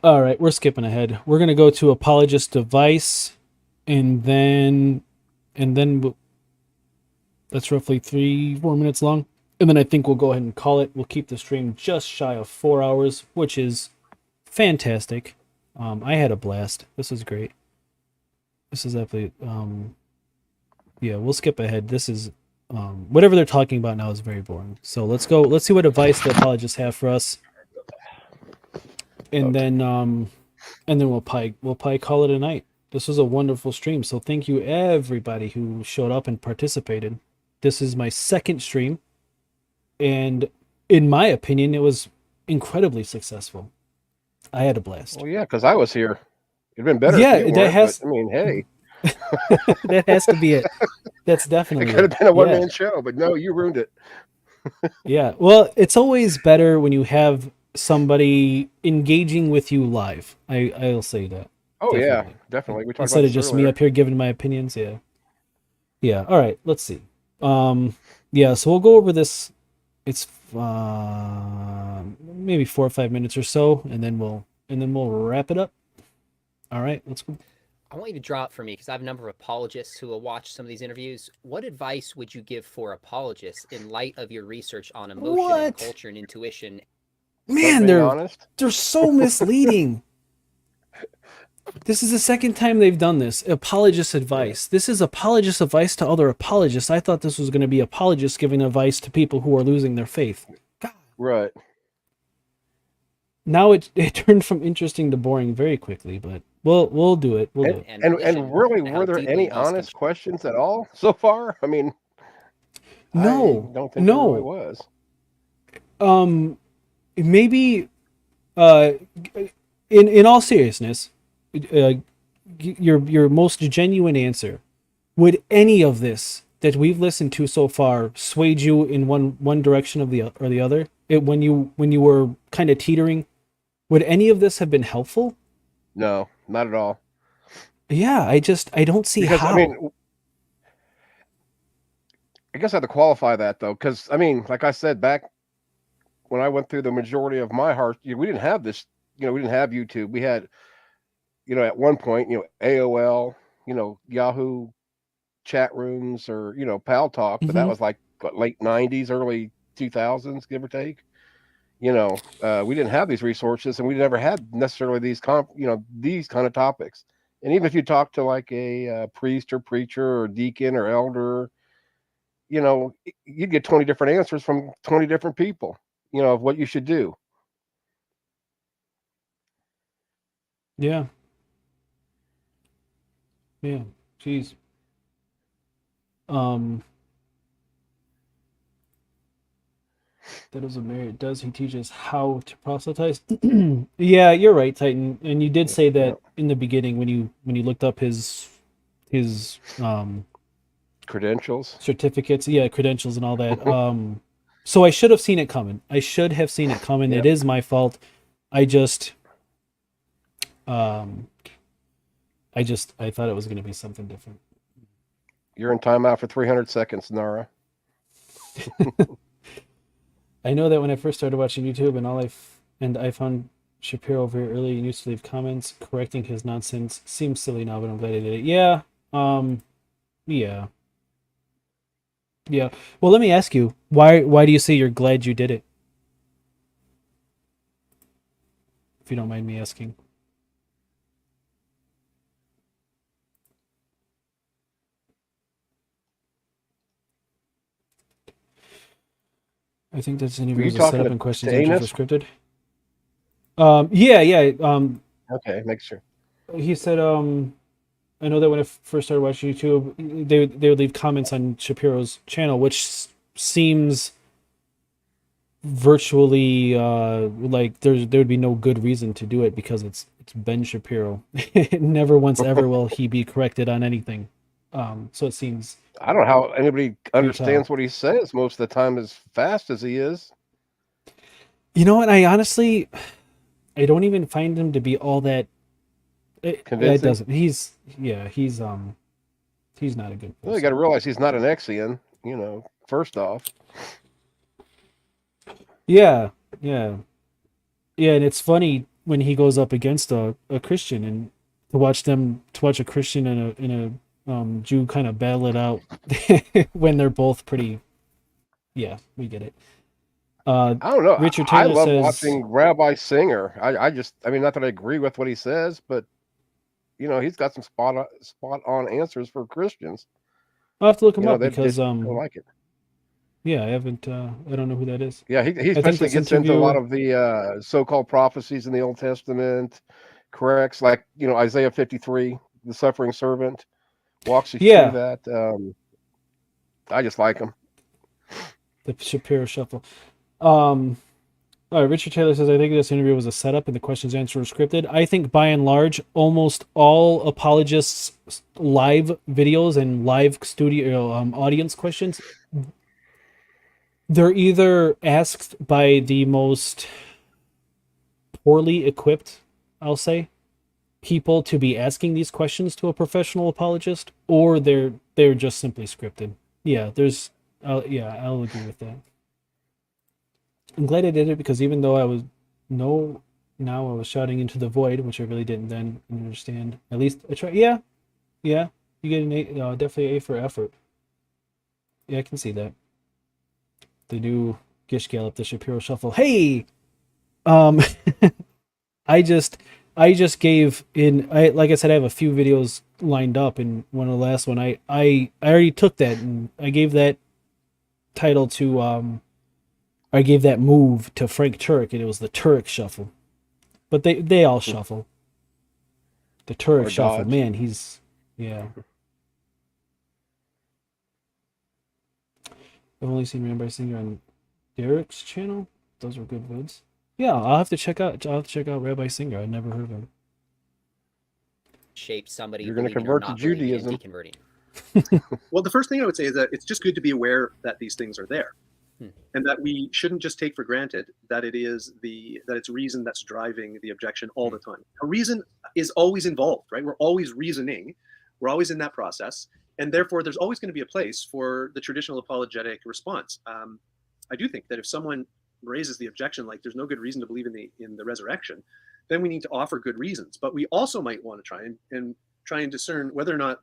All right, we're skipping ahead. We're gonna go to apologist device, and then that's roughly 3-4 minutes long. And then I think we'll go ahead and call it. We'll keep the stream just shy of 4 hours, which is fantastic. I had a blast. This is great. This is definitely yeah, we'll skip ahead. This is whatever they're talking about now is very boring. So let's go. Let's see what advice the apologists have for us, and then we'll probably call it a night. This was a wonderful stream. So thank you everybody who showed up and participated. This is my second stream, and in my opinion, it was incredibly successful. I had a blast. Well, yeah, because I was here. It'd been better. Yeah, if you that weren't, has. but, I mean, hey, That has to be it. That's it definitely could have it. been a Yeah. one-man show, but no, you ruined it. Yeah. Well, it's always better when you have somebody engaging with you live. I'll say that. Oh yeah, Definitely. definitely. We talked Instead about of this just me earlier. up here giving my opinions. Yeah. Yeah. All right. Let's see. Yeah. So we'll go over this. It's maybe 4 or 5 minutes or so, and then we'll wrap it up. All right. Let's go. I want you to draw up for me because I have a number of apologists who will watch some of these interviews. What advice would you give for apologists in light of your research on emotion and What? culture and intuition? Man, Being honest. they're so misleading. This is the second time they've done this. Apologist advice. This is apologist advice to other apologists. I thought this was going to be apologists giving advice to people who are losing their faith. God. Right. Now it turned from interesting to boring very quickly, but we'll do it. We'll do it. And vision, And really, and how were there deeply any these honest can- questions at all so far? I mean, No, I don't think there no. really was. Maybe in all seriousness, your most genuine answer, would any of this that we've listened to so far swayed you in one direction of or the other? When you were kind of teetering, would any of this have been helpful? No, not at all. Yeah, I don't see Because how. I mean, I guess I have to qualify that though, because I mean, like I said back when I went through the majority of my heart, we didn't have this. We didn't have YouTube. We had, at one point, AOL, Yahoo chat rooms, or Pal Talk, but that was like late '90s, early 2000s, give or take. We didn't have these resources, and we never had necessarily these these kind of topics. And even if you talk to like a priest or preacher or deacon or elder, you'd get 20 different answers from 20 different people, of what you should do. Yeah. Yeah. Jeez. That doesn't merit. Does he teaches how to proselytize? Yeah, you're right, Titan. And you did say that in the beginning when you looked up his Credentials, certificates, credentials and all that. So I should have seen it coming. I should have seen it coming. Yep. It is my fault. I thought it was going to be something different. you're in timeout for 300 seconds, Nara. I know that when I first started watching YouTube and I found Shapiro very early and used to leave comments correcting his nonsense. Seems silly now, but I'm glad I did it. Yeah. Yeah. Yeah. Well, let me ask you, why do you say you're glad you did it? If you don't mind me asking. I think that's an interview you is a talking setup to- and questions to answers Anus? are scripted. Yeah. Okay, make sure. He said, I know that when I first started watching YouTube, they would leave comments on Shapiro's channel, which seems virtually like there would be no good reason to do it because it's Ben Shapiro. Never once ever will he be corrected on anything. So it seems. I don't know how anybody understands what he says most of the time as fast as he is. You know what? I honestly, I don't even find him to be all that. It doesn't. He's not a good person. Well, you got to realize he's not an Exian, first off. Yeah. And it's funny when he goes up against a Christian and to watch a Christian and a Jew kind of battle it out when they're both pretty. Yeah, we get it. Uh, I don't know. Richard I Taylor love says, watching Rabbi Singer. I mean, not that I agree with what he says, but he's got some spot on answers for Christians. I'll have to look him up They because, don't like it. yeah, I haven't, I don't know who that is. Yeah, he I think especially this gets into a lot interview, of the so-called prophecies in the Old Testament, corrects, like Isaiah 53, the suffering servant, walks you through yeah, that. I just like him. the Shapiro Shuffle. All right, Richard Taylor says, I think this interview was a setup and the questions answered were scripted. I think by and large, almost all apologists' live videos and live studio audience questions, they're either asked by the most poorly equipped, I'll say, people to be asking these questions to a professional apologist, or they're just simply scripted. Yeah, I'll agree with that. I'm glad I did it because even though now I was shouting into the void, which I really didn't then understand. At least I try. Yeah, you get an A, definitely A for effort. Yeah, I can see that. The new Gish Gallop, the Shapiro Shuffle. Hey, um, I just gave like I said, I have a few videos lined up, and one of the last one I already took that and I gave that title to I gave that move to Frank Turek, and it was the Turek Shuffle. But they all shuffle. The Turek Or Shuffle, Dodge. man, yeah. I've only seen Rabbi Singer on Derek's channel. Those were good vids. Yeah, I'll have to check out Rabbi Singer. I've never heard of him. Shape somebody You're going to believing or convert to not believing and Judaism. deconverting. Well, the first thing I would say is that it's just good to be aware that these things are there, and that we shouldn't just take for granted that it's reason that's driving the objection all the time. A reason is always involved, right? We're always reasoning. We're always in that process, and therefore there's always going to be a place for the traditional apologetic response. I do think that if someone raises the objection like there's no good reason to believe in the resurrection, then we need to offer good reasons. But we also might want to try and discern whether or not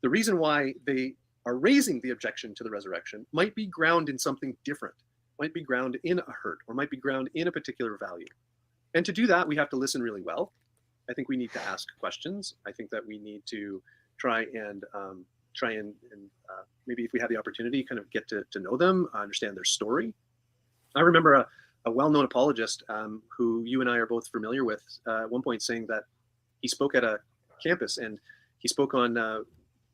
the reason why they are raising the objection to the resurrection might be ground in something different, might be ground in a hurt, or might be ground in a particular value. And to do that, we have to listen really well. I think we need to ask questions. I think that we need to try and maybe if we have the opportunity, kind of get to know them, understand their story. I remember a well-known apologist who you and I are both familiar with at one point saying that he spoke at a campus and he spoke on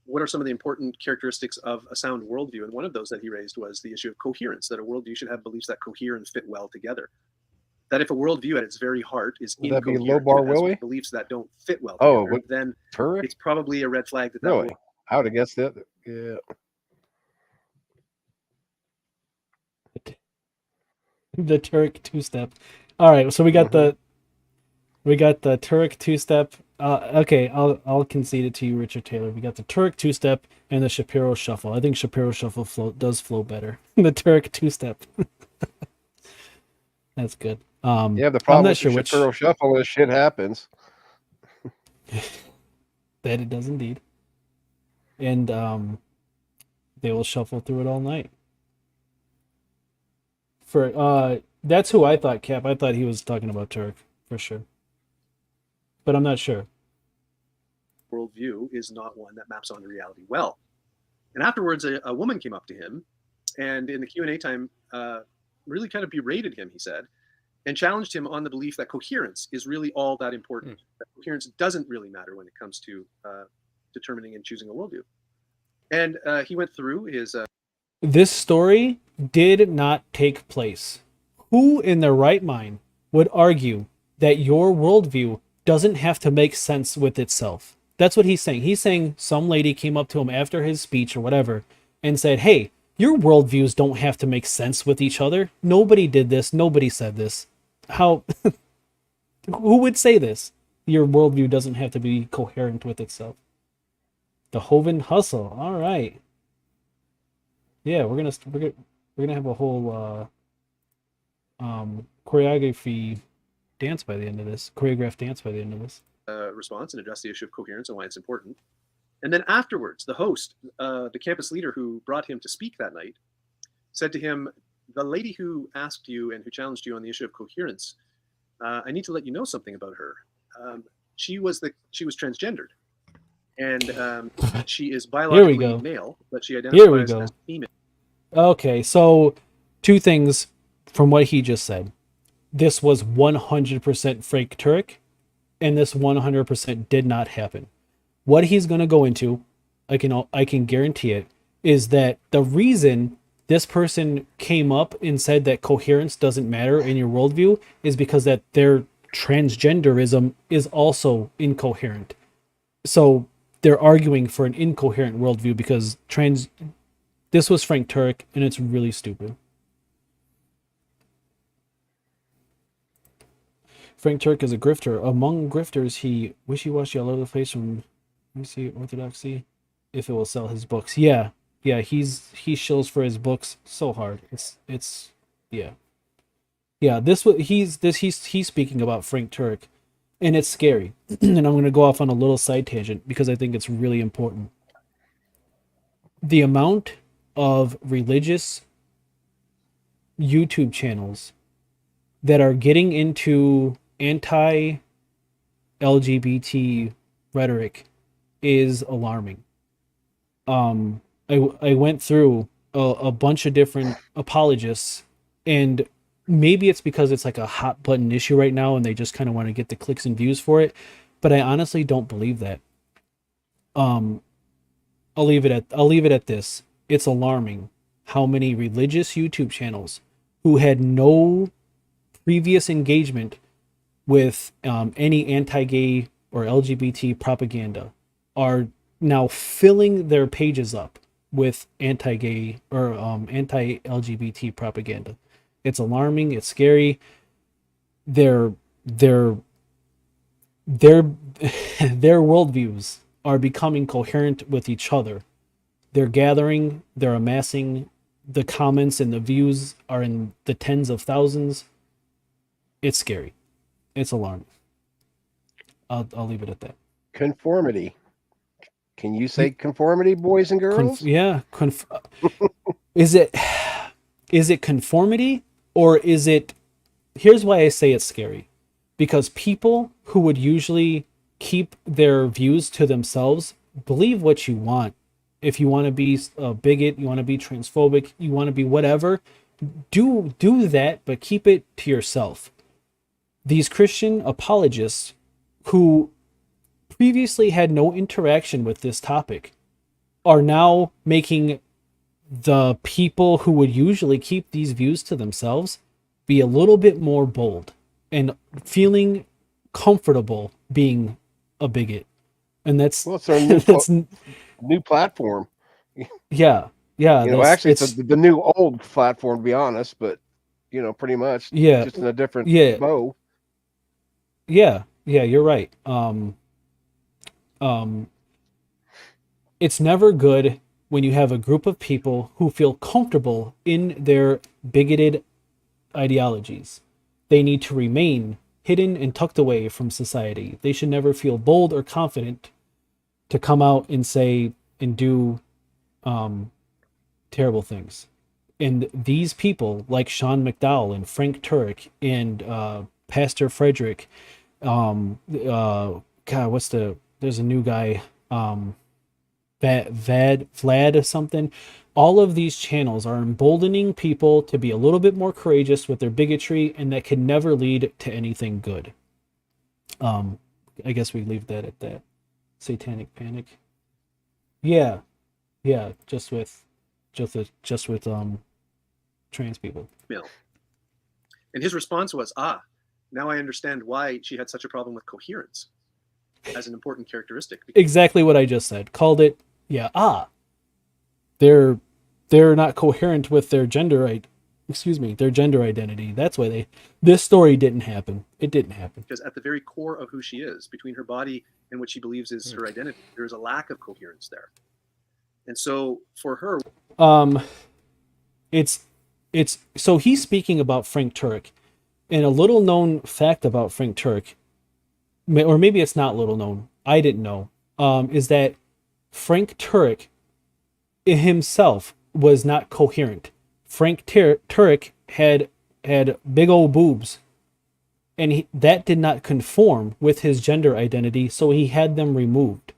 what are some of the important characteristics of a sound worldview. And one of those that he raised was the issue of coherence, that a worldview should have beliefs that cohere and fit well together. That if a worldview at its very heart is Would that be incoherent, Low Bar it has Willie? beliefs that don't fit well Oh, together, then Turek? it's probably a red flag that Really? will. I would have guessed that. Yeah. The Turek two-step. All right, so we got the Turek two-step. Okay, I'll concede it to you, Richard Taylor. We got the Turek two-step and the Shapiro Shuffle. I think Shapiro Shuffle does flow better. The Turek two-step. That's good. Yeah, the I'm problem not with sure the which. Shapiro Shuffle is shit happens. That it does indeed. And they will shuffle through it all night. That's who I thought, Cap. I thought he was talking about Turek for sure, but I'm not sure. Worldview is not one that maps onto reality well. And afterwards, a woman came up to him, and in the Q&A time, really kind of berated him, he said, and challenged him on the belief that coherence is really all that important. That coherence doesn't really matter when it comes to determining and choosing a worldview. And he went through his... This story did not take place. Who in their right mind would argue that your worldview doesn't have to make sense with itself? That's what he's saying. He's saying some lady came up to him after his speech or whatever and said, hey, your worldviews don't have to make sense with each other. Nobody did this. Nobody said this. How? Who would say this? Your worldview doesn't have to be coherent with itself. The Hovind hustle. All right. Yeah, we're gonna have a whole choreographed dance by the end of this. Response and address the issue of coherence and why it's important. And then afterwards, the host, the campus leader who brought him to speak that night, said to him, the lady who asked you and who challenged you on the issue of coherence, I need to let you know something about her. She was transgendered, and she is biologically go. male, but she Here we identifies go. as female. Okay, so two things from what he just said. This was 100% Frank Turek, and this 100% did not happen. What he's going to go into, I can guarantee it, is that the reason this person came up and said that coherence doesn't matter in your worldview is because that their transgenderism is also incoherent. So they're arguing for an incoherent worldview because this was Frank Turek, and it's really stupid. Frank Turek is a grifter. Among grifters, he wishy-washy all over the place from, let me see, orthodoxy, if it will sell his books. Yeah, he shills for his books so hard. It's yeah. He's speaking about Frank Turek, and it's scary. And I'm going to go off on a little side tangent because I think it's really important. The amount of religious YouTube channels that are getting into anti-LGBT rhetoric is alarming. I went through a bunch of different apologists, and maybe it's because it's like a hot button issue right now and they just kind of want to get the clicks and views for it, but I honestly don't believe that. I'll leave it at this. It's alarming how many religious YouTube channels who had no previous engagement with any anti-gay or LGBT propaganda are now filling their pages up with anti-gay or anti-LGBT propaganda. It's alarming. It's scary. Their worldviews are becoming coherent with each other. They're gathering, they're amassing, the comments and the views are in the tens of thousands. It's scary. It's alarming. I'll leave it at that. Conformity. Can you say conformity, boys and girls? Is it conformity, or is it? Here's why I say it's scary. Because people who would usually keep their views to themselves, believe what you want. If you want to be a bigot, you want to be transphobic, you want to be whatever, do that, but keep it to yourself. These Christian apologists who previously had no interaction with this topic are now making the people who would usually keep these views to themselves be a little bit more bold and feeling comfortable being a bigot. And that's, well, it's our new platform. Yeah. Actually, it's the new old platform, to be honest, but pretty much, just in a different bow. Yeah, you're right. It's never good when you have a group of people who feel comfortable in their bigoted ideologies. They need to remain hidden and tucked away from society. They should never feel bold or confident to come out and say and do terrible things. And these people, like Sean McDowell and Frank Turek and Pastor Frederick, there's a new guy, Vlad or something. All of these channels are emboldening people to be a little bit more courageous with their bigotry, and that can never lead to anything good. I guess we leave that at that. Satanic panic. Yeah, just with trans people. Yeah. And his response was, now I understand why she had such a problem with coherence as an important characteristic. Exactly what I just said. Called it, they're not coherent with their gender identity. That's why this story didn't happen. It didn't happen. Because at the very core of who she is, between her body and what she believes is her identity, there is a lack of coherence there. And so for her, so he's speaking about Frank Turek, and a little known fact about Frank Turek, or maybe it's not little known, I didn't know, is that Frank Turek himself was not coherent. Frank Turek had big old boobs, and that did not conform with his gender identity, so he had them removed.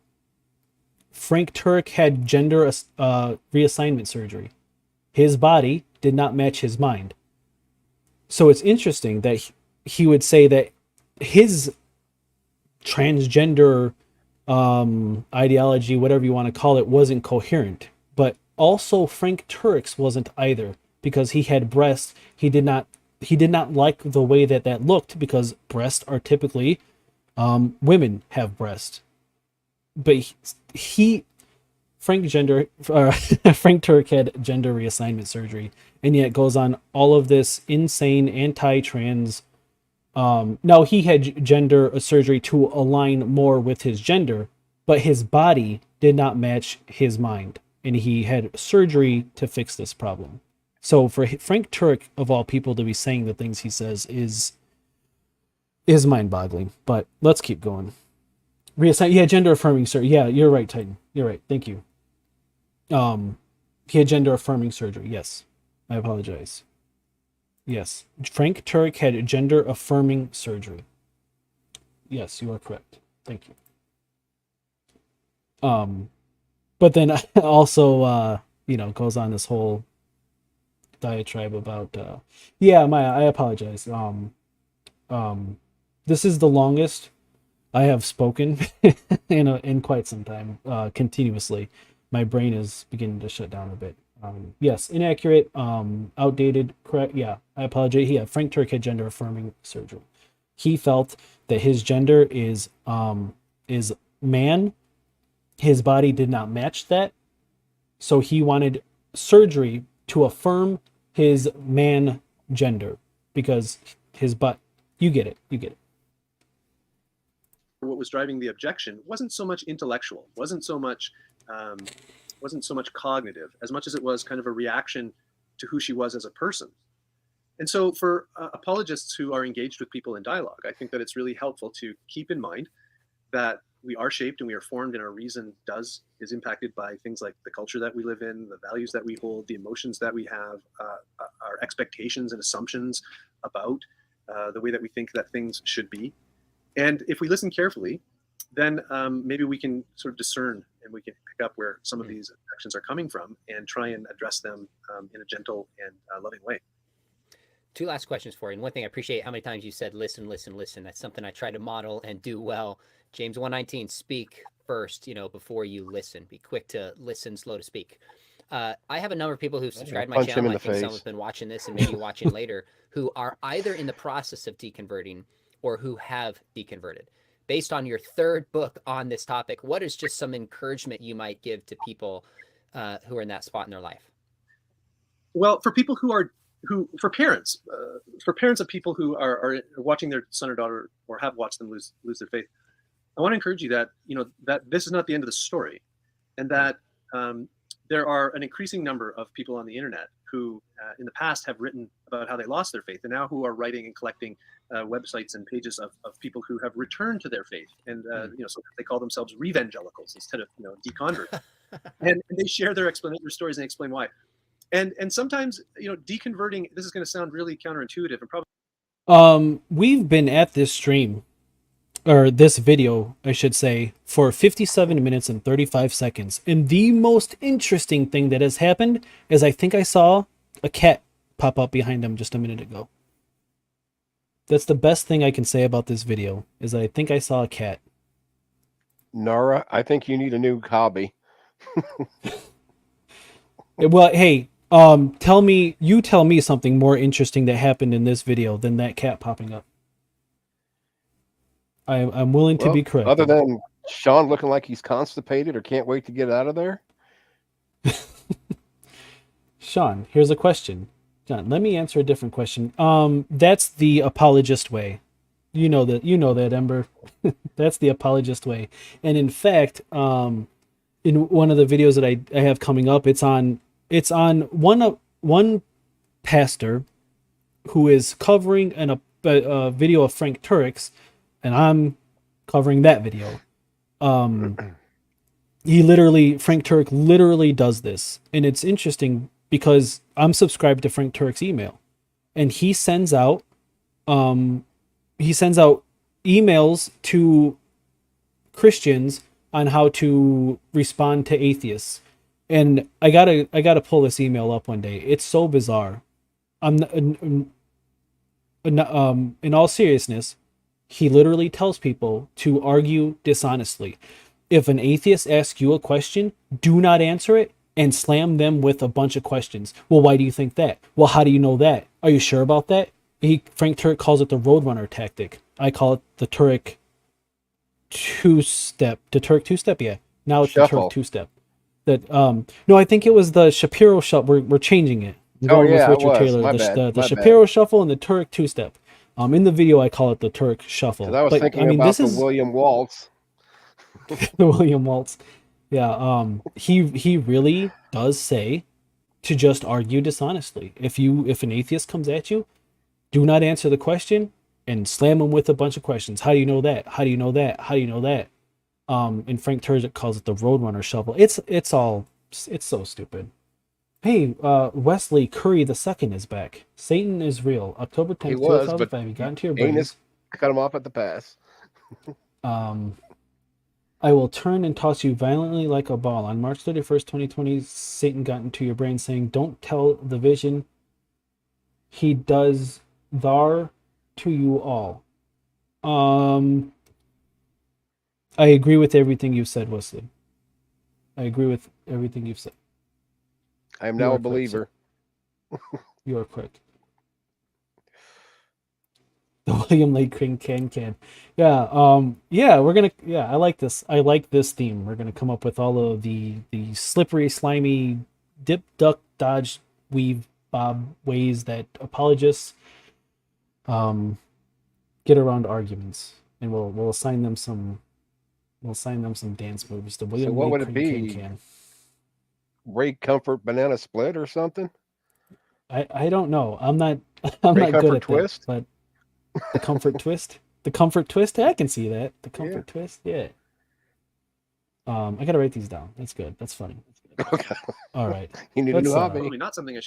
Frank Turek had gender reassignment surgery. His body did not match his mind. So it's interesting that he would say that his transgender ideology, whatever you want to call it, wasn't coherent. But also Frank Turek's wasn't either, because he had breasts. He did not like the way that looked, because breasts are typically women have breasts. But Frank Turek had gender reassignment surgery, and yet goes on all of this insane anti-trans. Now he had gender surgery to align more with his gender, but his body did not match his mind, and he had surgery to fix this problem. So for Frank Turek, of all people, to be saying the things he says is mind-boggling. But let's keep going. Gender affirming surgery. Yeah, you're right, Titan. You're right. Thank you. He had gender affirming surgery. Yes, I apologize. Yes, Frank Turek had gender affirming surgery. Yes, you are correct. Thank you. But then also, goes on this whole diatribe about, Maya, I apologize. This is the longest I have spoken in quite some time, continuously. My brain is beginning to shut down a bit. Yes, inaccurate, outdated, correct. Yeah, I apologize. Yeah, Frank Turek had gender affirming surgery. He felt that his gender is man. His body did not match that, so he wanted surgery to affirm his man gender, because his butt. You get it. What was driving the objection wasn't so much intellectual, wasn't so much cognitive, as much as it was kind of a reaction to who she was as a person. And so for apologists who are engaged with people in dialogue, I think that it's really helpful to keep in mind that we are shaped and we are formed, and our reason is impacted by things like the culture that we live in, the values that we hold, the emotions that we have, our expectations and assumptions about the way that we think that things should be. And if we listen carefully, then maybe we can sort of discern, and we can pick up where some of these actions are coming from and try and address them in a gentle and loving way. Two last questions for you. And one thing, I appreciate how many times you said, listen. That's something I try to model and do well. James 1:19, speak first, before you listen. Be quick to listen, slow to speak. I have a number of people who've subscribed to my channel. I think some have been watching this and maybe watching later, who are either in the process of deconverting or who have deconverted. Based on your third book on this topic, what is just some encouragement you might give to people who are in that spot in their life? Well, for people for parents of people who are watching their son or daughter, or have watched them lose their faith, I want to encourage you that, that this is not the end of the story, and that there are an increasing number of people on the internet who in the past have written about how they lost their faith, and now who are writing and collecting websites and pages of people who have returned to their faith, and so they call themselves revangelicals instead of deconverts, and they share their stories and explain why. And sometimes deconverting, this is going to sound really counterintuitive and probably we've been at this stream, or this video I should say, for 57 minutes and 35 seconds, and the most interesting thing that has happened is I think I saw a cat pop up behind him just a minute ago. That's the best thing I can say about this video, is I think I saw a cat. Nara, I think you need a new hobby. Well, hey, tell me something more interesting that happened in this video than that cat popping up. I'm willing to be correct. Other than Sean looking like he's constipated or can't wait to get out of there. Sean, here's a question. John, let me answer a different question. That's the apologist way. You know that, Ember. That's the apologist way. And in fact, in one of the videos that I have coming up, it's on one pastor who is covering a video of Frank Turek's, and I'm covering that video. Frank Turek literally does this, and it's interesting because I'm subscribed to Frank Turek's email, and he sends out emails to Christians on how to respond to atheists. And I gotta pull this email up one day. It's so bizarre. In all seriousness, he literally tells people to argue dishonestly. If an atheist asks you a question, do not answer it and slam them with a bunch of questions. Well, why do you think that? Well, how do you know that? Are you sure about that? Frank Turek calls it the Roadrunner tactic. I call it the Turek two-step. The Turek two-step, yeah. Now it's Shuffle. the Turek two-step. That no, I think it was the Shapiro shuffle. We're changing it. We're going with Richard Taylor. My The bad. Shapiro shuffle and the Turek two-step. In the video I call it the Turek shuffle. 'Cause I was thinking about the William Waltz. The William Waltz. Yeah, he really does say to just argue dishonestly. If an atheist comes at you, do not answer the question and slam him with a bunch of questions. How do you know that? How do you know that? How do you know that? And Frank Turek calls it the Roadrunner shuffle. It's so stupid. Hey, Wesley Curry II is back. Satan is real. October 10th, He was, 2005. He got into your Anus brains. cut him off at the pass. I will turn and toss you violently like a ball. On March 31st, 2020, Satan got into your brain saying, don't tell the vision. He does thar to you all. I agree with everything you've said, Wesley. I agree with everything you've said. I am now a believer. You are correct. The William Lake can. Yeah, we're gonna. Yeah, I like this. I like this theme. We're gonna come up with all of the slippery, slimy, dip, duck, dodge, weave, bob ways that apologists get around arguments, and we'll assign them some. We'll assign them some dance moves. The William what Lake would it be? Can. Ray Comfort banana split or something? I don't know. I'm not Ray good Comfort at twist? that. But the comfort twist. The comfort twist. I can see that. The comfort twist. Yeah. I gotta write these down. That's good. That's funny. Okay. All right. You need a new hobby. Probably not something I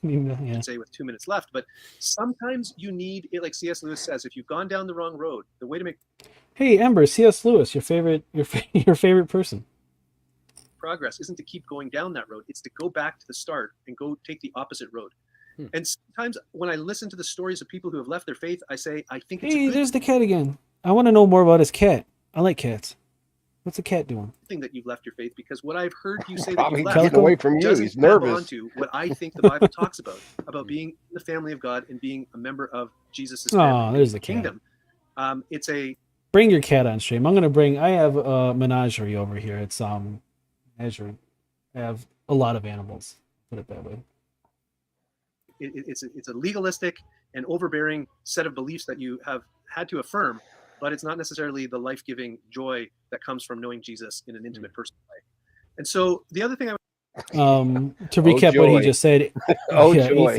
Yeah. should say with 2 minutes left, but sometimes you need it, like C.S. Lewis says, if you've gone down the wrong road, the way to make Hey, Ember, C.S. Lewis, your favorite person. progress isn't to keep going down that road. It's to go back to the start and go take the opposite road. And sometimes when I listen to the stories of people who have left their faith, I say, I think it's a Hey, good there's the cat again. I want to know more about his cat. I like cats. What's the cat doing? thing that you've left your faith, because what I've heard you say that Probably you've left getting away from you. doesn't He's map nervous. onto what I think the Bible talks about being in the family of God and being a member of Jesus' family, there's the kingdom. It's a Bring your cat on stream. I have a menagerie over here. It's menagerie. I have a lot of animals. Put it that way. it's a legalistic and overbearing set of beliefs that you have had to affirm, but it's not necessarily the life-giving joy that comes from knowing Jesus in an intimate personal way. And so the other thing To recap what he joy. just said, Joy.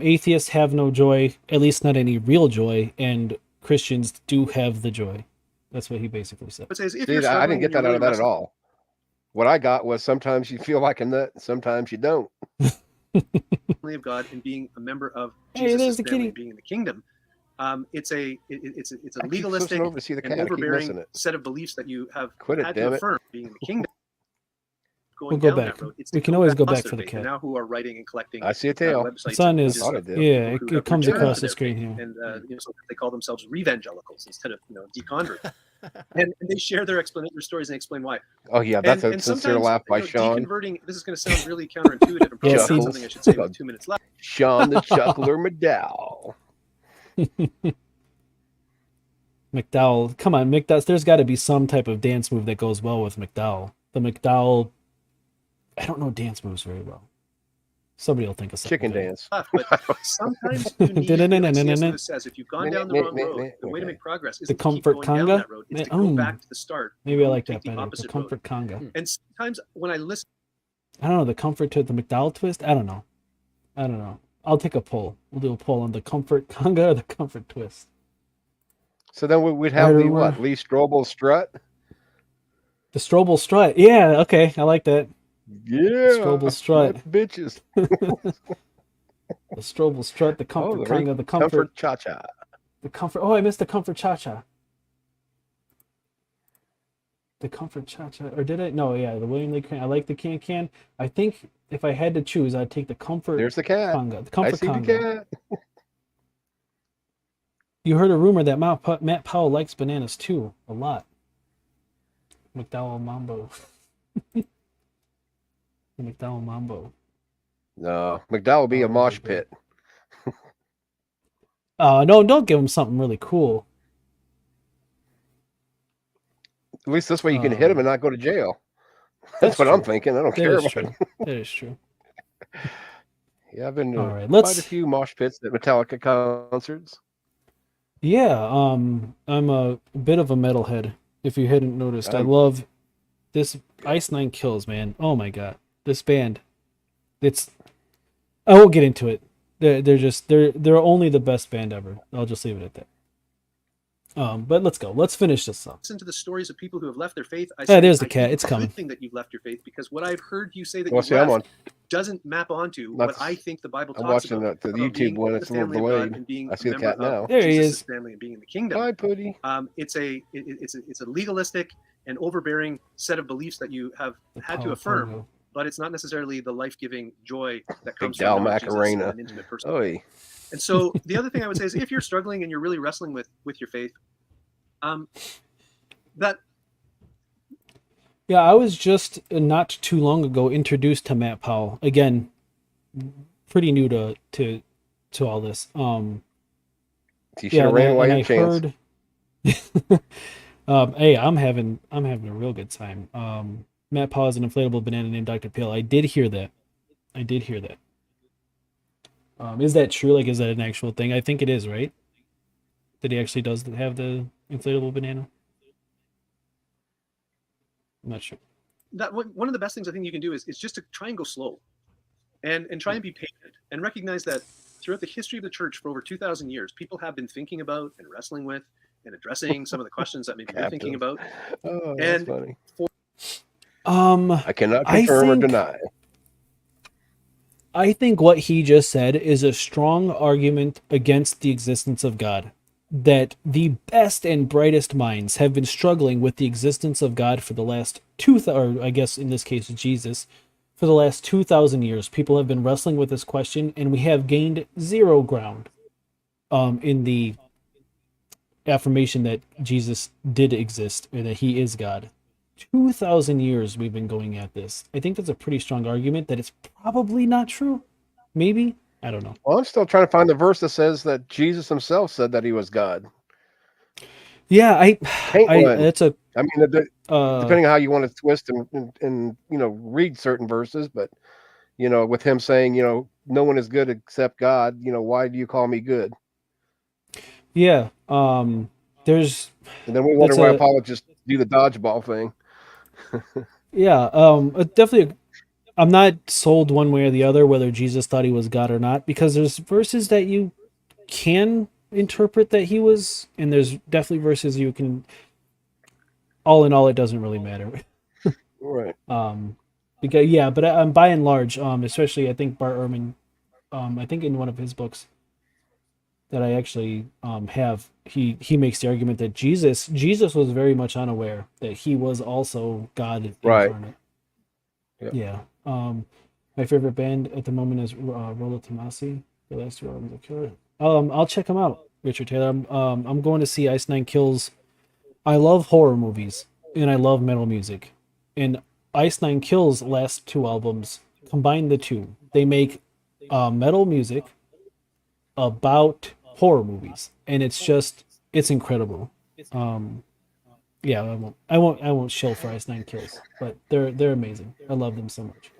atheists have no joy, at least not any real joy, and Christians do have the joy. That's what he basically said. would say is if See, you're I didn't struggling get and that you're out of really that at all. What I got was sometimes you feel like a nut, sometimes you don't. family of God and being a member of Hey, Jesus' there's the family kitty. and being in the kingdom. It's a I keep legalistic flipping over to see the cat. and I keep missing overbearing it. set of beliefs that you have Quit it, had damn to it. affirm being in the kingdom. Going We'll go down back. that road. It's We to can always go across back their for the faith, cat. and now who are writing and collecting I see a tail. websites. It's on and his. I thought it pages did. Yeah, people who it have comes returned across to the their screen faith, here. and so they call themselves revangelicals instead of deconvert. and they share their stories and explain why. Oh yeah, that's a and sincere sometimes, laugh by Sean. deconverting. This is going to sound really counterintuitive, and probably Yeah, not see- something I should say with 2 minutes left. Sean the Chuckler McDowell. McDowell, come on, McDowell. There's got to be some type of dance move that goes well with McDowell. The McDowell. I don't know dance moves very well. Somebody will think of something. Chicken dance. But sometimes you need, like C.S. Lewis says, if you've gone down the wrong road, the way to make progress is The to keep comfort going down conga? that road. It's to go back to the start. Maybe I Go like take that better. The opposite comfort road. conga. And sometimes when I listen, I don't know the comfort to the McDowell twist. I don't know. I'll take a poll. We'll do a poll on the comfort conga or the comfort twist. So then we'd have Right, the right. Lee Strobel strut. The Strobel strut. Yeah. Okay. I like that. Yeah. Strobel strut. Bitches. The Strobel strut, the comfort kind of the comfort cha-cha. the comfort. Oh, I missed the comfort cha-cha. The comfort cha-cha, or did I? No, yeah, the William Lee Cran. I like the can. I think if I had to choose, I'd take the comfort There's the cat. conga. The I comfort see conga. the cat. You heard a rumor that Matt Powell likes bananas too, a lot. McDowell Mambo. The McDowell Mambo. No, McDowell will be a mosh pit. No, don't give him something really cool. At least this way you can hit him and not go to jail. That's what true. I'm thinking. I don't care about true. That is true. Yeah, I've been to All right, quite a few mosh pits at Metallica concerts. Yeah, I'm a bit of a metalhead. If you hadn't noticed, I love this Ice Nine Kills, man. Oh my god, this band. I won't get into it. They're only the best band ever. I'll just leave it at that. But let's go. Let's finish this up. Listen to the stories of people who have left their faith. There's the cat. think It's a coming. good thing that you've left your faith, because what I've heard you say that Well, you see, I'm left on. doesn't map onto what I think the Bible I'm talks watching about. the about YouTube being one. in It's a the little family of God delayed. and being I see a the member cat now. of There he Jesus' is. family and being in the kingdom. Hi, Pooty. It's a legalistic and overbearing set of beliefs that you have had to affirm, but it's not necessarily the life-giving joy that comes Dal from knowing Jesus Macarena. in an intimate person. Oi. And so the other thing I would say is, if you're struggling and you're really wrestling with your faith, that Yeah, I was just not too long ago introduced to Matt Powell. Again, pretty new to all this. He should have ran away a chance. Hey, I'm having a real good time. Matt Powell has an inflatable banana named Dr. Pill. I did hear that. Is that true? Like, is that an actual thing? I think it is, right? That he actually does have the inflatable banana. I'm not sure. that one of the best things I think you can do is just to try and go slow, and try and be patient, and recognize that throughout the history of the church for over 2,000 years, people have been thinking about and wrestling with and addressing some of the questions that maybe you're thinking about. Oh, that's And funny. I I cannot confirm or think- deny. I think what he just said is a strong argument against the existence of God. That the best and brightest minds have been struggling with the existence of God for the last or I guess in this case Jesus, for the last 2,000 years. People have been wrestling with this question, and we have gained zero ground in the affirmation that Jesus did exist, or that he is God. 2,000 years we've been going at this. I think that's a pretty strong argument that it's probably not true. Maybe. I don't know. Well, I'm still trying to find the verse that says that Jesus himself said that he was God. Yeah, Ain't one. that's a I mean, depending on how you want to twist and read certain verses, but with him saying, no one is good except God, why do you call me good? yeah. There's And then we wonder why apologists do the dodgeball thing. yeah. Definitely. I'm not sold one way or the other whether Jesus thought he was God or not, because there's verses that you can interpret that he was, and there's definitely verses you can. All in all, it doesn't really matter. Right. Because but I'm by and large, especially I think Bart Ehrman, I think in one of his books that I actually have, he makes the argument that Jesus was very much unaware that he was also God incarnate. Yep. Yeah. My favorite band at the moment is Rolo Tomasi. The last two albums are killer. I'll check them out, Richard Taylor. I'm going to see Ice Nine Kills. I love horror movies and I love metal music. And Ice Nine Kills' last two albums combine the two. They make metal music about horror movies, and it's incredible. Yeah, I won't shill for Ice Nine Kills, but they're amazing. I love them so much.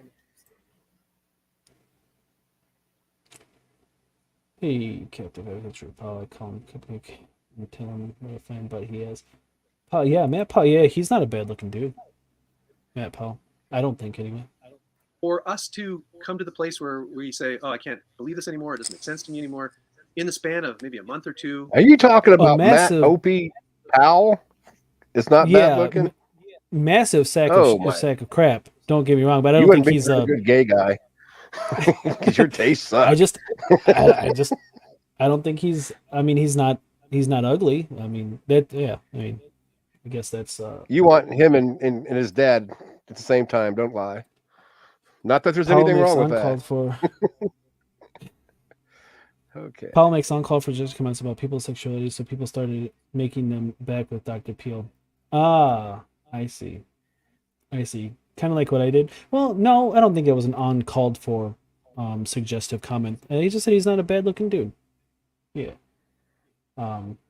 Hey, Captain Agriculture, Paul, I call him Cupcake. I'm telling him what a fine butt he has. Paul, yeah, Matt Paul, yeah, he's not a bad looking dude. Matt Paul, I don't think anyway. For us to come to the place where we say, "Oh, I can't believe this anymore. It doesn't make sense to me anymore," in the span of maybe a month or two. Are you talking about massive- Matt Opie Powell? It's not bad looking. Massive sack Oh, of crap. Don't get me wrong, but I You don't wouldn't think be he's a good gay guy because your tastes suck. I just I don't think he's. I mean, he's not ugly. I mean that. Yeah. I mean, I guess that's. You want him and his dad at the same time. Don't lie. Not that there's Paul anything makes wrong with that. uncalled for. Okay. Paul makes uncalled for just comments about people's sexuality, so people started making them back with Dr. Peel. Ah, I see. I see. Kind of like what I did. Well, no, I don't think it was an uncalled for suggestive comment. He just said he's not a bad looking dude. Yeah.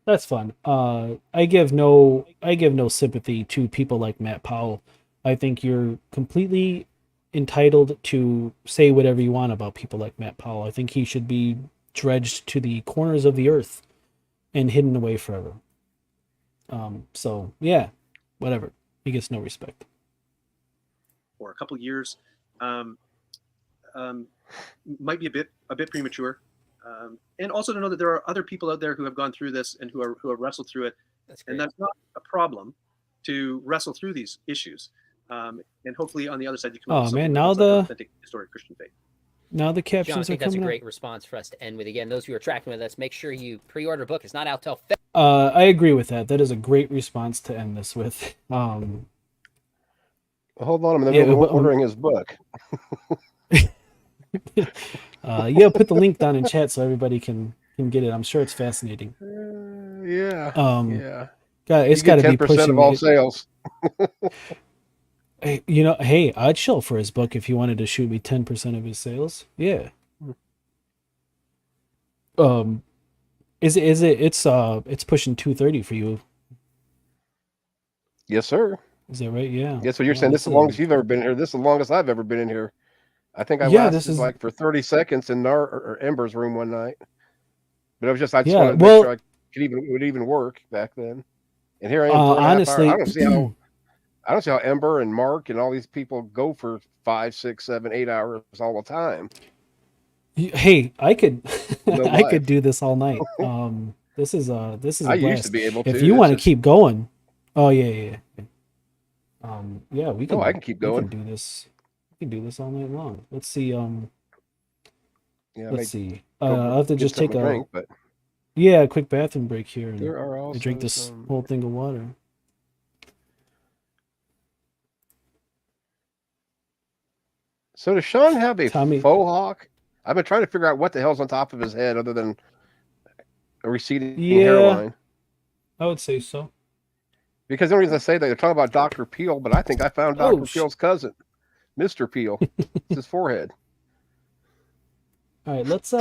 That's fun. I give no sympathy to people like Matt Powell. I think you're completely entitled to say whatever you want about people like Matt Powell. I think he should be dredged to the corners of the earth and hidden away forever. So yeah, whatever. He gets no respect. For a couple years, um, might be a bit premature, and also to know that there are other people out there who have gone through this and who have wrestled through it, and that's not a problem to wrestle through these issues. And hopefully, on the other side, you come out Oh with something man, that now looks like the authentic historic Christian faith. now the John, I captions are think that's a coming up. great response for us to end with. Again, those who are tracking with us, make sure you pre-order a book. It's not out till I agree with that. That is a great response to end this with. Hold on, I'm in the Yeah, middle of ordering his book. yeah, put the link down in chat so everybody can get it. I'm sure it's fascinating. Yeah. Yeah, You it's got get to be 10% of pushing all it. sales. Hey, you know, hey, I'd chill for his book if he wanted to shoot me 10% of his sales. Yeah. It's pushing 230 for you. Yes, sir. Is that right? Yeah. Yes, what you're Wow, saying. This is the longest you've ever been here. This is the longest I've ever been in here. I think I yeah, this lasted is like for 30 seconds in or Ember's room one night. But it was just I just yeah. wanted to make sure Well, I could even it would even work back then. And here I am 4.5 hours. honestly, I don't see how Ember and Mark and all these people go for 5, 6, 7, 8 hours all the time. hey, I could No I life. could do this all night. This is a I used to blast. be able If to. you It's want to just keep going, oh yeah. Yeah, no, I can keep we going. can do this. We can do this all night long. Let's see. Yeah, I Let's may see. go I'll have to get just take something to a drink, but quick bathroom break here, and there are I drink also this some. whole thing of water. So does Sean have a Tommy, faux hawk? I've been trying to figure out what the hell's on top of his head other than a receding yeah, hairline. I would say so. Because the only reason I say that they're talking about Dr. Peel, but I think I found Oh, Dr. Peel's cousin, Mr. Peel. It's his forehead. all right. Let's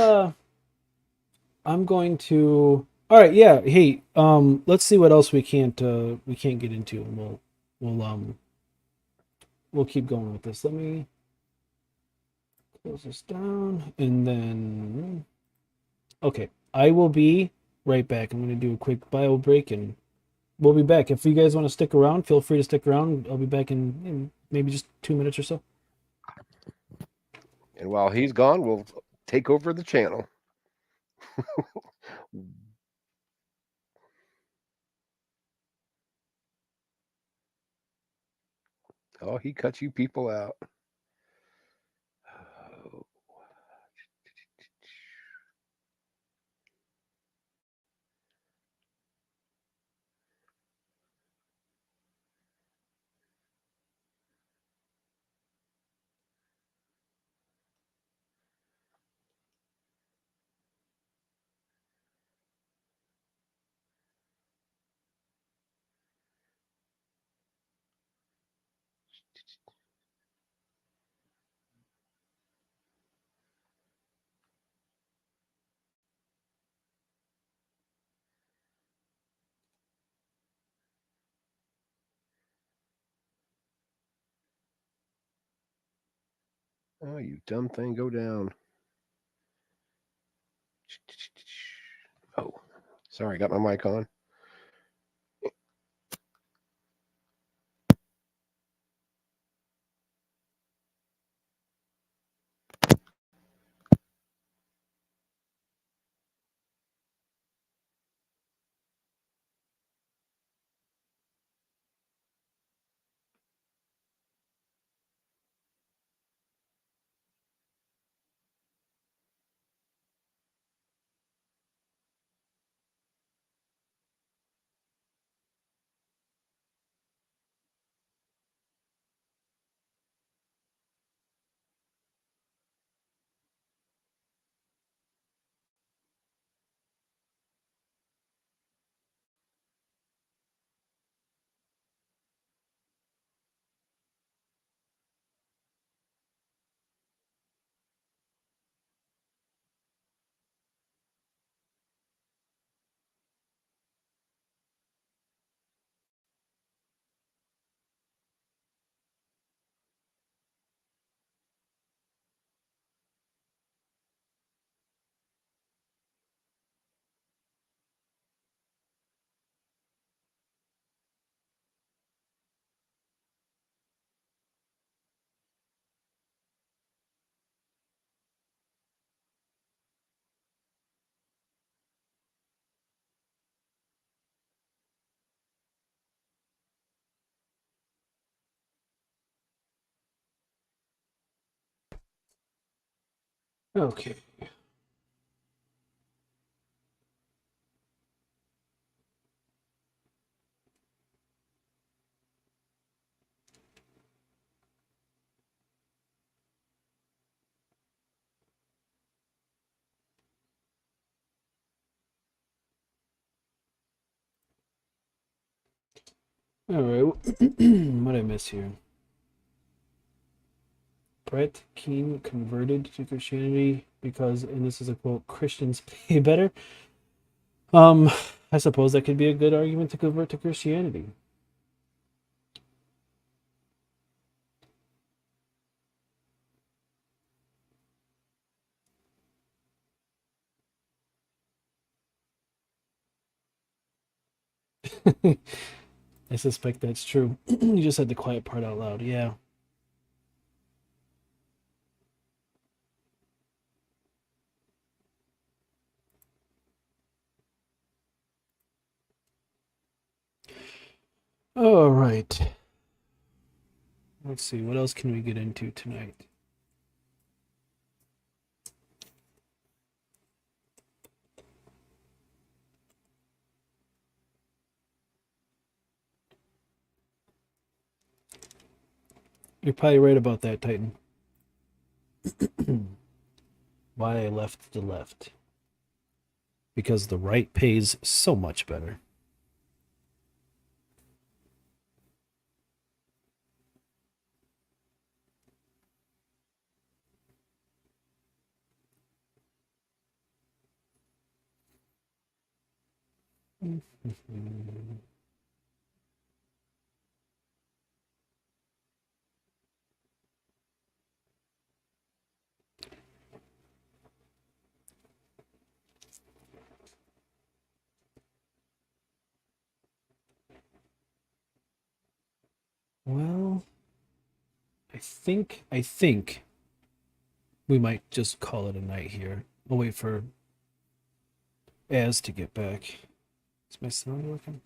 I'm going to. All right, yeah. Hey, let's see what else we can't get into, and we'll keep going with this. Let me close this down, and then okay, I will be right back. I'm going to do a quick bio break, and we'll be back. If you guys want to stick around, feel free to stick around. I'll be back in maybe just 2 minutes or so. And while he's gone, we'll take over the channel. Oh, he cut you people out. Oh, you dumb thing, go down. Oh, sorry, got my mic on. Okay. All right. What did I miss here? Brett Keane converted to Christianity because, and this is a quote, Christians pay better. I suppose that could be a good argument to convert to Christianity. I suspect that's true. You just said the quiet part out loud. Yeah. All right. Let's see. What else can we get into tonight? You're probably right about that, Titan. Why I left the left. Because the right pays so much better. Well, I think we might just call it a night here. I'll wait for Az to get back. Is my sound working?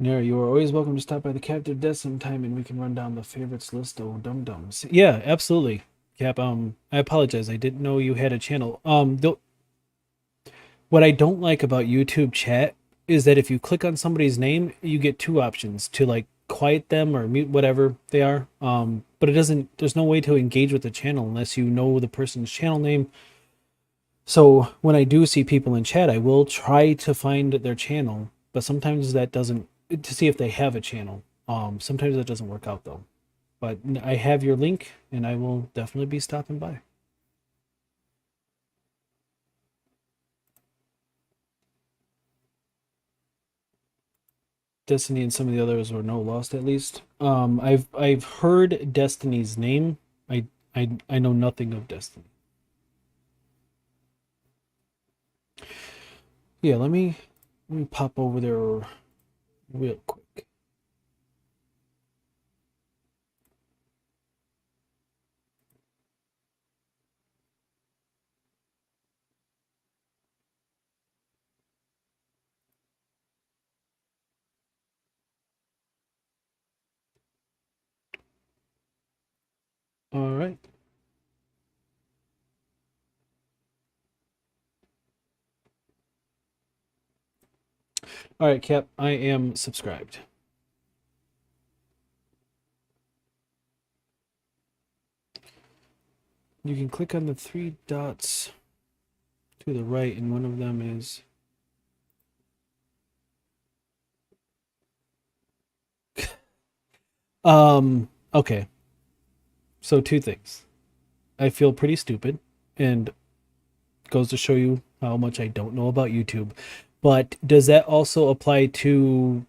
Nara, you are always welcome to stop by the Captive Death sometime and we can run down the favorites list. Oh, dum-dums. Yeah, absolutely. Cap, I apologize. I didn't know you had a channel. What I don't like about YouTube chat is that if you click on somebody's name, you get two options to like quiet them or mute whatever they are. But it doesn't, there's no way to engage with the channel unless you know the person's channel name. So when I do see people in chat, I will try to find their channel, but sometimes that doesn't, to see if they have a channel. Sometimes that doesn't work out though. But I have your link and I will definitely be stopping by. Destiny and some of the others were no lost at least. I've heard Destiny's name. I know nothing of Destiny. Yeah, let me pop over there real quick. All right. All right, Cap, I am subscribed. You can click on the three dots to the right, and one of them is okay. So two things. I feel pretty stupid, and goes to show you how much I don't know about YouTube. But does that also apply to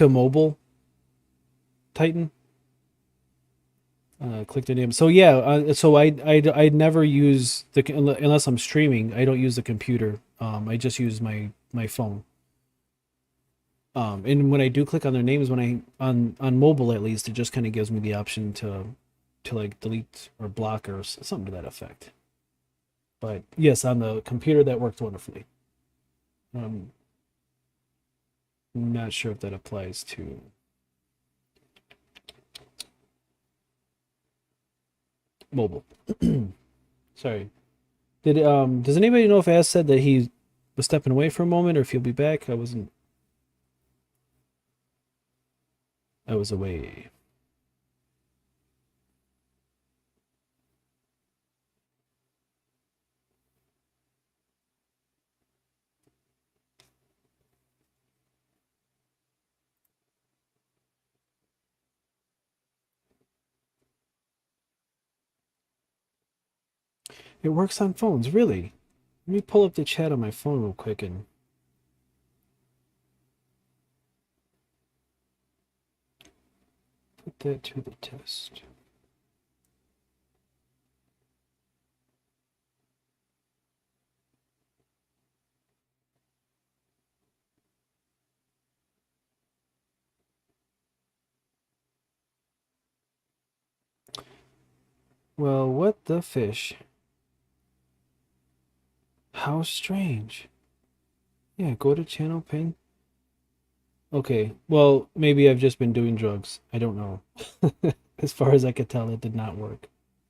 mobile, Titan? Click the name. So yeah, so I never use the, unless I'm streaming, I don't use the computer. I just use my phone. And when I do click on their names, when I on mobile at least, it just kind of gives me the option to like delete or block or something to that effect. But yes, on the computer that worked wonderfully. I'm not sure if that applies to mobile. Sorry. Does anybody know if Az said that he was stepping away for a moment or if he'll be back? I was away. It works on phones, really? Let me pull up the chat on my phone real quick and put that to the test. Well, what the fish? How strange. Yeah, go to channel pin. Okay, well, maybe I've just been doing drugs. I don't know. As far as I could tell, it did not work.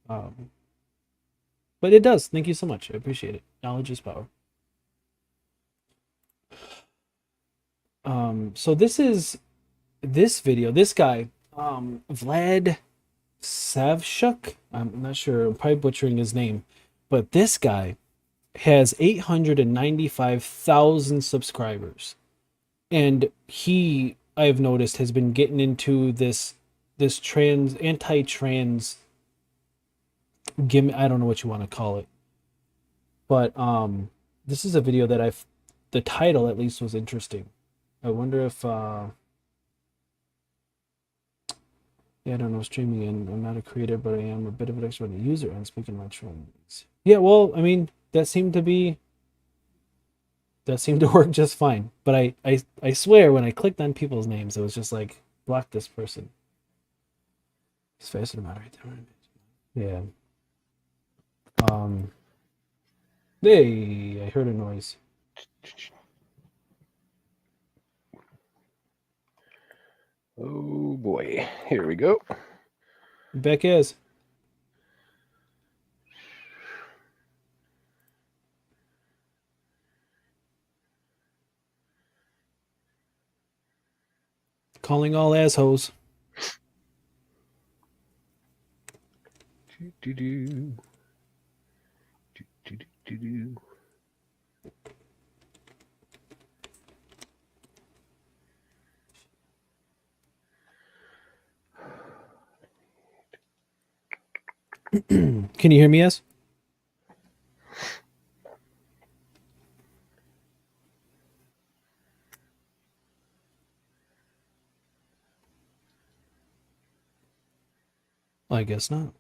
But it does. Thank you so much. I appreciate it. Knowledge is power. So this video, this guy, Vlad Savchuk. I'm not sure. I'm probably butchering his name, but this guy has 895,000 subscribers, and he, I've noticed, has been getting into this anti-trans gimmick. I don't know what you want to call it, but this is a video that the title at least was interesting. I wonder if yeah, I don't know, streaming, and I'm not a creator, but I am a bit of an expert on the user and speaking my trends. Yeah, well, I mean, that seemed to work just fine. But I swear when I clicked on people's names, it was just like, block this person. It's faster to moderate them. Yeah. Hey, I heard a noise. Oh boy, here we go. Back as. Calling all assholes. Do-do-do. Do-do-do-do. Can you hear me, as? I guess not.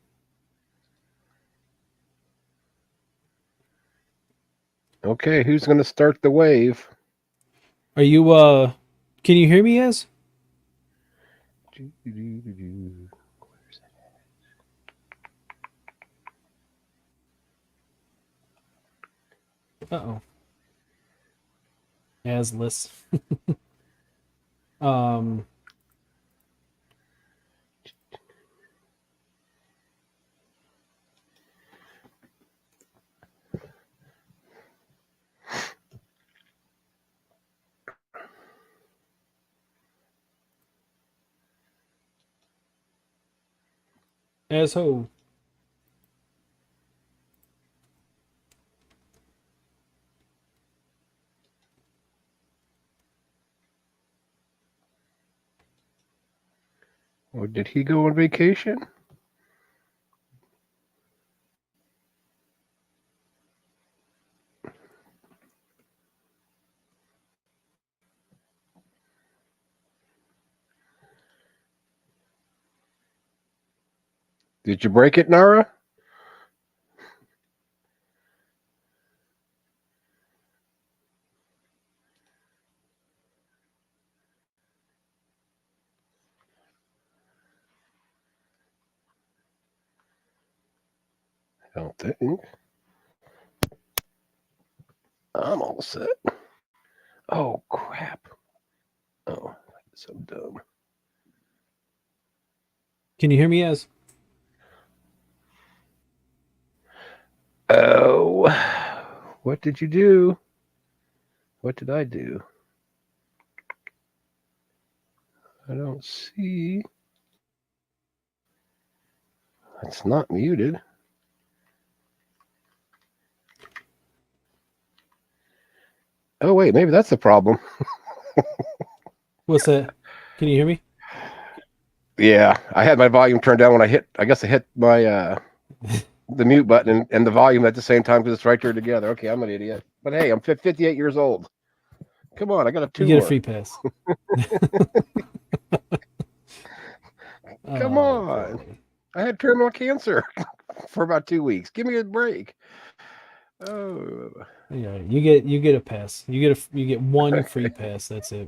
Okay, who's going to start the wave? Are you can you hear me, as? Do-do-do-do-do. Uh-oh. Asless. um Asshole. Or did he go on vacation? Did you break it, Nara? I don't think. I'm all set. Oh, crap. Oh, so dumb. Can you hear me, Az? Oh, what did you do? What did I do? I don't see. It's not muted. Oh, wait, maybe that's the problem. What's that? Can you hear me? Yeah, I had my volume turned down when I hit my the mute button and the volume at the same time because it's right there together. Okay, I'm an idiot. But hey, I'm 58 years old. Come on, I got a You tumor. get a free pass. Come on. Boy. I had terminal cancer for about 2 weeks. Give me a break. Oh, Yeah, you get a pass. You get one free pass. That's it.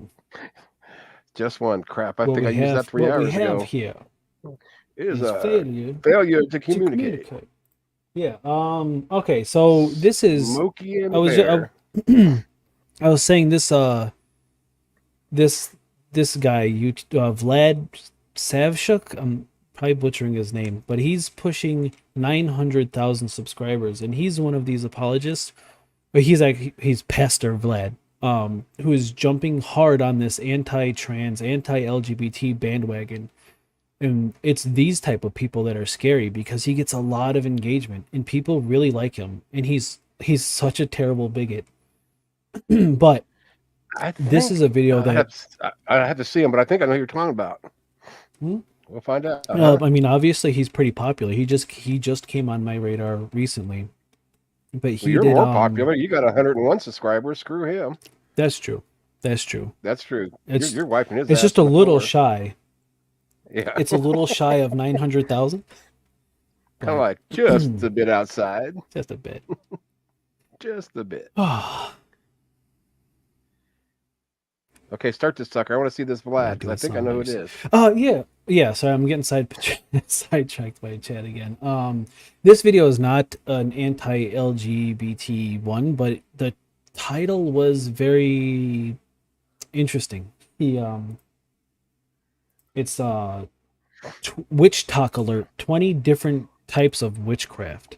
just one. Crap. I What think we I used that have, 3 what we hours have ago. here It is is a failure failure to to communicate. Yeah. Okay. So this is. Smokey and I was. Bear. I was saying this. This guy, Vlad Savchuk. I'm probably butchering his name, but he's pushing 900,000 subscribers, and he's one of these apologists. But he's Pastor Vlad, who is jumping hard on this anti-trans, anti-LGBT bandwagon. And it's these type of people that are scary because he gets a lot of engagement and people really like him. And he's such a terrible bigot. But this is a video that I have to see him, but I think I know who you're talking about. Hmm? We'll find out. I mean, obviously he's pretty popular. He just came on my radar recently. But he Well, you're did more popular. You got 101 subscribers. Screw him. That's true. That's true. That's true. It's you're wiping his it's ass just a on the little floor. shy. Yeah. It's a little shy of 900,000. Kind of like just a bit outside. Just a bit. Just a bit. Oh, Okay, start this sucker. I want to see this Vlad because I doing think I know who it something is. yeah. Sorry, I'm getting sidetracked by chat again. This video is not an anti-LGBT one, but the title was very interesting. It's witch talk alert: 20 different types of witchcraft,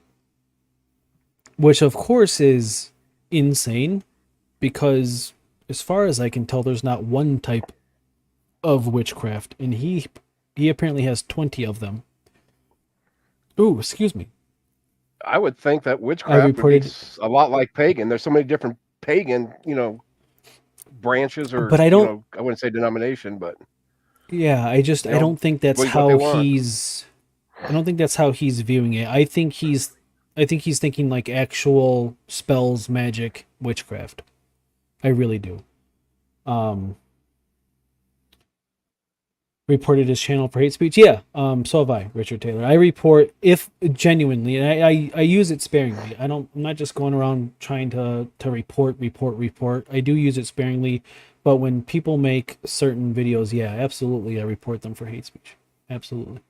which of course is insane because, as far as I can tell, there's not one type of witchcraft, and he apparently has 20 of them. Ooh, excuse me. I would think that witchcraft would be a lot like pagan. There's so many different pagan, branches, or but I don't. I wouldn't say denomination, but Yeah, I don't think that's how he's. I don't think that's how he's viewing it. I think he's thinking like actual spells, magic, witchcraft. I really do. Reported his channel for hate speech. Yeah. So have I, Richard Taylor. I report if genuinely, and I use it sparingly. I'm not just going around trying to report. I do use it sparingly, but when people make certain videos, yeah, absolutely, I report them for hate speech. Absolutely.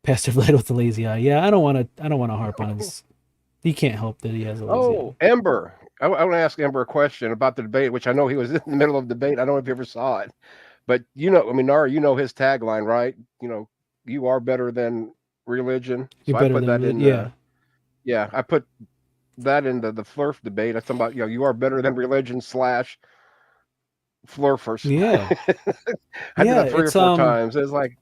Pastor Vlad with the lazy eye. Yeah, I don't want to harp on his. He can't help that he has a lazy eye. Ember. I want to ask Ember a question about the debate, which I know he was in the middle of the debate. I don't know if you ever saw it, but Nara, his tagline, right? You are better than religion. So I put that in. Yeah, I put that in the Flurf debate. I talking about you are better than religion / Flurfers. Yeah, I did that 3 or 4 times. It's like,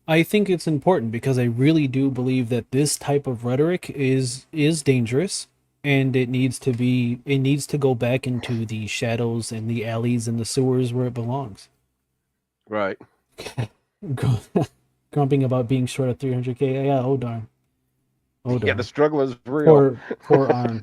I think it's important because I really do believe that this type of rhetoric is dangerous, and it needs to go back into the shadows and the alleys and the sewers where it belongs. Right. Grumping about being short of 300K. Yeah, oh darn. Yeah, the struggle is real. Poor Arn.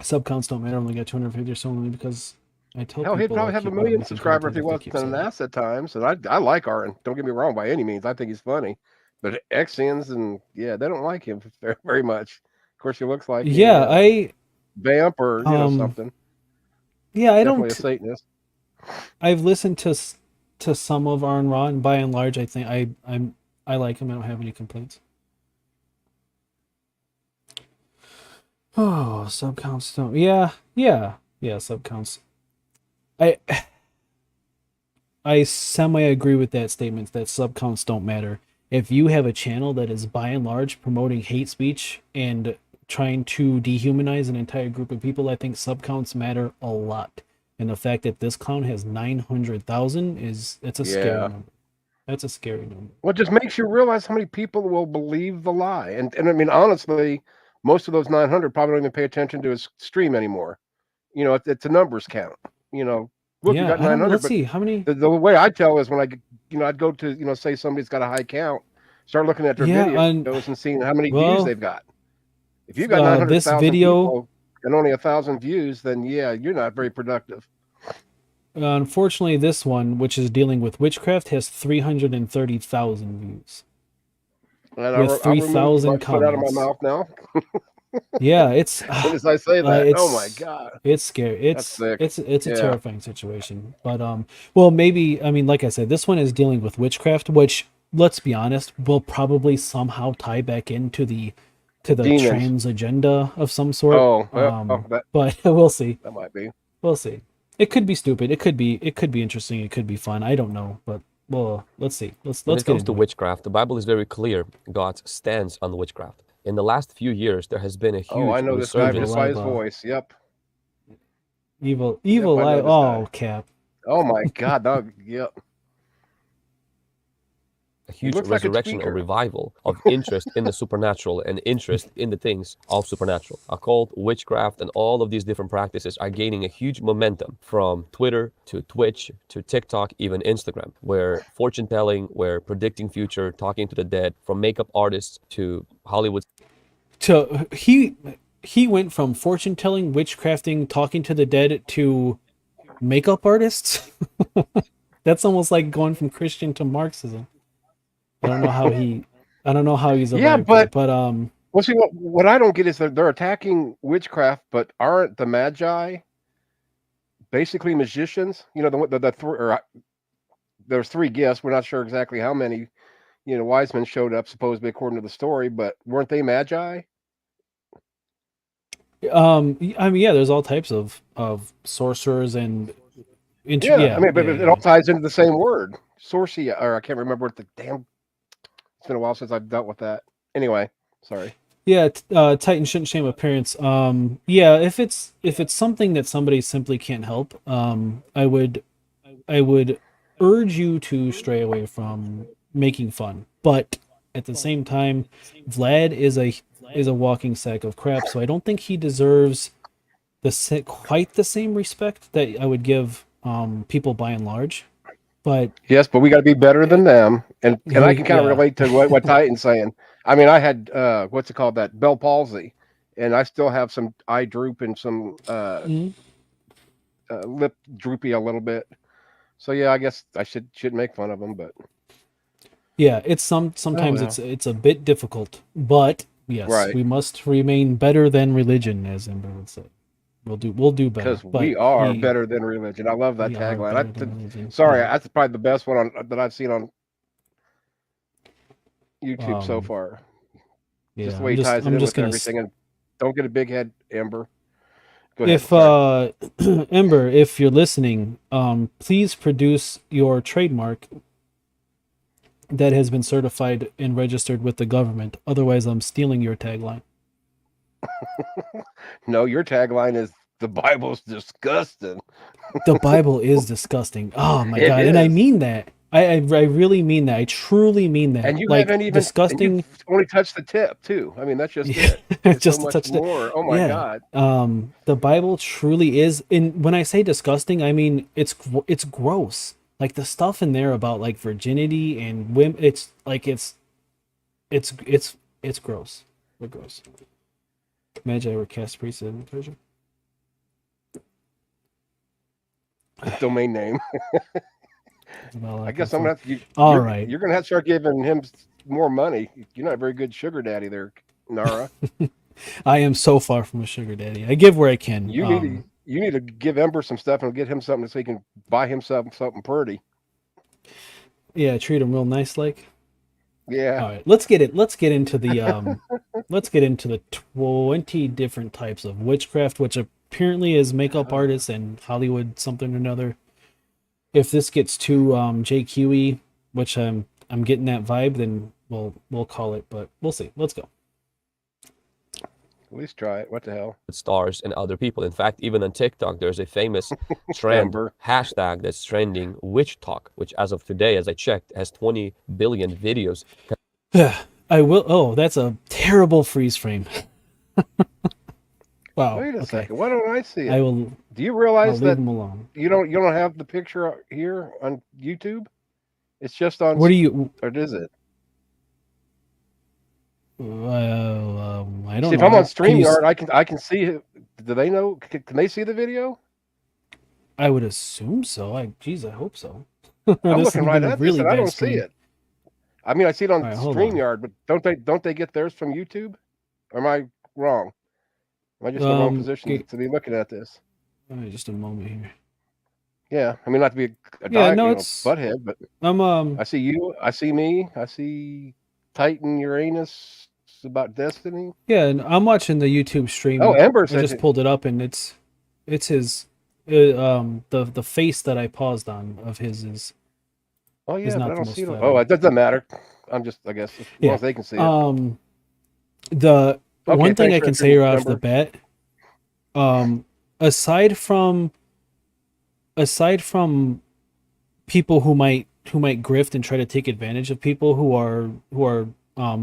Sub counts don't matter. I only got 250 or so only because I tell people. He'd probably have 1 million subscribers if he wasn't an ass at times. And I like Arn. Don't get me wrong by any means. I think he's funny. But Xians and they don't like him very, very much. Of course, he looks like I vamp or something. Yeah, I Definitely don't. A Satanist. I've listened to some of Arn Ra, and by and large, I think I I like him. I don't have any complaints. Oh, sub counts don't. Yeah. Sub counts. I semi agree with that statement that sub counts don't matter. If you have a channel that is by and large promoting hate speech and trying to dehumanize an entire group of people, I think sub counts matter a lot. And the fact that this clown has 900,000 it's a scary number. That's a scary number. Well, it just makes you realize how many people will believe the lie. And I mean, honestly, most of those 900 probably don't even pay attention to his stream anymore. You know, it's a numbers count. You know, look, you Yeah, got I don't, 900. let's But see how many. the way I tell is when I'd go to, say somebody's got a high count, start looking at their videos and seeing how many views they've got. If you've got 900,000 people and only 1,000 views, then yeah, you're not very productive. Unfortunately, this one, which is dealing with witchcraft, has 330,000 views. And with 3,000 comments. Put out of my mouth now. Yeah, it's. As soon as I say that, oh my god, it's scary. It's a terrifying situation. But well, maybe I mean, like I said, this one is dealing with witchcraft, which, let's be honest, will probably somehow tie back into the demons. Trans agenda of some sort. But we'll see. That might be. We'll see. It could be stupid. It could be interesting. It could be fun. I don't know, but well, let's see. Let's when get it comes into to witchcraft, the Bible is very clear. God's stance on witchcraft. In the last few years, there has been a huge I know this guy just by his voice. Yep. Evil lie. Oh, Cap. Oh my God. Yep. A huge resurrection or revival of interest in the supernatural and interest in the things of supernatural. Occult, witchcraft, and all of these different practices are gaining a huge momentum from Twitter to Twitch to TikTok, even Instagram, where fortune telling, where predicting future, talking to the dead, from makeup artists to Hollywood. So he went from fortune telling, witchcrafting, talking to the dead to makeup artists. That's almost like going from Christian to Marxism. I don't know how he's but well, see, what I don't get is they're attacking witchcraft, but aren't the Magi basically magicians? You know, there's 3 gifts. We're not sure exactly how many, wise men showed up, supposedly according to the story, but weren't they Magi? I mean, yeah, there's all types of sorcerers and but it all ties into the same word, sorcia, or I can't remember what the damn. It's been a while since I've dealt with that. Anyway, sorry. Yeah, Titan shouldn't shame appearance. Yeah, if it's something that somebody simply can't help, I would urge you to stray away from making fun. But at the same time, Vlad is a walking sack of crap, so I don't think he deserves quite the same respect that I would give people by and large. But yes, but we got to be better than them, and I can kind of relate to what Titan's saying. I mean, I had what's it called, that Bell palsy, and I still have some eye droop and some lip droopy a little bit. So yeah, I guess I should make fun of them, but yeah, it's sometimes it's a bit difficult, but yes, we must remain better than religion, as Ember would say. We'll do better. Because we are better than religion. I love that tagline. Sorry, that's probably the best one that I've seen on YouTube so far. Yeah, just the way he ties it in with everything. And don't get a big head, Ember. Go ahead. If Ember, if you're listening, please produce your trademark that has been certified and registered with the government. Otherwise, I'm stealing your tagline. No, your tagline is the Bible's disgusting. The Bible is disgusting. Oh my God. And I mean that. I really mean that. I truly mean that. And you haven't even disgusting. Only touched the tip too. I mean, that's just it. It's just so much touched more. it. Oh my God. The Bible truly is. And when I say disgusting, I mean it's gross. Like the stuff in there about like virginity and women. It's like it's gross. We're gross. Magi were cast priests in Persia. Domain name. Well, I guess I'm gonna have to. You're gonna have to start giving him more money. You're not a very good sugar daddy there, Nara. I am so far from a sugar daddy. I give where I can. You need to give Ember some stuff and get him something so he can buy himself something pretty. Yeah, treat him real nice, like. Yeah. All right, let's get into the let's get into the 20 different types of witchcraft, which apparently is makeup artists and Hollywood something or another. If this gets too JQE, which I'm getting that vibe, then we'll call it, but we'll see. Let's go. At least try it. What the hell? Stars and other people. In fact, even on TikTok, there's a famous trend Amber. hashtag that's trending, witch talk, which as of today, as I checked, has 20 billion videos. I will. Oh, that's a terrible freeze frame. Wow. Wait a okay. second. Why don't I see it? I will. Do you I'll realize leave that them alone. you don't have the picture here on YouTube? It's just on. What do you? Or is it? I don't See, if know. I'm on Can you StreamYard, I can see it. Do they know? Can they see the video? I would assume so. Geez, I hope so. I'm This looking has right been a at this, really and I bad don't see stream. it. I mean, I see it on All right, hold on. StreamYard, but don't they get theirs from YouTube? Or am I wrong? Am I just in the wrong position to be looking at this? All right, just a moment here. Yeah, I mean, not to be a Yeah, no, it's butthead, but I'm I see you, I see me, I see Titan Uranus about Destiny. yeah, and I'm watching the YouTube stream. Oh, Ember I said just pulled it up, and it's his the face that I paused on of his is oh yeah, not but I the don't most see it. flattering. Oh, it doesn't matter. I'm just, I guess, as long as they can see it. The Okay, one thing thanks I for can say right off Ember. the bat, aside from people who might grift and try to take advantage of people who are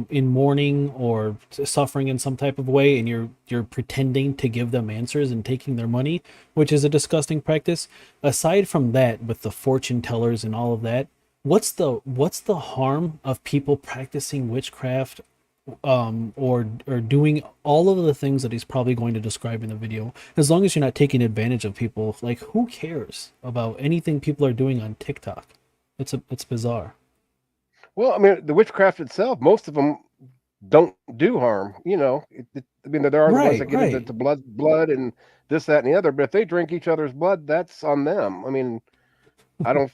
in mourning or suffering in some type of way, and you're pretending to give them answers and taking their money, which is a disgusting practice. Aside from that, with the fortune tellers and all of that, what's the harm of people practicing witchcraft or doing all of the things that he's probably going to describe in the video, as long as you're not taking advantage of people? Like, who cares about anything people are doing on TikTok? It's bizarre. Well, I mean, the witchcraft itself, most of them don't do harm. You know, I mean, there are the ones that get into blood and this, that, and the other. But if they drink each other's blood, that's on them. I mean, I don't.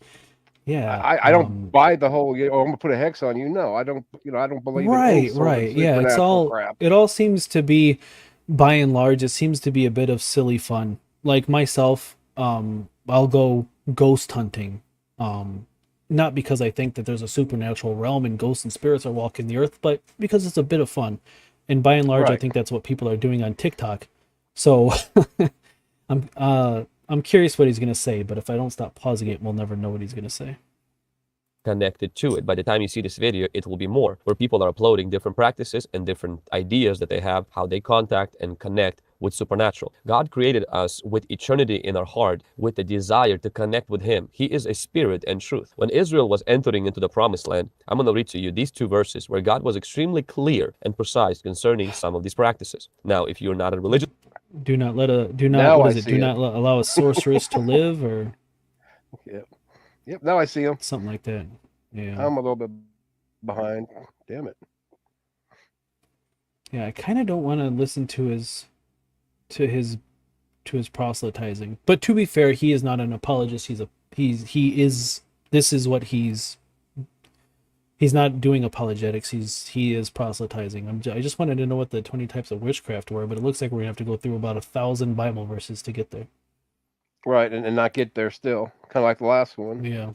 Yeah, I don't buy the whole. I'm gonna put a hex on you. No, I don't. I don't believe in any sort of Yeah, supernatural crap. it all seems to be, by and large, it seems to be a bit of silly fun. Like myself, I'll go ghost hunting. Not because I think that there's a supernatural realm and ghosts and spirits are walking the earth, but because it's a bit of fun. And by and large, I think that's what people are doing on TikTok. So I'm curious what he's gonna say, but if I don't stop pausing it, we'll never know what he's gonna say. Connected to it. By the time you see this video, it will be more, where people are uploading different practices and different ideas that they have, how they contact and connect with supernatural. God created us with eternity in our heart, with the desire to connect with Him. He is a spirit and truth. When Israel was entering into the promised land, I'm going to read to you these two verses where God was extremely clear and precise concerning some of these practices. Now, if you're not a religious, do not allow a sorceress to live, or Yep. Now I see him. Something like that. Yeah. I'm a little bit behind. Damn it. Yeah, I kind of don't want to listen to his proselytizing. But to be fair, he is not an apologist. This is what he's not doing apologetics. He is proselytizing. I just wanted to know what the 20 types of witchcraft were, but it looks like we're gonna have to go through about 1,000 Bible verses to get there. Right, and not get there still. Kind of like the last one. Yeah.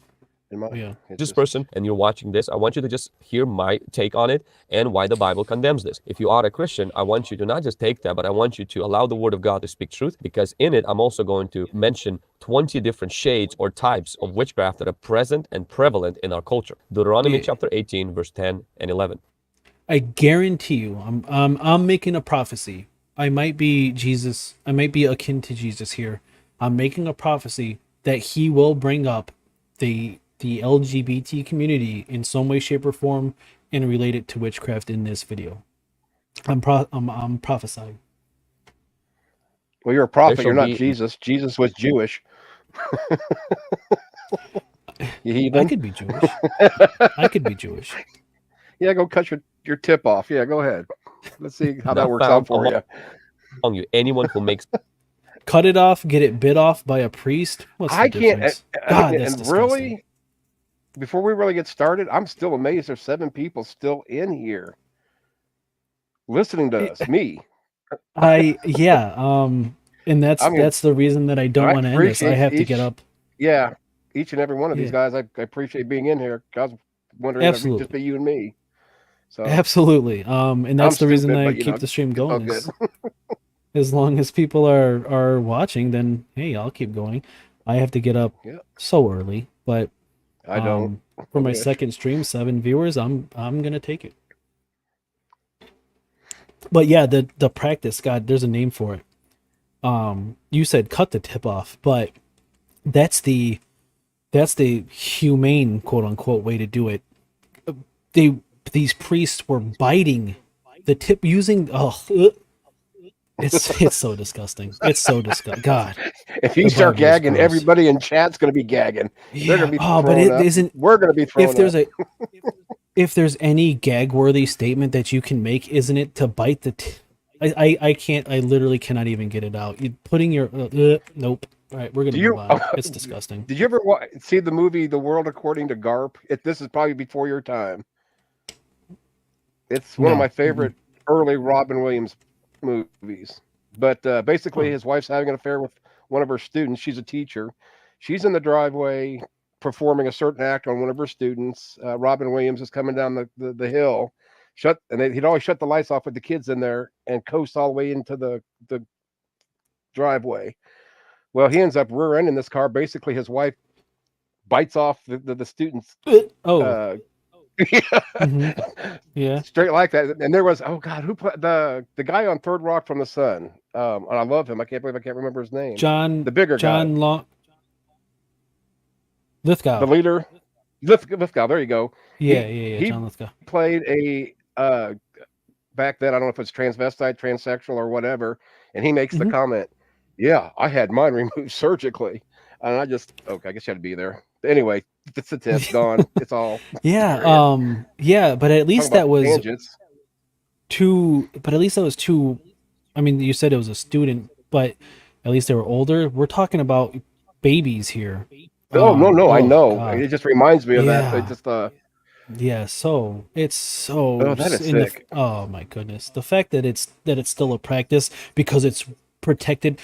This person, and you're watching this, I want you to just hear my take on it and why the Bible condemns this. If you are a Christian, I want you to not just take that, but I want you to allow the Word of God to speak truth, because in it, I'm also going to mention 20 different shades or types of witchcraft that are present and prevalent in our culture. Deuteronomy chapter 18, verse 10 and 11. I guarantee you, I'm making a prophecy. I might be Jesus. I might be akin to Jesus here. I'm making a prophecy that he will bring up the LGBT community in some way, shape, or form and relate it to witchcraft in this video. I'm prophesying. Well, you're a prophet. You're not Jesus. Jesus was Jewish. You heathen. I could be Jewish. I could be Jewish. Yeah, go cut your tip off. Yeah, go ahead. Let's see how that works out for you. Anyone who makes cut it off, get it bit off by a priest. What's the difference? God, that's and really, before we really get started, I'm still amazed there's 7 people still in here listening to us. Me. Yeah, and I mean, that's the reason that I don't I want to end this. I appreciate have to get each, up. yeah, each and every one of these Yeah, guys. I appreciate being in here. I was wondering if it'd just absolutely. be you and me. So Absolutely. And I'm that's the reason stupid, I but you keep know, the stream it's all going good. is as long as people are watching, then hey, I'll keep going. I have to get up Yeah, so early, but I don't. for I my wish. second stream, 7 viewers, I'm gonna take it. But yeah, the practice, God, there's a name for it. You said cut the tip off, but that's the humane quote unquote way to do it. They these priests were biting the tip using it's so disgusting. It's so disgusting. God, If you the start Bible is gagging, gross. everybody in chat's going to be gagging. They're Yeah. going to be Oh, but throwing it up. isn't. We're going to be If throwing up. if there's any gag worthy statement that you can make, isn't it to bite the? I can't. I literally cannot even get it out. You putting your nope. All right, we're gonna Do move you on. It's disgusting. did you ever see the movie The World According to Garp? This is probably before your time. It's one of my No. favorite early Robin Williams movies. But basically, Huh. his wife's having an affair with one of her students. She's a teacher. She's in the driveway performing a certain act on one of her students. Robin Williams is coming down the hill. He'd always shut the lights off with the kids in there and coast all the way into the driveway. Well, he ends up rear-ending this car. Basically, his wife bites off the student's Oh. uh, Hmm. Yeah. straight like that. And there was, oh God, who played the guy on Third Rock from the Sun? And I love him. I can't believe I can't remember his name. The bigger guy, John Long the Lithgow. leader, Lithgow. There you go. Yeah. He John Lithgow. played a back then. I don't know if it's transvestite, transsexual, or whatever. And he makes the Hmm. comment, "Yeah, I had mine removed surgically." And I just, okay, I guess you had to be there. But anyway, it's the tip gone. It's all Yeah. period. Yeah. But at Talk least about that was tangents. two. But at least that was two. I mean, you said it was a student, but at least they were older. We're talking about babies here. Oh no, I Oh know. God. It just reminds me of that. It Yeah. just Yeah, so it's oh, that is in the sick. oh my goodness, the fact that it's still a practice because it's protected.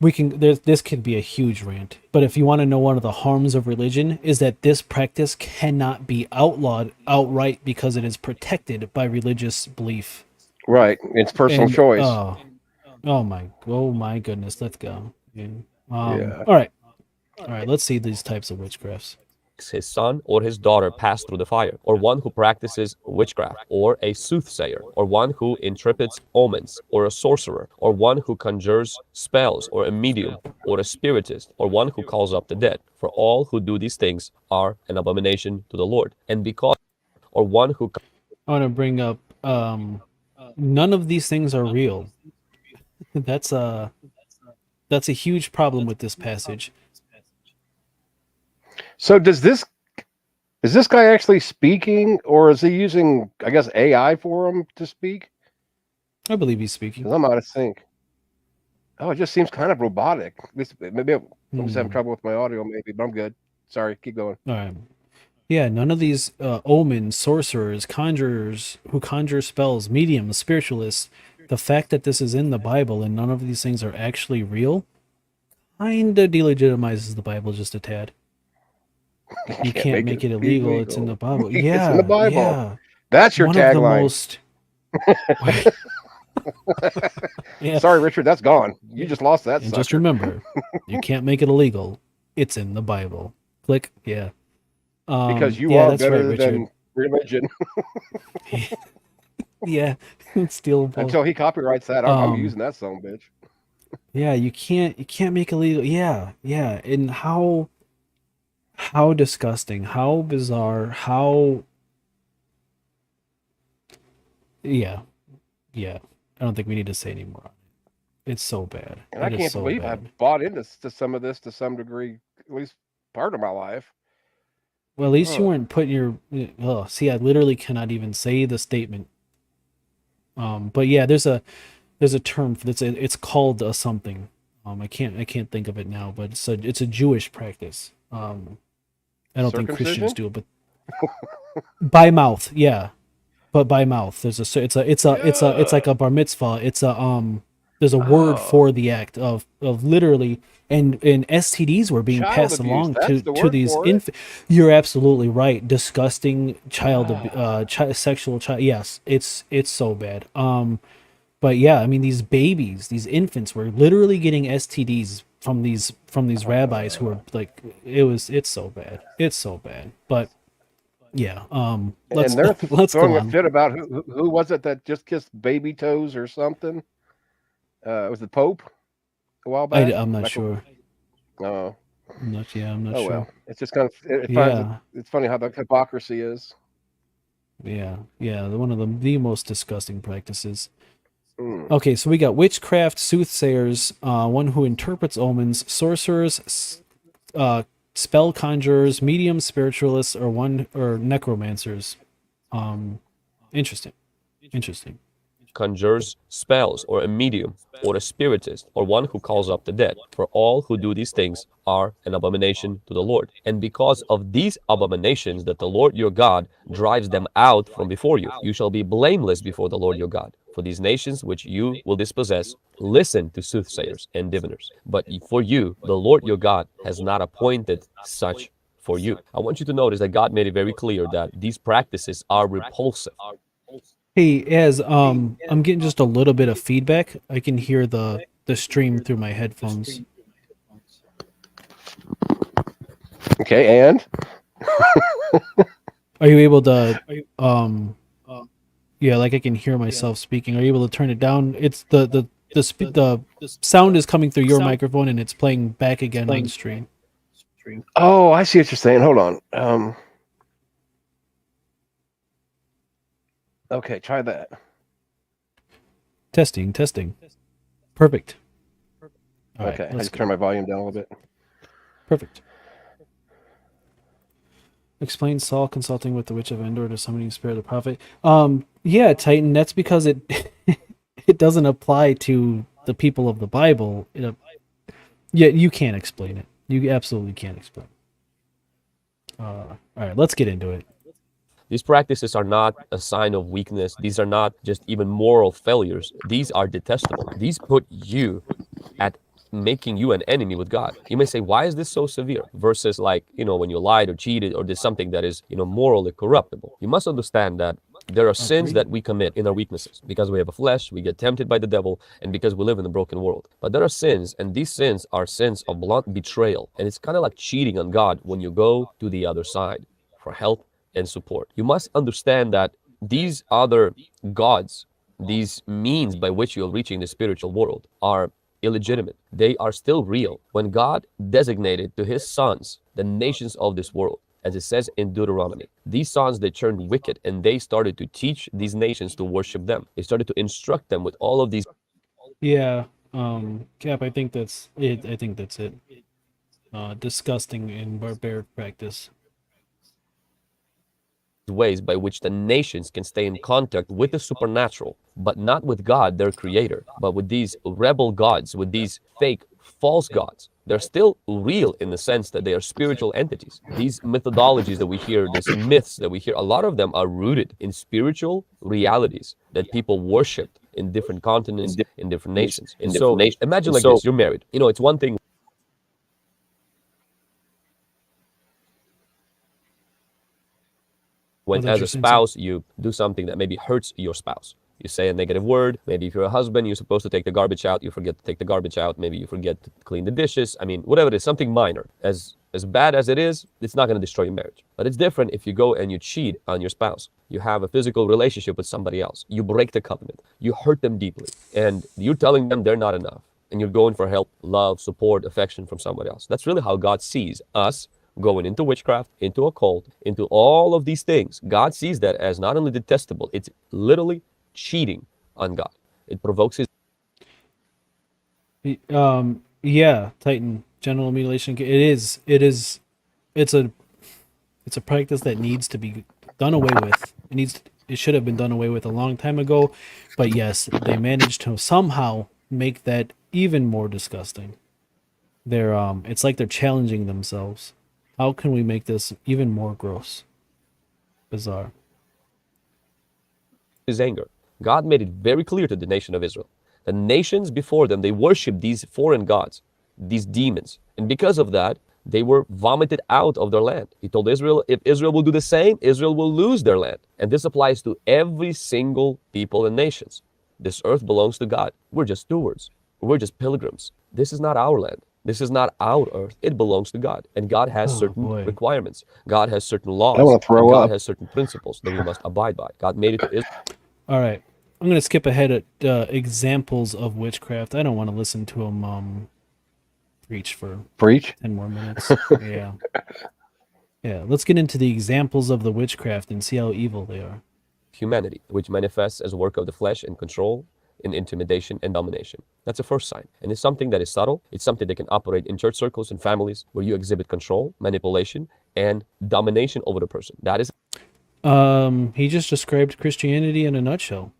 We can this could be a huge rant, but if you want to know one of the harms of religion is that this practice cannot be outlawed outright because it is protected by religious belief. Right. It's personal And choice. oh my goodness, let's go. And, Yeah. all right, let's see these types of witchcrafts. His son or his daughter pass through the fire, or one who practices witchcraft, or a soothsayer, or one who interprets omens, or a sorcerer, or one who conjures spells, or a medium, or a spiritist, or one who calls up the dead. For all who do these things are an abomination to the Lord. And because, or one who I want to bring up none of these things are real. That's a huge problem with this passage. So is this guy actually speaking, or is he using, I guess, AI for him to speak? I believe he's speaking. Because I'm out of sync. Oh, it just seems kind of robotic. At least maybe I'm just having trouble with my audio, maybe, but I'm good. Sorry, keep going. All right. Yeah, none of these omens, sorcerers, conjurers who conjure spells, mediums, spiritualists, the fact that this is in the Bible and none of these things are actually real kind of delegitimizes the Bible just a tad. You can't make it illegal. It's in the Bible. Yeah, it's in the Bible. Yeah. That's your One tagline. of the most. Yeah. Sorry, Richard, that's gone. You just lost that. And sucker. just remember, you can't make it illegal. It's in the Bible. Click. Yeah. Because you yeah, are that's better right, than religion. Yeah. Steal Until he copyrights that, I'm using that song, bitch. Yeah, you can't make it illegal. Yeah. And how disgusting, how bizarre, how yeah. I don't think we need to say anymore. It's so bad. And I can't believe I bought into some of this to some degree, at least part of my life. Well, at least you weren't putting your see, I literally cannot even say the statement. But yeah, there's a term for this. It's called a something. I can't think of it now, but it's a Jewish practice. I don't think Christians Circumcision? do it, but by mouth, yeah. But by mouth, there's it's like a bar mitzvah. There's a word Oh, for the act of literally, and STDs were being child passed abuse. along That's the to word these for it. You're absolutely right. Disgusting Ah, sexual child. Yes, it's so bad. But yeah, I mean these babies, these infants were literally getting STDs from these rabbis who were like, it's so bad. It's so bad. But yeah, let's and they're let's go throwing a on. fit about who was it that just kissed baby toes or something? It was the Pope a while back. I'm not Like, sure. oh, I'm not oh sure. well. It's just kind of it finds it. Yeah, It's funny how the hypocrisy is. yeah. One of the most disgusting practices. Mm. Okay, so we got witchcraft, soothsayers, one who interprets omens, sorcerers, spell conjurers, mediums, spiritualists, or necromancers. Um, interesting, interesting. Conjures spells, or a medium, or a spiritist, or one who calls up the dead. For all who do these things are an abomination to the Lord. And because of these abominations that the Lord your God drives them out from before you, you shall be blameless before the Lord your God. For these nations which you will dispossess, listen to soothsayers and diviners. But for you, the Lord your God has not appointed such for you. I want you to notice that God made it very clear that these practices are repulsive. Hey, as I'm getting just a little bit of feedback. I can hear the stream through my headphones. Okay, and Are you able to yeah, like I can hear myself speaking. Are you able to turn it down? It's the sound is coming through your microphone and it's playing back again on the stream. oh, I see what you're saying. Hold on. Okay, try that. Testing. Perfect. All right, Okay, I let's just go. turn my volume down a little bit. Perfect. Explain Saul consulting with the witch of Endor to summoning spirit of the prophet. Yeah, Titan, that's because it it doesn't apply to the people of the Bible. Yeah, you can't explain it. You absolutely can't explain it. All right, let's get into it. These practices are not a sign of weakness. These are not just even moral failures. These are detestable. These put you at making you an enemy with God. You may say, why is this so severe? Versus like, when you lied or cheated or did something that is, morally corruptible. You must understand that there are sins that we commit in our weaknesses. Because we have a flesh, we get tempted by the devil, and because we live in a broken world. But there are sins, and these sins are sins of blunt betrayal. And it's kind of like cheating on God when you go to the other side for help and support. You must understand that these other gods, these means by which you're reaching the spiritual world, are illegitimate. They are still real. When God designated to his sons the nations of this world, as it says in Deuteronomy, these sons, they turned wicked and they started to teach these nations to worship them. They started to instruct them with all of these Yeah, Cap, I think that's it. I think that's it. Disgusting and barbaric practice. ways by which the nations can stay in contact with the supernatural, but not with God, their creator, but with these rebel gods, with these fake, false gods. They're still real in the sense that they are spiritual entities. These methodologies that we hear, these myths that we hear, a lot of them are rooted in spiritual realities that people worship in different continents, in different nations. And so imagine like this, you're married. It's one thing when as a spouse you do something that maybe hurts your spouse. You say a negative word. Maybe if you're a husband, you're supposed to take the garbage out. You forget to take the garbage out. Maybe you forget to clean the dishes. I mean, whatever it is, something minor. As bad as it is, it's not going to destroy your marriage. But it's different if you go and you cheat on your spouse. You have a physical relationship with somebody else. You break the covenant. You hurt them deeply. And you're telling them they're not enough. And you're going for help, love, support, affection from somebody else. That's really how God sees us going into witchcraft, into occult, into all of these things. God sees that as not only detestable, it's literally cheating on God. It provokes his Yeah, Titan, genital mutilation. It's a practice that needs to be done away with. It should have been done away with a long time ago, but yes, they managed to somehow make that even more disgusting. It's like they're challenging themselves. How can we make this even more gross? Bizarre. His anger. God made it very clear to the nation of Israel. The nations before them, they worshiped these foreign gods, these demons. And because of that, they were vomited out of their land. He told Israel, if Israel will do the same, Israel will lose their land. And this applies to every single people and nations. This earth belongs to God. We're just stewards. We're just pilgrims. This is not our land. This is not our earth. It belongs to God. And God has certain requirements. God has certain laws. I want to throw God up. has certain principles that we must abide by. God made it to Israel. All right. I'm going to skip ahead at examples of witchcraft. I don't want to listen to him preach for 10 more minutes. Yeah. Yeah. Let's get into the examples of the witchcraft and see how evil they are. Humanity, which manifests as a work of the flesh and control, in intimidation and domination. That's the first sign. And it's something that is subtle. It's something that can operate in church circles and families where you exhibit control, manipulation, and domination over the person. That is. He just described Christianity in a nutshell.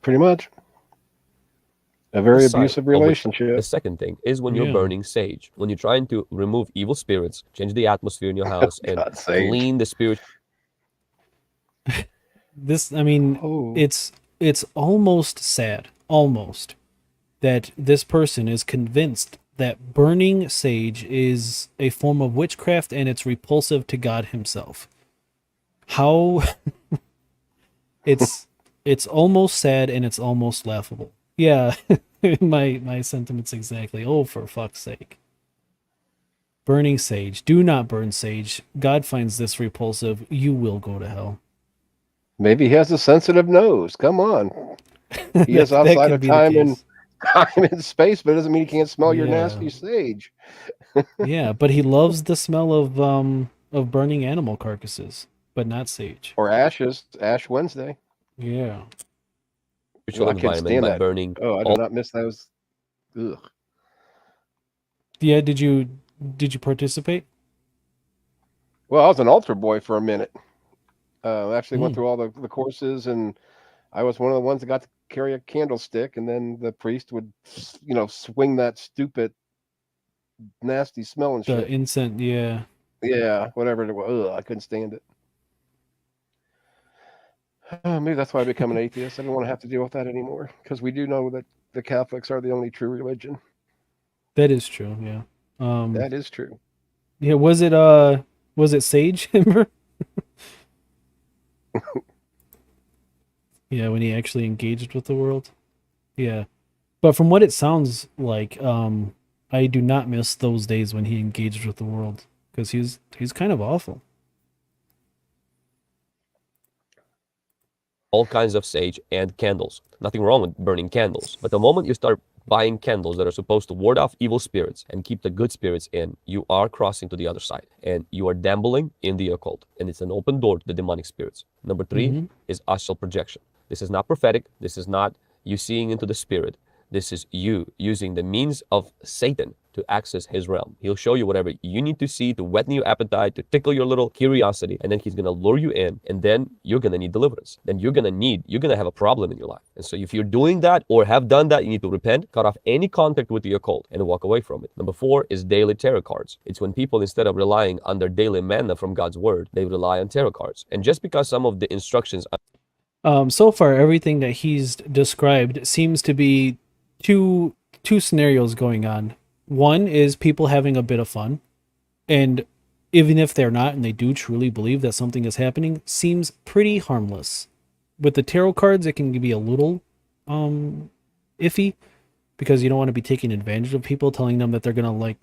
Pretty much. A very abusive relationship. The second thing is when you're burning sage. When you're trying to remove evil spirits, change the atmosphere in your house, and clean the spirit. This, I mean, it's almost sad, almost, that this person is convinced that burning sage is a form of witchcraft and it's repulsive to God himself. How it's almost sad and it's almost laughable. Yeah, my sentiments exactly. Oh, for fuck's sake. Burning sage. Do not burn sage. God finds this repulsive. You will go to hell. Maybe he has a sensitive nose. Come on. He is outside of time and space, but it doesn't mean he can't smell your nasty sage. Yeah, but he loves the smell of burning animal carcasses, but not sage. Or ashes. Ash Wednesday. Yeah. Well, I can't stand that. Burning. Oh, I do not miss those. Ugh. Yeah, did you participate? Well, I was an altar boy for a minute. Actually went through all the courses, and I was one of the ones that got to carry a candlestick, and then the priest would, swing that stupid, nasty smelling shit. The incense, yeah. Yeah, whatever it was. Ugh, I couldn't stand it. Maybe that's why I became an atheist. I don't want to have to deal with that anymore, because we do know that the Catholics are the only true religion. That is true, yeah. That is true. Yeah, was it sage, Ember? Yeah, when he actually engaged with the world. Yeah. But from what it sounds like, I do not miss those days when he engaged with the world, because he's kind of awful. All kinds of sage and candles. Nothing wrong with burning candles. But the moment you start buying candles that are supposed to ward off evil spirits and keep the good spirits in, you are crossing to the other side. And you are dabbling in the occult. And it's an open door to the demonic spirits. Number 3 is astral projection. This is not prophetic. This is not you seeing into the spirit. This is you using the means of Satan to access his realm. He'll show you whatever you need to see to whet your appetite, to tickle your little curiosity, and then he's going to lure you in, and then you're going to need deliverance. Then you're going to have a problem in your life. And so if you're doing that or have done that, you need to repent, cut off any contact with the occult, and walk away from it. Number 4 is daily tarot cards. It's when people, instead of relying on their daily manna from God's word, they rely on tarot cards. And just because some of the instructions... So far, everything that he's described seems to be two scenarios going on. One is people having a bit of fun, and even if they're not and they do truly believe that something is happening, seems pretty harmless. With the tarot cards, it can be a little iffy, because you don't want to be taking advantage of people, telling them that they're gonna win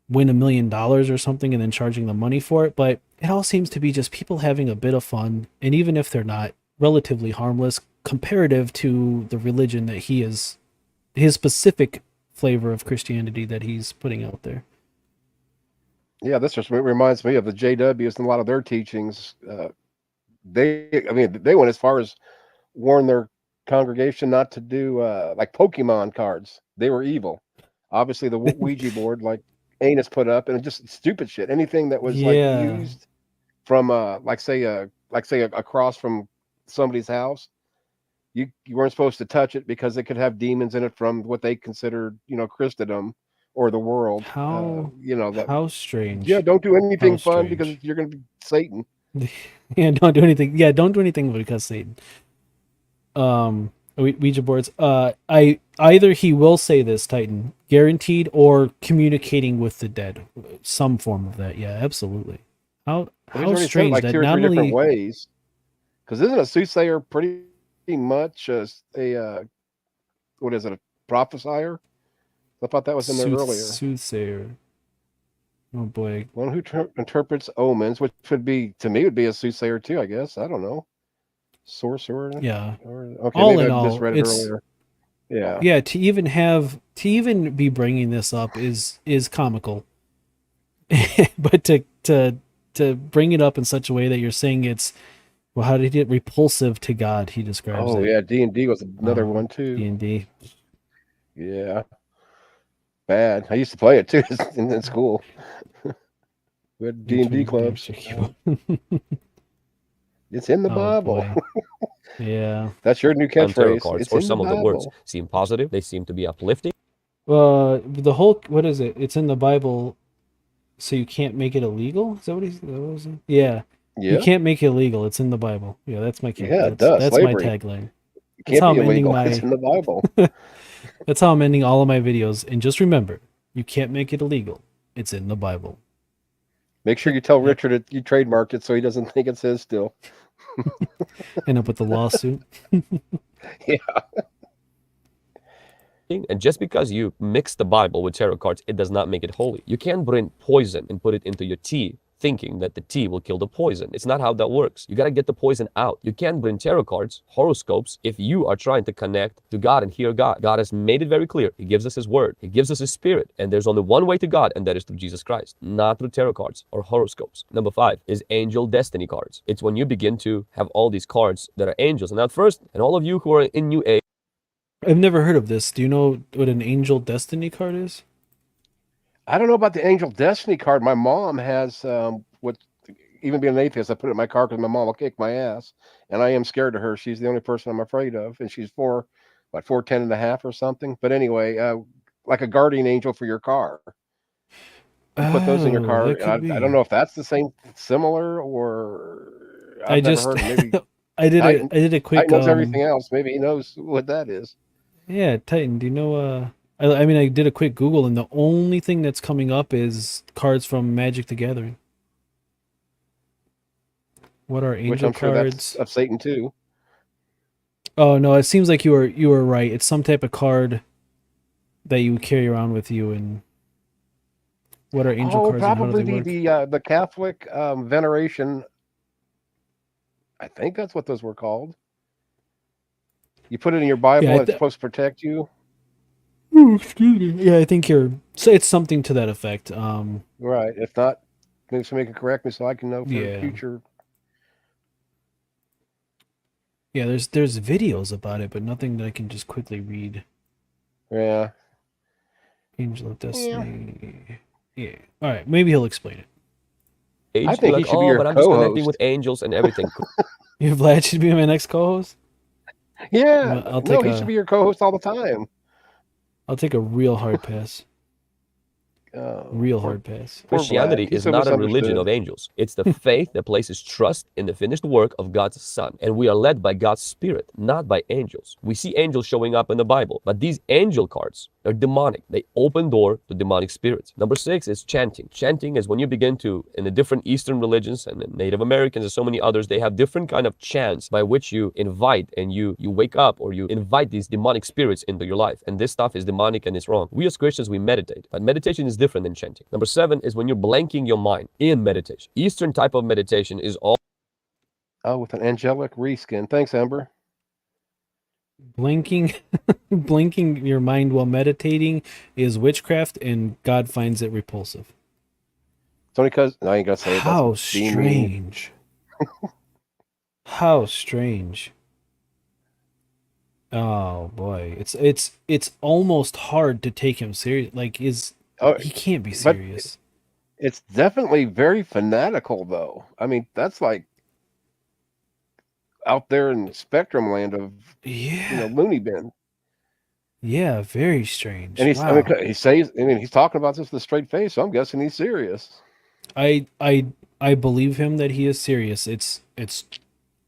$1 million or something and then charging them money for it. But it all seems to be just people having a bit of fun, and even if they're not, relatively harmless comparative to the religion that he is, his specific flavor of Christianity that he's putting out there. Yeah, this just reminds me of the JWs and a lot of their teachings. They went as far as warn their congregation not to do like Pokemon cards. They were evil. Obviously, the Ouija board, like Anus put up, and just stupid shit. Anything that was used from say across from somebody's house, you weren't supposed to touch it because it could have demons in it from what they considered Christendom, or the world. How That how strange. don't do anything How fun because strange. you're going to be Satan. Yeah, don't do anything. Yeah, don't do anything because Satan. Ouija boards. Either he will say this, Titan, guaranteed, or communicating with the dead, some form of that. Yeah, absolutely. How strange like that 2 or not 3 different only ways. Because isn't a soothsayer pretty much a what is it, a prophesier? I thought that was in there earlier. soothsayer. Oh boy. One who interprets omens, which would be, to me, would be a soothsayer too, I guess. I don't know. Sorcerer. Yeah. Okay, All maybe in I all, misread it it's earlier. Yeah. yeah. To even be bringing this up is comical, but to bring it up in such a way that you're saying it's, well, how did he get repulsive to God? He describes Oh it. yeah, D&D was another one too. D&D. Yeah. Bad. I used to play it too in school. We had D&D clubs. It's in the Bible. Yeah. That's your new tarot catchphrase. cards, It's or in some the of the words Bible. seem positive. They seem to be uplifting. The whole, what is it? It's in the Bible, so you can't make it illegal. Is that what he's? Yeah. You Yeah. can't make it illegal. It's in the Bible. Yeah, that's my Yeah, that's my slavery. tagline. It That's can't how be I'm ending illegal. my. It's in the Bible. That's how I'm ending all of my videos. And just remember, you can't make it illegal. It's in the Bible. Make sure you tell Richard that you trademarked it so he doesn't think it's his still. End up with the lawsuit. Yeah. And just because you mix the Bible with tarot cards, it does not make it holy. You can't bring poison and put it into your tea, thinking that the tea will kill the poison. It's not how that works. You got to get the poison out. You can't bring tarot cards, horoscopes, if you are trying to connect to God and hear God. God has made it very clear. He gives us his word. He gives us his spirit. And there's only one way to God, and that is through Jesus Christ, not through tarot cards or horoscopes. Number 5 is angel destiny cards. It's when you begin to have all these cards that are angels. And at first, and all of you who are in New Age, I've never heard of this. Do you know what an angel destiny card is? I don't know about the angel destiny card. My mom has even being an atheist, I put it in my car because my mom will kick my ass. And I am scared of her. She's the only person I'm afraid of. And she's 4'10" and a half or something. But anyway, like a guardian angel for your car. You put those in your car. That could be. I don't know if that's the same, similar, or I've never heard. Maybe I did a quick. Titan knows everything else. Maybe he knows what that is. Yeah, Titan. Do you know? I mean, I did a quick Google, and the only thing that's coming up is cards from Magic the Gathering. What are angel Which I'm sure cards? that's of Satan too. Oh no, it seems like you were right. It's some type of card that you carry around with you, and what are angel cards? Probably and how do they work? the Catholic veneration. I think that's what those were called. You put it in your Bible, and it's supposed to protect you. Ooh, excuse me. Yeah, I think so. It's something to that effect. Right. If not, maybe somebody can correct me so I can know for future. Yeah, there's videos about it, but nothing that I can just quickly read. Yeah. Angel of Destiny. Yeah. All right. Maybe he'll explain it. I think he should be your but I'm co-host. just connecting with angels and everything. You Vlad should be my next co-host? Yeah. He should be your co-host all the time. I'll take a real hard pass. Real hard pass. Christianity is not a religion of angels. It's the faith that places trust in the finished work of God's Son. And we are led by God's Spirit, not by angels. We see angels showing up in the Bible, but these angel cards are demonic. They open door to demonic spirits. Number 6 is chanting. Chanting is when you begin to, in the different Eastern religions and the Native Americans and so many others, they have different kind of chants by which you invite and you wake up or you invite these demonic spirits into your life. And this stuff is demonic and it's wrong. We as Christians, we meditate, but meditation is different than chanting. Number 7 is when you're blanking your mind in meditation. Eastern type of meditation is all with an angelic reskin. Thanks, Amber. Blinking your mind while meditating is witchcraft, and God finds it repulsive. It's only because I ain't gonna say it. How strange. How strange. Oh boy, it's almost hard to take him serious. Like he can't be serious. It's definitely very fanatical, though. I mean, that's like out there in spectrum land of loony bin. Yeah, very strange. And Wow. he says, he's talking about this with a straight face, so I'm guessing he's serious. I believe him that he is serious. It's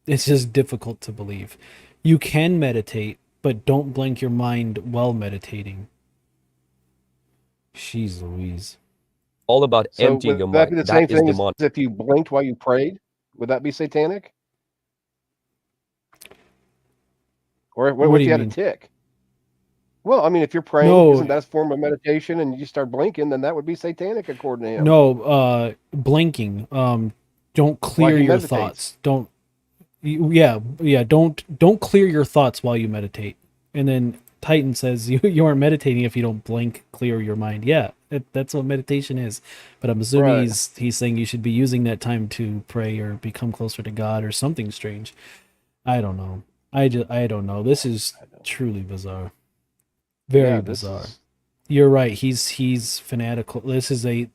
just difficult to believe. You can meditate, but don't blank your mind while meditating. Jeez Louise. All about So emptying would your that mind. be the That same is thing as demonic. if you blinked while you prayed? Would that be satanic? Or what What do if you you had a mean? tick? Well, I mean, if you're praying, No, isn't that a form of meditation and you start blinking, then that would be satanic according to him. no, blinking. Don't While clear he your meditates. thoughts. Yeah, don't clear your thoughts while you meditate. And then Titan says you aren't meditating if you don't blink, clear your mind. Yeah, that's what meditation is. But I'm assuming Right. he's saying you should be using that time to pray or become closer to God or something strange. I don't know. I don't know. This is truly bizarre. Very Yeah, this bizarre. is. You're right. He's fanatical. This is a.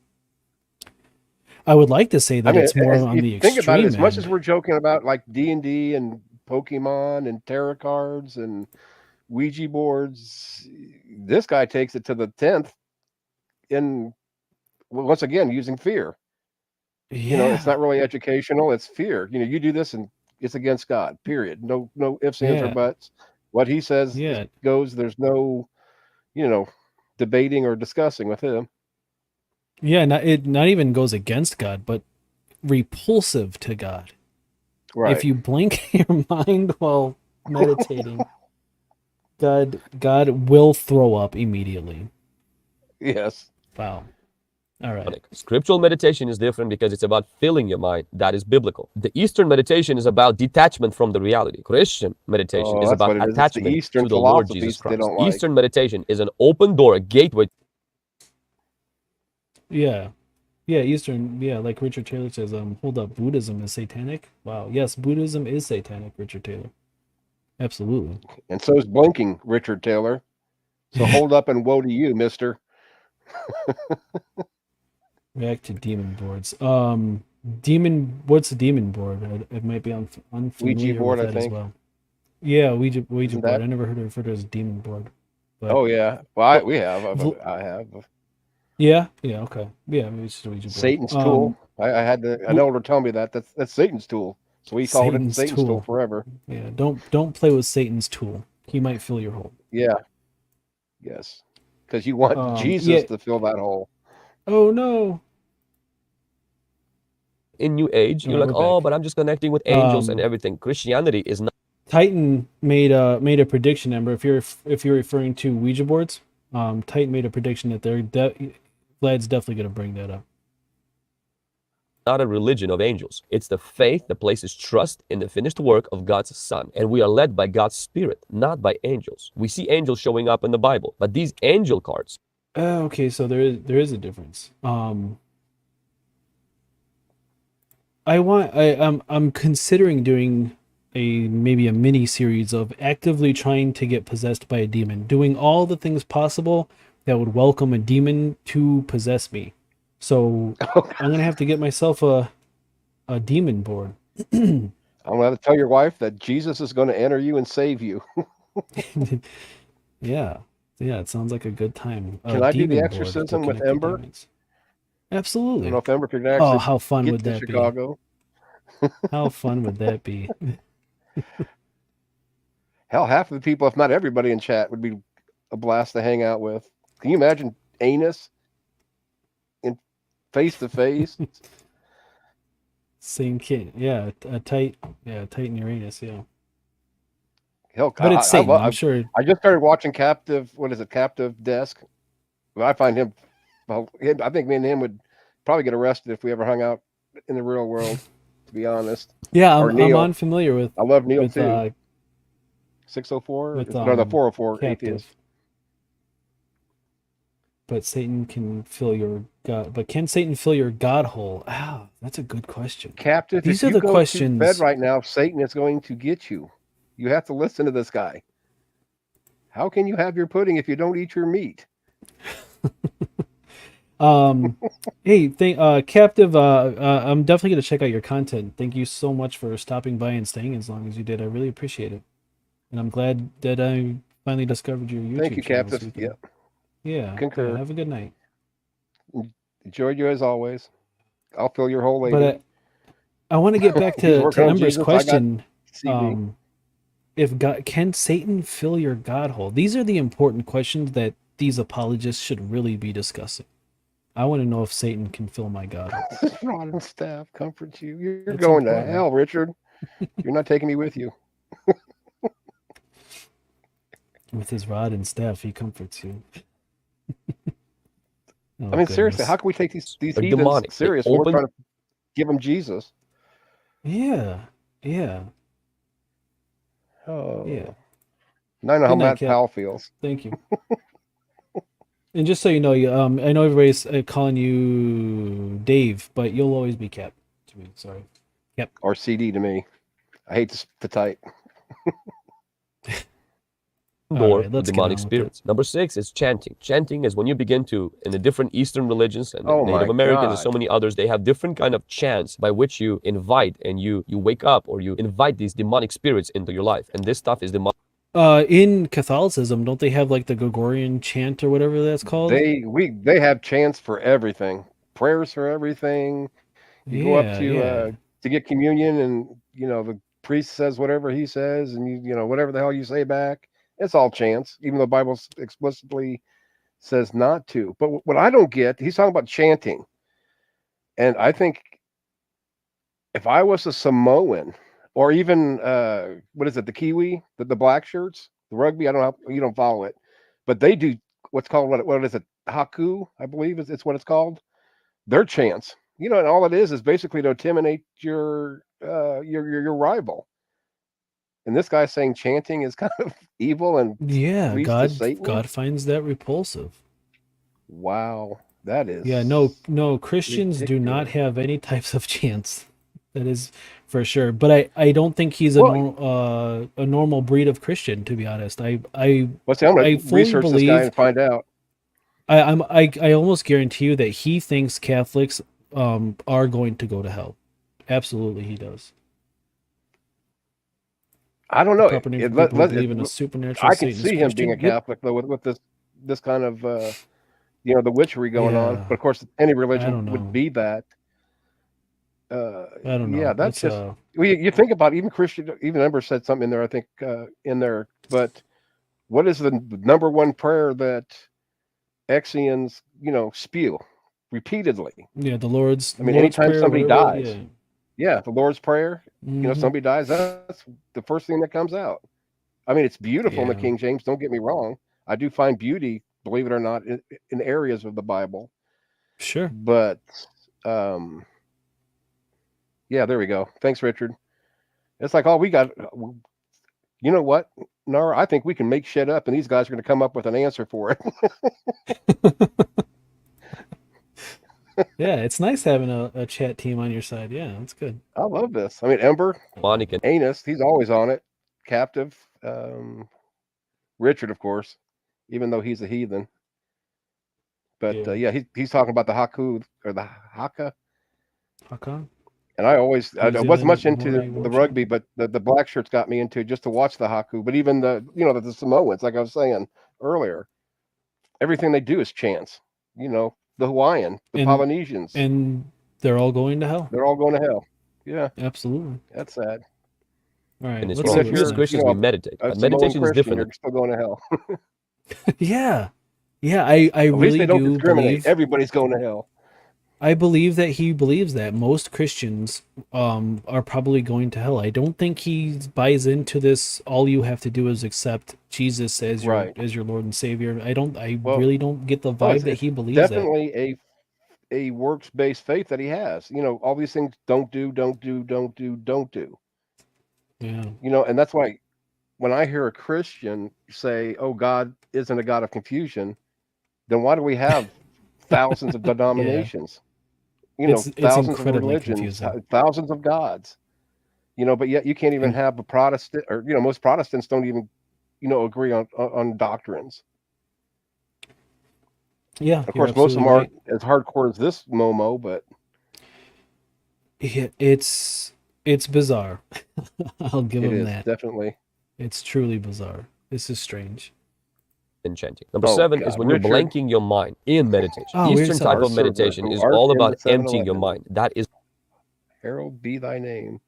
I would like to say I that mean, it's more as on you the think about it, extreme as much as end. we're joking about like D&D and Pokemon and tarot cards and Ouija boards, this guy takes it to the 10th in once again using fear. It's Yeah, not really educational, it's fear. You do this and it's against God, period. No ifs, ands, or yeah, buts. What he says yeah, goes. There's no, you know, debating or discussing with him. yeah. Not even goes against God, but repulsive to God. If Right. you blink your mind while meditating, God will throw up immediately. Yes. Wow. All right. Scriptural meditation is different because it's about filling your mind. That is biblical. The Eastern meditation is about detachment from the reality. Christian meditation Oh, is that's about what it is. It's the attachment Eastern to the Lord philosophies Jesus that they Christ. don't like. Eastern meditation is an open door, a gateway. Yeah. Yeah, Eastern, yeah, like Richard Taylor says, hold up, Buddhism is satanic? Wow. Yes, Buddhism is satanic, Richard Taylor. Absolutely. And so is blinking, Richard Taylor. So hold up and woe to you, mister. Back to demon boards. What's a demon board? It might be Ouija unfamiliar board, with I that as think. well. Yeah, Ouija Isn't board. that? I never heard it referred to as demon board. But Oh, yeah. Well, Well, we have. Vl- I have. yeah, okay. Yeah, maybe it's just a Ouija board. Satan's tool. I had an elder tell me that's Satan's tool. So we called it Satan's Satan's tool tool. forever. Yeah, don't play with Satan's tool. He might fill your hole. Yeah. Yes. Because you want Jesus Yeah. to fill that hole. Oh no. In New Age, All you're right, like, we're oh, back. but I'm just connecting with angels and Um, everything. Christianity is not Titan made a prediction, Ember. If you're referring to Ouija boards, Titan made a prediction that Vlad's definitely gonna bring that up. a religion of angels. It's the faith that places trust in the finished work of God's Son. And we are led by God's Spirit, not by angels. We see angels showing up in the Bible, but these angel cards. Okay, so there is a difference. I'm considering doing maybe a mini series of actively trying to get possessed by a demon, doing all the things possible that would welcome a demon to possess me. So I'm gonna have to get myself a demon board. I'm going to have to tell your wife that Jesus is going to enter you and save you. Yeah, it sounds like a good time. Can I do the Demon board to exorcism with connect to Ember? demons. I don't Absolutely. know if Ember can actually Oh, how fun get would to that be? Chicago. How fun would that be? Hell, half of the people, if not everybody in chat, would be a blast to hang out with. Can you imagine anus in face to face? Same kid. Yeah, a Titan Uranus, yeah. Hell, But it's Satan, I'm I sure. just started watching Captive. What is it? Captive Desk. Well, I find him. Well, I think me and him would probably get arrested if we ever hung out in the real world. To be honest. Yeah, Or I'm Neil. unfamiliar with I love Neil with too. 604. with No, the 404. Captive. Atheist. But Satan can fill your God. But can Satan fill your God hole? Ah, that's a good question. Captive. These if are you the go questions. to bed right now, Satan is going to get you. You have to listen to this guy. How can you have your pudding if you don't eat your meat? Hey, Captive, I'm definitely gonna check out your content. Thank you so much for stopping by and staying as long as you did. I really appreciate it, and I'm glad that Finally discovered your YouTube Thank you, channel. Captain. so we can- Yep. Yeah. Concur. Yeah, have a good night. Enjoyed you as always. I'll fill your hole later. But I want to get back He's to working on Ember's Jesus, I got question. CD. If God can Satan fill your God hole? These are the important questions that these apologists should really be discussing. I want to know if Satan can fill my God hole. Rod and staff comforts you. You're That's going to important. hell, Richard. You're not taking me with you. With his rod and staff, he comforts you. Oh, I mean, seriously, goodness. how can we take these They're heathens demonic. They serious when we're open- trying to give them Jesus? Yeah. Oh, Yeah. Now I know how Good night, Matt Cap. Powell feels. Thank you. And just so you know, I know everybody's calling you Dave, but you'll always be Cap to me. Sorry. Or CD to me. I hate to type. All or right, let's get demonic on with it. spirits. Number 6 is chanting. Chanting is when you begin to, in the different Eastern religions and Oh Native my Americans and so God. many others, they have different kind of chants by which you invite and you wake up or you invite these demonic spirits into your life. And this stuff is demonic. In Catholicism, don't they have like the Gregorian chant or whatever that's called? They have chants for everything, prayers for everything. You go up to get communion, and the priest says whatever he says, and you know whatever the hell you say back. It's all chants, even though the Bible explicitly says not to. But what I don't get, he's talking about chanting, and I think if I was a Samoan or even what is it, the Kiwi, the black shirts, the rugby, I don't know, you don't follow it, but they do what's called what is it, haku, I believe it's what it's called. Their chants, and all it is basically to intimidate your rival. And this guy's saying chanting is kind of evil and Yeah, leads to Satan. God finds that repulsive. Wow, that is. Yeah, no, Christians do not ridiculous. have any types of chants. That is for sure. But I don't think he's a normal breed of Christian, to be honest. I'm I gonna fully research this guy believe. and find out. I almost guarantee you that he thinks Catholics are going to go to hell. Absolutely, he does. I don't know. People who believe in a supernatural I can Satanist see him being a Christian. Catholic though, with this kind of the witchery going on. Yeah. But of course, any don't religion know. would be that. I don't know. Yeah, that's It's, just. You think about it, even Christian. Even Ember said something in there. I think in there. But what is the number one prayer that Exians spew repeatedly? yeah, the Lord's. I mean, Lord's anytime Prayer, somebody whatever, dies, yeah, the Lord's Prayer. Mhm. Somebody dies, that's the first thing that comes out. I mean, it's beautiful in the Yeah. King James. Don't get me wrong. I do find beauty, believe it or not, in areas of the Bible. Sure. But yeah, there we go. Thanks, Richard. It's like all we got. You know what, Nara? I think we can make shit up, and these guys are going to come up with an answer for it. Yeah, it's nice having a chat team on your side. Yeah, that's good. I love this. I mean, Ember, Demonic and Anus, he's always on it. Captive, Richard, of course, even though he's a heathen. But Yeah. he's talking about the Haku or the Haka. Haka? And I wasn't Zealand much into Morning the worship? rugby, but the black shirts got me into just to watch the Haku. But even the Samoans, like I was saying earlier, everything they do is chants. The Hawaiian, the And- Polynesians, And they're all going to hell. they're all going to hell. Yeah, Absolutely. that's sad. All right. and it's let's wrong. see if what's As you're, next. Christians, you know, we meditate. A But Samoan meditation is Christian, different. you're still going to hell. Yeah. Yeah, I At least really they don't do discriminate. believe. Everybody's going to hell. I believe that he believes that most Christians are probably going to hell. I don't think he buys into this. All you have to do is accept Jesus as your Lord and Savior. I Well, really don't get the Well, vibe that he believes that. definitely a works-based faith that he has. All these things: don't do. Yeah. And that's why when I hear a Christian say, "Oh, God isn't a God of confusion," then why do we have thousands of denominations? It's thousands of incredibly religions, confusing. thousands of gods. But yet you can't even have a Protestant, or most Protestants don't even agree on doctrines. Yeah. Of you're course, most of them absolutely aren't as hardcore as this Momo, but right. It's bizarre. I'll give it him is that. definitely. It's truly bizarre. This is strange. chanting. Number Oh, 7 is God, when you're Richard. blanking your mind in meditation. Oh, weird Eastern stuff. type Our of server, meditation who is art all in about the emptying your 7-Eleven. mind. That is Harold be thy name.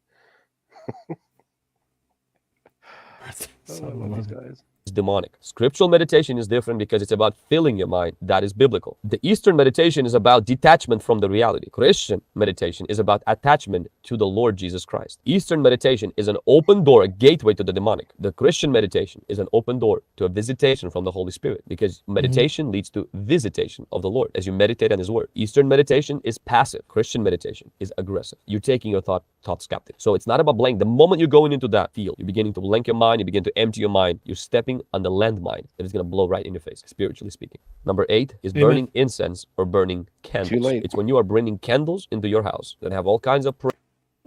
I love these guys. demonic. Scriptural meditation is different because it's about filling your mind. That is biblical. The Eastern meditation is about detachment from the reality. Christian meditation is about attachment to the Lord Jesus Christ. Eastern meditation is an open door, a gateway to the demonic. The Christian meditation is an open door to a visitation from the Holy Spirit, because meditation leads to visitation of the Lord as you meditate on His Word. Eastern meditation is passive. Christian meditation is aggressive. You're taking your thoughts captive. So it's not about blank. The moment you're going into that field, you're beginning to blank your mind, you begin to empty your mind, you're stepping on the landmine that is going to blow right in your face, spiritually speaking. Number 8 is Amen. burning incense or burning candles. late. It's when you are bringing candles into your house that have all kinds of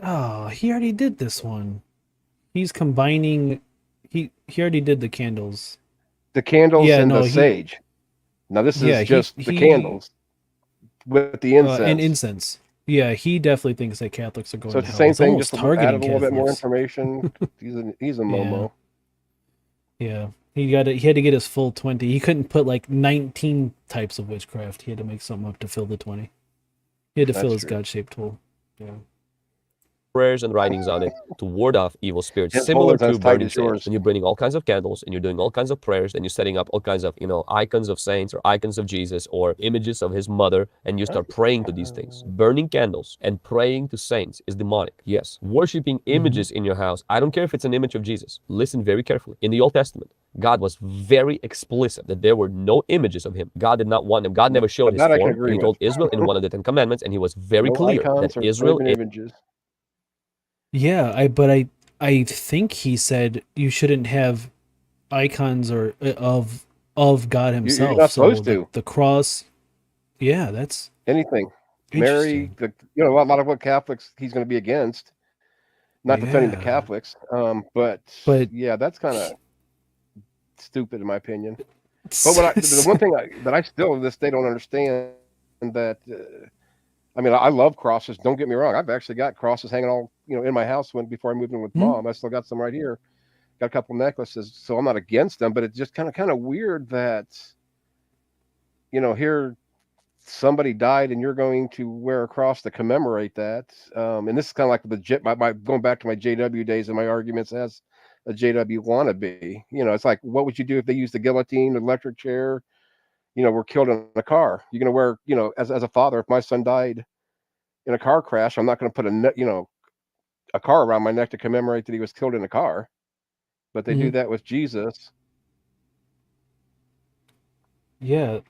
Oh, he already did this one. He's combining. He already did the candles. The candles Yeah, and no, the sage. Now this Yeah, is just the candles with the incense. and incense. Yeah, he definitely thinks that Catholics are going So to it's the hell. same It's thing, almost just targeting added a little bit more Catholics. information. He's a Momo. Yeah, he had to get his full 20. He couldn't put like 19 types of witchcraft. He had to make something up to fill the 20. He had to fill That's his true. God-shaped hole. Yeah. prayers and writings on it to ward off evil spirits, His similar hole is to as tight burning as sage. yours. When you're burning all kinds of candles and you're doing all kinds of prayers and you're setting up all kinds of, icons of saints or icons of Jesus or images of his mother, and you start praying to these things. Burning candles and praying to saints is demonic. Yes. Worshipping images in your house, I don't care if it's an image of Jesus. Listen very carefully. In the Old Testament, God was very explicit that there were no images of him. God did not want them. God never showed his That I can form. agree And he with. told Israel in one of the 10 commandments, and he was very No clear icons that or Israel graven images. Yeah, I think he said you shouldn't have icons or of God You're himself. not So supposed to. the cross. Yeah, that's Anything. Mary, interesting. a lot of what Catholics he's going to be against. Not defending the Yeah. Catholics, but yeah, that's kind of stupid in my opinion. But the one thing that I still to this day don't understand, that I mean, I love crosses. Don't get me wrong. I've actually got crosses hanging all in my house before I moved in with Mom. I still got some right here. Got a couple necklaces, so I'm not against them. But it's just kind of weird that here somebody died and you're going to wear a cross to commemorate that. And this is kind of like my going back to my JW days and my arguments as a JW wannabe. It's like, what would you do if they used the guillotine, the electric chair? Were killed in a car. You're going to wear, as a father, if my son died in a car crash, I'm not going to put a car around my neck to commemorate that he was killed in a car. But they do that with Jesus. Yeah.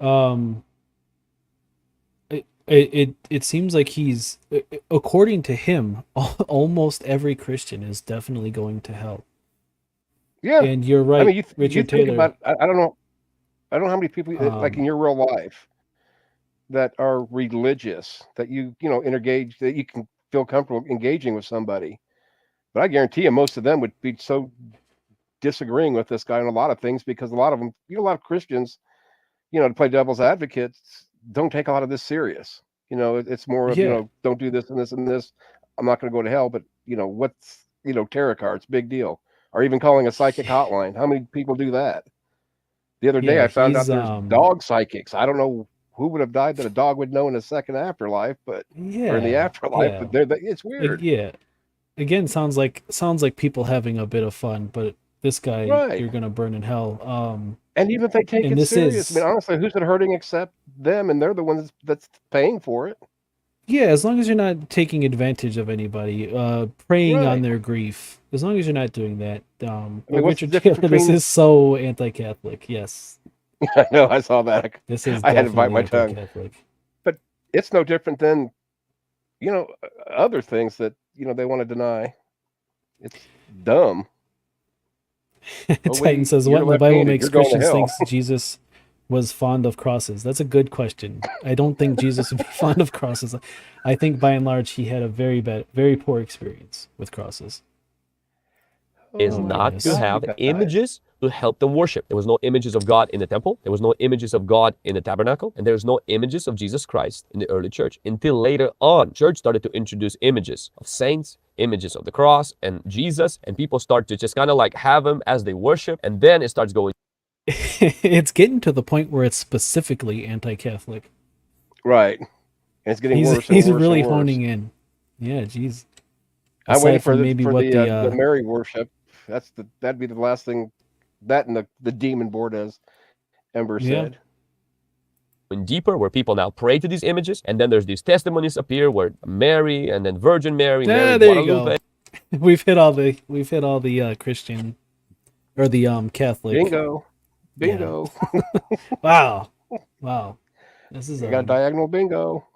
It seems like he's, according to him, almost every Christian is definitely going to hell. Yeah. And you're right, I mean, you Richard think Taylor. about, I don't know how many people like in your real life that are religious, that you engage, that you can feel comfortable engaging with somebody. But I guarantee you, most of them would be so disagreeing with this guy on a lot of things, because a lot of them, a lot of Christians, to play devil's advocates, don't take a lot of this serious. It's more of, don't do this and this and this. I'm not going to go to hell, but what's, tarot cards, big deal. Or even calling a psychic hotline. How many people do that? The other day I found out there's dog psychics. I don't know who would have died that a dog would know in a second afterlife, or in the afterlife, but it's weird. Yeah. Again, sounds like people having a bit of fun, but this guy, you're gonna burn in hell. And even if they take it serious, I mean, honestly, who's it hurting except them? And they're the ones that's paying for it. Yeah, as long as you're not taking advantage of anybody, preying on their grief. As long as you're not doing that. Richard Taylor, this is so anti-Catholic. Yes. I know. I saw that. This is. I had to bite my tongue. But it's no different than, other things that they want to deny. It's dumb. Titan says, "What in the Bible makes Christians think Jesus was fond of crosses?" That's a good question. I don't think Jesus would be fond of crosses. I think by and large he had a very poor experience with crosses. Is not to have images to help them worship. There was no images of God in the temple. There was no images of God in the tabernacle. And there's no images of Jesus Christ in the early church. Until later on, church started to introduce images of saints, images of the cross and Jesus. And people start to just kind of like have them as they worship. And then it starts going it's getting to the point where it's specifically anti-Catholic. Right. And it's getting worse and He's worse really and worse. honing in. Yeah, geez. I'm waiting Aside for from the maybe what the Mary worship. That'd be the last thing. That and the demon board, as Ember yeah. said. Deeper, where people now pray to these images, and then there's these testimonies appear where Mary and then Virgin Mary, Mary There you Guadalupe. go. We've hit all the Christian or the Catholic. Bingo. Bingo. Yeah. Wow. This is You got diagonal bingo.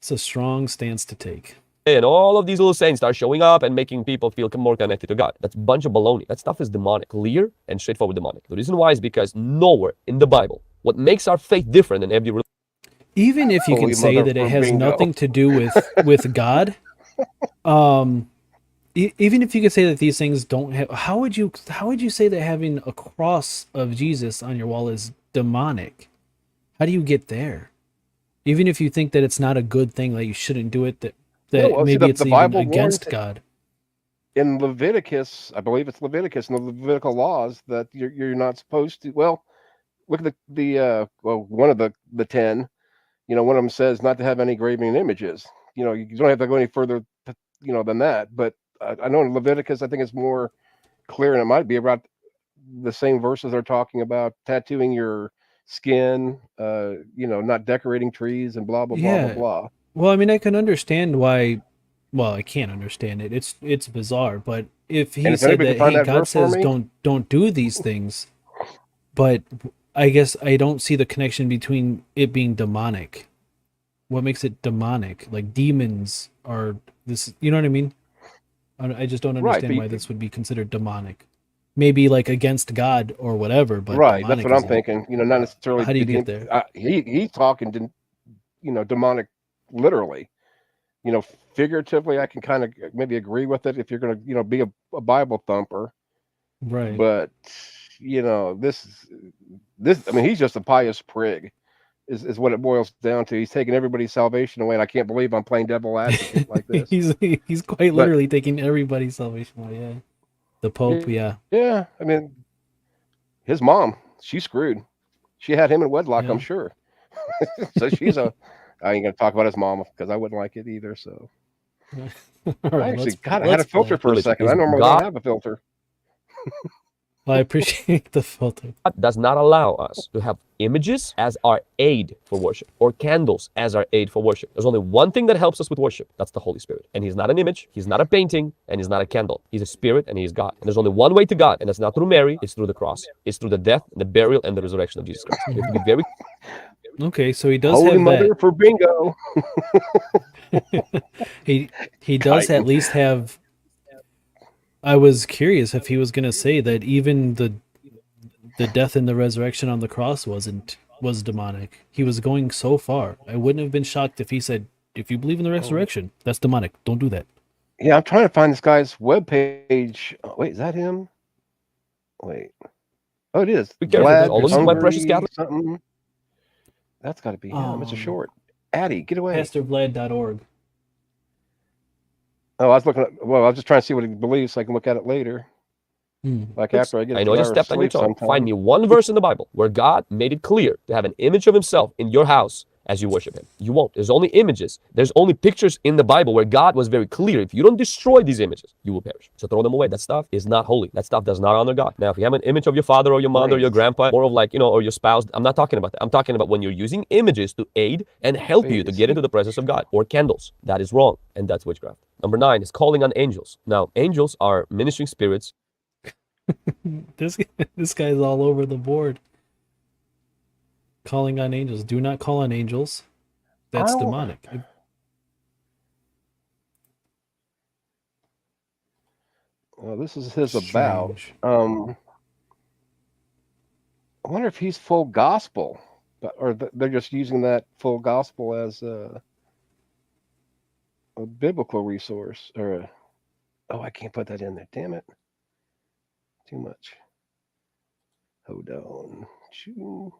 it's a strong stance to take. And all of these little sayings start showing up and making people feel more connected to God. That's a bunch of baloney. That stuff is demonic, clear and straightforward demonic. The reason why is because nowhere in the Bible, what makes our faith different than every religion. Even if you can say that it has nothing to do with God, even if you could say that these things don't have, how would you say that having a cross of Jesus on your wall is demonic? How do you get there? Even if you think that it's not a good thing, that you shouldn't do it, that maybe it's even against God. In Leviticus, I believe it's Leviticus, in the Levitical laws, that you're not supposed to. Well, look at the one of the 10. One of them says not to have any graven images. You don't have to go any further, than that. But I know in Leviticus, I think it's more clear, and it might be about the same verses they're talking about tattooing your skin, not decorating trees and blah blah blah blah blah. Well, I mean, I can understand why. Well, I can't understand it. It's bizarre. But if he said that, hey, God says don't do these things, but I guess I don't see the connection between it being demonic. What makes it demonic? Like demons are this. You know what I mean? I just don't understand why this would be considered demonic. Maybe like against God or whatever, but right. That's what I'm thinking. Not necessarily. How do you get there? He's talking to, demonic, literally. Figuratively, I can kind of maybe agree with it if you're going to, be a Bible thumper. Right. But this. I mean, he's just a pious prig. Is what it boils down to. He's taking everybody's salvation away, and I can't believe I'm playing devil advocate like this. he's quite literally taking everybody's salvation away. Yeah, the Pope. Yeah. Yeah. I mean, his mom, she's screwed. She had him in wedlock, I'm sure. So I ain't gonna talk about his mom because I wouldn't like it either. So I actually I had a filter for a second. I normally don't have a filter. Well, I appreciate the filter. God does not allow us to have images as our aid for worship or candles as our aid for worship. There's only one thing that helps us with worship. That's the Holy Spirit. And he's not an image, he's not a painting, and he's not a candle. He's a spirit and he's God. And there's only one way to God, and that's not through Mary, it's through the cross. It's through the death, the burial, and the resurrection of Jesus Christ. You have to be very... Okay, so he does Holy have Mother that. For bingo. he does at least have... I was curious if he was going to say that even the death and the resurrection on the cross was demonic. He was going so far. I wouldn't have been shocked if he said, if you believe in the resurrection, that's demonic. Don't do that. Yeah, I'm trying to find this guy's webpage. Oh, wait, is that him? Wait. Oh, it is. Be careful. All of my precious Catholic. Something. That's got to be him. It's a short. Addy, get away. PastorVlad.org. Oh, I was just trying to see what he believes so I can look at it later. Like after I get. I know you stepped on your toe. Find me one verse in the Bible where God made it clear to have an image of himself in your house as you worship him. You won't. There's only images. There's only pictures in the Bible where God was very clear. If you don't destroy these images, you will perish. So throw them away. That stuff is not holy. That stuff does not honor God. Now, if you have an image of your father or your mother or your grandpa, more of like, or your spouse, I'm not talking about that. I'm talking about when you're using images to aid and help you to get into the presence of God, or candles. That is wrong, and that's witchcraft. Number 9 is calling on angels. Now, angels are ministering spirits. This guy's all over the board. Calling on angels. Do not call on angels. That's demonic. Well, this is his about. I wonder if he's full gospel, or they're just using that full gospel as a biblical resource, or I can't put that in there. Damn it. Too much. Hold on. Choo.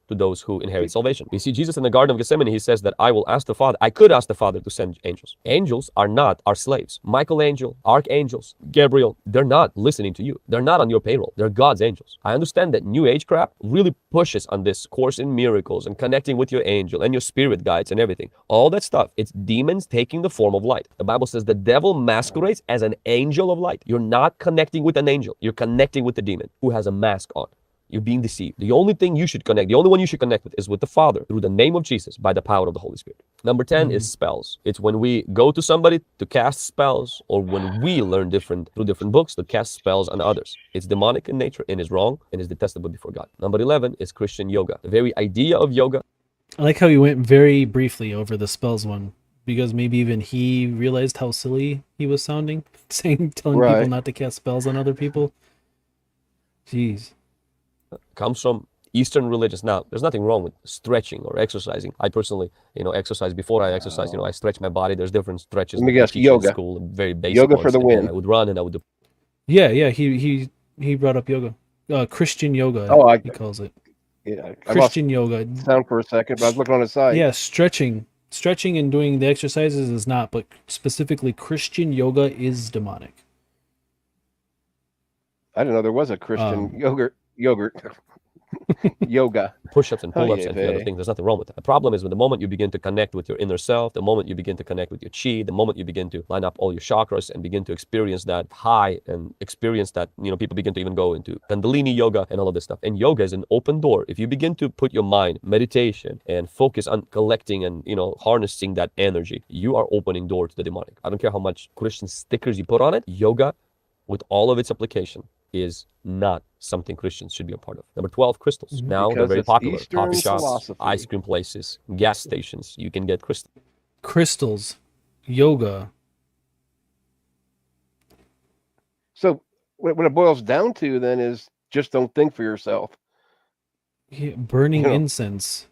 To to those who inherit salvation. We see Jesus in the Garden of Gethsemane. He says that I could ask the Father to send angels. Angels are not our slaves. Michael, archangels, Gabriel, they're not listening to you. They're not on your payroll. They're God's angels. I understand that New Age crap really pushes on this Course in Miracles and connecting with your angel and your spirit guides and everything. All that stuff, it's demons taking the form of light. The Bible says the devil masquerades as an angel of light. You're not connecting with an angel. You're connecting with the demon who has a mask on. You're being deceived. The only one you should connect with is with the Father through the name of Jesus by the power of the Holy Spirit. Number 10 is spells. It's when we go to somebody to cast spells, or when we learn through different books to cast spells on others. It's demonic in nature and is wrong and is detestable before God. Number 11 is Christian yoga. The very idea of yoga. I like how you went very briefly over the spells one, because maybe even he realized how silly he was sounding, telling people not to cast spells on other people. Jeez. Comes from Eastern religions. Now, there's nothing wrong with stretching or exercising. I personally, exercise before I exercise. I stretch my body. There's different stretches. Let me guess, yoga. In school, very basic yoga ones. for the And win. I would run and I would do. Yeah. He brought up yoga. Christian yoga. He calls it. Yeah, Christian yoga. Sound for a second, but I was looking on his side. Yeah, stretching and doing the exercises is not, but specifically Christian yoga is demonic. I didn't know there was a Christian yogurt. Yoga. Push-ups and pull-ups and other things. There's nothing wrong with that. The problem is when the moment you begin to connect with your inner self, the moment you begin to connect with your chi, the moment you begin to line up all your chakras and begin to experience that high and experience that, people begin to even go into Kundalini yoga and all of this stuff. And yoga is an open door. If you begin to put your mind, meditation, and focus on collecting and, harnessing that energy, you are opening door to the demonic. I don't care how much Christian stickers you put on it. Yoga, with all of its application, is not something Christians should be a part of. Number 12, crystals. Now Because they're very it's popular. Eastern Coffee shops, philosophy. ice cream places, gas stations. You can get crystals. Crystals, yoga. So what it boils down to then is just don't think for yourself. Yeah, burning incense,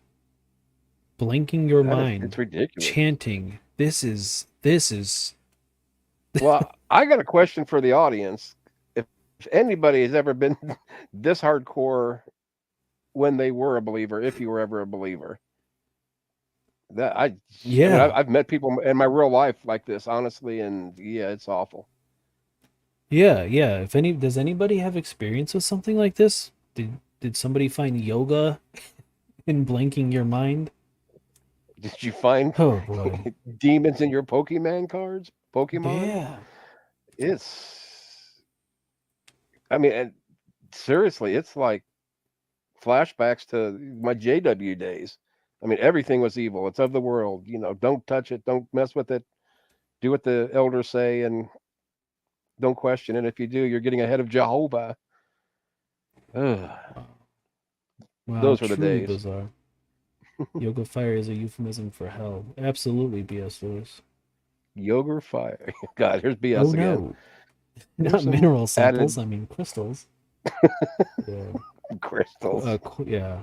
blanking your mind. It's ridiculous. Chanting. This is. Well, I got a question for the audience. If anybody has ever been this hardcore when they were a believer, if you were ever a believer, I've met people in my real life like this, honestly, and it's awful. Yeah. Does anybody have experience with something like this? Did somebody find yoga in blanking your mind? Did you find demons in your Pokemon cards? Yeah. And seriously, it's like flashbacks to my JW days. I mean, everything was evil. It's of the world. Don't touch it. Don't mess with it. Do what the elders say and don't question it. If you do, you're getting ahead of Jehovah. Wow, those were the truly days. Bizarre. Yoga fire is a euphemism for hell. Absolutely, B.S. Lewis. Yoga fire. God, here's BS again. No. Not mineral samples. I mean crystals. Yeah. Crystals. Yeah.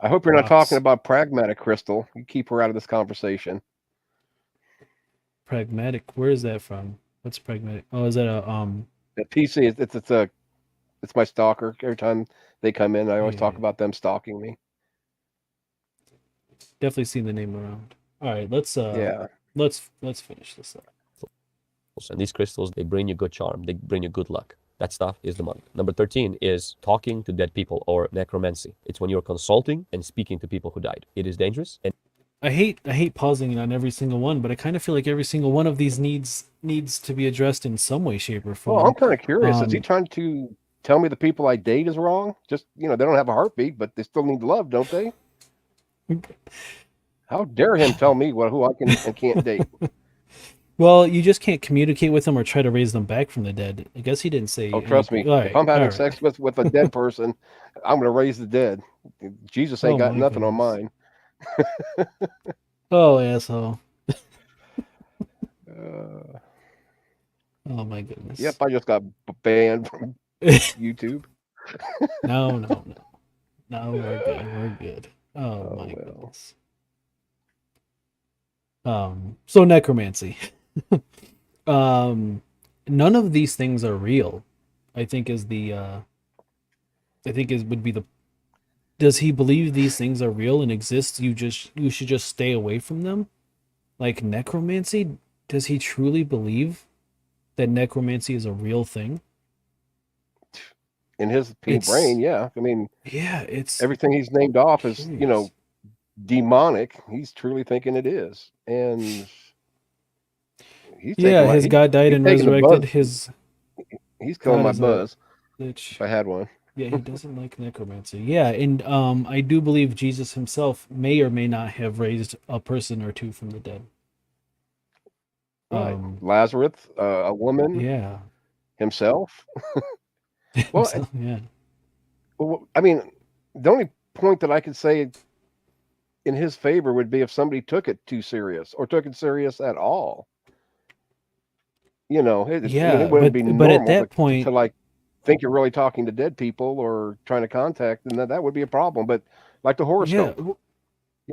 I hope you're not talking about pragmatic crystal. You keep her out of this conversation. Pragmatic. Where is that from? What's pragmatic? Oh, is that The PC? It's my stalker. Every time they come in, I always talk about them stalking me. Definitely seen the name around. All right, let's finish this up. And these crystals, they bring you good charm. They bring you good luck. That stuff is demonic. Number 13 is talking to dead people, or necromancy. It's when you're consulting and speaking to people who died. It is dangerous. And I hate pausing on every single one, but I kind of feel like every single one of these needs to be addressed in some way, shape, or form. Well, I'm kind of curious. Is he trying to tell me the people I date is wrong? Just, they don't have a heartbeat, but they still need love, don't they? How dare him tell me who I can and can't date? Well, you just can't communicate with them or try to raise them back from the dead. I guess he didn't say. Oh, trust me. If I'm having sex with a dead person, I'm going to raise the dead. Jesus ain't got nothing on mine. Oh, asshole. Oh, my goodness. Yep, I just got banned from YouTube. No, we're good. Oh my goodness. So necromancy. None of these things are real. I think would be the does he believe these things are real and exist? You should just stay away from them? Like necromancy? Does he truly believe that necromancy is a real thing? In his brain, yeah. I mean, yeah, it's everything he's named off is, curious. demonic. He's truly thinking it is, and he's Yeah, taking his God died he's and taking the resurrected. buzz. His He's killing God my is a buzz bitch. if I had one. Yeah, he doesn't like necromancy. Yeah, and I do believe Jesus himself may or may not have raised a person or two from the dead. Right. Lazarus, a woman, Yeah. himself. Well, So, yeah. well, I mean, the only point that I could say in his favor would be if somebody took it too serious or took it serious at all. I mean, Yeah, it wouldn't be but at normal that to point, like think you're really talking to dead people or trying to contact, and that would be a problem. But like the yeah, horoscope,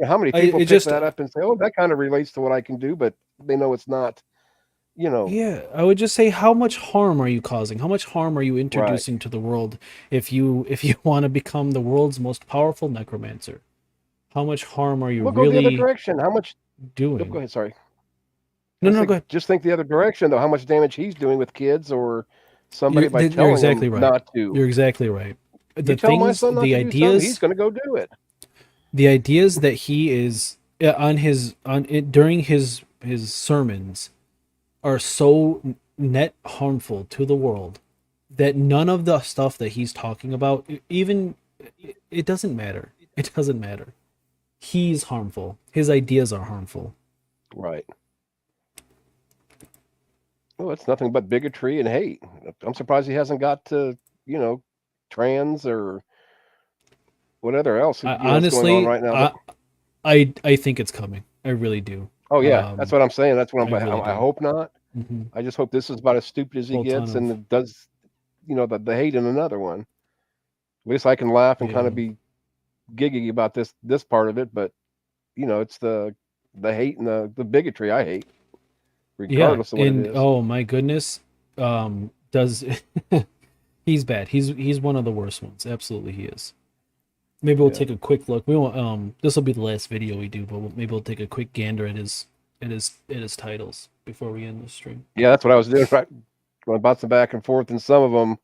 how many I people it pick just that up and say, "Oh, that kind of relates to what I can do," but they know it's not. yeah, I would just say, how much harm are you causing? How much harm are you Right. introducing to the world if you want to become the world's most powerful necromancer? How much harm are you Well, go the other really direction. How much? Oh, go doing? ahead. Sorry. No, Just no, go think, ahead. just think the other direction, though. How much damage he's doing with kids or somebody by You're telling exactly them right. not to. You're exactly right. You The tell my things, son not the to do something, he's ideas, going to go do it. the ideas that he is on his on it during his sermons are so net harmful to the world that none of the stuff that he's talking about, even, it doesn't matter. It doesn't matter. He's harmful. His ideas are harmful. Right. Well, it's nothing but bigotry and hate. I'm surprised he hasn't got to, trans or whatever else, what's going on Honestly, right now. But, I think it's coming. I really do. oh yeah, that's what I'm saying. That's what I really I do. hope not. Mm-hmm. I just hope this is about as stupid as he Whole ton gets, of and it does, the hate in another one. At least I can laugh and kind yeah. of be giggy about this part of it, but it's the hate and the bigotry I hate, Yeah, regardless of what it and is. oh my goodness, does he's bad. He's one of the worst ones. Absolutely, he is. Maybe we'll Yeah. take a quick look. We won't. This will be the last video we do, but maybe we'll take a quick gander at his titles before we end the stream. Yeah, that's what I was doing. Right, going bouncing back and forth, and some of them,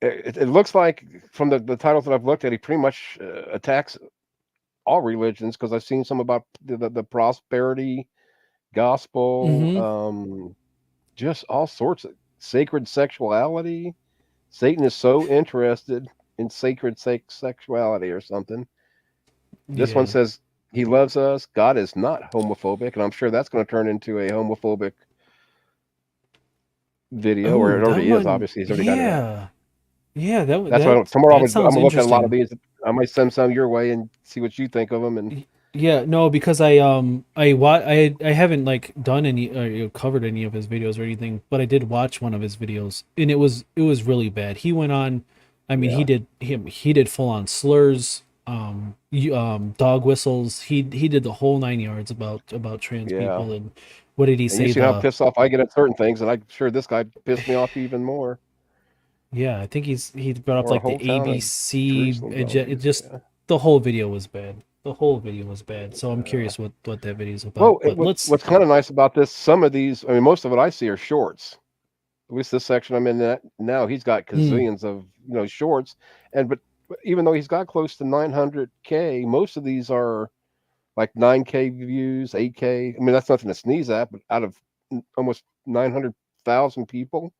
it looks like from the titles that I've looked at, he pretty much attacks all religions, because I've seen some about the prosperity gospel, Mm-hmm. just all sorts of sacred sexuality. Satan is so interested in sacred sexuality or something. This one Yeah. says he loves us. God is not homophobic, and I'm sure that's going to turn into a homophobic video, or Oh, it that already is. one. Obviously, he's already got it out. Yeah. Yeah. That's tomorrow. I'm Sounds gonna look at a lot of interesting. these. I might send some your way and see what you think of them. And Yeah, no, because I haven't like done any covered any of his videos or anything, but I did watch one of his videos, and it was really bad. He went on, I mean, yeah, he did full on slurs, dog whistles. He did the whole 9 yards about trans yeah. people. And what did he And you say? see how pissed off I get at certain things, and I'm sure this guy pissed me off even more. Yeah, I think he brought up Or a like the whole town of ABC. Jerusalem It donkeys. just Yeah. the whole video was bad. The whole video was bad. So I'm curious what that video is Well, about. But what's kind of nice about this, some of these, I mean, most of it I see are shorts. At least this section I'm in now, he's got gazillions of shorts, but even though he's got close to 900K, most of these are like 9K views, 8K. I mean, that's nothing to sneeze at, but out of almost 900,000 people,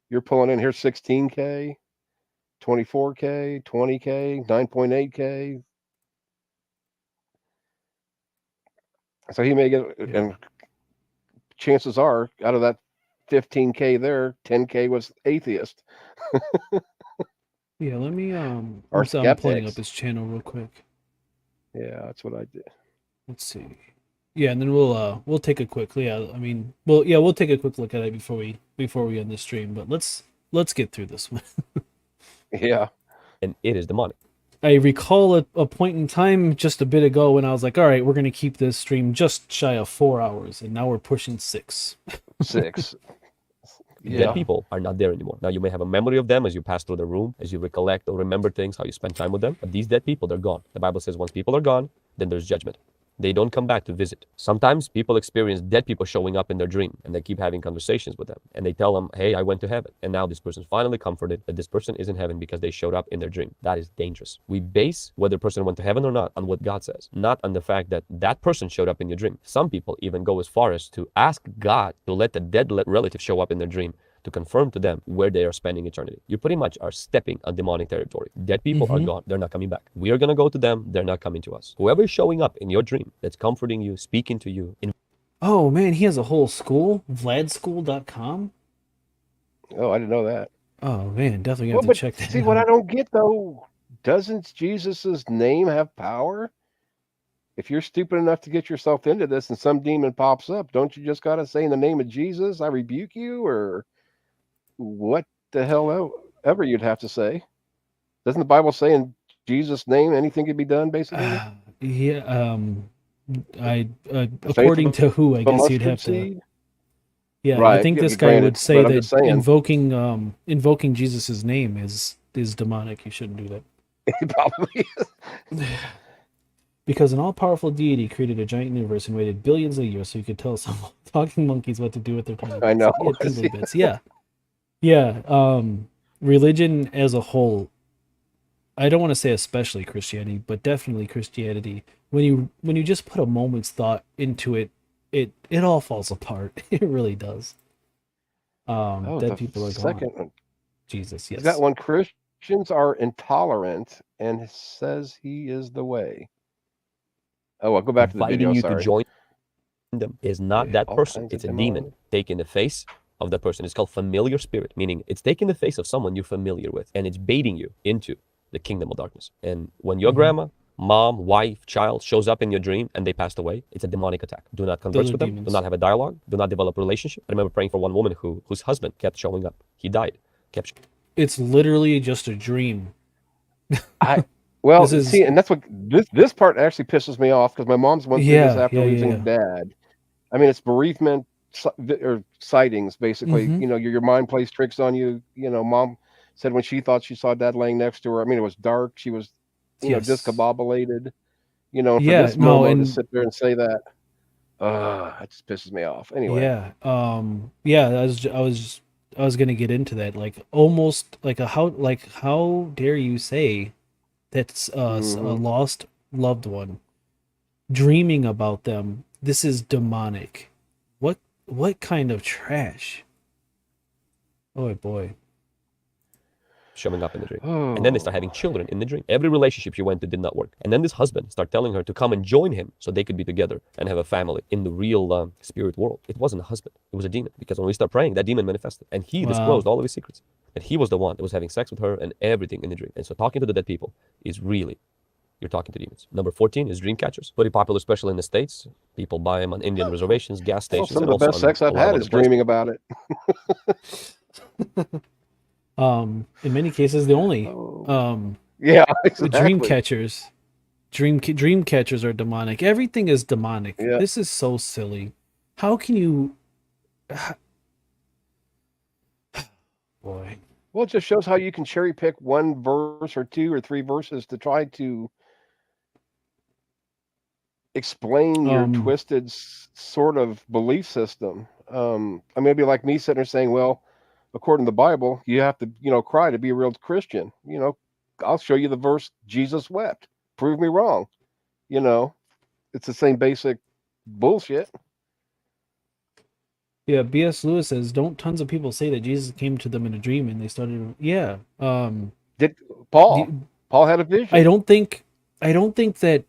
you're pulling in here 16K, 24K, 20K, 9.8K. So he may get, and chances are out of that 15K there, 10K was atheist. yeah, let me Or I'm pulling up skeptics. his channel real quick. Yeah, that's what I did. Let's see. Yeah, and then we'll take a quick we'll take a quick look at it before we end the stream. But let's get through this one. Yeah. And it is demonic. I recall a point in time just a bit ago when I was like, all right, we're gonna keep this stream just shy of 4 hours, and now we're pushing 6. 6. Yeah. Dead people are not there anymore. Now, you may have a memory of them as you pass through the room, as you recollect or remember things, how you spend time with them. But these dead people, they're gone. The Bible says once people are gone, then there's judgment. They don't come back to visit. Sometimes people experience dead people showing up in their dream, and they keep having conversations with them. And they tell them, hey, I went to heaven. And now this person's finally comforted that this person is in heaven because they showed up in their dream. That is dangerous. We base whether a person went to heaven or not on what God says, not on the fact that that person showed up in your dream. Some people even go as far as to ask God to let the dead relative show up in their dream to confirm to them where they are spending eternity. You pretty much are stepping on demonic territory. Dead people are gone. They're not coming back. We are going to go to them. They're not coming to us. Whoever is showing up in your dream that's comforting you, speaking to you. Oh, man, he has a whole school, vladschool.com. Oh, I didn't know that. Oh, man, definitely Well, have to but check that see, out. what I don't get, though, doesn't Jesus's name have power? If you're stupid enough to get yourself into this and some demon pops up, don't you just got to say in the name of Jesus, I rebuke you? Or what the hell ever you'd have to say? Doesn't the Bible say in Jesus' name anything can be done, basically? Yeah, The faith according of to who, I a guess you'd mustard have to. seed? Yeah, I Right, think yeah, this guy granted, would say but I'm that just saying. invoking Jesus's name is demonic. You shouldn't do that. It probably is. Because an all-powerful deity created a giant universe and waited billions of years so he could tell some talking monkeys what to do with their tiny bits. I know. Yeah, tingly bits. Yeah. Yeah. Religion as a whole, I don't want to say especially Christianity, but definitely Christianity. When you just put a moment's thought into it, it all falls apart. It really does. Dead people are gone. Second one. Jesus, He's yes. got one. Christians are intolerant and says he is the way. Oh, I'll go back to the inviting video. you Sorry. to join them is not Yeah, that all person. kinds of It's a demonic. demon taking the face of that person. It's called familiar spirit, meaning it's taking the face of someone you're familiar with, and it's baiting you into the kingdom of darkness. And when your grandma, mom, wife, child shows up in your dream and they passed away, it's a demonic attack. Do not converse are with them. demons. Do not have a dialogue. Do not develop a relationship. I remember praying for one woman whose husband kept showing up. He died. It's literally just a dream. Well, This is- see, and that's what this part actually pisses me off because my mom's went through this after losing dad. I mean, it's bereavement or sightings, basically. You know, your mind plays tricks on you. You know, mom said when she thought she saw dad laying next to her, I mean, it was dark. She was, discombobulated. You know, and for this Momo to sit there and say that, it just pisses me off. Anyway. Yeah. I was gonna get into that. Like almost like how dare you say that's a lost loved one dreaming about them? This is demonic. What kind of trash? Oh boy. Showing up in the dream. And then they start having children in the dream. Every relationship she went to did not work. And then this husband started telling her to come and join him so they could be together and have a family in the real spirit world. It wasn't a husband. It was a demon. Because when we start praying, that demon manifested. And he disclosed all of his secrets. That he was the one that was having sex with her and everything in the dream. And so talking to the dead people is really, you're talking to demons. Number 14 is dream catchers. Very popular, especially in the States. People buy them on Indian reservations, gas stations. Some of the best sex I've had is dreaming about it. In many cases, the only exactly. dream catchers are demonic. Everything is demonic. Yeah. This is so silly. How can you? Boy. Well, it just shows how you can cherry pick one verse or two or three verses to try to explain your twisted sort of belief system. I mean, it'd be like me sitting there saying, well, according to the Bible, you have to, cry to be a real Christian. I'll show you the verse, Jesus wept. Prove me wrong. It's the same basic bullshit. Yeah, B.S. Lewis says, don't tons of people say that Jesus came to them in a dream and they started... Yeah. Did Paul had a vision. I don't think that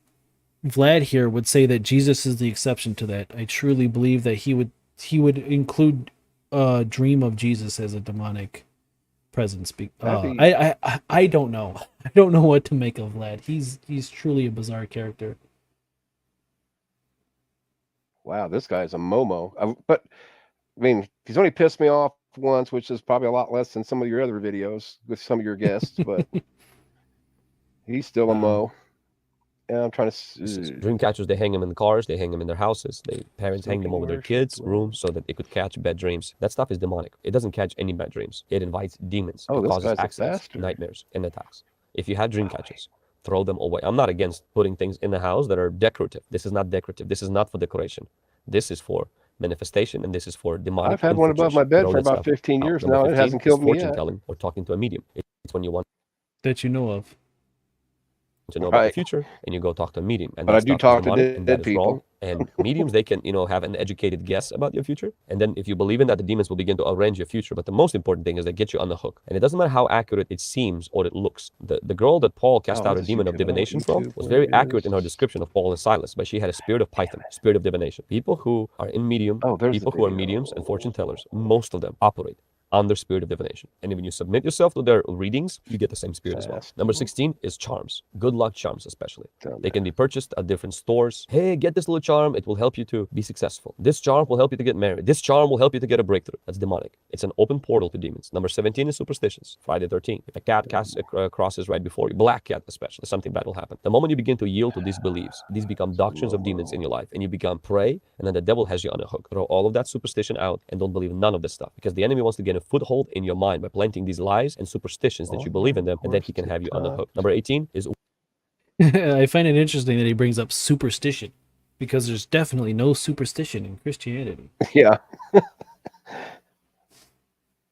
Vlad here would say that Jesus is the exception to that. I truly believe that he would include a dream of Jesus as a demonic presence. I don't know. I don't know what to make of Vlad. He's truly a bizarre character. Wow, this guy's a Momo. But I mean, he's only pissed me off once, which is probably a lot less than some of your other videos with some of your guests, but he's still a Mo. I'm trying Dream to. catchers, they hang them in cars, they hang them in their houses. Parents hang them over their kids' rooms so that it could catch bad dreams. That stuff is demonic. It doesn't catch any bad dreams. It invites demons. Oh, it this causes guy's a accidents, bastard. nightmares, and attacks. If you had dream catchers, throw them away. I'm not against putting things in the house that are decorative. This is not decorative. This is not for decoration. This is for manifestation, and this is for demonic. I've had one above my bed for about 15 years now, and it hasn't killed me yet. Fortune telling or talking to a medium. It's when you want That you know of. to know about the future, and you go talk to a medium. And but I do talk to dead people. And mediums, they can, have an educated guess about your future. And then if you believe in that, the demons will begin to arrange your future. But the most important thing is they get you on the hook. And it doesn't matter how accurate it seems or it looks. The girl that Paul cast out a demon of divination from was very accurate in her description of Paul and Silas. But she had a spirit of Python, spirit of divination. People who are in medium, people who are mediums and fortune tellers, most of them operate on their spirit of divination. And when you submit yourself to their readings, you get the same spirit as well. Number 16 is charms. Good luck charms, especially. They can be purchased at different stores. Hey, get this little charm. It will help you to be successful. This charm will help you to get married. This charm will help you to get a breakthrough. That's demonic. It's an open portal to demons. Number 17 is superstitions. Friday 13. If a cat crosses right before you, black cat especially, something bad will happen. The moment you begin to yield to these beliefs, these become doctrines of demons in your life, and you become prey, and then the devil has you on a hook. Throw all of that superstition out and don't believe none of this stuff, because the enemy wants to get a foothold in your mind by planting these lies and superstitions that you believe in them, and then he can have you on the hook. Number 18 is I find it interesting that he brings up superstition, because there's definitely no superstition in Christianity. Yeah.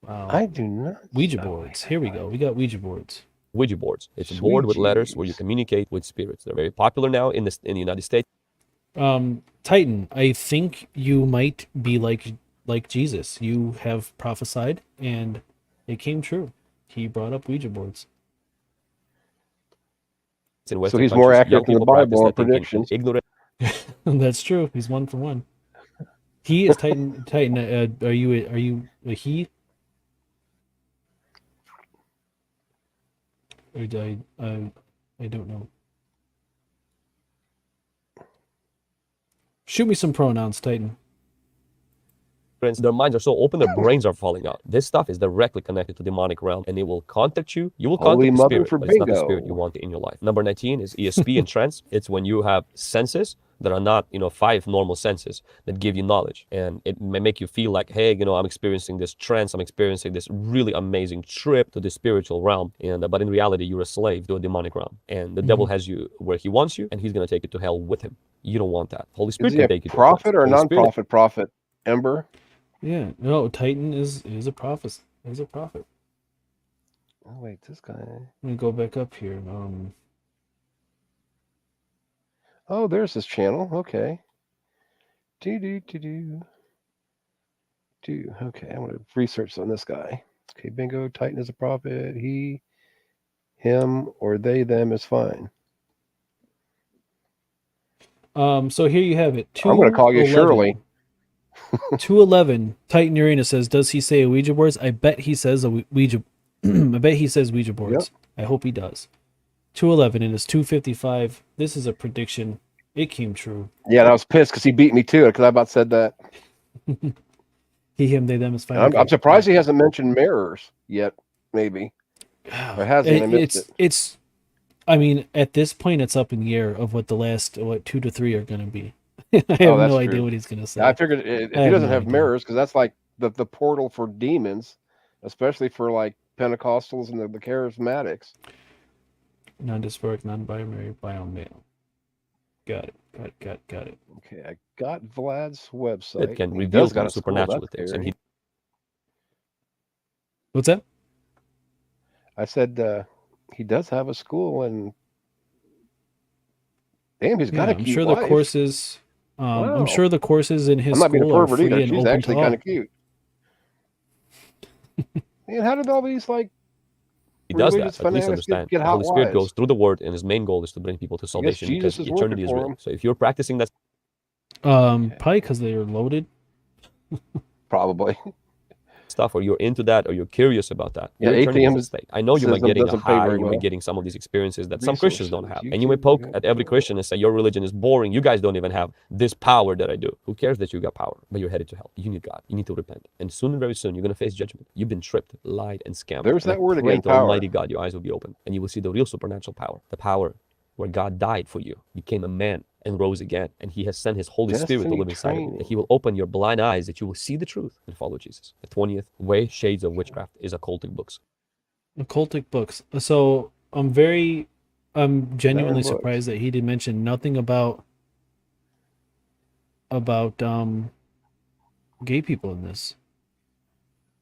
Wow. I do not. Ouija boards. Here we go. We got Ouija boards. Ouija boards. It's a board with letters where you communicate with spirits. They're very popular now in the United States. Titan, I think you might be like Jesus. You have prophesied, and it came true. He brought up Ouija boards. So he's more accurate than the Bible on predictions. Ignorant. That's true. He's 1 for 1. He is Titan. Titan, are you a he? Or I don't know. Shoot me some pronouns, Titan. Their minds are so open, their brains are falling out. This stuff is directly connected to demonic realm, and it will contact you. You will contact the spirit, but it's not the spirit you want in your life. Number 19 is ESP and trance. It's when you have senses that are not, 5 normal senses that give you knowledge. And it may make you feel like, hey, I'm experiencing this trance, I'm experiencing this really amazing trip to the spiritual realm. But in reality, you're a slave to a demonic realm. And the devil has you where he wants you, and he's going to take you to hell with him. You don't want that. Holy Spirit can take you to hell. Prophet or non-prophet prophet? Ember? Yeah, no, Titan is a prophet. He's a prophet. Oh wait, this guy. Let me go back up here. Oh, there's this channel. Okay. Okay, I'm gonna research on this guy. Okay, bingo. Titan is a prophet. He, him, or they, them is fine. So here you have it. I'm gonna call you Shirley. 211. Titan Uranus says, does he say Ouija boards? I bet he says a Ouija. I bet he says Ouija boards. Yep. I hope he does. 211, and it's 255. This is a prediction. It came true. Yeah, and I was pissed because he beat me to it, because I about said that. He, him, they, them is fine. I'm surprised he hasn't mentioned mirrors yet. Maybe. Or hasn't. I missed it. I mean, at this point, it's up in the air of what the last 2 to 3 are going to be. I have no idea what he's going to say. I figured if he doesn't have mirrors, because that's like the portal for demons, especially for like Pentecostals and the charismatics. Non-dysphoric, non-binary, biomale. Got it. Okay, I got Vlad's website. It can reveal supernatural things. And what's that? I said he does have a school, and damn, he's got a cute sure wife. The courses. Wow. I'm sure the courses in his I'm not school are free either. and She's open actually to all. kind of cute. And how did all these he does that? But please understand, the Holy Spirit goes through the Word, and his main goal is to bring people to salvation, because eternity is real. So if you're practicing that, probably because they are loaded. Probably. Stuff, or you're into that, or you're curious about that. Yeah, atheism is state. I know you might getting a high, you might getting some of these experiences that some Christians don't have. And you may poke at every Christian and say, your religion is boring. You guys don't even have this power that I do. Who cares that you got power? But you're headed to hell. You need God. You need to repent. And soon and very soon, you're going to face judgment. You've been tripped, lied, and scammed. There's that word again, power. Almighty God, your eyes will be open, and you will see the real supernatural power. The power where God died for you, became a man, and rose again. And he has sent his Holy Spirit to Destiny live inside of you. training. And he will open your blind eyes that you will see the truth and follow Jesus. The 20th way, Shades of Witchcraft, is occultic books. Occultic books. So I'm genuinely books. surprised that he did mention nothing about gay people in this.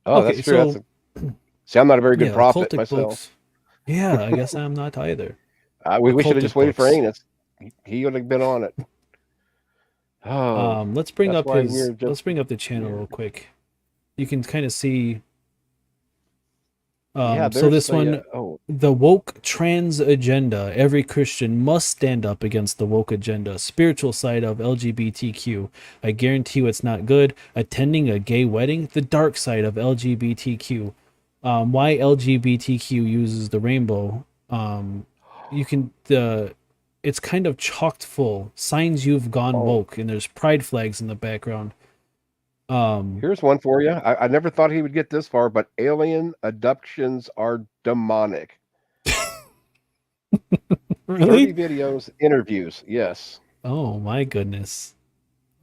Oh, Okay, that's true. so See, I'm not a very good prophet occultic myself. books. Yeah, I guess I'm not either. We should have just Occultic waited for books. Anus. He would have been on it. Oh, Let's bring that's up why his. we're just Let's bring up the channel real quick. You can kind of see. yeah. So this there's one, oh, the woke trans agenda. Every Christian must stand up against the woke agenda. Spiritual side of LGBTQ. I guarantee you it's not good. Attending a gay wedding. The dark side of LGBTQ. Why LGBTQ uses the rainbow. You can it's kind of chocked full. Signs you've gone woke, and there's pride flags in the background. Here's one for you. I never thought he would get this far, but alien abductions are demonic. Really? 30 videos, interviews. Yes. Oh my goodness.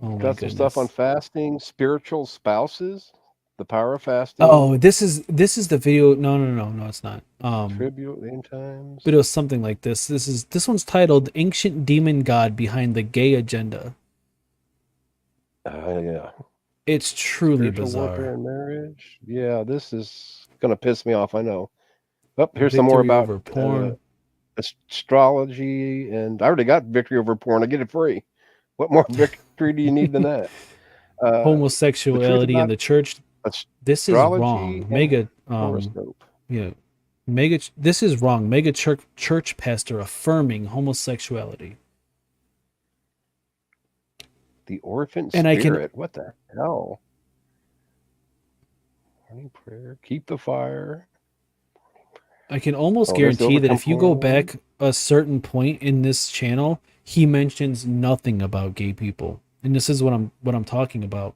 Oh my Got some goodness. stuff on fasting, spiritual spouses, the power of fasting. Oh, this is the video. No, it's not. Tribute end times. But it was something like this. This one's titled "Ancient Demon God Behind the Gay Agenda." Yeah. It's truly Spiritual warfare bizarre. and marriage. Yeah, this is gonna piss me off. I know. Oh, here's some Victory more about over porn. astrology, and I already got victory over porn. I get it free. What more victory do you need than that? Homosexuality in the church. This is wrong. and Mega horoscope. yeah. This is wrong. Mega church pastor affirming homosexuality. The orphan And spirit. What the hell? Morning prayer. Keep the fire. I can almost there's the guarantee that if you go overcome back a certain point in this channel, he mentions nothing about gay people. And this is what I'm talking about.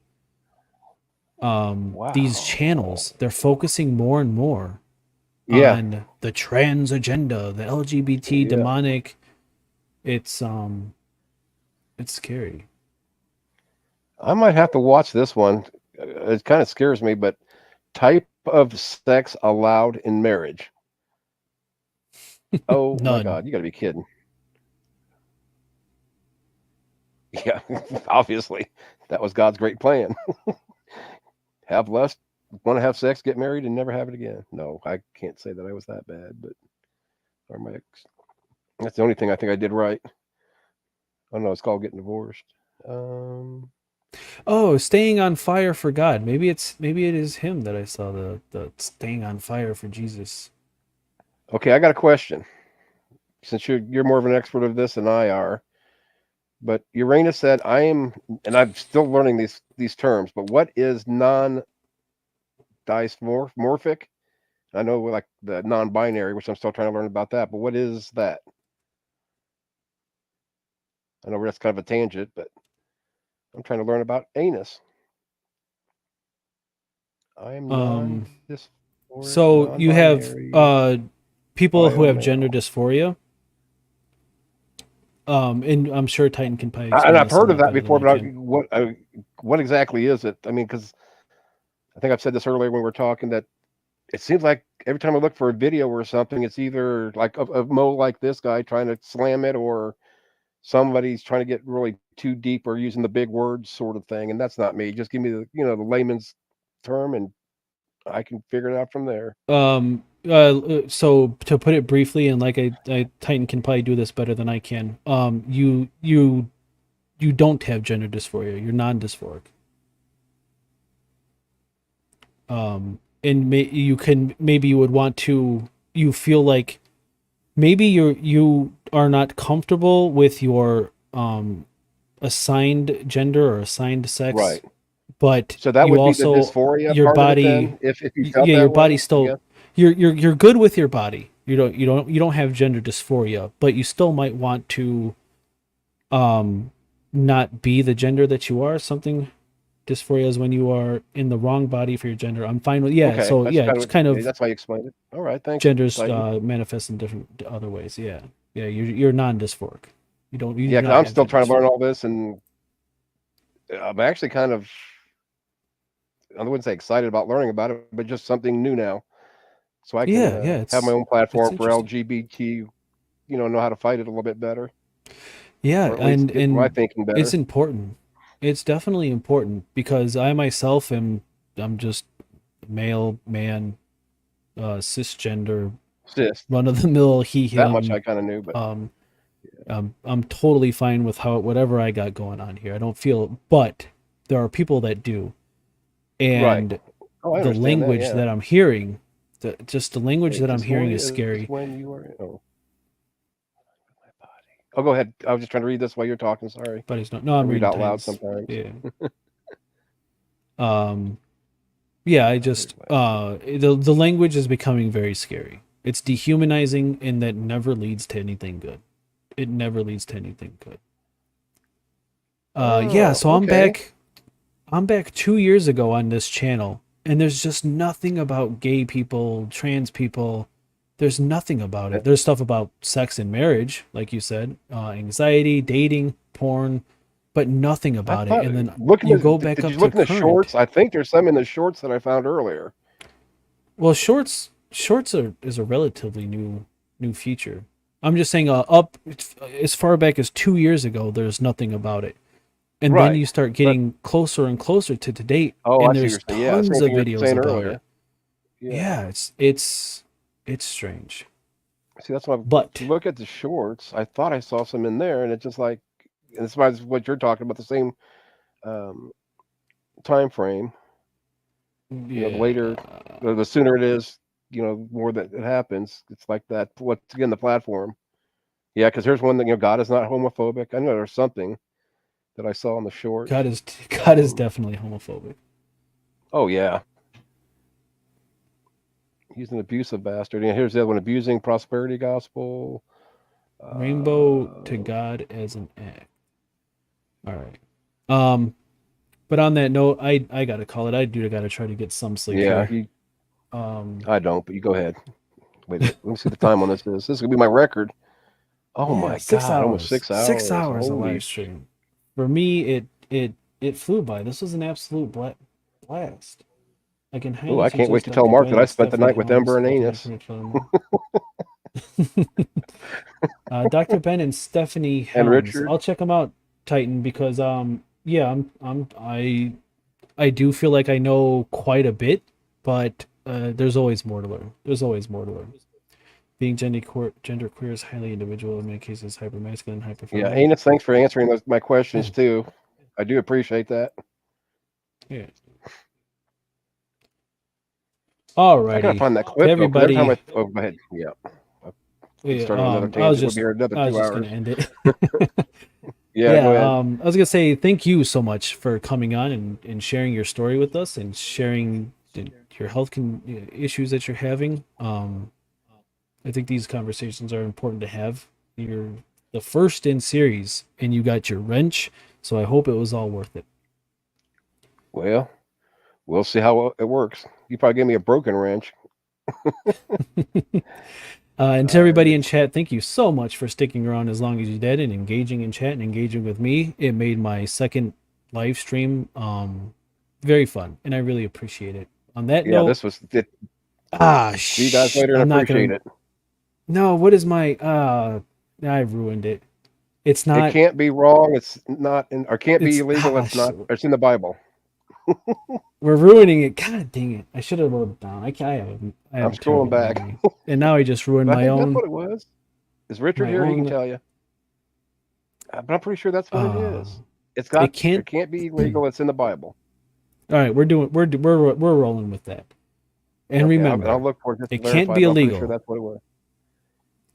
These channels, they're focusing more and more on the trans agenda, the LGBT demonic. It's scary. I might have to watch this one. It kind of scares me, but type of sex allowed in marriage. Oh my God, you got to be kidding. Yeah, obviously. That was God's great plan. Have lust, want to have sex, get married, and never have it again. No, I can't say that I was that bad, but that's the only thing I think I did right. Oh no, it's called getting divorced. Oh, staying on fire for God. Maybe it is him that I saw the staying on fire for Jesus. Okay, I got a question. Since you're more of an expert of this than I are, but Uranus said I am, and I'm still learning these terms. But what is non-dysmorphic? I know like the non-binary, which I'm still trying to learn about that. But what is that? I know that's kind of a tangent, but I'm trying to learn about anus. I am non-dysphoric. So you have people who have gender dysphoria. And I'm sure Titan can probably explain. And I've heard of that better before, than but what exactly is it? I mean, because I think I've said this earlier when we were talking that it seems like every time I look for a video or something, it's either like a Mo like this guy trying to slam it, or somebody's trying to get really too deep or using the big words sort of thing. And that's not me. Just give me the the layman's term, and I can figure it out from there. So to put it briefly, and like I Titan can probably do this better than I can. You don't have gender dysphoria. You're non-dysphoric. And maybe you would want to. You feel like maybe you are not comfortable with your assigned gender or assigned sex, right? But so that you would also, be the dysphoria your part body. Of it then, if you felt your that body way, still. You're good with your body. You don't have gender dysphoria, but you still might want to not be the gender that you are. Something dysphoria is when you are in the wrong body for your gender. I'm fine with Okay, so yeah, it's kind of that's why you explained it. All right, thanks. genders manifest in different other ways. Yeah. Yeah, you're non-dysphoric. You don't. You do Yeah, because not I'm have still that trying to learn dysphoria. all this, and I'm actually kind of, I wouldn't say excited about learning about it, but just something new now. So I can Yeah, yeah. have my own It's platform for interesting. LGBT, know how to fight it a little bit better, Yeah, or at least get my and thinking it's better. important. It's definitely important because I myself I'm just male, man, cisgender, Sis, run of the mill, he, that much him. I kind of knew, but Um, I'm totally fine with whatever I got going on here. I don't feel, but there are people that do, right. and Oh, I the understand that. language Yeah. that I'm hearing, just the language Wait, that I'm hearing is dysphoria is scary. when you are. Oh, my body. Oh, go ahead. I was just trying to read this while you're talking. Sorry, But he's not. No, I I'm read reading out loud Titans. sometimes. Yeah. Um. Yeah. I just. The language is becoming very scary. It's dehumanizing, and that never leads to anything good. It never leads to anything good. Yeah. Oh, So I'm okay. back. I'm back 2 years ago on this channel, and there's just nothing about gay people, trans people. There's nothing about it. There's stuff about sex and marriage, like you said, anxiety, dating, porn, but nothing I about it. thought And then looking you at go back did up you to look in the current. shorts? I think there's some in the shorts that I found earlier. Well, shorts is a relatively new feature. I'm just saying, up as far back as 2 years ago, there's nothing about it. And then Right. you start But getting closer and closer to date, oh, I and see what there's you're saying. Yeah, tons same of thing you were videos saying about it. earlier. Yeah. Yeah, it's strange. See, that's why if But you look at the shorts, I thought I saw some in there, and it's just like, and as far as what you're talking about, the same um, time frame. The yeah, later, the sooner it is, more that it happens. It's like that. What's again the platform? Yeah, because here's one that God is not homophobic. I know there's something that I saw in the shorts. God is definitely homophobic. Oh yeah, he's an abusive bastard. And here's the other one: abusing prosperity gospel. Rainbow to Uh, God as an act. All right. But on that note, I gotta call it. I do gotta try to get some sleep yeah, here. Um, I don't, but you go ahead. Wait a minute. Let me see the time on this. This is gonna be my record. Oh yeah, my six God, almost hours. 6 hours of Holy live stream. For me, it flew by. This was an absolute blast. I can Oh, highly I can't wait suggest to tell Dr. Mark Ben that I and spent the Stephanie night with Helms Ember and both an Anus expert film. Dr. Ben and Stephanie and Helms. Richard. I'll check them out, Titan, because yeah, I do feel like I know quite a bit, but there's always more to learn. There's always more to learn. Being genderqueer is highly individual, in many cases hyper masculine, hyper Yeah, feminine. Anus, thanks for answering my questions Yeah. too. I do appreciate that. Yeah. I gotta Alrighty. find that To clip though, because every time everybody, oh, go ahead. Yeah, we yeah, start on another I was tangent. We'll be here another two just gonna hours. end it. Yeah, Yeah, go ahead. I was gonna say thank you so much for coming on and sharing your story with us and sharing your health issues that you're having. I think these conversations are important to have. You're the first in series, and you got your wrench, so I hope it was all worth it. Well, we'll see how it works. You probably gave me a broken wrench. And to everybody in chat, thank you so much for sticking around as long as you did and engaging in chat and engaging with me. It made my second live stream very fun, and I really appreciate it. On that Yeah, note, this was it. See you guys shh, later and I'm not appreciate gonna. it. No, what is my? I've ruined it. It's It not. can't be wrong. It's not, or can't be It's illegal. It's not. It's in the Bible. we're ruining it. God dang it! I should have wrote it down. I I'm have scrolling terrible back, memory, and now I just ruined but I my think that's own what it was. Is Richard my here? He can own. tell you. But I'm pretty sure that's what it Uh, is. It's it got. can't. It can't be illegal. It's in the Bible. All right, we're rolling with that. And Okay, I'll remember, look for it just to it can't verify. be But I'm pretty sure illegal. that's what it was.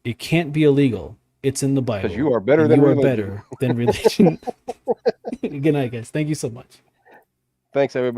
It can't be illegal. It's in the Because Bible, you are better and than you are religion. better than religion. Good night, guys. Thank you so much. Thanks, everybody.